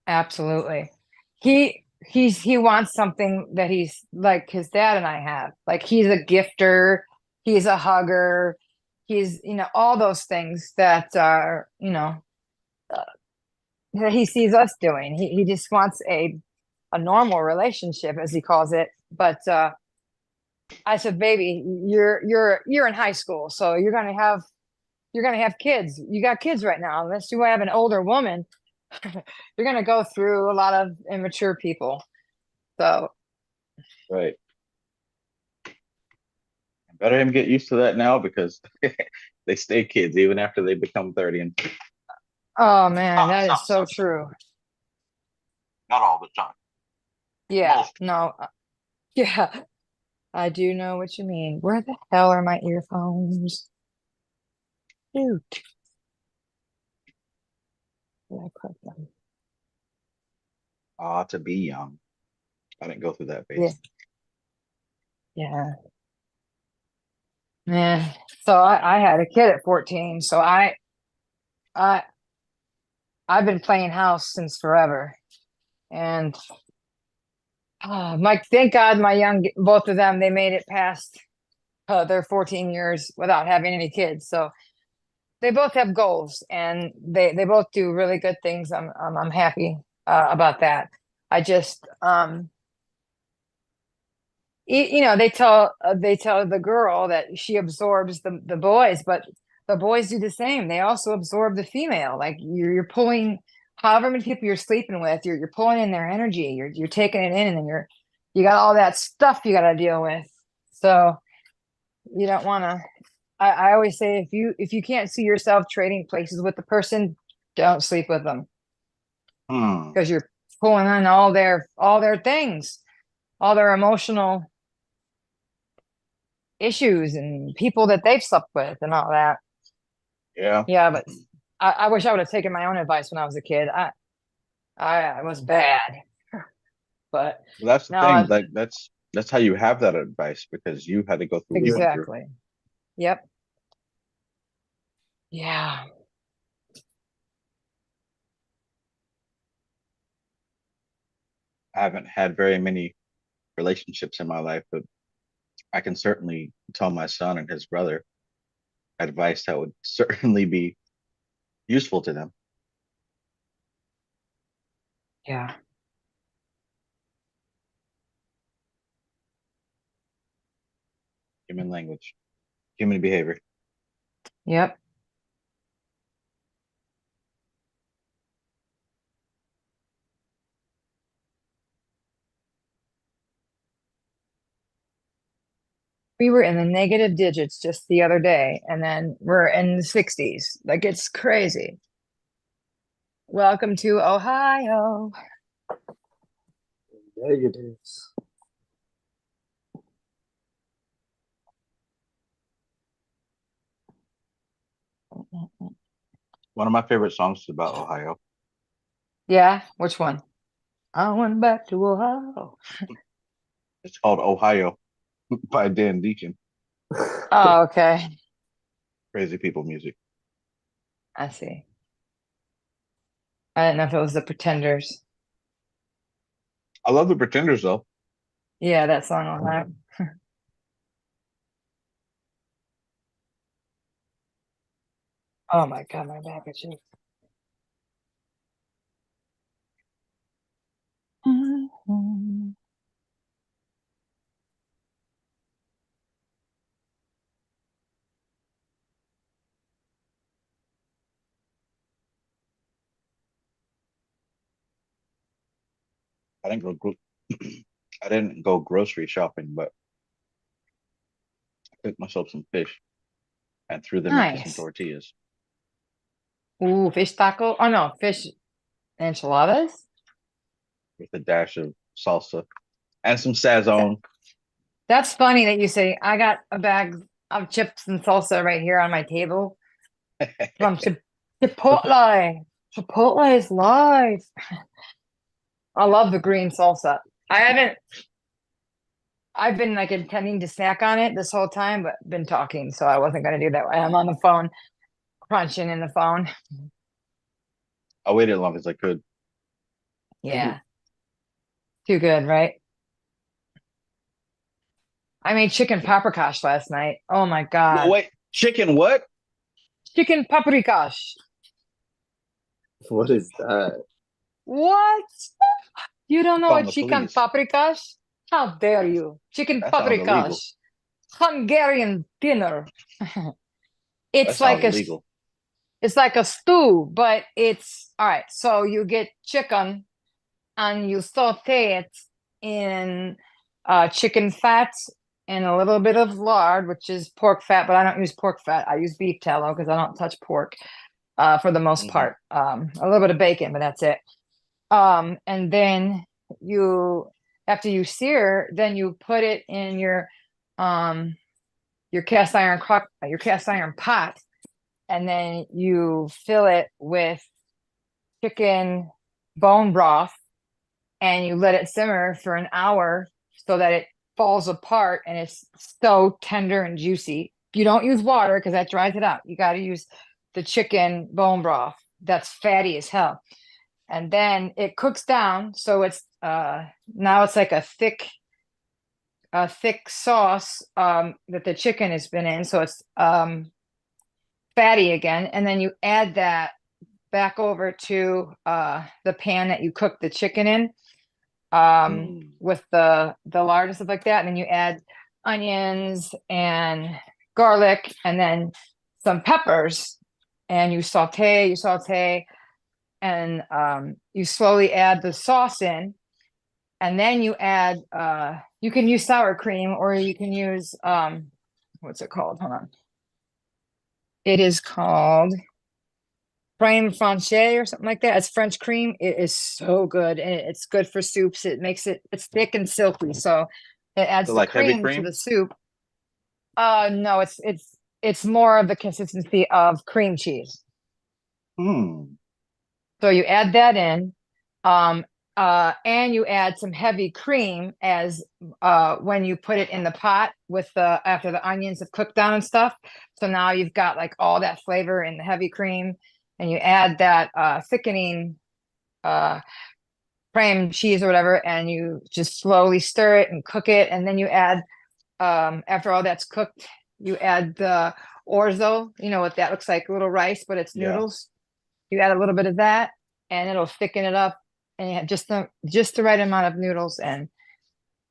absolutely. He wants something that he's like his dad and I have. Like he's a gifter, he's a hugger, he's all those things that are that he sees us doing. He just wants a normal relationship, as he calls it. But I said, baby, you're in high school, so you're gonna have kids. You got kids right now. Unless you have an older woman, you're gonna go through a lot of immature people. So Right. Better him get used to that now because they stay kids even after they become 30. And oh man, that is so true. Not all the time. Yeah, Most. no, yeah, I do know what you mean. Where the hell are my earphones? Shoot. Where did I put them? to be young. I didn't go through that phase. Yeah. Yeah. So I had a kid at 14. So I've been playing house since forever. And Mike, thank God both of them, they made it past their 14 years without having any kids. So they both have goals and they both do really good things. I'm happy about that. I just they tell the girl that she absorbs the boys, but the boys do the same. They also absorb the female. Like you're pulling however many people you're sleeping with, you're pulling in their energy. You're taking it in, and then you got all that stuff you got to deal with. So you don't want to. I always say if you can't see yourself trading places with the person, don't sleep with them because you're pulling on all their things, all their emotional issues and people that they've slept with and all that. Yeah. But I wish I would have taken my own advice when I was a kid. I was bad, but Well, that's the thing. Like that's how you have that advice because you had to go through what you went through. exactly. Yep. Yeah. I haven't had very many relationships in my life, but I can certainly tell my son and his brother advice that would certainly be useful to them. Yeah. Human language, human behavior. Yep. We were in the negative digits just the other day, and then we're in the 60s. Like it's crazy. Welcome to Ohio. Negatives. One of my favorite songs is about Ohio. Yeah, which one? I went back to Ohio. It's called Ohio by Dan Deacon. Oh, okay. Crazy people music. I see. I didn't know if it was the Pretenders. I love the Pretenders though. Yeah, that song Ohio. Oh my God, my back itches. I didn't go. I didn't go grocery shopping, but I cooked myself some fish and threw them into some Nice. tortillas Ooh, fish taco. Oh no, fish enchiladas. with a dash of salsa and some sazon. That's funny that you say I got a bag of chips and salsa right here on my table from Chipotle. Chipotle is live. I love the green salsa. I've been like intending to snack on it this whole time, but been talking, so I wasn't gonna do that. I'm on the phone, crunching in the phone. I waited as long as I could. Yeah. Too good, right? I made chicken paprikash last night. Oh my Well, God. wait, chicken what? Chicken paprikash. What is that? What? You don't know Calling what the chicken police. paprikash? How dare you? Chicken That sounds illegal. paprikash. Hungarian dinner. That It's like sounds a illegal. it's like a stew, but it's all right. So you get chicken and you saute it in chicken fat and a little bit of lard, which is pork fat, but I don't use pork fat. I use beef tallow because I don't touch pork for the most Mhm. part. A little bit of bacon, but that's it. And then after you sear, then you put it in your cast iron pot, and then you fill it with chicken bone broth, and you let it simmer for an hour so that it falls apart and it's so tender and juicy. You don't use water because that dries it out. You got to use the chicken bone broth. That's fatty as hell. And then it cooks down, so it's now it's like a thick sauce that the chicken has been in, so it's fatty again. And then you add that back over to the pan that you cook the chicken in with the lard and stuff like that. And then you add onions and garlic and then some peppers, and you saute, and you slowly add the sauce in, and then you add you can use sour cream or you can use what's it called? Hold on. It is called crème fraîche or something like that. It's French cream. It is so good, and it's good for soups. It's thick and silky, so it adds So the like heavy cream to cream? the soup. No, it's more of the consistency of cream cheese. So you add that in, and you add some heavy cream as when you put it in the pot with after the onions have cooked down and stuff. So now you've got like all that flavor in the heavy cream, and you add that thickening cream cheese or whatever, and you just slowly stir it and cook it, and then you add after all that's cooked, you add the orzo. You know what that looks like? A little rice, but it's Yeah. noodles. You add a little bit of that, and it'll thicken it up, and you have just the right amount of noodles, and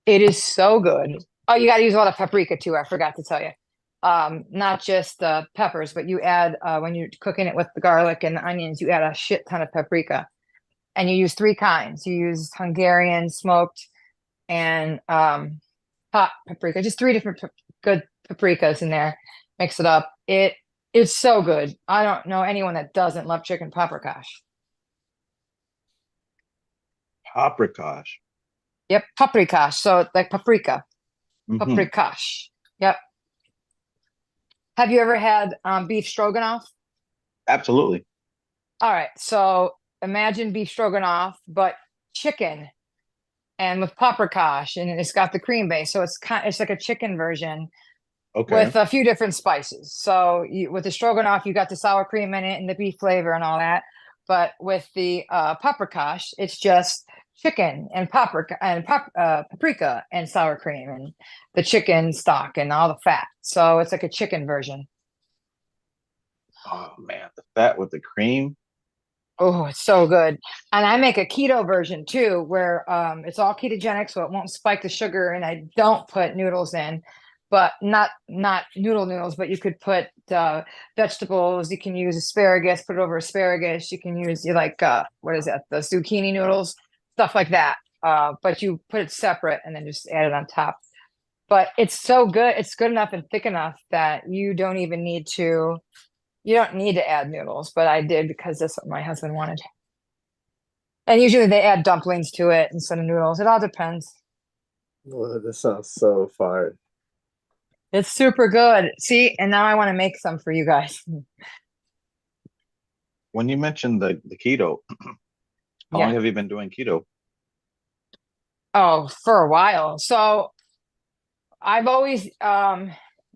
it is so good. Oh, you got to use a lot of paprika too. I forgot to tell you. Not just peppers, but you add when you're cooking it with the garlic and the onions, you add a shit ton of paprika, and you use three kinds. You use Hungarian smoked and hot paprika. Just three different good paprikas in there. Mix it up. It's so good. I don't know anyone that doesn't love chicken paprikash. Paprikash. Yep, paprikash. So like paprika. Mhm. Paprikash. Yep. Have you ever had beef stroganoff? Absolutely. All right. So imagine beef stroganoff, but chicken and with paprikash, and it's got the cream base. So it's like a chicken version with a few different spices. So with the stroganoff, you got the sour cream in it and the beef flavor and all that. But with the paprikash, it's just chicken and paprika and sour cream and the chicken stock and all the fat. So it's like a chicken version. Oh man, the fat with the cream. Oh, it's so good. And I make a keto version too, where it's all ketogenic, so it won't spike the sugar, and I don't put noodles in, but not noodles, but you could put vegetables. You can use asparagus, put it over asparagus. You can use what is that? The zucchini noodles, stuff like that. But you put it separate and then just add it on top. But it's so good. It's good enough and thick enough that you don't need to add noodles, but I did because that's what my husband wanted. And usually they add dumplings to it instead of noodles. It all depends. Well, this sounds so fire. It's super good. See, and now I want to make some for you guys. When you mentioned the keto, how long have you been doing keto? Oh, for a while. So I've always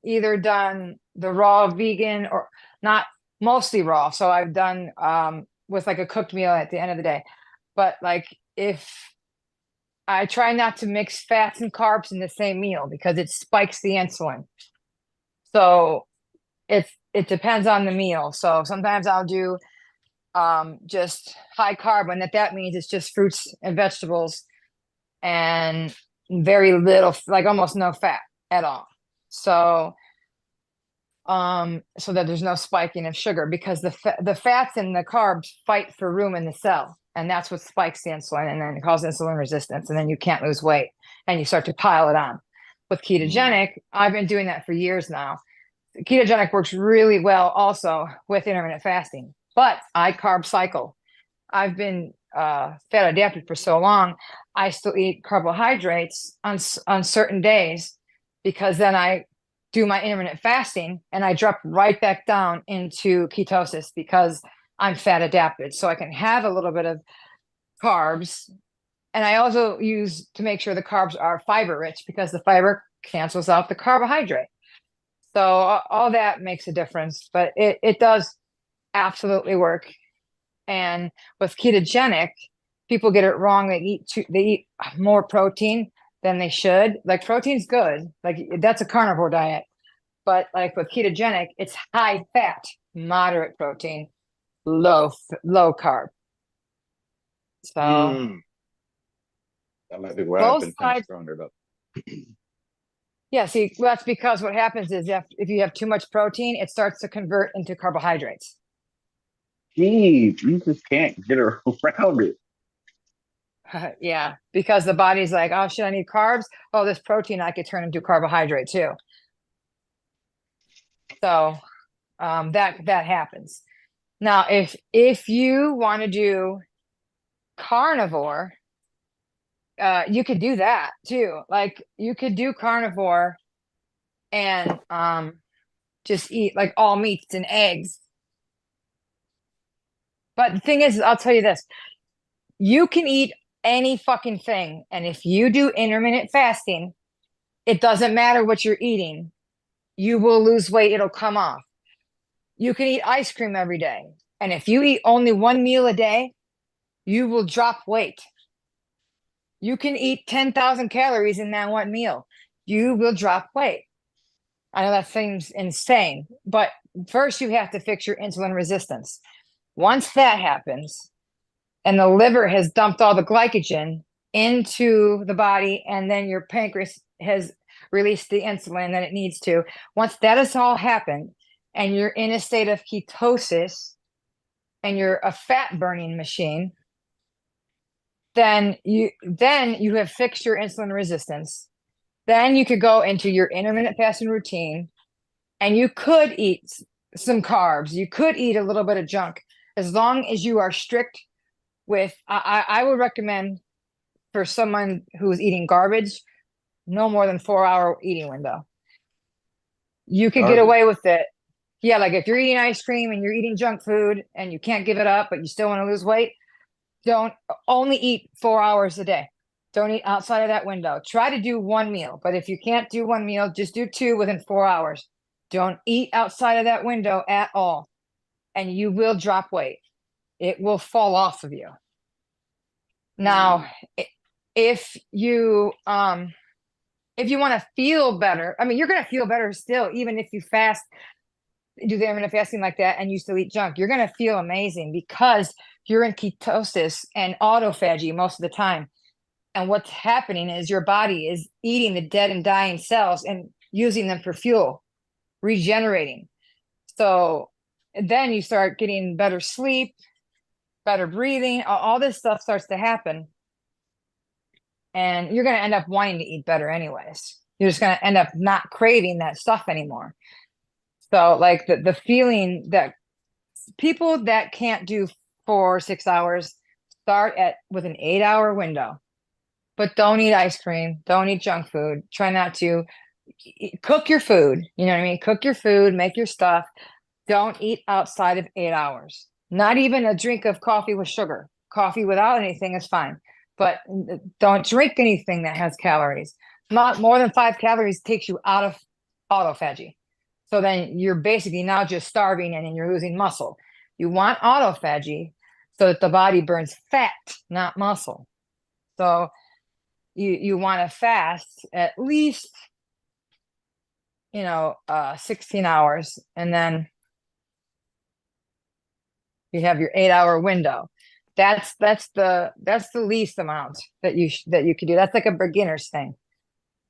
either done the raw vegan or not, mostly raw. So I've done with like a cooked meal at the end of the day. But like if I try not to mix fats and carbs in the same meal because it spikes the insulin. So it depends on the meal. So sometimes I'll do just high carb, and that means it's just fruits and vegetables and very little, like almost no fat at all. So so that there's no spiking of sugar, because the fats and the carbs fight for room in the cell, and that's what spikes the insulin, and then it causes insulin resistance, and then you can't lose weight and you start to pile it on. With ketogenic, I've been doing that for years now. Ketogenic works really well also with intermittent fasting, but I carb cycle. I've been fat adapted for so long, I still eat carbohydrates on certain days, because then I do my intermittent fasting and I drop right back down into ketosis because I'm fat adapted. So I can have a little bit of carbs. And I also use to make sure the carbs are fiber rich, because the fiber cancels out the carbohydrate. So all that makes a difference, but it does absolutely work. And with ketogenic, people get it wrong. They eat more protein than they should. Like, protein's good. Like, that's a carnivore diet. But like with ketogenic, it's high fat, moderate protein, low carb. So that might be where I've been kind of screwing it up. Yeah, see, that's because what happens is if you have too much protein, it starts to convert into carbohydrates. Geez, you just can't get around it. Yeah, because the body's like, oh, should I need carbs? Oh, this protein I could turn into carbohydrate too. So that happens. Now, if you want to do carnivore, you could do that too. Like, you could do carnivore and just eat like all meats and eggs. But the thing is, I'll tell you this, you can eat any fucking thing. And if you do intermittent fasting, it doesn't matter what you're eating. You will lose weight. It'll come off. You can eat ice cream every day. And if you eat only one meal a day, you will drop weight. You can eat 10,000 calories in that one meal. You will drop weight. I know that seems insane, but first you have to fix your insulin resistance. Once that happens, and the liver has dumped all the glycogen into the body, and then your pancreas has released the insulin that it needs to. Once that has all happened, and you're in a state of ketosis, and you're a fat burning machine, then you have fixed your insulin resistance. Then you could go into your intermittent fasting routine, and you could eat some carbs. You could eat a little bit of junk, as long as you are strict with, I would recommend for someone who's eating garbage, no more than 4-hour eating window. You could get away with it. Yeah, like if you're eating ice cream and you're eating junk food and you can't give it up, but you still want to lose weight, don't only eat 4 hours a day. Don't eat outside of that window. Try to do one meal, but if you can't do one meal, just do two within 4 hours. Don't eat outside of that window at all, and you will drop weight. It will fall off of you. Now, if you want to feel better, I mean, you're going to feel better still, even if you fast, do the intermittent fasting like that, and you still eat junk. You're going to feel amazing because you're in ketosis and autophagy most of the time. And what's happening is your body is eating the dead and dying cells and using them for fuel, regenerating. So then you start getting better sleep, better breathing, all this stuff starts to happen. And you're going to end up wanting to eat better anyways. You're just going to end up not craving that stuff anymore. So like the feeling that people that can't do 4 or 6 hours start with an 8-hour window, but don't eat ice cream. Don't eat junk food. Try not to cook your food. You know what I mean? Cook your food, make your stuff. Don't eat outside of 8 hours. Not even a drink of coffee with sugar. Coffee without anything is fine, but don't drink anything that has calories. Not more than 5 calories takes you out of autophagy. So then you're basically now just starving and then you're losing muscle. You want autophagy so that the body burns fat, not muscle. So you want to fast at least, 16 hours, and then you have your 8-hour window. That's the least amount that you could do. That's like a beginner's thing.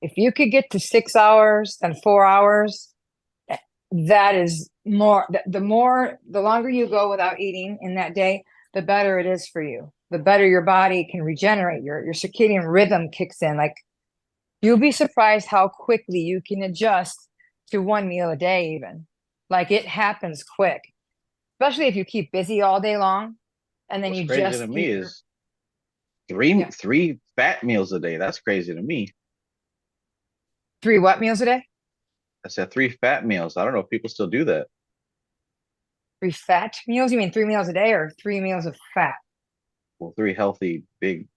If you could get to 6 hours and 4 hours, that is more. The longer you go without eating in that day, the better it is for you. The better your body can regenerate. Your circadian rhythm kicks in. Like, you'll be surprised how quickly you can adjust to one meal a day. Even like it happens quick, especially if you keep busy all day long, and then What's crazy to me is three fat meals a day. That's crazy to me. 3 what meals a day? I said 3 fat meals. I don't know if people still do that. 3 fat meals? You mean 3 meals a day or 3 meals of fat? Well, 3 healthy, big,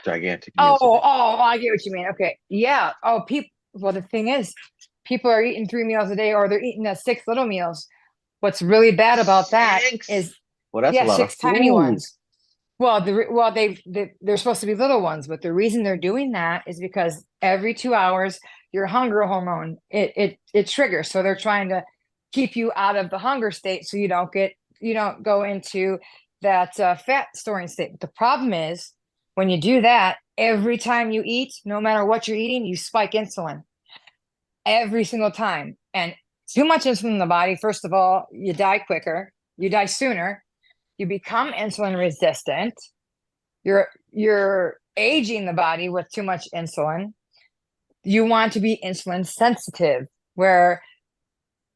gigantic meals. Oh, I get what you mean. Okay. Yeah. Oh, well, the thing is, people are eating 3 meals a day, or they're eating 6 little meals. What's really bad about that is, well, that's a lot 6 of tiny food. ones. Well, they're supposed to be little ones, but the reason they're doing that is because every 2 hours, your hunger hormone, it triggers. So they're trying to keep you out of the hunger state, so you don't go into that fat storing state. But the problem is, when you do that, every time you eat, no matter what you're eating, you spike insulin every single time. And too much insulin in the body, first of all, you die quicker, you die sooner, you become insulin resistant, you're aging the body with too much insulin. You want to be insulin sensitive, and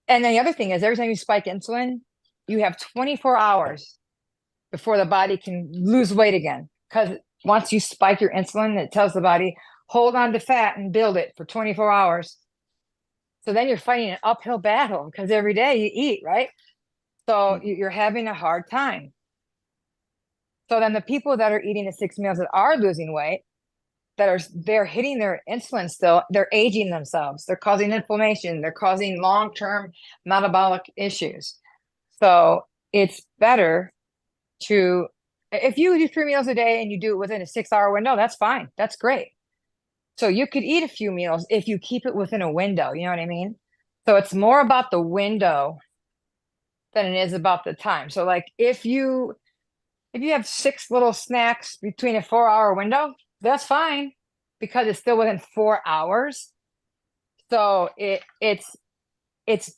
then the other thing is, every time you spike insulin, you have 24 hours before the body can lose weight again. Because once you spike your insulin, it tells the body, hold on to fat and build it for 24 hours. So then you're fighting an uphill battle, because every day you eat, right? So you're having a hard time. So then the people that are eating the 6 meals that are losing weight, they're hitting their insulin still, they're aging themselves. They're causing inflammation. They're causing long-term metabolic issues. So it's better to, if you do 3 meals a day and you do it within a 6-hour window, that's fine. That's great. So you could eat a few meals if you keep it within a window. You know what I mean? So it's more about the window than it is about the time. So like if you have 6 little snacks between a 4-hour window, that's fine, because it's still within 4 hours. So it's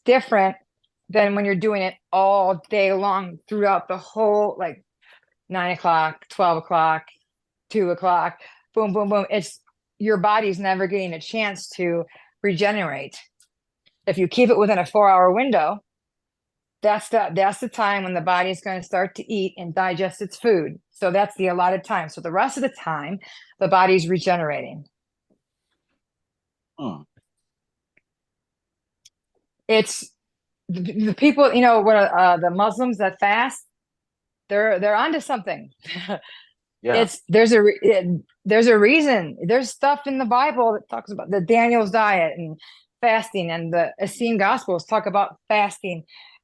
different than when you're doing it all day long throughout the whole, like 9 o'clock, 12 o'clock, 2 o'clock, boom, boom, boom. Your body's never getting a chance to regenerate. If you keep it within a 4-hour window, that's the time when the body is going to start to eat and digest its food. So that's the allotted time. So the rest of the time, the body's regenerating. It's the people, what the Muslims that fast, they're onto something. Yeah. there's a reason. There's stuff in the Bible that talks about the Daniel's diet and fasting, and the Essene Gospels talk about fasting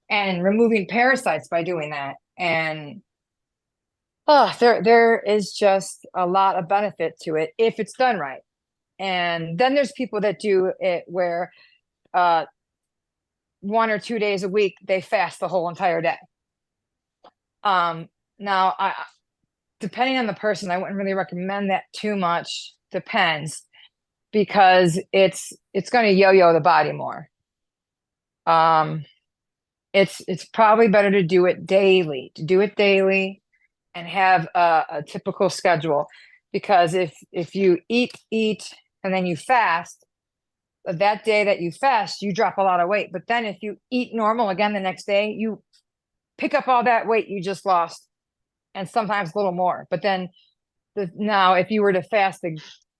and removing parasites by doing that. And there is just a lot of benefit to it if it's done right. And then there's people that do it where 1 or 2 days a week they fast the whole entire day. Now depending on the person, I wouldn't really recommend that too much. Depends, because it's going to yo-yo the body more. It's probably better to do it daily, and have a typical schedule, because if you eat and then you fast, that day that you fast, you drop a lot of weight. But then if you eat normal again the next day, you pick up all that weight you just lost, and sometimes a little more. But then now if you were to fast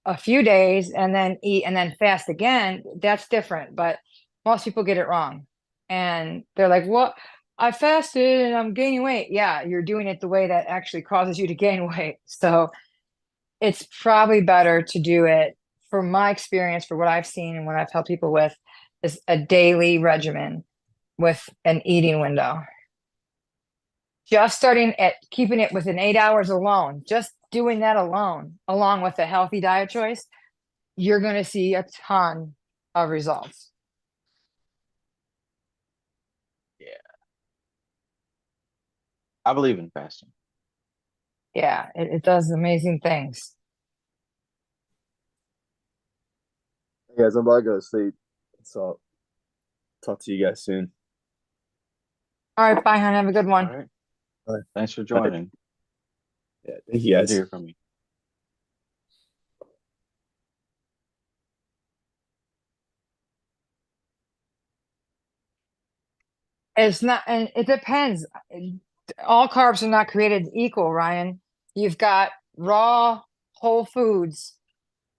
a few days and then eat and then fast again, that's different. But most people get it wrong, and they're like, well, I fasted and I'm gaining weight. Yeah, you're doing it the way that actually causes you to gain weight. So it's probably better to do it, for my experience, for what I've seen and what I've helped people with, is a daily regimen with an eating window. Just starting at keeping it within 8 hours alone, just doing that alone, along with a healthy diet choice, you're going to see a ton of results. Yeah. I believe in fasting. Yeah, it does amazing things. Hey guys, I'm about to go to sleep. So talk to you guys soon. All right, bye, hon. Have a good one. All right. All right. Thanks for joining. Yeah, thank you Good guys. to hear from you. It's not, and it depends. All carbs are not created equal, Ryan. You've got raw whole foods,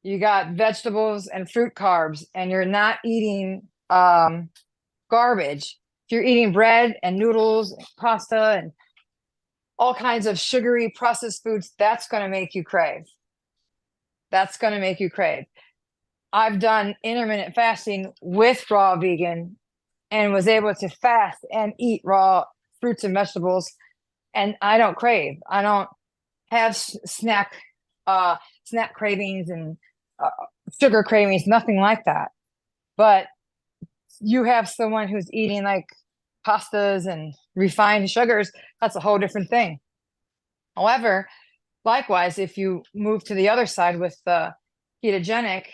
you got vegetables and fruit carbs, and you're not eating garbage. If you're eating bread and noodles and pasta and all kinds of sugary processed foods, that's going to make you crave. That's going to make you crave. I've done intermittent fasting with raw vegan and was able to fast and eat raw fruits and vegetables, and I don't crave. I don't have snack cravings and sugar cravings, nothing like that. But you have someone who's eating like pastas and refined sugars, that's a whole different thing. However, likewise, if you move to the other side with the ketogenic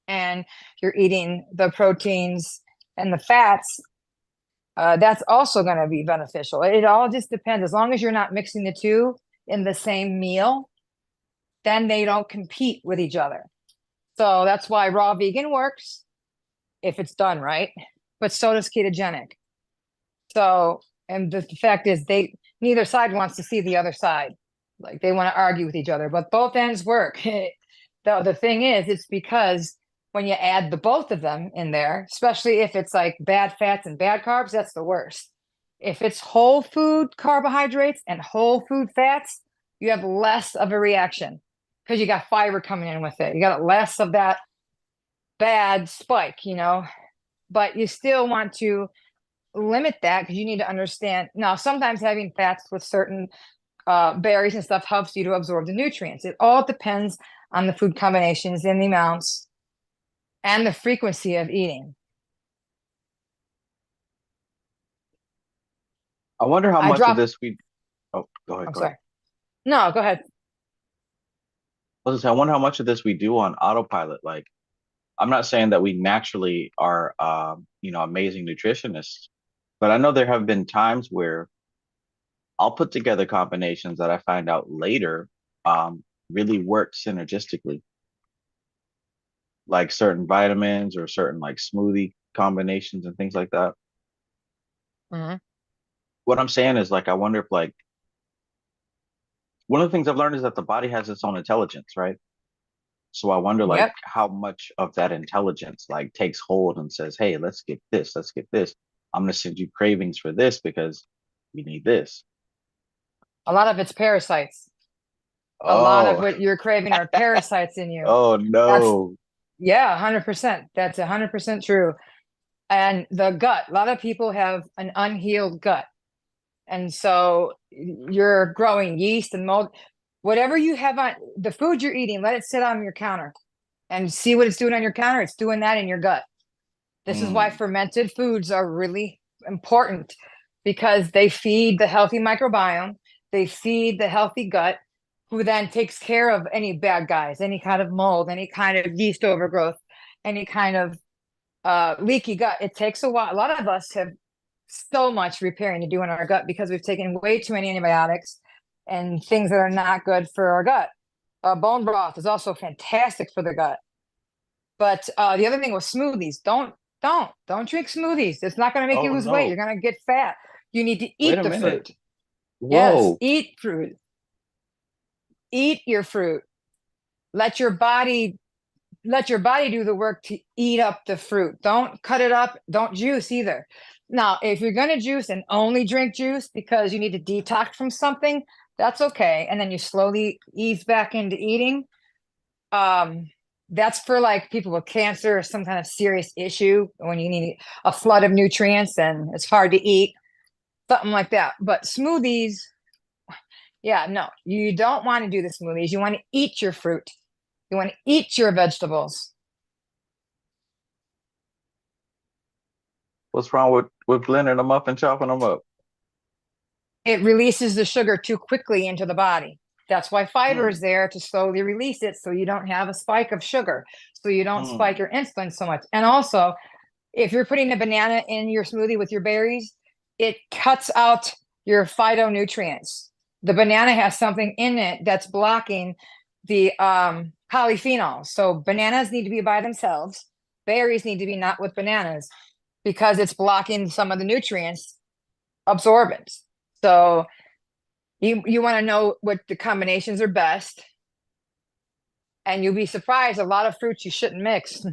and you're eating the proteins and the fats, that's also going to be beneficial. It all just depends. As long as you're not mixing the two in the same meal, then they don't compete with each other. So that's why raw vegan works if it's done right, but so does ketogenic. So, and the fact is, neither side wants to see the other side. Like, they want to argue with each other, but both ends work. The thing is, it's because when you add the both of them in there, especially if it's like bad fats and bad carbs, that's the worst. If it's whole food carbohydrates and whole food fats, you have less of a reaction because you got fiber coming in with it. You got less of that bad spike, but you still want to limit that because you need to understand. Now, sometimes having fats with certain berries and stuff helps you to absorb the nutrients. It all depends on the food combinations and the amounts and the frequency of eating. I wonder how much of this we. Oh, go ahead. I'm sorry. No, go ahead. I wonder how much of this we do on autopilot. Like, I'm not saying that we naturally are, amazing nutritionists, but I know there have been times where I'll put together combinations that I find out later really work synergistically, like certain vitamins or certain like smoothie combinations and things like that. Mm-hmm. What I'm saying is, like, I wonder if, like, one of the things I've learned is that the body has its own intelligence, right? So I wonder, like, Yep. how much of that intelligence like takes hold and says, "Hey, let's get this. Let's get this. I'm going to send you cravings for this because we need this." A lot of it's parasites. A lot of Oh, what you're craving are parasites in you. oh That's, no. yeah, 100%. That's 100% true. And the gut, a lot of people have an unhealed gut. And so you're growing yeast and mold. Whatever you have on the food you're eating, let it sit on your counter and see what it's doing on your counter. It's doing that in your gut. This is why Mm. fermented foods are really important, because they feed the healthy microbiome, they feed the healthy gut, who then takes care of any bad guys, any kind of mold, any kind of yeast overgrowth, any kind of leaky gut. It takes a while. A lot of us have so much repairing to do in our gut because we've taken way too many antibiotics and things that are not good for our gut. Bone broth is also fantastic for the gut. But the other thing with smoothies, don't drink smoothies. It's not going to make you Oh lose weight. no. You're going to get fat. You need to Wait eat a the minute. fruit. Yes, Whoa. eat fruit. Eat your fruit. Let your body do the work to eat up the fruit. Don't cut it up. Don't juice either. Now, if you're going to juice and only drink juice because you need to detox from something, that's okay. And then you slowly ease back into eating. That's for like people with cancer or some kind of serious issue when you need a flood of nutrients and it's hard to eat, something like that. But smoothies, yeah, no, you don't want to do the smoothies. You want to eat your fruit. You want to eat your vegetables. What's wrong with blending them up and chopping them up? It releases the sugar too quickly into the body. That's why fiber Mm. is there, to slowly release it so you don't have a spike of sugar, so you don't spike Mm. your insulin so much. And also, if you're putting a banana in your smoothie with your berries, it cuts out your phytonutrients. The banana has something in it that's blocking the polyphenols. So bananas need to be by themselves. Berries need to be not with bananas, because it's blocking some of the nutrients absorbance. So you want to know what the combinations are best. And you'll be surprised, a lot of fruits you shouldn't mix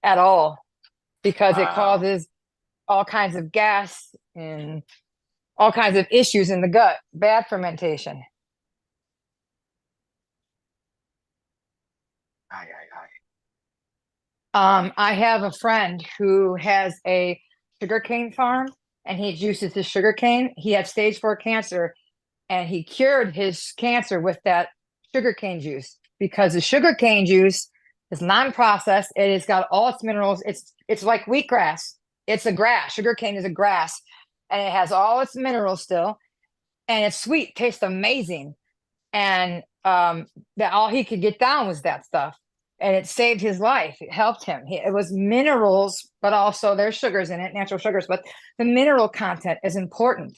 at all, because it Wow. causes all kinds of gas and all kinds of issues in the gut, bad fermentation. Aye, aye, aye. I have a friend who has a sugarcane farm and he juices his sugarcane. He had stage 4 cancer and he cured his cancer with that sugarcane juice, because the sugarcane juice is non-processed. It has got all its minerals. It's like wheatgrass. It's a grass. Sugarcane is a grass, and it has all its minerals still, and it's sweet, tastes amazing. And that all he could get down was that stuff, and it saved his life. It helped him. It was minerals, but also there's sugars in it, natural sugars, but the mineral content is important.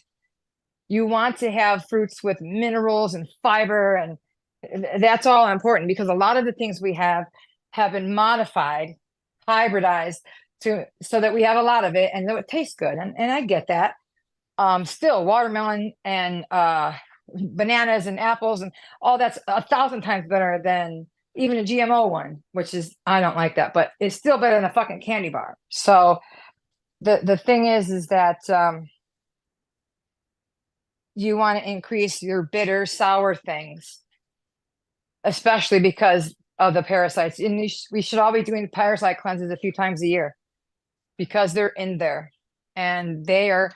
You want to have fruits with minerals and fiber, and that's all important, because a lot of the things we have been modified, hybridized, so that we have a lot of it and it tastes good. And I get that. Still, watermelon and bananas and apples and all that's 1,000 times better than even a GMO one, which is, I don't like that, but it's still better than a fucking candy bar. So the thing is that you want to increase your bitter, sour things, especially because of the parasites. And we should all be doing parasite cleanses a few times a year, because they're in there and they are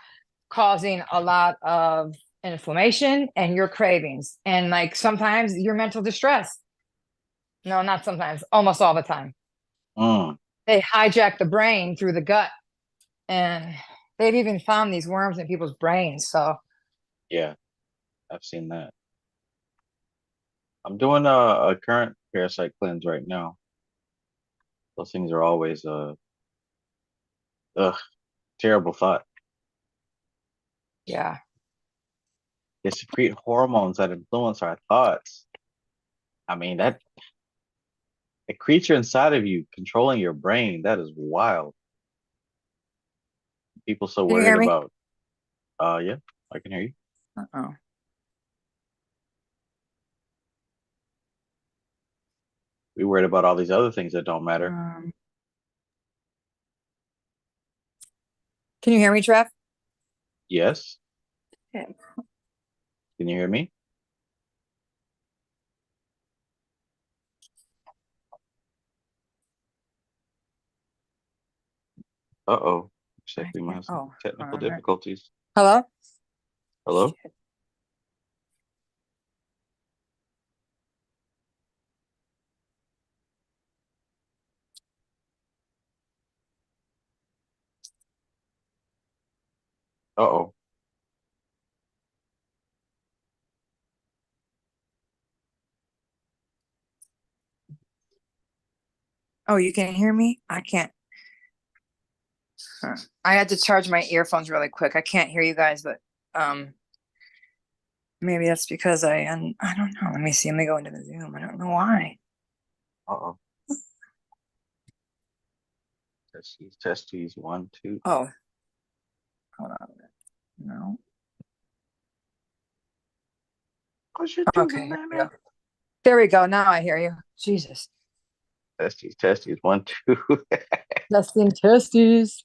causing a lot of inflammation and your cravings. And like sometimes your mental distress. No, not sometimes, almost all the time. Mm. They hijack the brain through the gut. And they've even found these worms in people's brains. So Yeah, I've seen that. I'm doing a current parasite cleanse right now. Those things are always ugh, terrible thought. yeah. They secrete hormones that influence our thoughts. I mean, that a creature inside of you controlling your brain, that is wild. People so Can you worried hear me? about yeah, I can hear you. Uh-oh. We worried about all these other things that don't matter. Can you hear me, Trev? Yes. Okay. Can you hear me? Uh-oh. Looks like we might have some Oh, technical all right. difficulties. Hello? Hello? Shit. Uh-oh. Oh, you can hear me? I can't. Huh. I had to charge my earphones really quick. I can't hear you guys, but maybe that's because I don't know. Let me see. Let me go into the Zoom. I don't know why. Uh-oh. Testes, 1, 2. Oh, hold on. No. What's your Okay, here we go. There we go. Now I hear you. Jesus. Testes, 1, 2. Testing testes.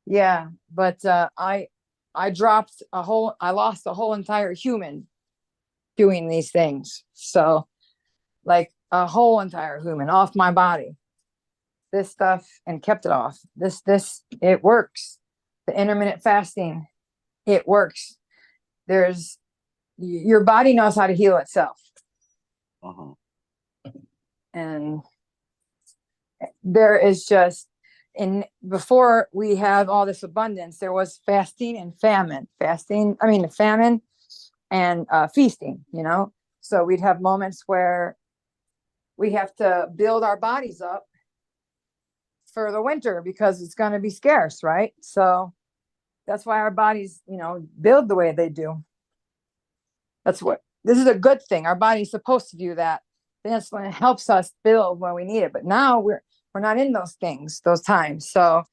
Yeah, but I lost a whole entire human doing these things. So like a whole entire human off my body. This stuff and kept it off. It works. The intermittent fasting, it works. Your body knows how to heal itself. Uh-huh. And there is just before we have all this abundance, there was fasting and famine. Famine and feasting, so we'd have moments where we have to build our bodies up for the winter because it's going to be scarce, right? So that's why our bodies build the way they do. This is a good thing. Our body's supposed to do that. That's when it helps us build when we need it. But now we're not in those times. So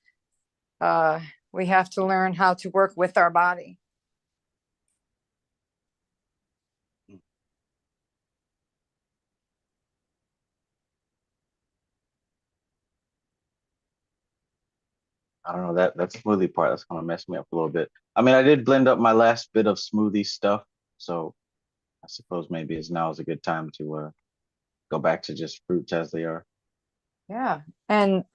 we have to learn how to work with our body. I don't know, that smoothie part, that's gonna mess me up a little bit. I mean, I did blend up my last bit of smoothie stuff, so I suppose maybe now is a good time to go back to just fruits as they are. Yeah. And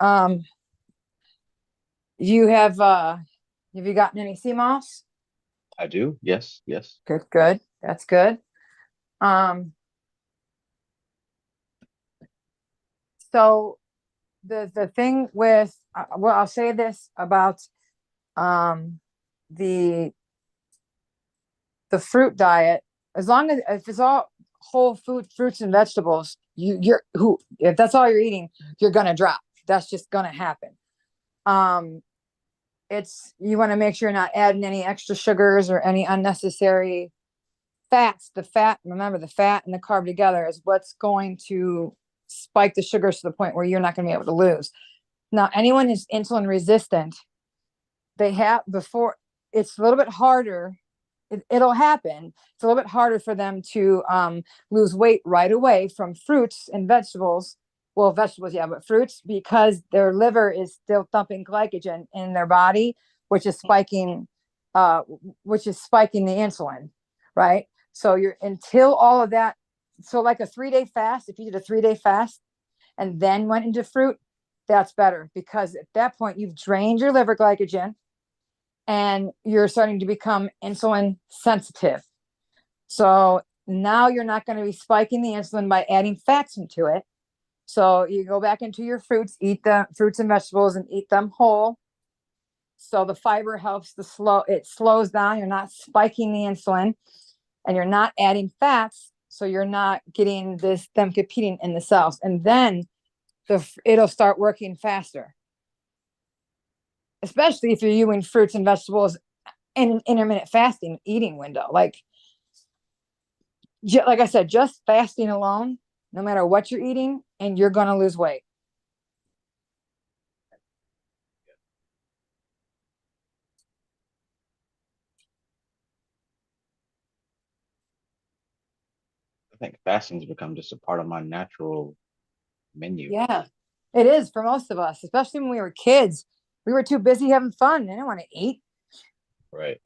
you have you gotten any sea moss? I do, yes. Good. That's good. So the thing with I'll say this about the fruit diet. As long as if it's all whole food, fruits and vegetables, if that's all you're eating, you're gonna drop. That's just gonna happen. You want to make sure you're not adding any extra sugars or any unnecessary fats. Remember, the fat and the carb together is what's going to spike the sugars to the point where you're not going to be able to lose. Now, anyone who's insulin resistant, it's a little bit harder. It'll happen. It's a little bit harder for them to lose weight right away from fruits and vegetables. Well, vegetables, yeah, but fruits, because their liver is still dumping glycogen in their body, which is spiking the insulin, right? So until all of that, so like a 3-day fast, if you did a 3-day fast and then went into fruit, that's better, because at that point you've drained your liver glycogen and you're starting to become insulin sensitive. So now you're not going to be spiking the insulin by adding fats into it. So you go back into your fruits, eat the fruits and vegetables and eat them whole. So the fiber helps it slows down. You're not spiking the insulin and you're not adding fats. So you're not getting them competing in the cells. And then it'll start working faster. Especially if you're using fruits and vegetables in an intermittent fasting eating window. Like I said, just fasting alone, no matter what you're eating, and you're going to lose weight. I think fasting's become just a part of my natural menu. Yeah, it is for most of us, especially when we were kids. We were too busy having fun. They didn't want to eat. Right.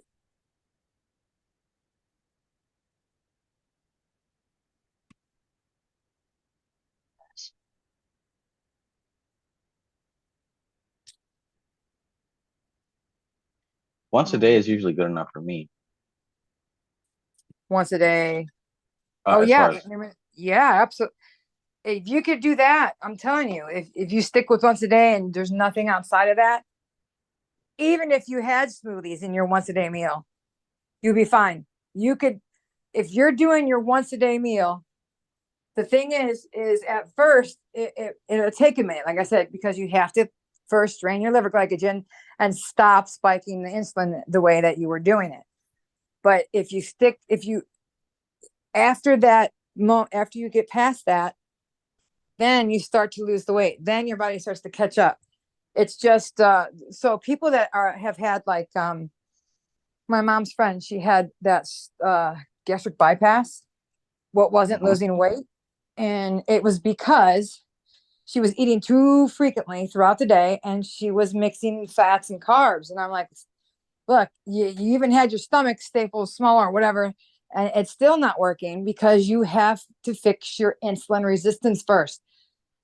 Once a day is usually good enough for me. Once a day. Oh As yeah, far as yeah, absolutely. If you could do that, I'm telling you, if you stick with once a day and there's nothing outside of that, even if you had smoothies in your once a day meal, you'd be fine. You could, if you're doing your once a day meal, the thing is at first it'll take a minute, like I said, because you have to first drain your liver glycogen and stop spiking the insulin the way that you were doing it. But if you after that after you get past that, then you start to lose the weight. Then your body starts to catch up. It's just so people that have had like my mom's friend, she had that gastric bypass, what wasn't losing weight, and it was because she was eating too frequently throughout the day, and she was mixing fats and carbs. And I'm like, look, you even had your stomach staples smaller or whatever, and it's still not working because you have to fix your insulin resistance first.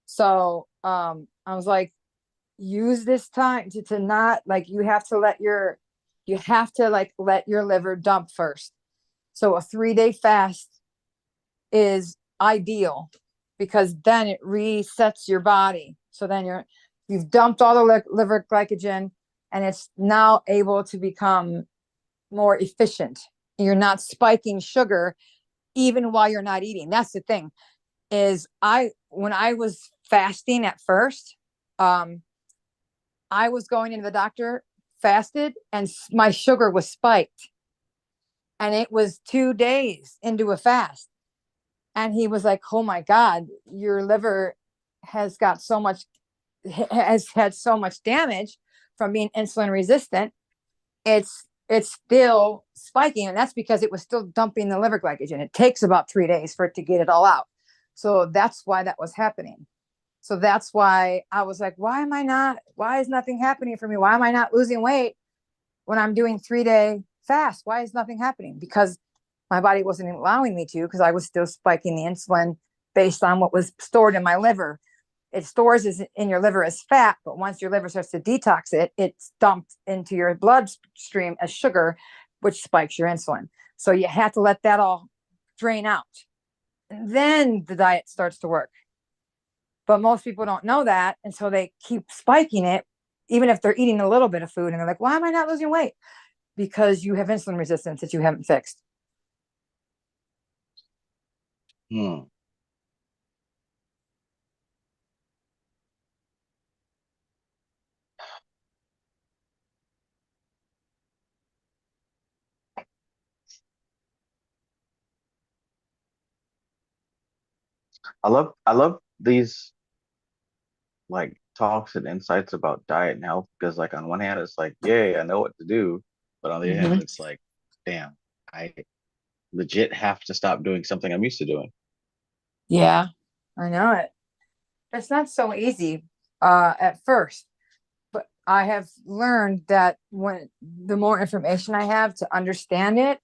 So I was like, use this time to not, like, you have to let your liver dump first. So a 3-day fast is ideal because then it resets your body. So then you've dumped all the liver glycogen and it's now able to become more efficient. You're not spiking sugar even while you're not eating. That's the thing, is when I was fasting at first, I was going into the doctor fasted and my sugar was spiked. And it was 2 days into a fast. And he was like, oh my God, your liver has had so much damage from being insulin resistant. It's still spiking. And that's because it was still dumping the liver glycogen. It takes about 3 days for it to get it all out. So that's why that was happening. So that's why I was like, why is nothing happening for me? Why am I not losing weight when I'm doing 3-day fast? Why is nothing happening? Because my body wasn't allowing me to, because I was still spiking the insulin based on what was stored in my liver. It stores in your liver as fat, but once your liver starts to detox it, it's dumped into your bloodstream as sugar, which spikes your insulin. So you have to let that all drain out. And then the diet starts to work. But most people don't know that. And so they keep spiking it, even if they're eating a little bit of food. And they're like, why am I not losing weight? Because you have insulin resistance that you haven't fixed. I love these like talks and insights about diet and health, because like on one hand it's like, yay, I know what to do, but on the other hand it's like, damn, I legit have to stop doing something I'm used to doing. Yeah, I know it. It's not so easy at first, but I have learned that when the more information I have to understand it,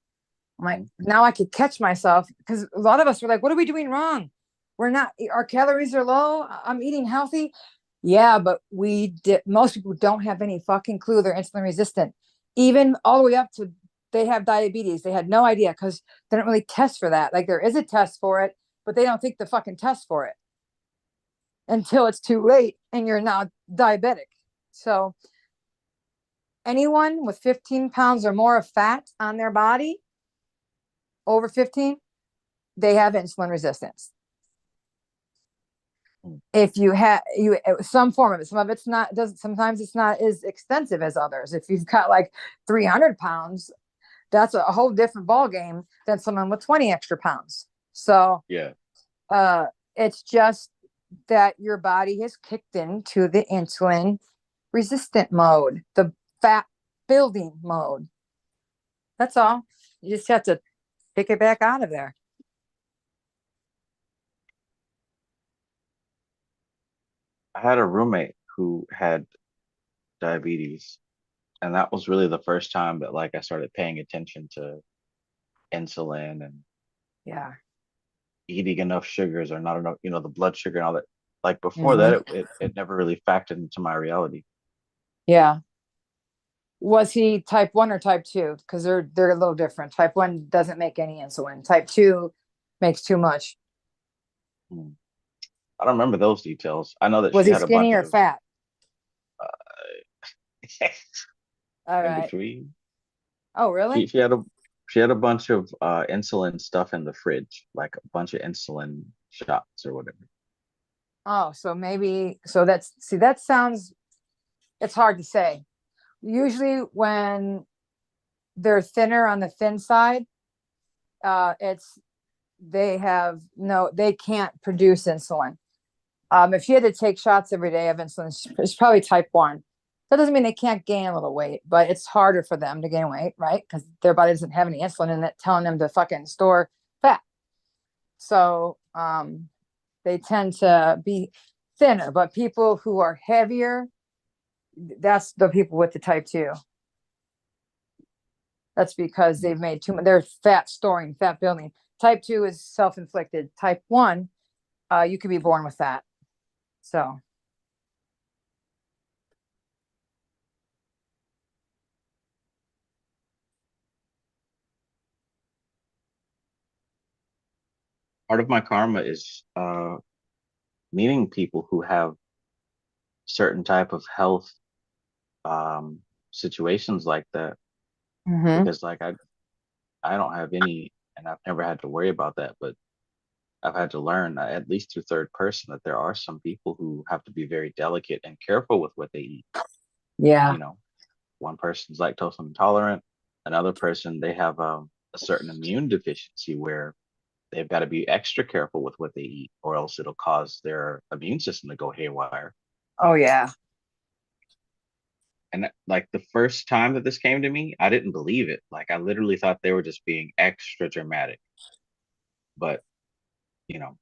I'm like, now I could catch myself, because a lot of us were like, what are we doing wrong? Our calories are low. I'm eating healthy. Yeah, but most people don't have any fucking clue they're insulin resistant. Even all the way up to they have diabetes. They had no idea because they don't really test for that. Like, there is a test for it, but they don't think the fucking test for it until it's too late and you're now diabetic. So anyone with 15 pounds or more of fat on their body, over 15, they have insulin resistance. If you have some form of it, sometimes it's not as extensive as others. If you've got like 300 pounds, that's a whole different ball game than someone with 20 extra pounds. So yeah, it's just that your body has kicked into the insulin resistant mode, the fat building mode. That's all. You just have to pick it back out of there. I had a roommate who had diabetes, and that was really the first time that like I started paying attention to insulin and Yeah. eating enough sugars or not enough, the blood sugar and all that. Like before that, it never really factored into my reality. Yeah. Was he type 1 or type 2? Because they're a little different. Type 1 doesn't make any insulin. Type 2 makes too much. I don't remember those details. I know that Was she he had a skinny bunch or of fat? All in right. between. Oh, really? She had a bunch of insulin stuff in the fridge, like a bunch of insulin shots or whatever. Oh, so maybe, that sounds, it's hard to say. Usually when they're thinner on the thin side, they can't produce insulin. If you had to take shots every day of insulin, it's probably type 1. That doesn't mean they can't gain a little weight, but it's harder for them to gain weight, right? Because their body doesn't have any insulin in it telling them to fucking store fat. So they tend to be thinner, but people who are heavier, that's the people with the type 2. That's because they've made too much, they're fat storing, fat building. Type 2 is self-inflicted. Type 1, you could be born with that. So. Part of my karma is meeting people who have certain type of health situations like that, because like I don't have any, and I've never had to worry about that, but I've had to learn, at least through third person, that there are some people who have to be very delicate and careful with what they eat. Yeah. You know, one person's lactose intolerant, another person, they have a certain immune deficiency where they've got to be extra careful with what they eat, or else it'll cause their immune system to go haywire. Oh, yeah. And like the first time that this came to me, I didn't believe it. Like I literally thought they were just being extra dramatic. But, you know,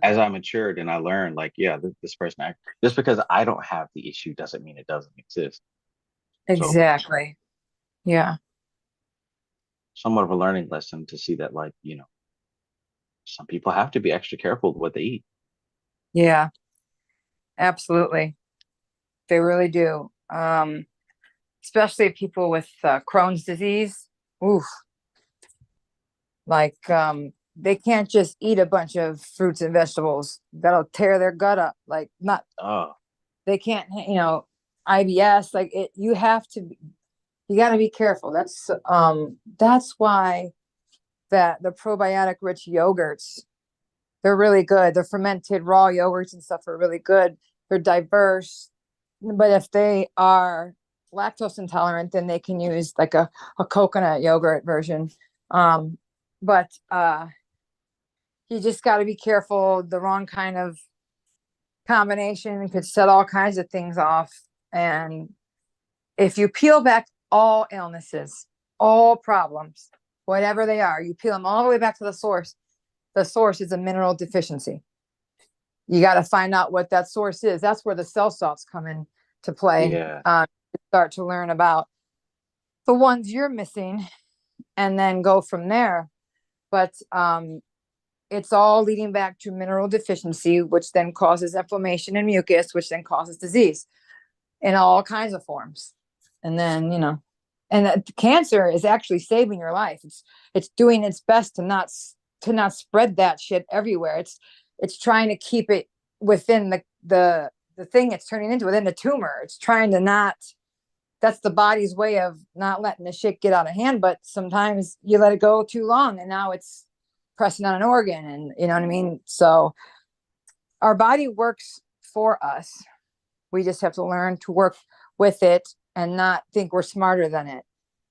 as I matured and I learned, like, yeah, this person, just because I don't have the issue doesn't mean it doesn't exist. Exactly. So, yeah. Somewhat of a learning lesson to see that, like, you know, some people have to be extra careful with what they eat. Yeah, absolutely. They really do. Especially people with Crohn's disease. Oof. Like, they can't just eat a bunch of fruits and vegetables. That'll tear their gut up. Like, they can't, IBS, like you got to be careful. That's why the probiotic rich yogurts, they're really good. The fermented raw yogurts and stuff are really good. They're diverse. But if they are lactose intolerant, then they can use like a coconut yogurt version. But you just got to be careful. The wrong kind of combination could set all kinds of things off. And if you peel back all illnesses, all problems, whatever they are, you peel them all the way back to the source. The source is a mineral deficiency. You got to find out what that source is. That's where the cell salts come in to play. Yeah. Start to learn about the ones you're missing and then go from there. But it's all leading back to mineral deficiency, which then causes inflammation and mucus, which then causes disease in all kinds of forms. And then, and cancer is actually saving your life. It's doing its best to not spread that shit everywhere. It's trying to keep it within the thing it's turning into, within the tumor. It's trying to not, that's the body's way of not letting the shit get out of hand. But sometimes you let it go too long and now it's pressing on an organ, and you know what I mean? So our body works for us. We just have to learn to work with it and not think we're smarter than it.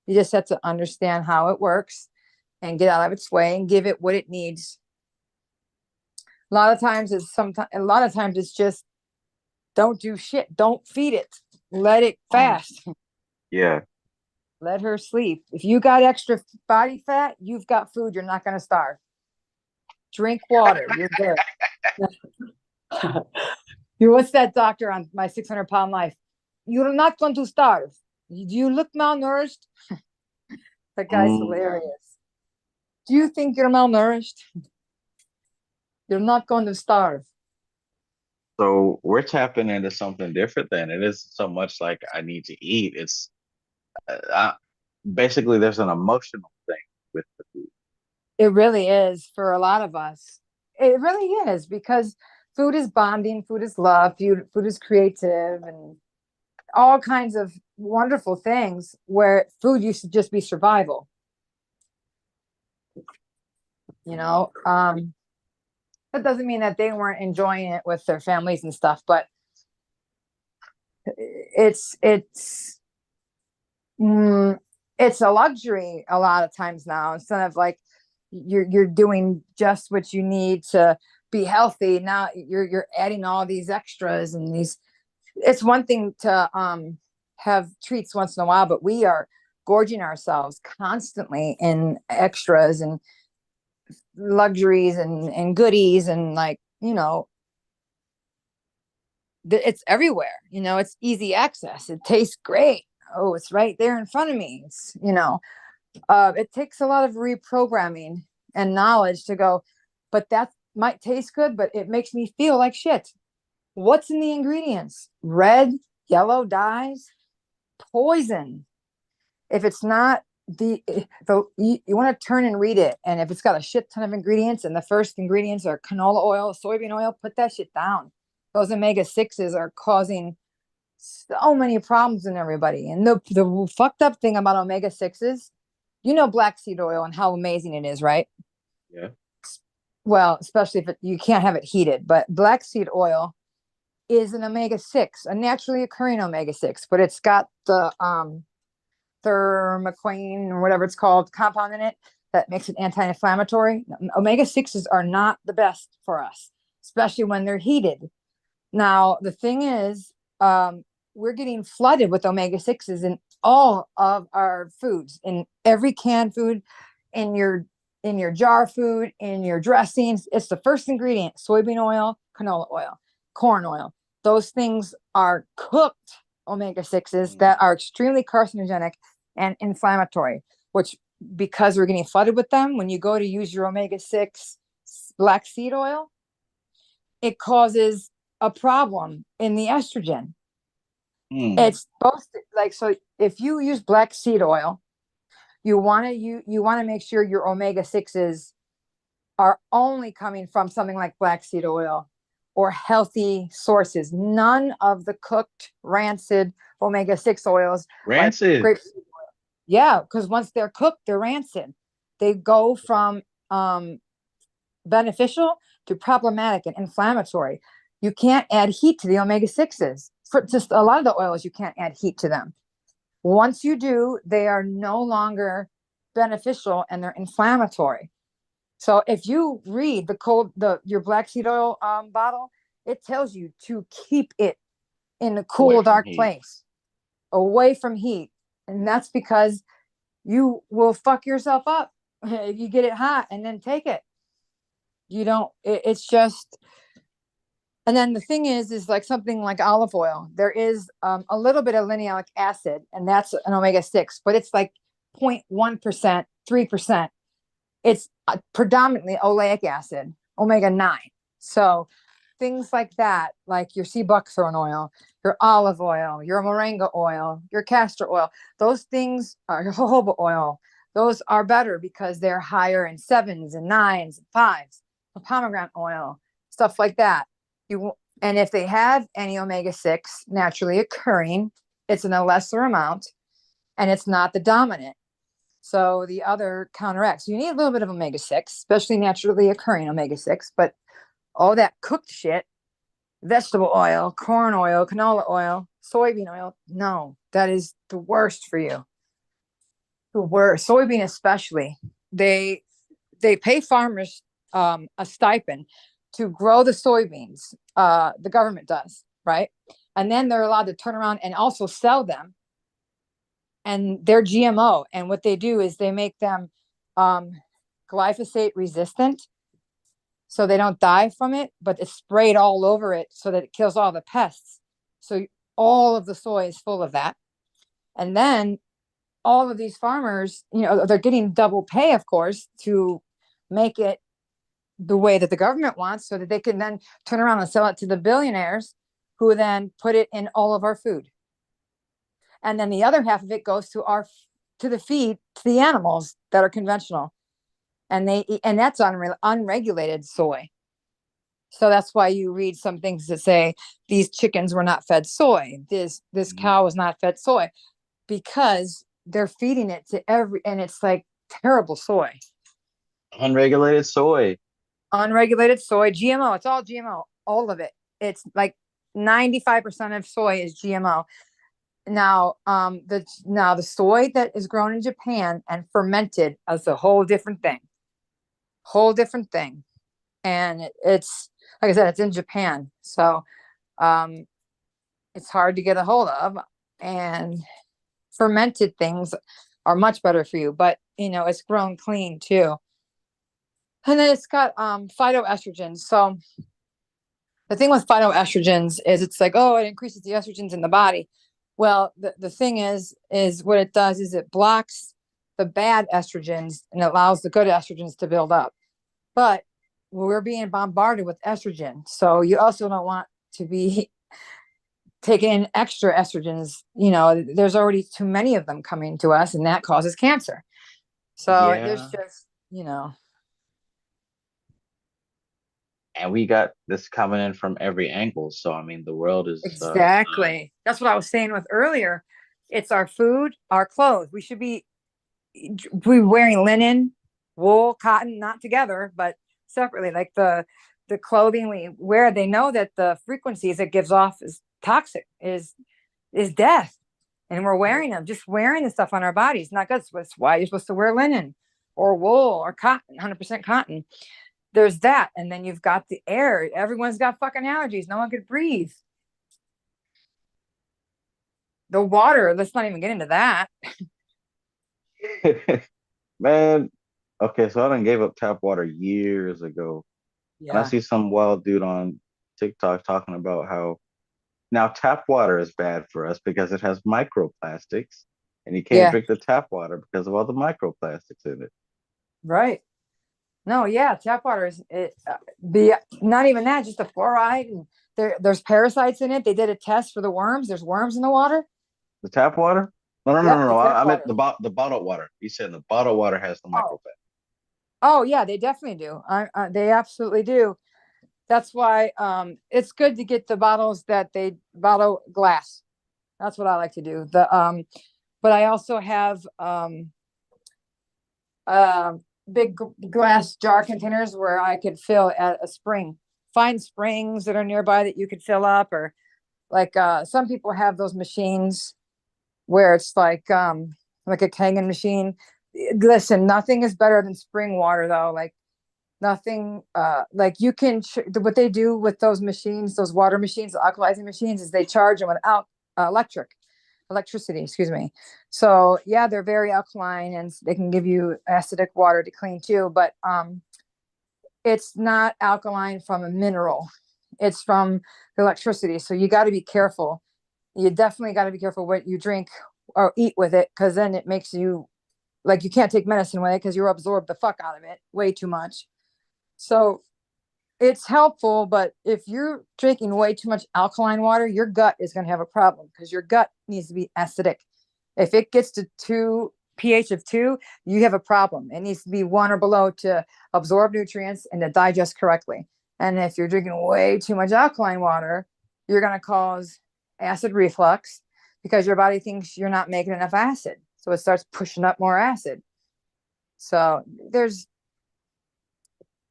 You just have to understand how it works and get out of its way and give it what it needs. A lot of times it's just don't do shit. Don't feed it. Let it fast. Yeah. Let her sleep. If you got extra body fat, you've got food. You're not going to starve. Drink water. You're good. What's that doctor on My 600-Pound Life? You're not going to starve. Do you look malnourished? That guy's hilarious. Do you think you're malnourished? You're not going to starve. So we're tapping into something different then. It isn't so much like I need to eat. It's basically there's an emotional thing with the food. It really is for a lot of us. It really is, because food is bonding, food is love, food is creative, and all kinds of wonderful things, where food used to just be survival. You know, that doesn't mean that they weren't enjoying it with their families and stuff, but it's a luxury a lot of times now, instead of like you're doing just what you need to be healthy. Now you're adding all these extras and these. It's one thing to have treats once in a while, but we are gorging ourselves constantly in extras and luxuries and goodies, and like, you know, it's everywhere. You know, it's easy access. It tastes great. Oh, it's right there in front of me. It's, you know, it takes a lot of reprogramming and knowledge to go, but that might taste good, but it makes me feel like shit. What's in the ingredients? Red, yellow dyes, poison. If it's not you want to turn and read it, and if it's got a shit ton of ingredients and the first ingredients are canola oil, soybean oil, put that shit down. Those omega-6s are causing so many problems in everybody. And the fucked up thing about omega-6s, you know, black seed oil and how amazing it is, right? Yeah. Well, especially if you can't have it heated, but black seed oil is an omega-6, a naturally occurring omega-6, but it's got the thermoquine or whatever it's called compound in it that makes it anti-inflammatory. Omega-6s are not the best for us, especially when they're heated. Now, the thing is, we're getting flooded with omega-6s in all of our foods, in every canned food, in your jar food, in your dressings. It's the first ingredient: soybean oil, canola oil, corn oil. Those things are cooked omega-6s that are extremely carcinogenic and inflammatory, which, because we're getting flooded with them, when you go to use your omega-6 black seed oil, it causes a problem in the estrogen. It's supposed to, like, so if you use black seed oil, you want to make sure your omega-6s are only coming from something like black seed oil or healthy sources. None of the cooked, rancid omega-6 oils. Rancid. Like grapeseed oil. Yeah, because once they're cooked, they're rancid. They go from beneficial to problematic and inflammatory. You can't add heat to the omega-6s. For just a lot of the oils, you can't add heat to them. Once you do, they are no longer beneficial and they're inflammatory. So if you read your black seed oil bottle, it tells you to keep it in a cool, dark place, away from heat. And that's because you will fuck yourself up if you get it hot and then take it. You don't, it's just, and then the thing is like something like olive oil. There is a little bit of linoleic acid, and that's an omega-6, but it's like 0.1%, 3%. It's predominantly oleic acid, omega-9. So things like that, like your sea buckthorn oil, your olive oil, your moringa oil, your castor oil, those things are your jojoba oil. Those are better because they're higher in 7s and 9s and 5s. Pomegranate oil, stuff like that. And if they have any omega-6 naturally occurring, it's in a lesser amount and it's not the dominant. So the other counteracts. You need a little bit of omega-6, especially naturally occurring omega-6, but all that cooked shit, vegetable oil, corn oil, canola oil, soybean oil, no, that is the worst for you. The worst. Soybean especially. They pay farmers a stipend to grow the soybeans. The government does, right? And then they're allowed to turn around and also sell them. And they're GMO. And what they do is they make them glyphosate resistant, so they don't die from it, but it's sprayed all over it so that it kills all the pests. So all of the soy is full of that. And then all of these farmers, you know, they're getting double pay, of course, to make it the way that the government wants, so that they can then turn around and sell it to the billionaires, who then put it in all of our food. And then the other half of it goes to the feed to the animals that are conventional, and that's unregulated soy. So that's why you read some things that say these chickens were not fed soy, this cow was not fed soy, because they're feeding it to and it's like terrible soy. Unregulated soy. Unregulated soy, GMO, it's all GMO, all of it. It's like 95% of soy is GMO. Now, the soy that is grown in Japan and fermented is a whole different thing. And it's, like I said, it's in Japan. So, it's hard to get a hold of, and fermented things are much better for you, but it's grown clean too. And then it's got phytoestrogens. So the thing with phytoestrogens is it's like, oh, it increases the estrogens in the body. Well, the thing is what it does is it blocks the bad estrogens and allows the good estrogens to build up. But we're being bombarded with estrogen. So you also don't want to be taking in extra estrogens. There's already too many of them coming to us, and that causes cancer. So there's just, And we got this coming in from every angle. So, I mean, the world is... Exactly. That's what I was saying with earlier. It's our food, our clothes. We should be wearing linen, wool, cotton, not together, but separately. Like the clothing we wear, they know that the frequencies it gives off is toxic, is death. And we're wearing them, just wearing the stuff on our bodies. Not good. That's why you're supposed to wear linen or wool or cotton, 100% cotton. There's that. And then you've got the air. Everyone's got fucking allergies. No one could breathe. The water, let's not even get into that. Man, okay, so I done gave up tap water years ago. Yeah. And I see some wild dude on TikTok talking about how now tap water is bad for us because it has microplastics, and you can't drink the tap water because of all the microplastics in it. Right. No, yeah, tap water is not even that, just the fluoride, and there's parasites in it. They did a test for the worms. There's worms in the water. The tap water? No. I meant the bottled water. You said the bottled water has the microplastics. Oh yeah, they definitely do. They absolutely do. That's why it's good to get the bottles that they bottle glass. That's what I like to do. But I also have big glass jar containers where I could fill at a spring. Find springs that are nearby that you could fill up, or like some people have those machines where it's like a Kangen machine. Listen, nothing is better than spring water though. Like nothing, like you can, what they do with those machines, those water machines, the alkalizing machines, is they charge them without electricity, excuse me. So yeah, they're very alkaline and they can give you acidic water to clean too, but it's not alkaline from a mineral. It's from the electricity. So you got to be careful. You definitely got to be careful what you drink or eat with it, because then it makes you, like, you can't take medicine with it because you absorb the fuck out of it way too much. So it's helpful, but if you're drinking way too much alkaline water, your gut is going to have a problem because your gut needs to be acidic. If it gets to pH of 2, you have a problem. It needs to be 1 or below to absorb nutrients and to digest correctly. And if you're drinking way too much alkaline water, you're going to cause acid reflux because your body thinks you're not making enough acid. So it starts pushing up more acid. So there's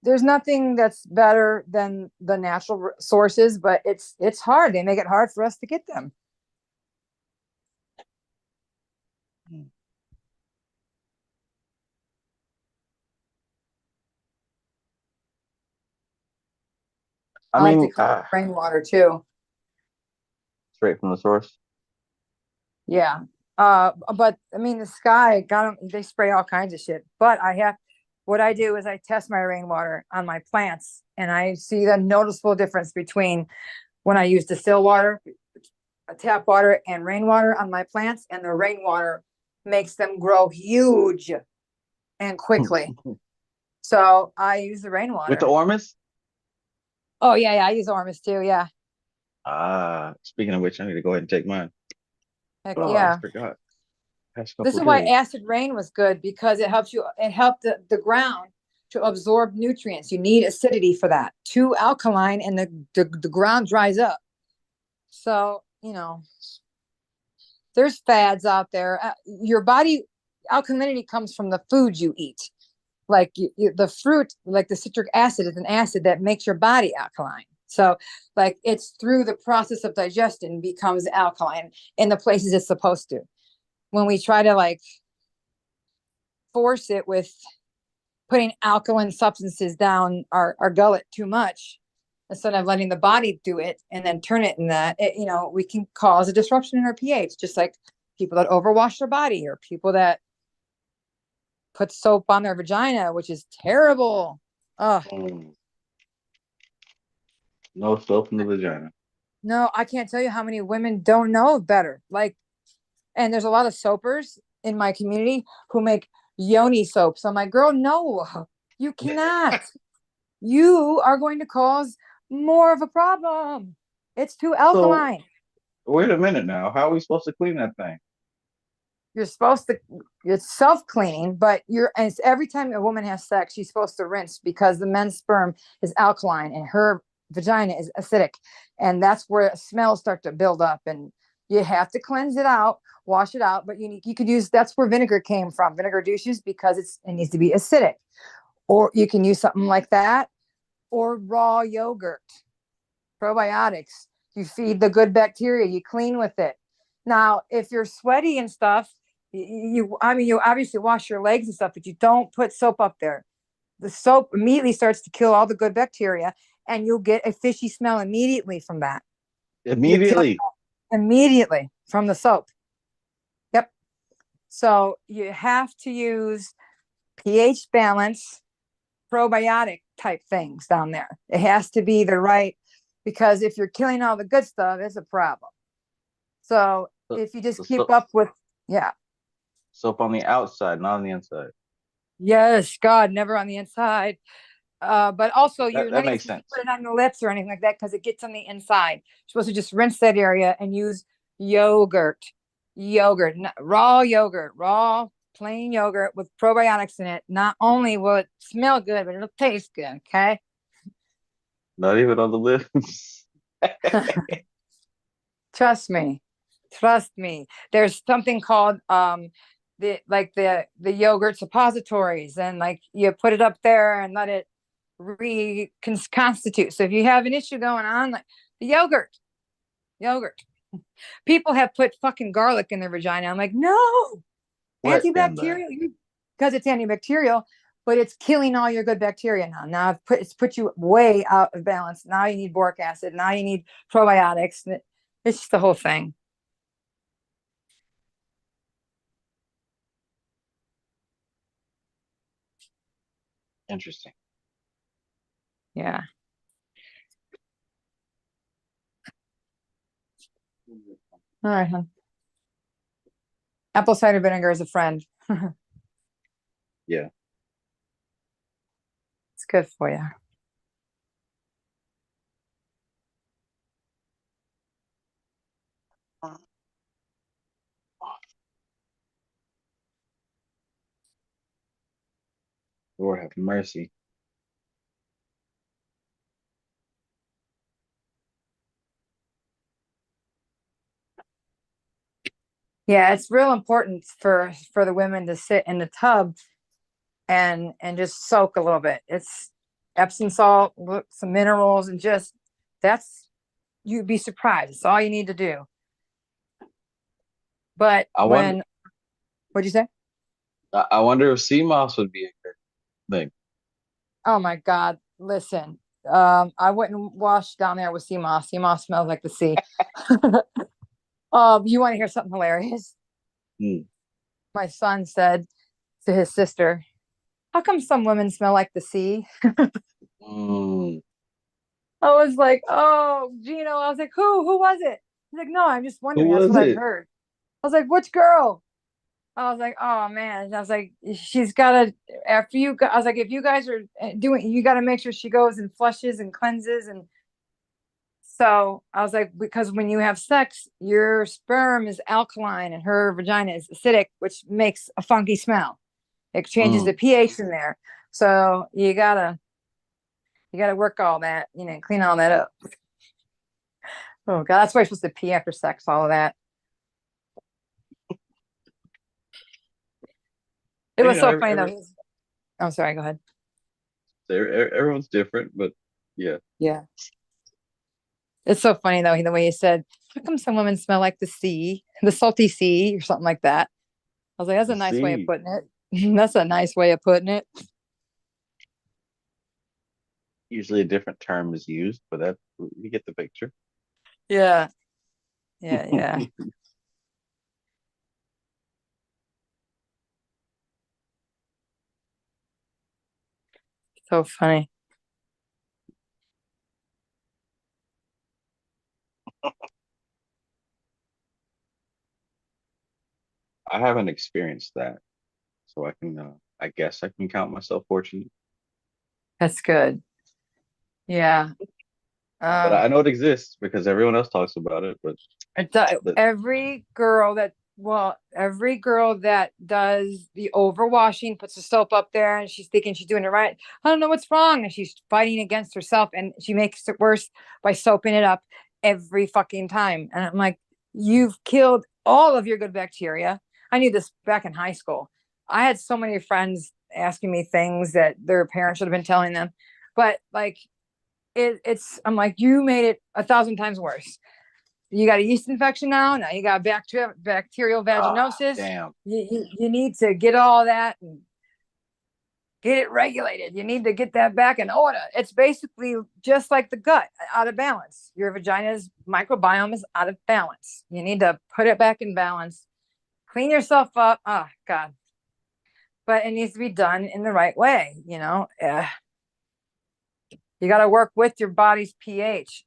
nothing that's better than the natural sources, but it's hard. They make it hard for us to get them. I like mean, to clean rainwater too. Straight from the source. Yeah. But I mean, the sky got them, they spray all kinds of shit, but what I do is I test my rainwater on my plants, and I see the noticeable difference between when I use distilled water, tap water, and rainwater on my plants, and the rainwater makes them grow huge and quickly. So I use the rainwater. With the Ormus? Oh yeah, I use Ormus too, yeah. Speaking of which, I need to go ahead and take mine. Heck Oh, yeah. I forgot. Past This is couple why days. acid rain was good, because it helps you, it helped the ground to absorb nutrients. You need acidity for that. Too alkaline and the ground dries up. So, you know, there's fads out there. Your body, alkalinity comes from the food you eat. Like the fruit, like the citric acid is an acid that makes your body alkaline. So like it's through the process of digestion becomes alkaline in the places it's supposed to. When we try to like force it with putting alkaline substances down our gullet too much, instead of letting the body do it and then turn it in that, you know, we can cause a disruption in our pH, just like people that overwash their body or people that put soap on their vagina, which is terrible. Oh, No soap in the vagina. no, I can't tell you how many women don't know better. Like, and there's a lot of soapers in my community who make yoni soap. So I'm like, girl, no, you cannot. You are going to cause more of a problem. It's too alkaline. So, wait a minute now. How are we supposed to clean that thing? You're supposed to, it's self-cleaning, but and it's every time a woman has sex, she's supposed to rinse, because the men's sperm is alkaline and her vagina is acidic. And that's where smells start to build up, and you have to cleanse it out, wash it out. But you could use, that's where vinegar came from, vinegar douches, because it needs to be acidic. Or you can use something like that, or raw yogurt, probiotics. You feed the good bacteria, you clean with it. Now, if you're sweaty and stuff, you obviously wash your legs and stuff, but you don't put soap up there. The soap immediately starts to kill all the good bacteria, and you'll get a fishy smell immediately from that. Immediately from the soap. Yep. So you have to use pH balance, probiotic type things down there. It has to be the right, because if you're killing all the good stuff, it's a problem. So if you just keep up with, soap on the outside, not on the inside. Yes, God, never on the inside. But also you're That not makes even sense. put it on the lips or anything like that, because it gets on the inside. You're supposed to just rinse that area and use yogurt, raw plain yogurt with probiotics in it. Not only will it smell good, but it'll taste good. Okay. Not even on the lips. Trust me. There's something called the yogurt suppositories, and like you put it up there and let it reconstitute. So if you have an issue going on, like the yogurt, people have put fucking garlic in their vagina. I'm like, no, antibacterial, because it's antibacterial, but it's killing all your good bacteria now. Now it's put you way out of balance. Now you need boric acid. Now you need probiotics. It's just the whole thing. Interesting. Yeah. All right, hon. Apple cider vinegar is a friend. Yeah. It's good for you. Lord have mercy. Yeah, it's real important for the women to sit in the tub and just soak a little bit. It's Epsom salt, some minerals, and just you'd be surprised. It's all you need to do. But what'd you say? I wonder if sea moss would be a good thing. Oh my God. Listen, I wouldn't wash down there with sea moss. Sea moss smells like the sea. You want to hear something hilarious? My son said to his sister, how come some women smell like the sea? I was like, oh, Gino. I was like, who was it? He's like, no, I'm just wondering. That's what I've heard. I was like, which girl? I was like, oh man. And I was like, she's gotta, after you, I was like, if you guys are doing, you gotta make sure she goes and flushes and cleanses and So I was like, because when you have sex, your sperm is alkaline and her vagina is acidic, which makes a funky smell. It changes the pH in there. So you gotta work all that, clean all that up. Oh God, that's why you're supposed to pee after sex, all of that. It was so funny though. I'm sorry, go ahead. Everyone's different, but yeah. Yeah. It's so funny though, the way he said, how come some women smell like the sea, the salty sea, or something like that? I was like, that's a nice way of putting it. That's a nice way of putting it. Usually a different term is used, but that you get the picture. Yeah. Yeah. So funny. I haven't experienced that, so I guess I can count myself fortunate. That's good. Yeah. But I know it exists because everyone else talks about it. But every girl that does the overwashing, puts the soap up there, and she's thinking she's doing it right. I don't know what's wrong, and she's fighting against herself, and she makes it worse by soaping it up every fucking time. And I'm like, you've killed all of your good bacteria. I knew this back in high school. I had so many friends asking me things that their parents should have been telling them, but like I'm like, you made it 1,000 times worse. You got a yeast infection now you got bacterial vaginosis. Damn. You need to get all that and get it regulated. You need to get that back in order. It's basically just like the gut, out of balance. Your vagina's microbiome is out of balance. You need to put it back in balance, clean yourself up. Oh God. But it needs to be done in the right way. You got to work with your body's pH.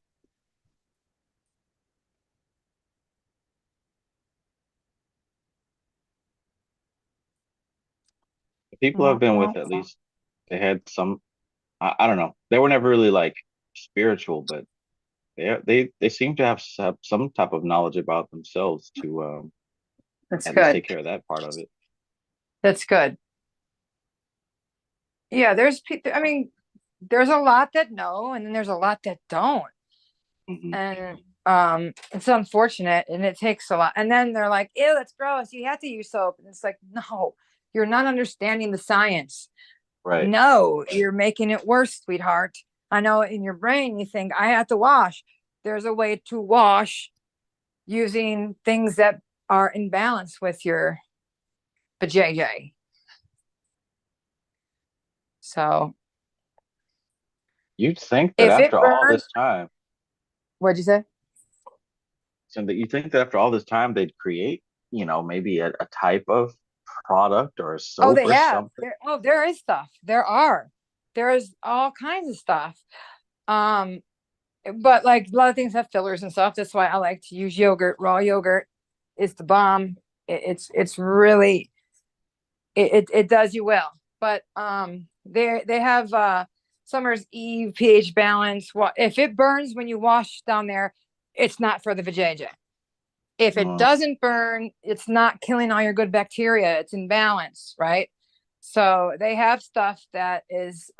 The people I've been with, at least, they had some. I don't know. They were never really like spiritual, but they seem to have some type of knowledge about themselves to That's at good. least take care of that part of it. That's good. Yeah, there's a lot that know, and then there's a lot that don't. Mm-hmm. And it's unfortunate, and it takes a lot. And then they're like, ew, that's gross. You have to use soap. And it's like, no, you're not understanding the science. Right. No, you're making it worse, sweetheart. I know in your brain you think I have to wash. There's a way to wash using things that are in balance with your vajayjay. So you'd think that after all this time. What'd you say? So that you think that after all this time they'd create, maybe a type of product or a soap or something. There is stuff. There is all kinds of stuff. But like a lot of things have fillers and stuff. That's why I like to use yogurt. Raw yogurt is the bomb. It's really it does you well. But they have Summer's Eve pH balance. If it burns when you wash down there, it's not for the vajayjay. If it doesn't burn, it's not killing all your good bacteria. It's in balance, right? So they have stuff that is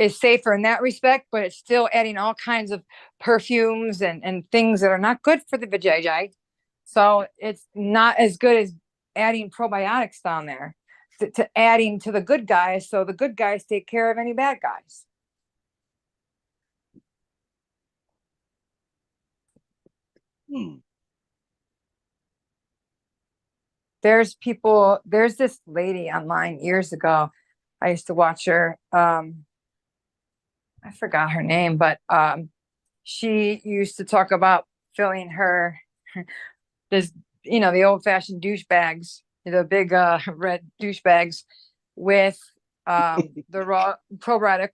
safer in that respect, but it's still adding all kinds of perfumes and things that are not good for the vajayjay. So it's not as good as adding probiotics down there to adding to the good guys. So the good guys take care of any bad guys. There's this lady online years ago. I used to watch her. I forgot her name, but she used to talk about filling her the old-fashioned douchebags, the big red douchebags, with the raw probiotic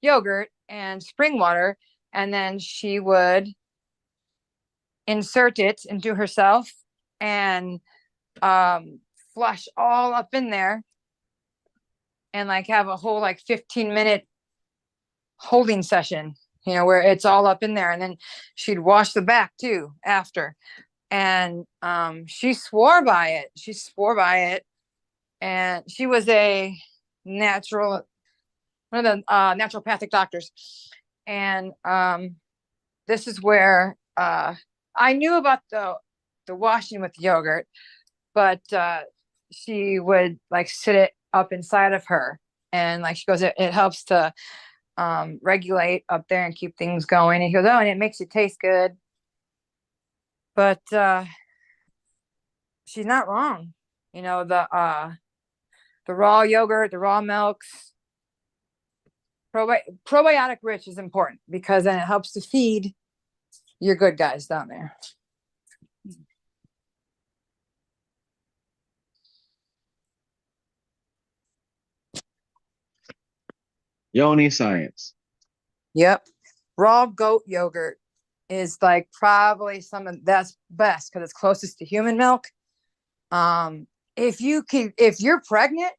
yogurt and spring water, and then she would insert it into herself and flush all up in there, and like have a whole 15-minute holding session, you know, where it's all up in there. And then she'd wash the back too after. And she swore by it. She swore by it. And she was one of the naturopathic doctors. And this is where I knew about the washing with yogurt, but she would like sit it up inside of her. And like she goes, it helps to regulate up there and keep things going. And he goes, oh, and it makes it taste good. But she's not wrong. You know, the raw yogurt, the raw milks, probiotic rich is important because then it helps to feed your good guys down there. Yoni science. Yep. Raw goat yogurt is like probably that's best because it's closest to human milk. If you're pregnant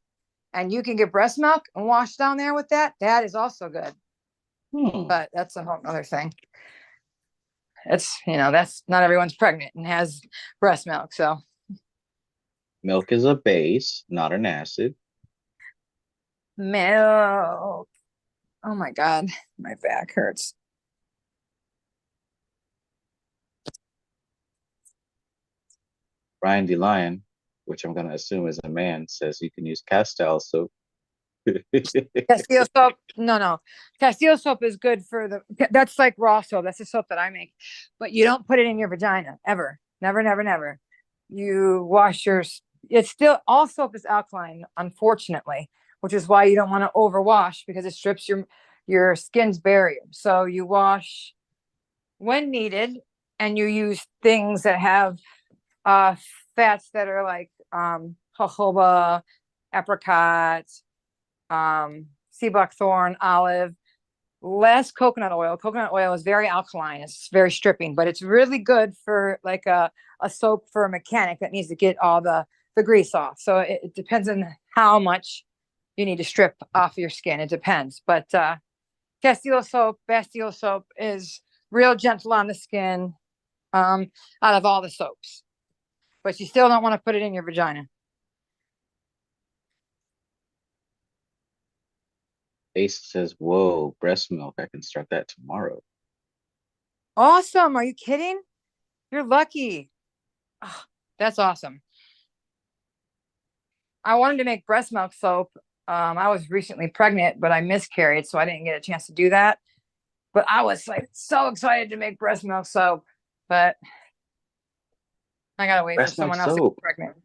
and you can get breast milk and wash down there with that is also good. But that's a whole other thing. It's, you know, that's not everyone's pregnant and has breast milk. So Milk is a base, not an acid. milk. Oh my God, my back hurts. Brian DeLion, which I'm going to assume is a man, says you can use Castile soap. Castile soap. No. Castile soap is good for that's like raw soap. That's the soap that I make. But you don't put it in your vagina ever. Never, never, never. You wash it's still, all soap is alkaline, unfortunately, which is why you don't want to overwash because it strips your skin's barrier. So you wash when needed and you use things that have fats that are like jojoba, apricot, sea buckthorn, olive, less coconut oil. Coconut oil is very alkaline. It's very stripping, but it's really good for like a soap for a mechanic that needs to get all the grease off. So it depends on how much you need to strip off your skin. It depends. But Castile soap, Bastille soap is real gentle on the skin out of all the soaps. But you still don't want to put it in your vagina. Ace says, whoa, breast milk. I can start that tomorrow. Awesome. Are you kidding? You're lucky. Oh, that's awesome. I wanted to make breast milk soap. I was recently pregnant, but I miscarried, so I didn't get a chance to do that. But I was like so excited to make breast milk soap, but I gotta wait for someone else to get pregnant.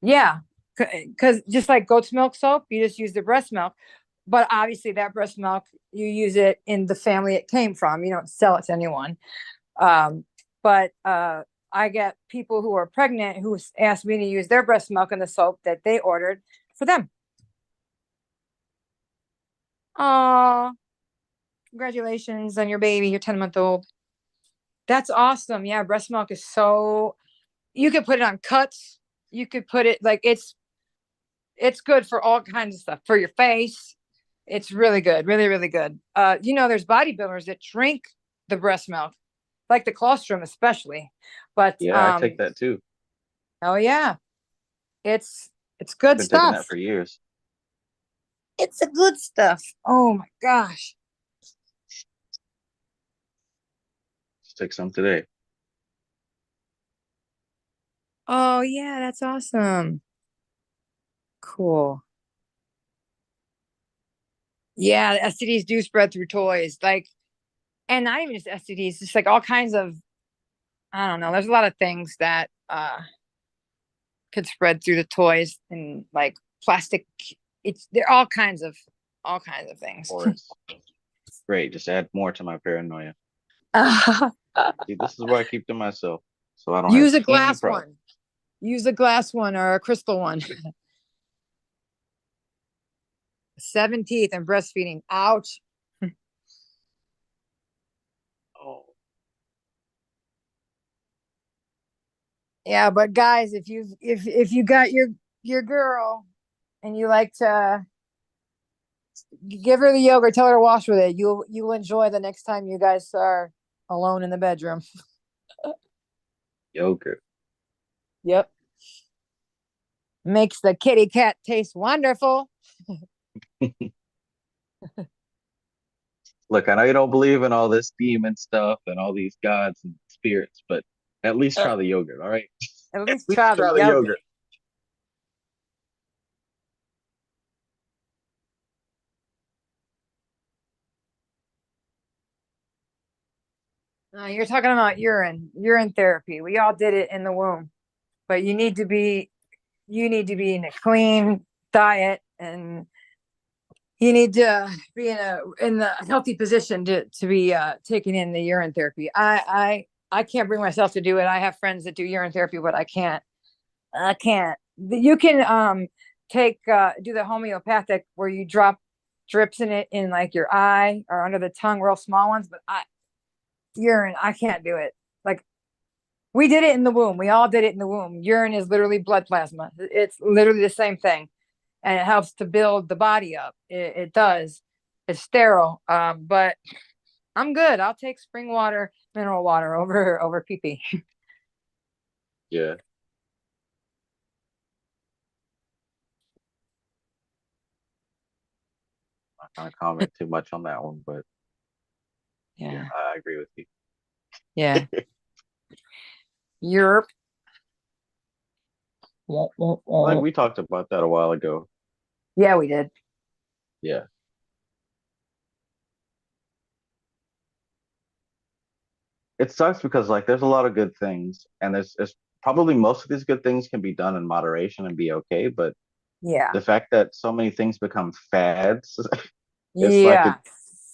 Yeah, because just like goat's milk soap, you just use the breast milk. But obviously that breast milk, you use it in the family it came from. You don't sell it to anyone. But I get people who are pregnant who ask me to use their breast milk in the soap that they ordered for them. Oh, congratulations on your baby, your 10-month-old. That's awesome. Yeah, breast milk is so, you could put it on cuts. You could put it like it's good for all kinds of stuff, for your face. It's really good, really, really good. You know, there's bodybuilders that drink the breast milk, like the colostrum especially. But yeah, I take that too. Oh yeah, it's good I've been stuff. taking that for years. It's a good stuff. Oh my gosh. Just take some today. Oh yeah, that's awesome. Cool. Yeah, the STDs do spread through toys, like, and not even just STDs, just like all kinds of, I don't know. There's a lot of things that could spread through the toys and like plastic. They're all kinds of things. Great, just add more to my paranoia. See, this is why I keep to myself, so I don't use have a glass any problem. one. Use a glass one or a crystal one. 7 teeth and breastfeeding. Ouch. Oh. Yeah, but guys, if you got your girl and you like to give her the yogurt, tell her to wash with it. You'll enjoy the next time you guys are alone in the bedroom. Yogurt. Yep. Makes the kitty cat taste wonderful. Look, I know you don't believe in all this demon stuff and all these gods and spirits, but at least try the yogurt, all right? At At least least try the yogurt. You're talking about urine therapy. We all did it in the womb, but you need to be in a clean diet, and you need to be in the healthy position to be taking in the urine therapy. I can't bring myself to do it. I have friends that do urine therapy, but I can't. You can take do the homeopathic where you drop drips in it in like your eye or under the tongue, real small ones, but urine, I can't do it. Like, we did it in the womb. We all did it in the womb. Urine is literally blood plasma. It's literally the same thing, and it helps to build the body up. It does. It's sterile, but I'm good. I'll take spring water, mineral water over pee pee. Yeah. I'm not gonna comment too much on that one, but yeah, I agree with you. Yeah. Europe. I think we talked about that a while ago. Yeah, we did. Yeah. It sucks because like there's a lot of good things, and there's probably most of these good things can be done in moderation and be okay, but Yeah. the fact that so many things become fads, it's like Yeah. it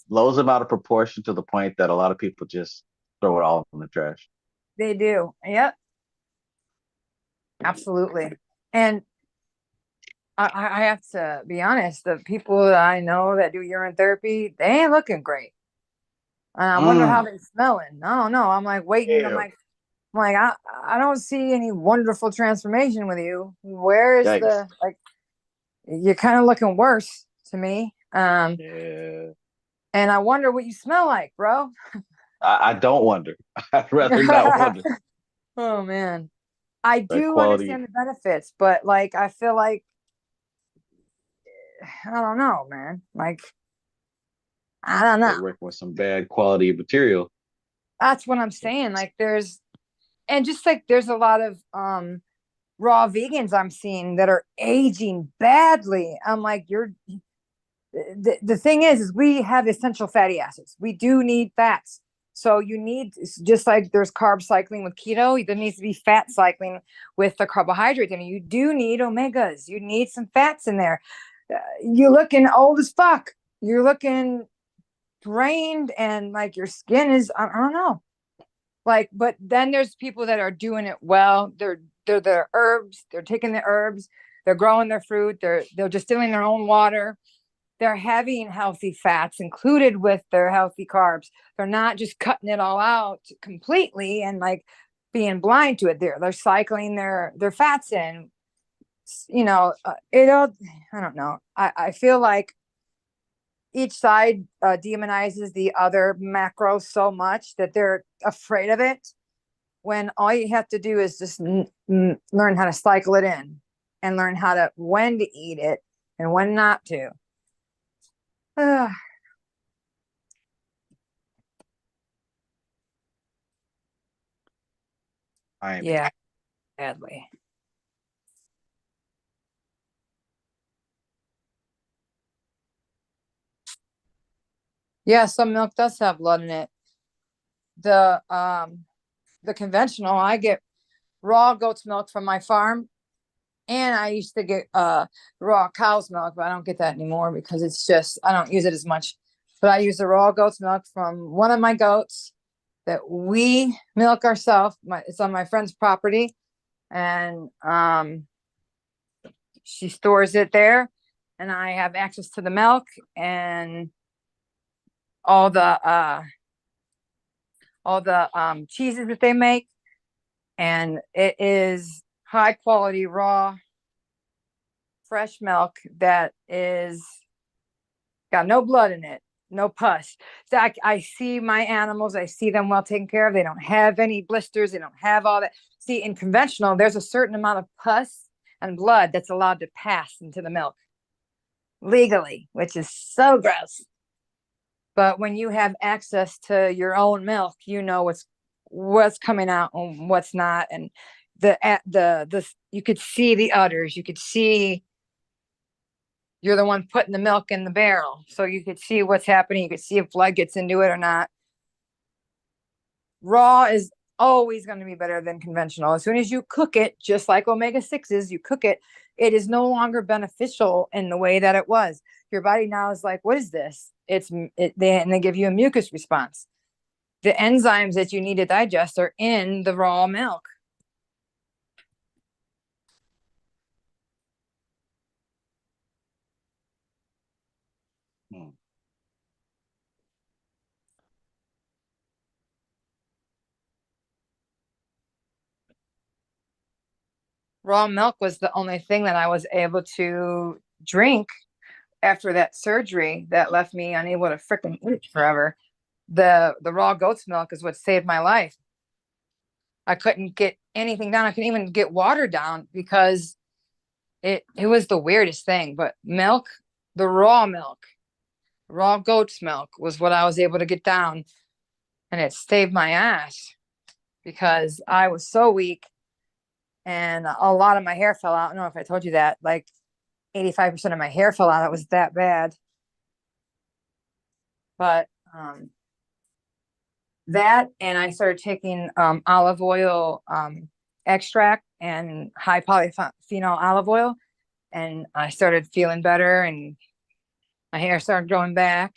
blows them out of proportion to the point that a lot of people just throw it all in the trash. They do. Yep. Absolutely. And I have to be honest, the people that I know that do urine therapy, they ain't looking great. And I wonder how they're smelling. I don't know. I'm like waiting. Ew. I'm like, I don't see any wonderful transformation with you. Where is Yikes. you're kind of looking worse to me. Yeah. And I wonder what you smell like, bro. I don't wonder. I'd rather not wonder. Oh man. I do quality. understand the benefits, but like I feel like I don't know, man. Like I don't know. They're working with some bad quality material. That's what I'm saying. Like there's there's a lot of raw vegans I'm seeing that are aging badly. I'm like, the thing is we have essential fatty acids. We do need fats. So you need, just like there's carb cycling with keto, there needs to be fat cycling with the carbohydrates. I mean, you do need omegas. You need some fats in there. You're looking old as fuck. You're looking drained, and like your skin is, I don't know. Like, but then there's people that are doing it well. They're the herbs. They're taking the herbs. They're growing their fruit. They're distilling their own water. They're having healthy fats included with their healthy carbs. They're not just cutting it all out completely and like being blind to it. They're cycling their fats in. You know, I don't know. I feel like each side demonizes the other macro so much that they're afraid of it, when all you have to do is just learn how to cycle it in and learn when to eat it and when not to. Yeah, badly. Yeah, some milk does have blood in it. The conventional, I get raw goat's milk from my farm, and I used to get raw cow's milk, but I don't get that anymore because it's just, I don't use it as much. But I use the raw goat's milk from one of my goats that we milk ourselves. It's on my friend's property, and she stores it there, and I have access to the milk and all the cheeses that they make, and it is high quality raw fresh milk that is got no blood in it, no pus. So I see my animals, I see them well taken care of. They don't have any blisters, they don't have all that. See, in conventional, there's a certain amount of pus and blood that's allowed to pass into the milk legally, which is so gross. But when you have access to your own milk, you know what's coming out and what's not. And the you could see the udders, you could see you're the one putting the milk in the barrel. So you could see what's happening. You could see if blood gets into it or not. Raw is always going to be better than conventional. As soon as you cook it, just like omega-6s, you cook it, it is no longer beneficial in the way that it was. Your body now is like, what is this? They give you a mucus response. The enzymes that you need to digest are in the raw milk. Raw milk was the only thing that I was able to drink after that surgery that left me unable to freaking eat forever. The raw goat's milk is what saved my life. I couldn't get anything down. I couldn't even get water down because it was the weirdest thing. But milk, the raw goat's milk was what I was able to get down, and it saved my ass because I was so weak and a lot of my hair fell out. I don't know if I told you that, like 85% of my hair fell out. It was that bad. But that, and I started taking olive oil extract and high polyphenol olive oil, and I started feeling better and my hair started growing back.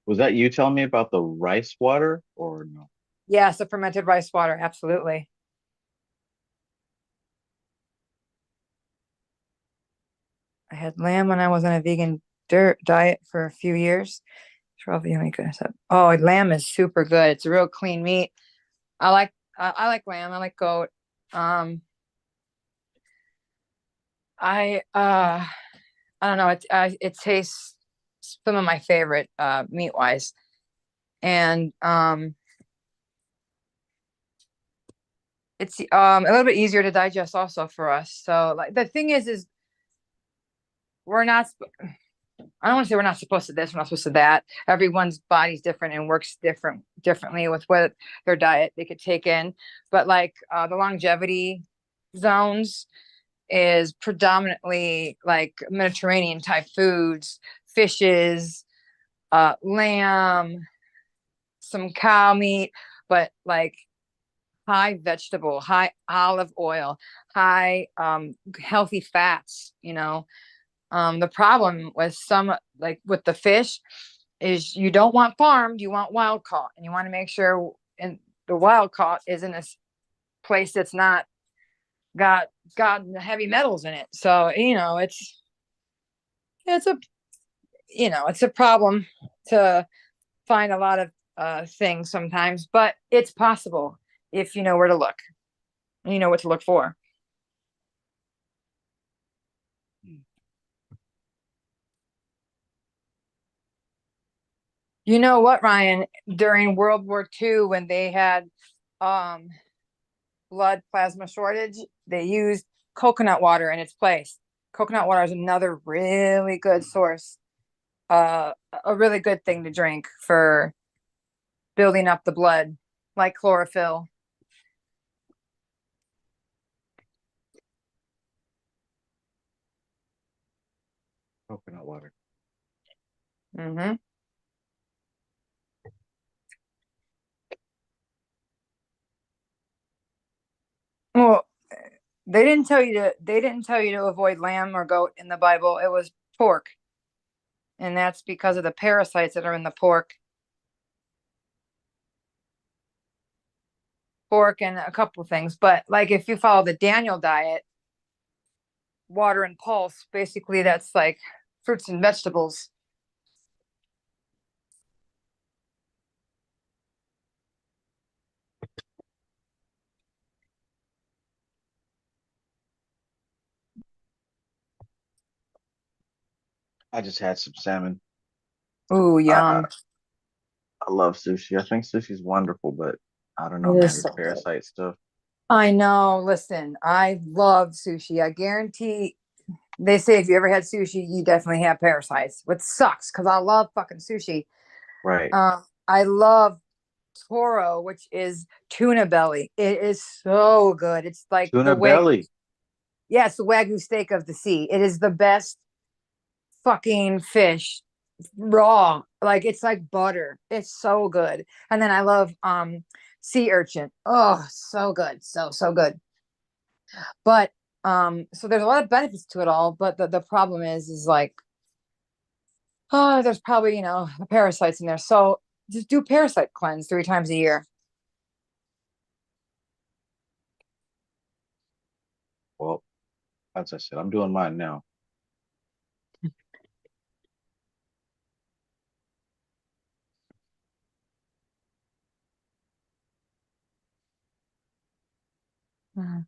Was that you telling me about the rice water or no? Yes, the fermented rice water, absolutely. I had lamb when I was on a vegan diet for a few years. 12 yummy goodness. Oh, lamb is super good. It's a real clean meat. I like lamb. I like goat. I don't know. It tastes some of my favorite meat wise, and it's a little bit easier to digest also for us. So like the thing is we're not. I don't want to say we're not supposed to this, we're not supposed to that. Everyone's body's different and works differently with what their diet they could take in. But like the longevity zones is predominantly like Mediterranean type foods, fishes, lamb, some cow meat, but like high vegetable, high olive oil, high healthy fats, you know. The problem with some, like with the fish, is you don't want farmed, you want wild caught, and you want to make sure in the wild caught is in a place that's not got heavy metals in it. So you know it's a problem to find a lot of things sometimes, but it's possible if you know where to look, and you know what to look for. You know what, Ryan? During World War II, when they had blood plasma shortage, they used coconut water in its place. Coconut water is another really good source, a really good thing to drink for building up the blood, like chlorophyll. Coconut water. Mm-hmm. Well, they didn't tell you to avoid lamb or goat in the Bible. It was pork. And that's because of the parasites that are in the pork. Pork and a couple of things. But like if you follow the Daniel diet, water and pulse, basically that's like fruits and vegetables. I just had some salmon. Ooh, yum. I love sushi. I think sushi's wonderful, but I don't know, It man. is This so good. parasite stuff. I know. Listen, I love sushi. I guarantee they say if you ever had sushi, you definitely have parasites, which sucks because I love fucking sushi. Right. I love toro, which is tuna belly. It is so good. It's like Tuna the wagyu. belly. Yeah, it's the wagyu steak of the sea. It is the best fucking fish raw. Like it's like butter. It's so good. And then I love sea urchin. Oh, so good. So good. But so there's a lot of benefits to it all, but the problem is like there's probably, parasites in there. So just do parasite cleanse 3 times a year. Well, as I said, I'm doing mine now. Hmm.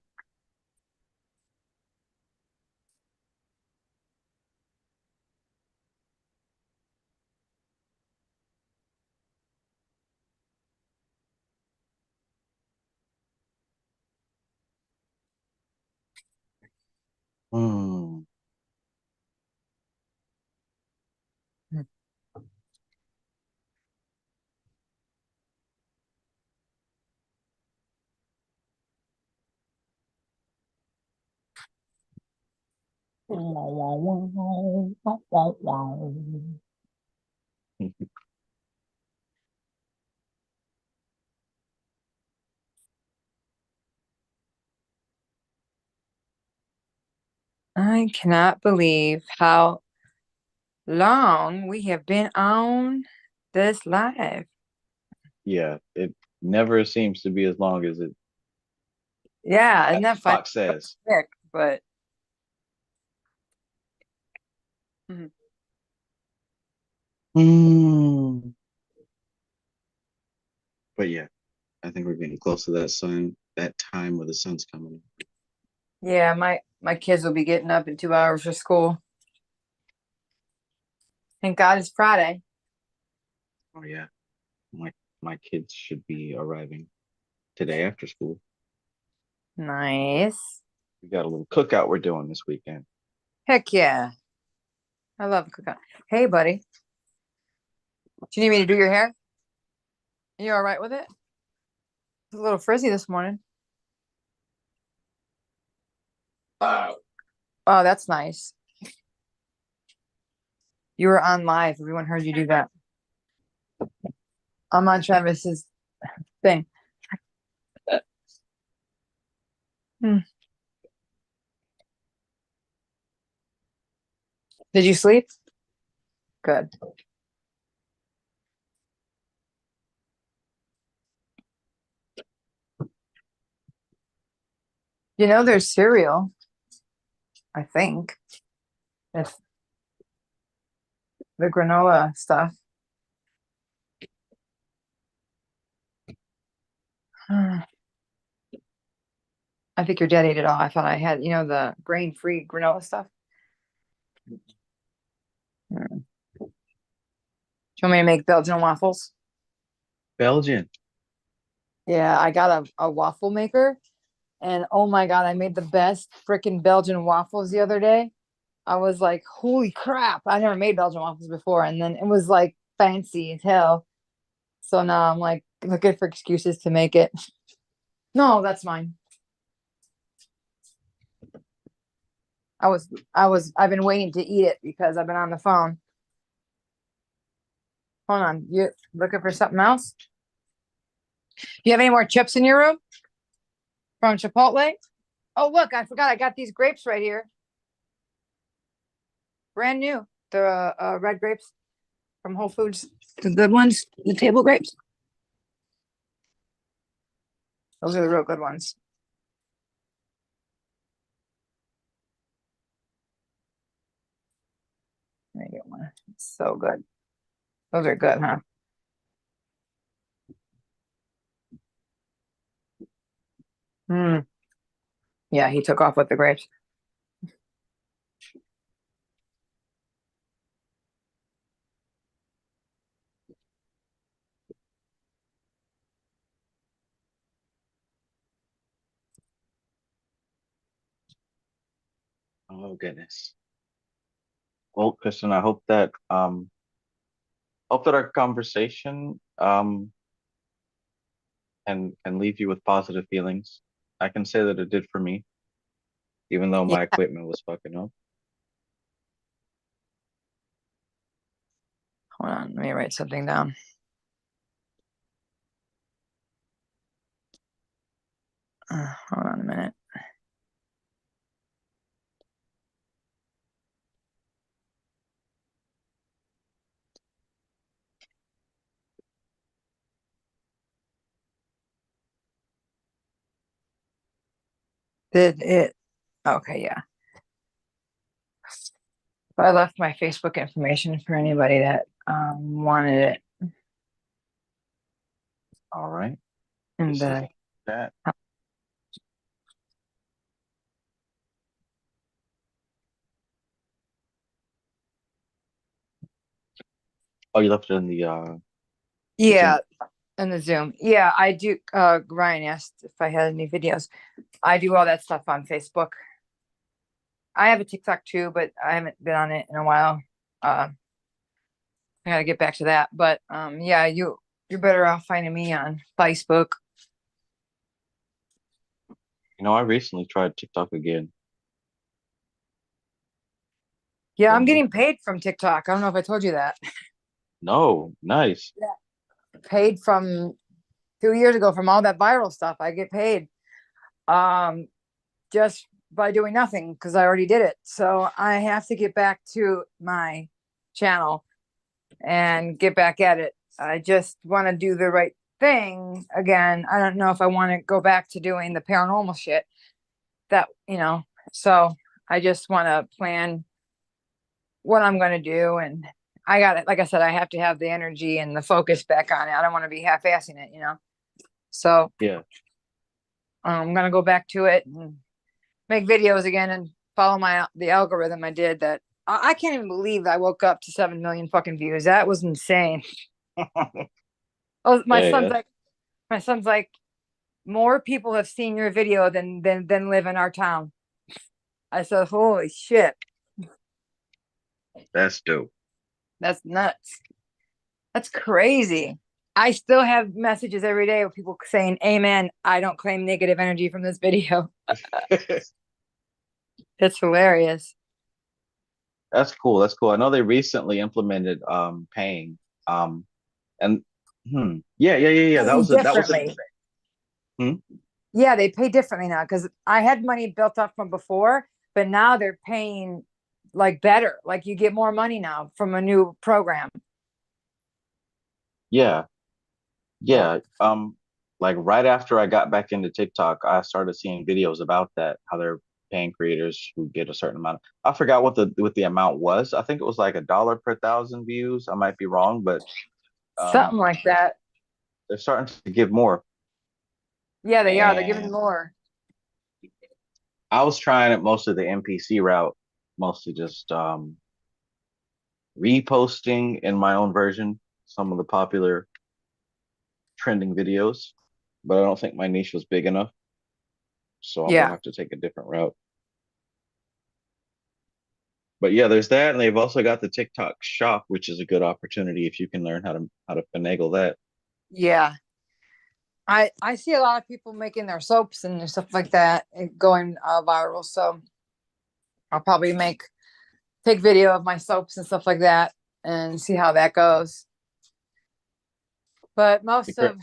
I cannot believe how long we have been on this live. Yeah, it never seems to be as long as it Yeah, isn't that fun? Fox says. Quick, but Hmm. But yeah, I think we're getting close to that time where the sun's coming. yeah, my kids will be getting up in 2 hours for school. Thank God it's Friday. Oh yeah, my kids should be arriving today after school. Nice. We got a little cookout we're doing this weekend. Heck yeah. I love cookout. Hey, buddy. Do you need me to do your hair? You all right with it? It's a little frizzy this morning. Oh, that's nice. You were on live. Everyone heard you do that. I'm on Travis's thing. Did you sleep? Good. There's cereal. I think. It's the granola stuff. I think your dad ate it all. I thought I had, the grain-free granola stuff. Do you want me to make Belgian waffles? Belgian. Yeah, I got a waffle maker, and oh my God, I made the best freaking Belgian waffles the other day. I was like, holy crap, I never made Belgian waffles before, and then it was like fancy as hell. So now I'm like looking for excuses to make it. No, that's mine. I've been waiting to eat it because I've been on the phone. Hold on, you looking for something else? Do you have any more chips in your room from Chipotle? Oh, look, I forgot I got these grapes right here. Brand new. The red grapes from Whole Foods. The good ones, the table grapes. Those are the real good ones. Let me get one. It's so good. Those are good, huh? Yeah, he took off with the grapes. Oh goodness. Well, Kristen, I hope that our conversation can leave you with positive feelings. I can say that it did for me, even though Yeah. my equipment was fucking up. Hold on, let me write something down. Hold on a minute. Did it? Okay, yeah. But I left my Facebook information for anybody that wanted it. All right. And That. Oh, you left it in the yeah, in the Zoom. Yeah, I do. Ryan asked if I had any videos. I do all that stuff on Facebook. I have a TikTok too, but I haven't been on it in a while. I gotta get back to that. But yeah, you're better off finding me on Facebook. I recently tried TikTok again. Yeah, I'm getting paid from TikTok. I don't know if I told you that. No, nice. Yeah. Paid from 2 years ago from all that viral stuff. I get paid just by doing nothing because I already did it. So I have to get back to my channel and get back at it. I just want to do the right thing again. I don't know if I want to go back to doing the paranormal shit that, so I just want to plan what I'm going to do. And I got it. Like I said, I have to have the energy and the focus back on it. I don't want to be half-assing it, So yeah, I'm going to go back to it and make videos again and follow the algorithm I did that. I can't even believe I woke up to 7 million fucking views. That was insane. Oh, my son's like, more people have seen your video than live in our town. I said, holy shit. That's dope. That's nuts. That's crazy. I still have messages every day of people saying, amen. I don't claim negative energy from this video. It's hilarious. That's cool. That's cool. I know they recently implemented paying. And yeah. That was Differently. Yeah, they pay differently now because I had money built up from before, but now they're paying like better. Like you get more money now from a new program. Yeah. Like right after I got back into TikTok, I started seeing videos about that, how they're paying creators who get a certain amount. I forgot what the amount was. I think it was like $1 per 1,000 views. I might be wrong, but something like that. They're starting to give more. Yeah, they are. They're giving more. I was trying it mostly the NPC route, mostly just reposting in my own version some of the popular trending videos, but I don't think my niche was big enough. So I'm gonna have to take a different route. But yeah, there's that, and they've also got the TikTok shop, which is a good opportunity if you can learn how to finagle that. Yeah. I see a lot of people making their soaps and stuff like that going viral. So I'll probably take video of my soaps and stuff like that and see how that goes. But most of,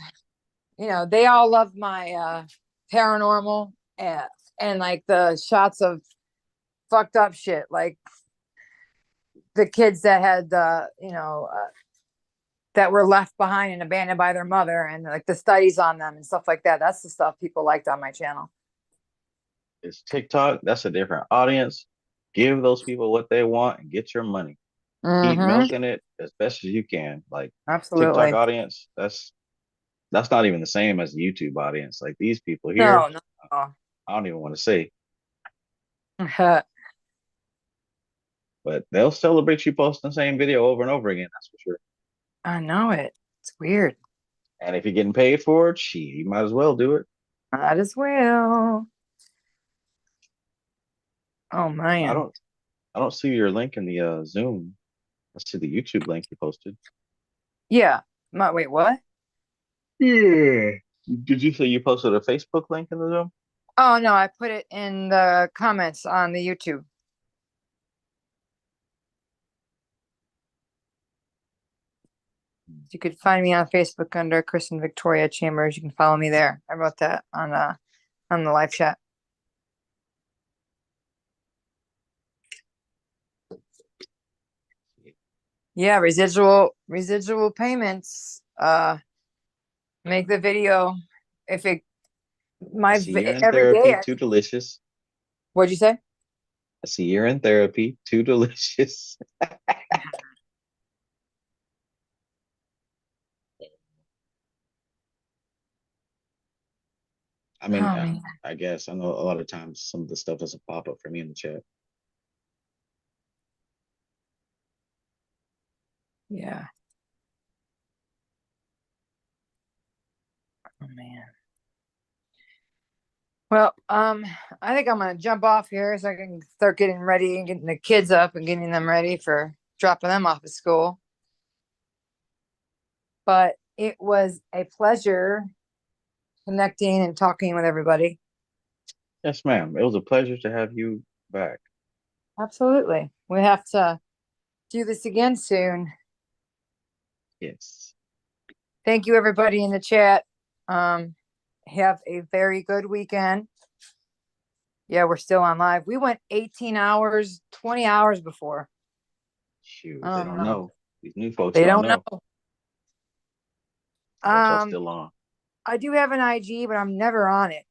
they all love my paranormal and like the shots of fucked up shit, like the kids that had that were left behind and abandoned by their mother and like the studies on them and stuff like that. That's the stuff people liked on my channel. It's TikTok. That's a different audience. Give those people what they want and get your money. Keep milking it as best as you can. Like absolutely. TikTok audience, that's not even the same as the YouTube audience. Like these people here, no. I don't even want to say. But they'll celebrate you posting the same video over and over again. That's for sure. I know it. It's weird. And if you're getting paid for it, you might as well do it. Might as well. Oh man. I don't see your link in the Zoom. I see the YouTube link you posted. Yeah. Wait, what? Yeah. Did you say you posted a Facebook link in the Zoom? Oh no, I put it in the comments on the YouTube. You could find me on Facebook under Kristen Victoria Chambers. You can follow me there. I wrote that on the live chat. Yeah, residual payments. Make the video. If it I see you're in every therapy, day. too delicious. What'd you say? I see you're in therapy, too delicious. I mean, man. I guess I know a lot of times some of the stuff doesn't pop up for me in the chat. Yeah. Oh man. Well, I think I'm gonna jump off here so I can start getting ready and getting the kids up and getting them ready for dropping them off at school. But it was a pleasure connecting and talking with everybody. Yes, ma'am. It was a pleasure to have you back. Absolutely. We have to do this again soon. Yes. Thank you, everybody in the chat. Have a very good weekend. Yeah, we're still on live. We went 18 hours, 20 hours before. Shoot, they don't know. These new folks They don't don't know. Y'all still on. I do have an IG, but I'm never on it.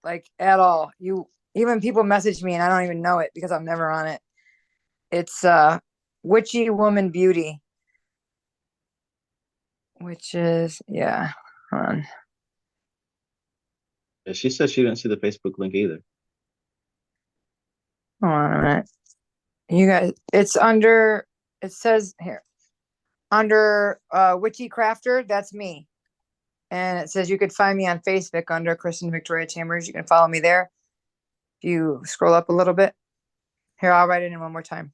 Like at all. Even people message me and I don't even know it because I'm never on it. It's Witchy Woman Beauty. Which is, yeah. Hold on. She said she didn't see the Facebook link either. Hold on a minute. You guys, it says here, under Witchy Crafter, that's me. And it says you could find me on Facebook under Kristen Victoria Chambers. You can follow me there. If you scroll up a little bit. Here, I'll write it in one more time.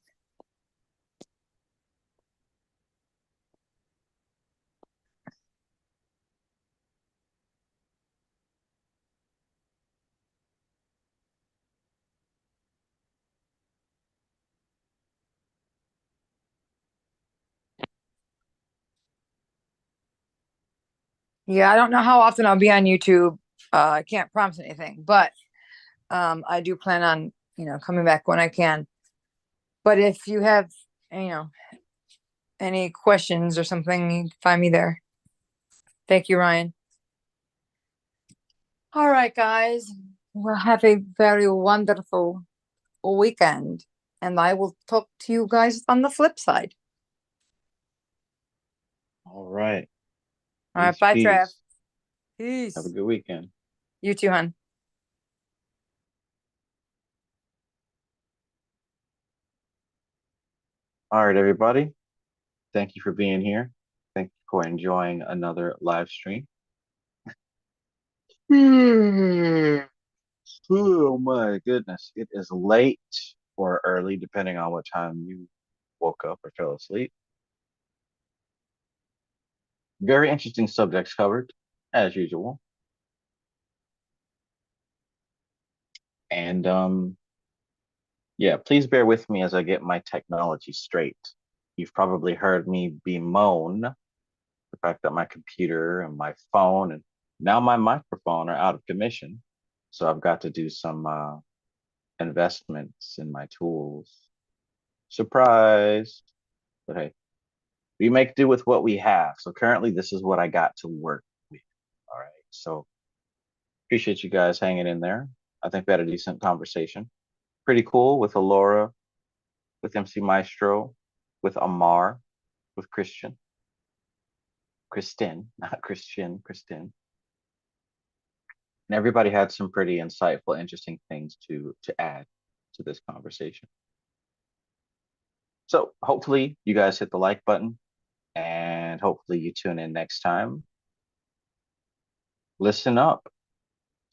Yeah, I don't know how often I'll be on YouTube. I can't promise anything, but I do plan on, coming back when I can. But if you have, any questions or something, you can find me there. Thank you, Ryan. All right, guys. Well, have a very wonderful weekend, and I will talk to you guys on the flip side. All right. All right, bye, Peace. Trav. Peace. Have a good weekend. You too, hon. All right, everybody. Thank you for being here. Thank you for enjoying another live stream. Oh my goodness. It is late or early, depending on what time you woke up or fell asleep. Very interesting subjects covered, as usual. And yeah, please bear with me as I get my technology straight. You've probably heard me bemoan the fact that my computer and my phone and now my microphone are out of commission. So I've got to do some investments in my tools. Surprise. But hey, we make do with what we have. So currently this is what I got to work with. All right. So appreciate you guys hanging in there. I think we had a decent conversation. Pretty cool with Alora, with MC Maestro, with Amar, with Kristen, not Christian, Kristen. And everybody had some pretty insightful, interesting things to add to this conversation. So hopefully you guys hit the like button and hopefully you tune in next time. Listen up.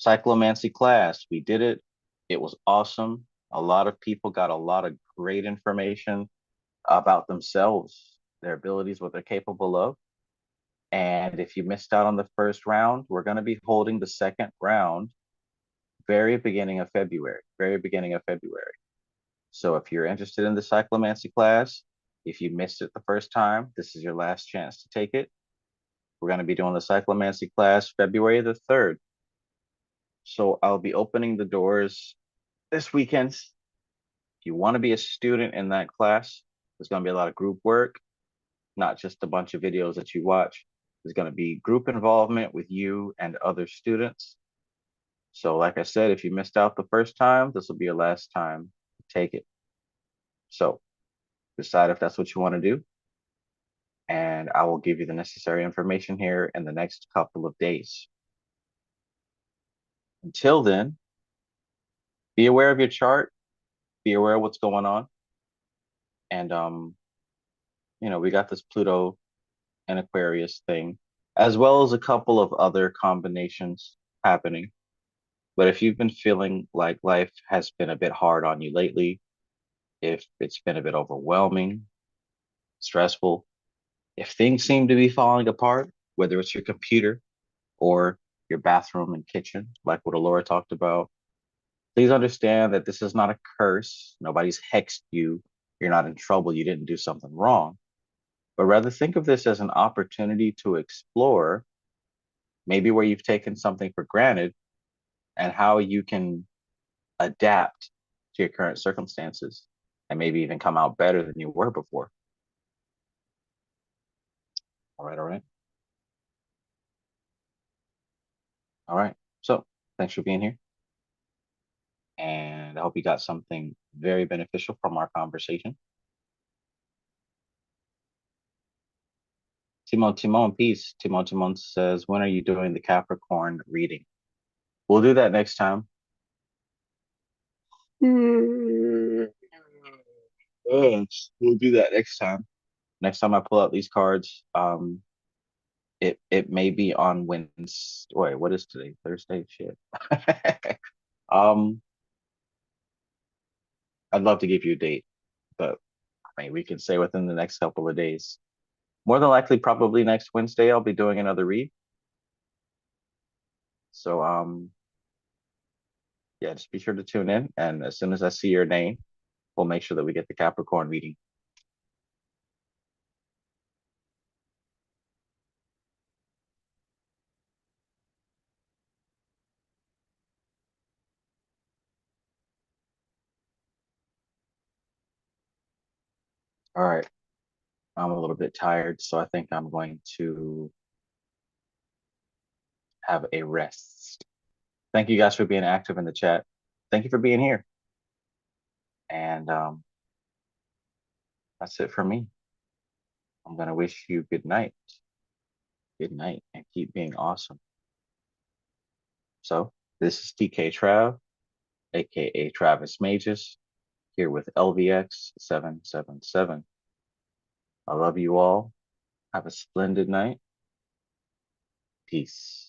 Cyclomancy class. We did it. It was awesome. A lot of people got a lot of great information about themselves, their abilities, what they're capable of. And if you missed out on the first round, we're going to be holding the second round very beginning of February, very beginning of February. So if you're interested in the cyclomancy class, if you missed it the first time, this is your last chance to take it. We're going to be doing the cyclomancy class February the 3rd. So I'll be opening the doors this weekend. If you want to be a student in that class, there's going to be a lot of group work, not just a bunch of videos that you watch. There's going to be group involvement with you and other students. So like I said, if you missed out the first time, this will be your last time to take it. So decide if that's what you want to do. And I will give you the necessary information here in the next couple of days. Until then, be aware of your chart, be aware of what's going on. And, you know, we got this Pluto and Aquarius thing, as well as a couple of other combinations happening. But if you've been feeling like life has been a bit hard on you lately, if it's been a bit overwhelming, stressful, if things seem to be falling apart, whether it's your computer or your bathroom and kitchen, like what Alora talked about, please understand that this is not a curse. Nobody's hexed you. You're not in trouble. You didn't do something wrong. But rather think of this as an opportunity to explore maybe where you've taken something for granted and how you can adapt to your current circumstances and maybe even come out better than you were before. All right, all right. All right. So thanks for being here. And I hope you got something very beneficial from our conversation. Timon, peace. Timon says, when are you doing the Capricorn reading? We'll do that next time. Yes, we'll do that next time. Next time I pull out these cards, it may be on Wednesday. Wait, what is today? Thursday? Shit. I'd love to give you a date, but I mean, we can say within the next couple of days. More than likely, probably next Wednesday, I'll be doing another read. So, yeah, just be sure to tune in. And as soon as I see your name, we'll make sure that we get the Capricorn reading. All right. I'm a little bit tired, so I think I'm going to have a rest. Thank you guys for being active in the chat. Thank you for being here. And that's it for me. I'm going to wish you good night. Good night, and keep being awesome. So this is TK Trav, aka Travis Magus, here with LVX777. I love you all. Have a splendid night. Peace.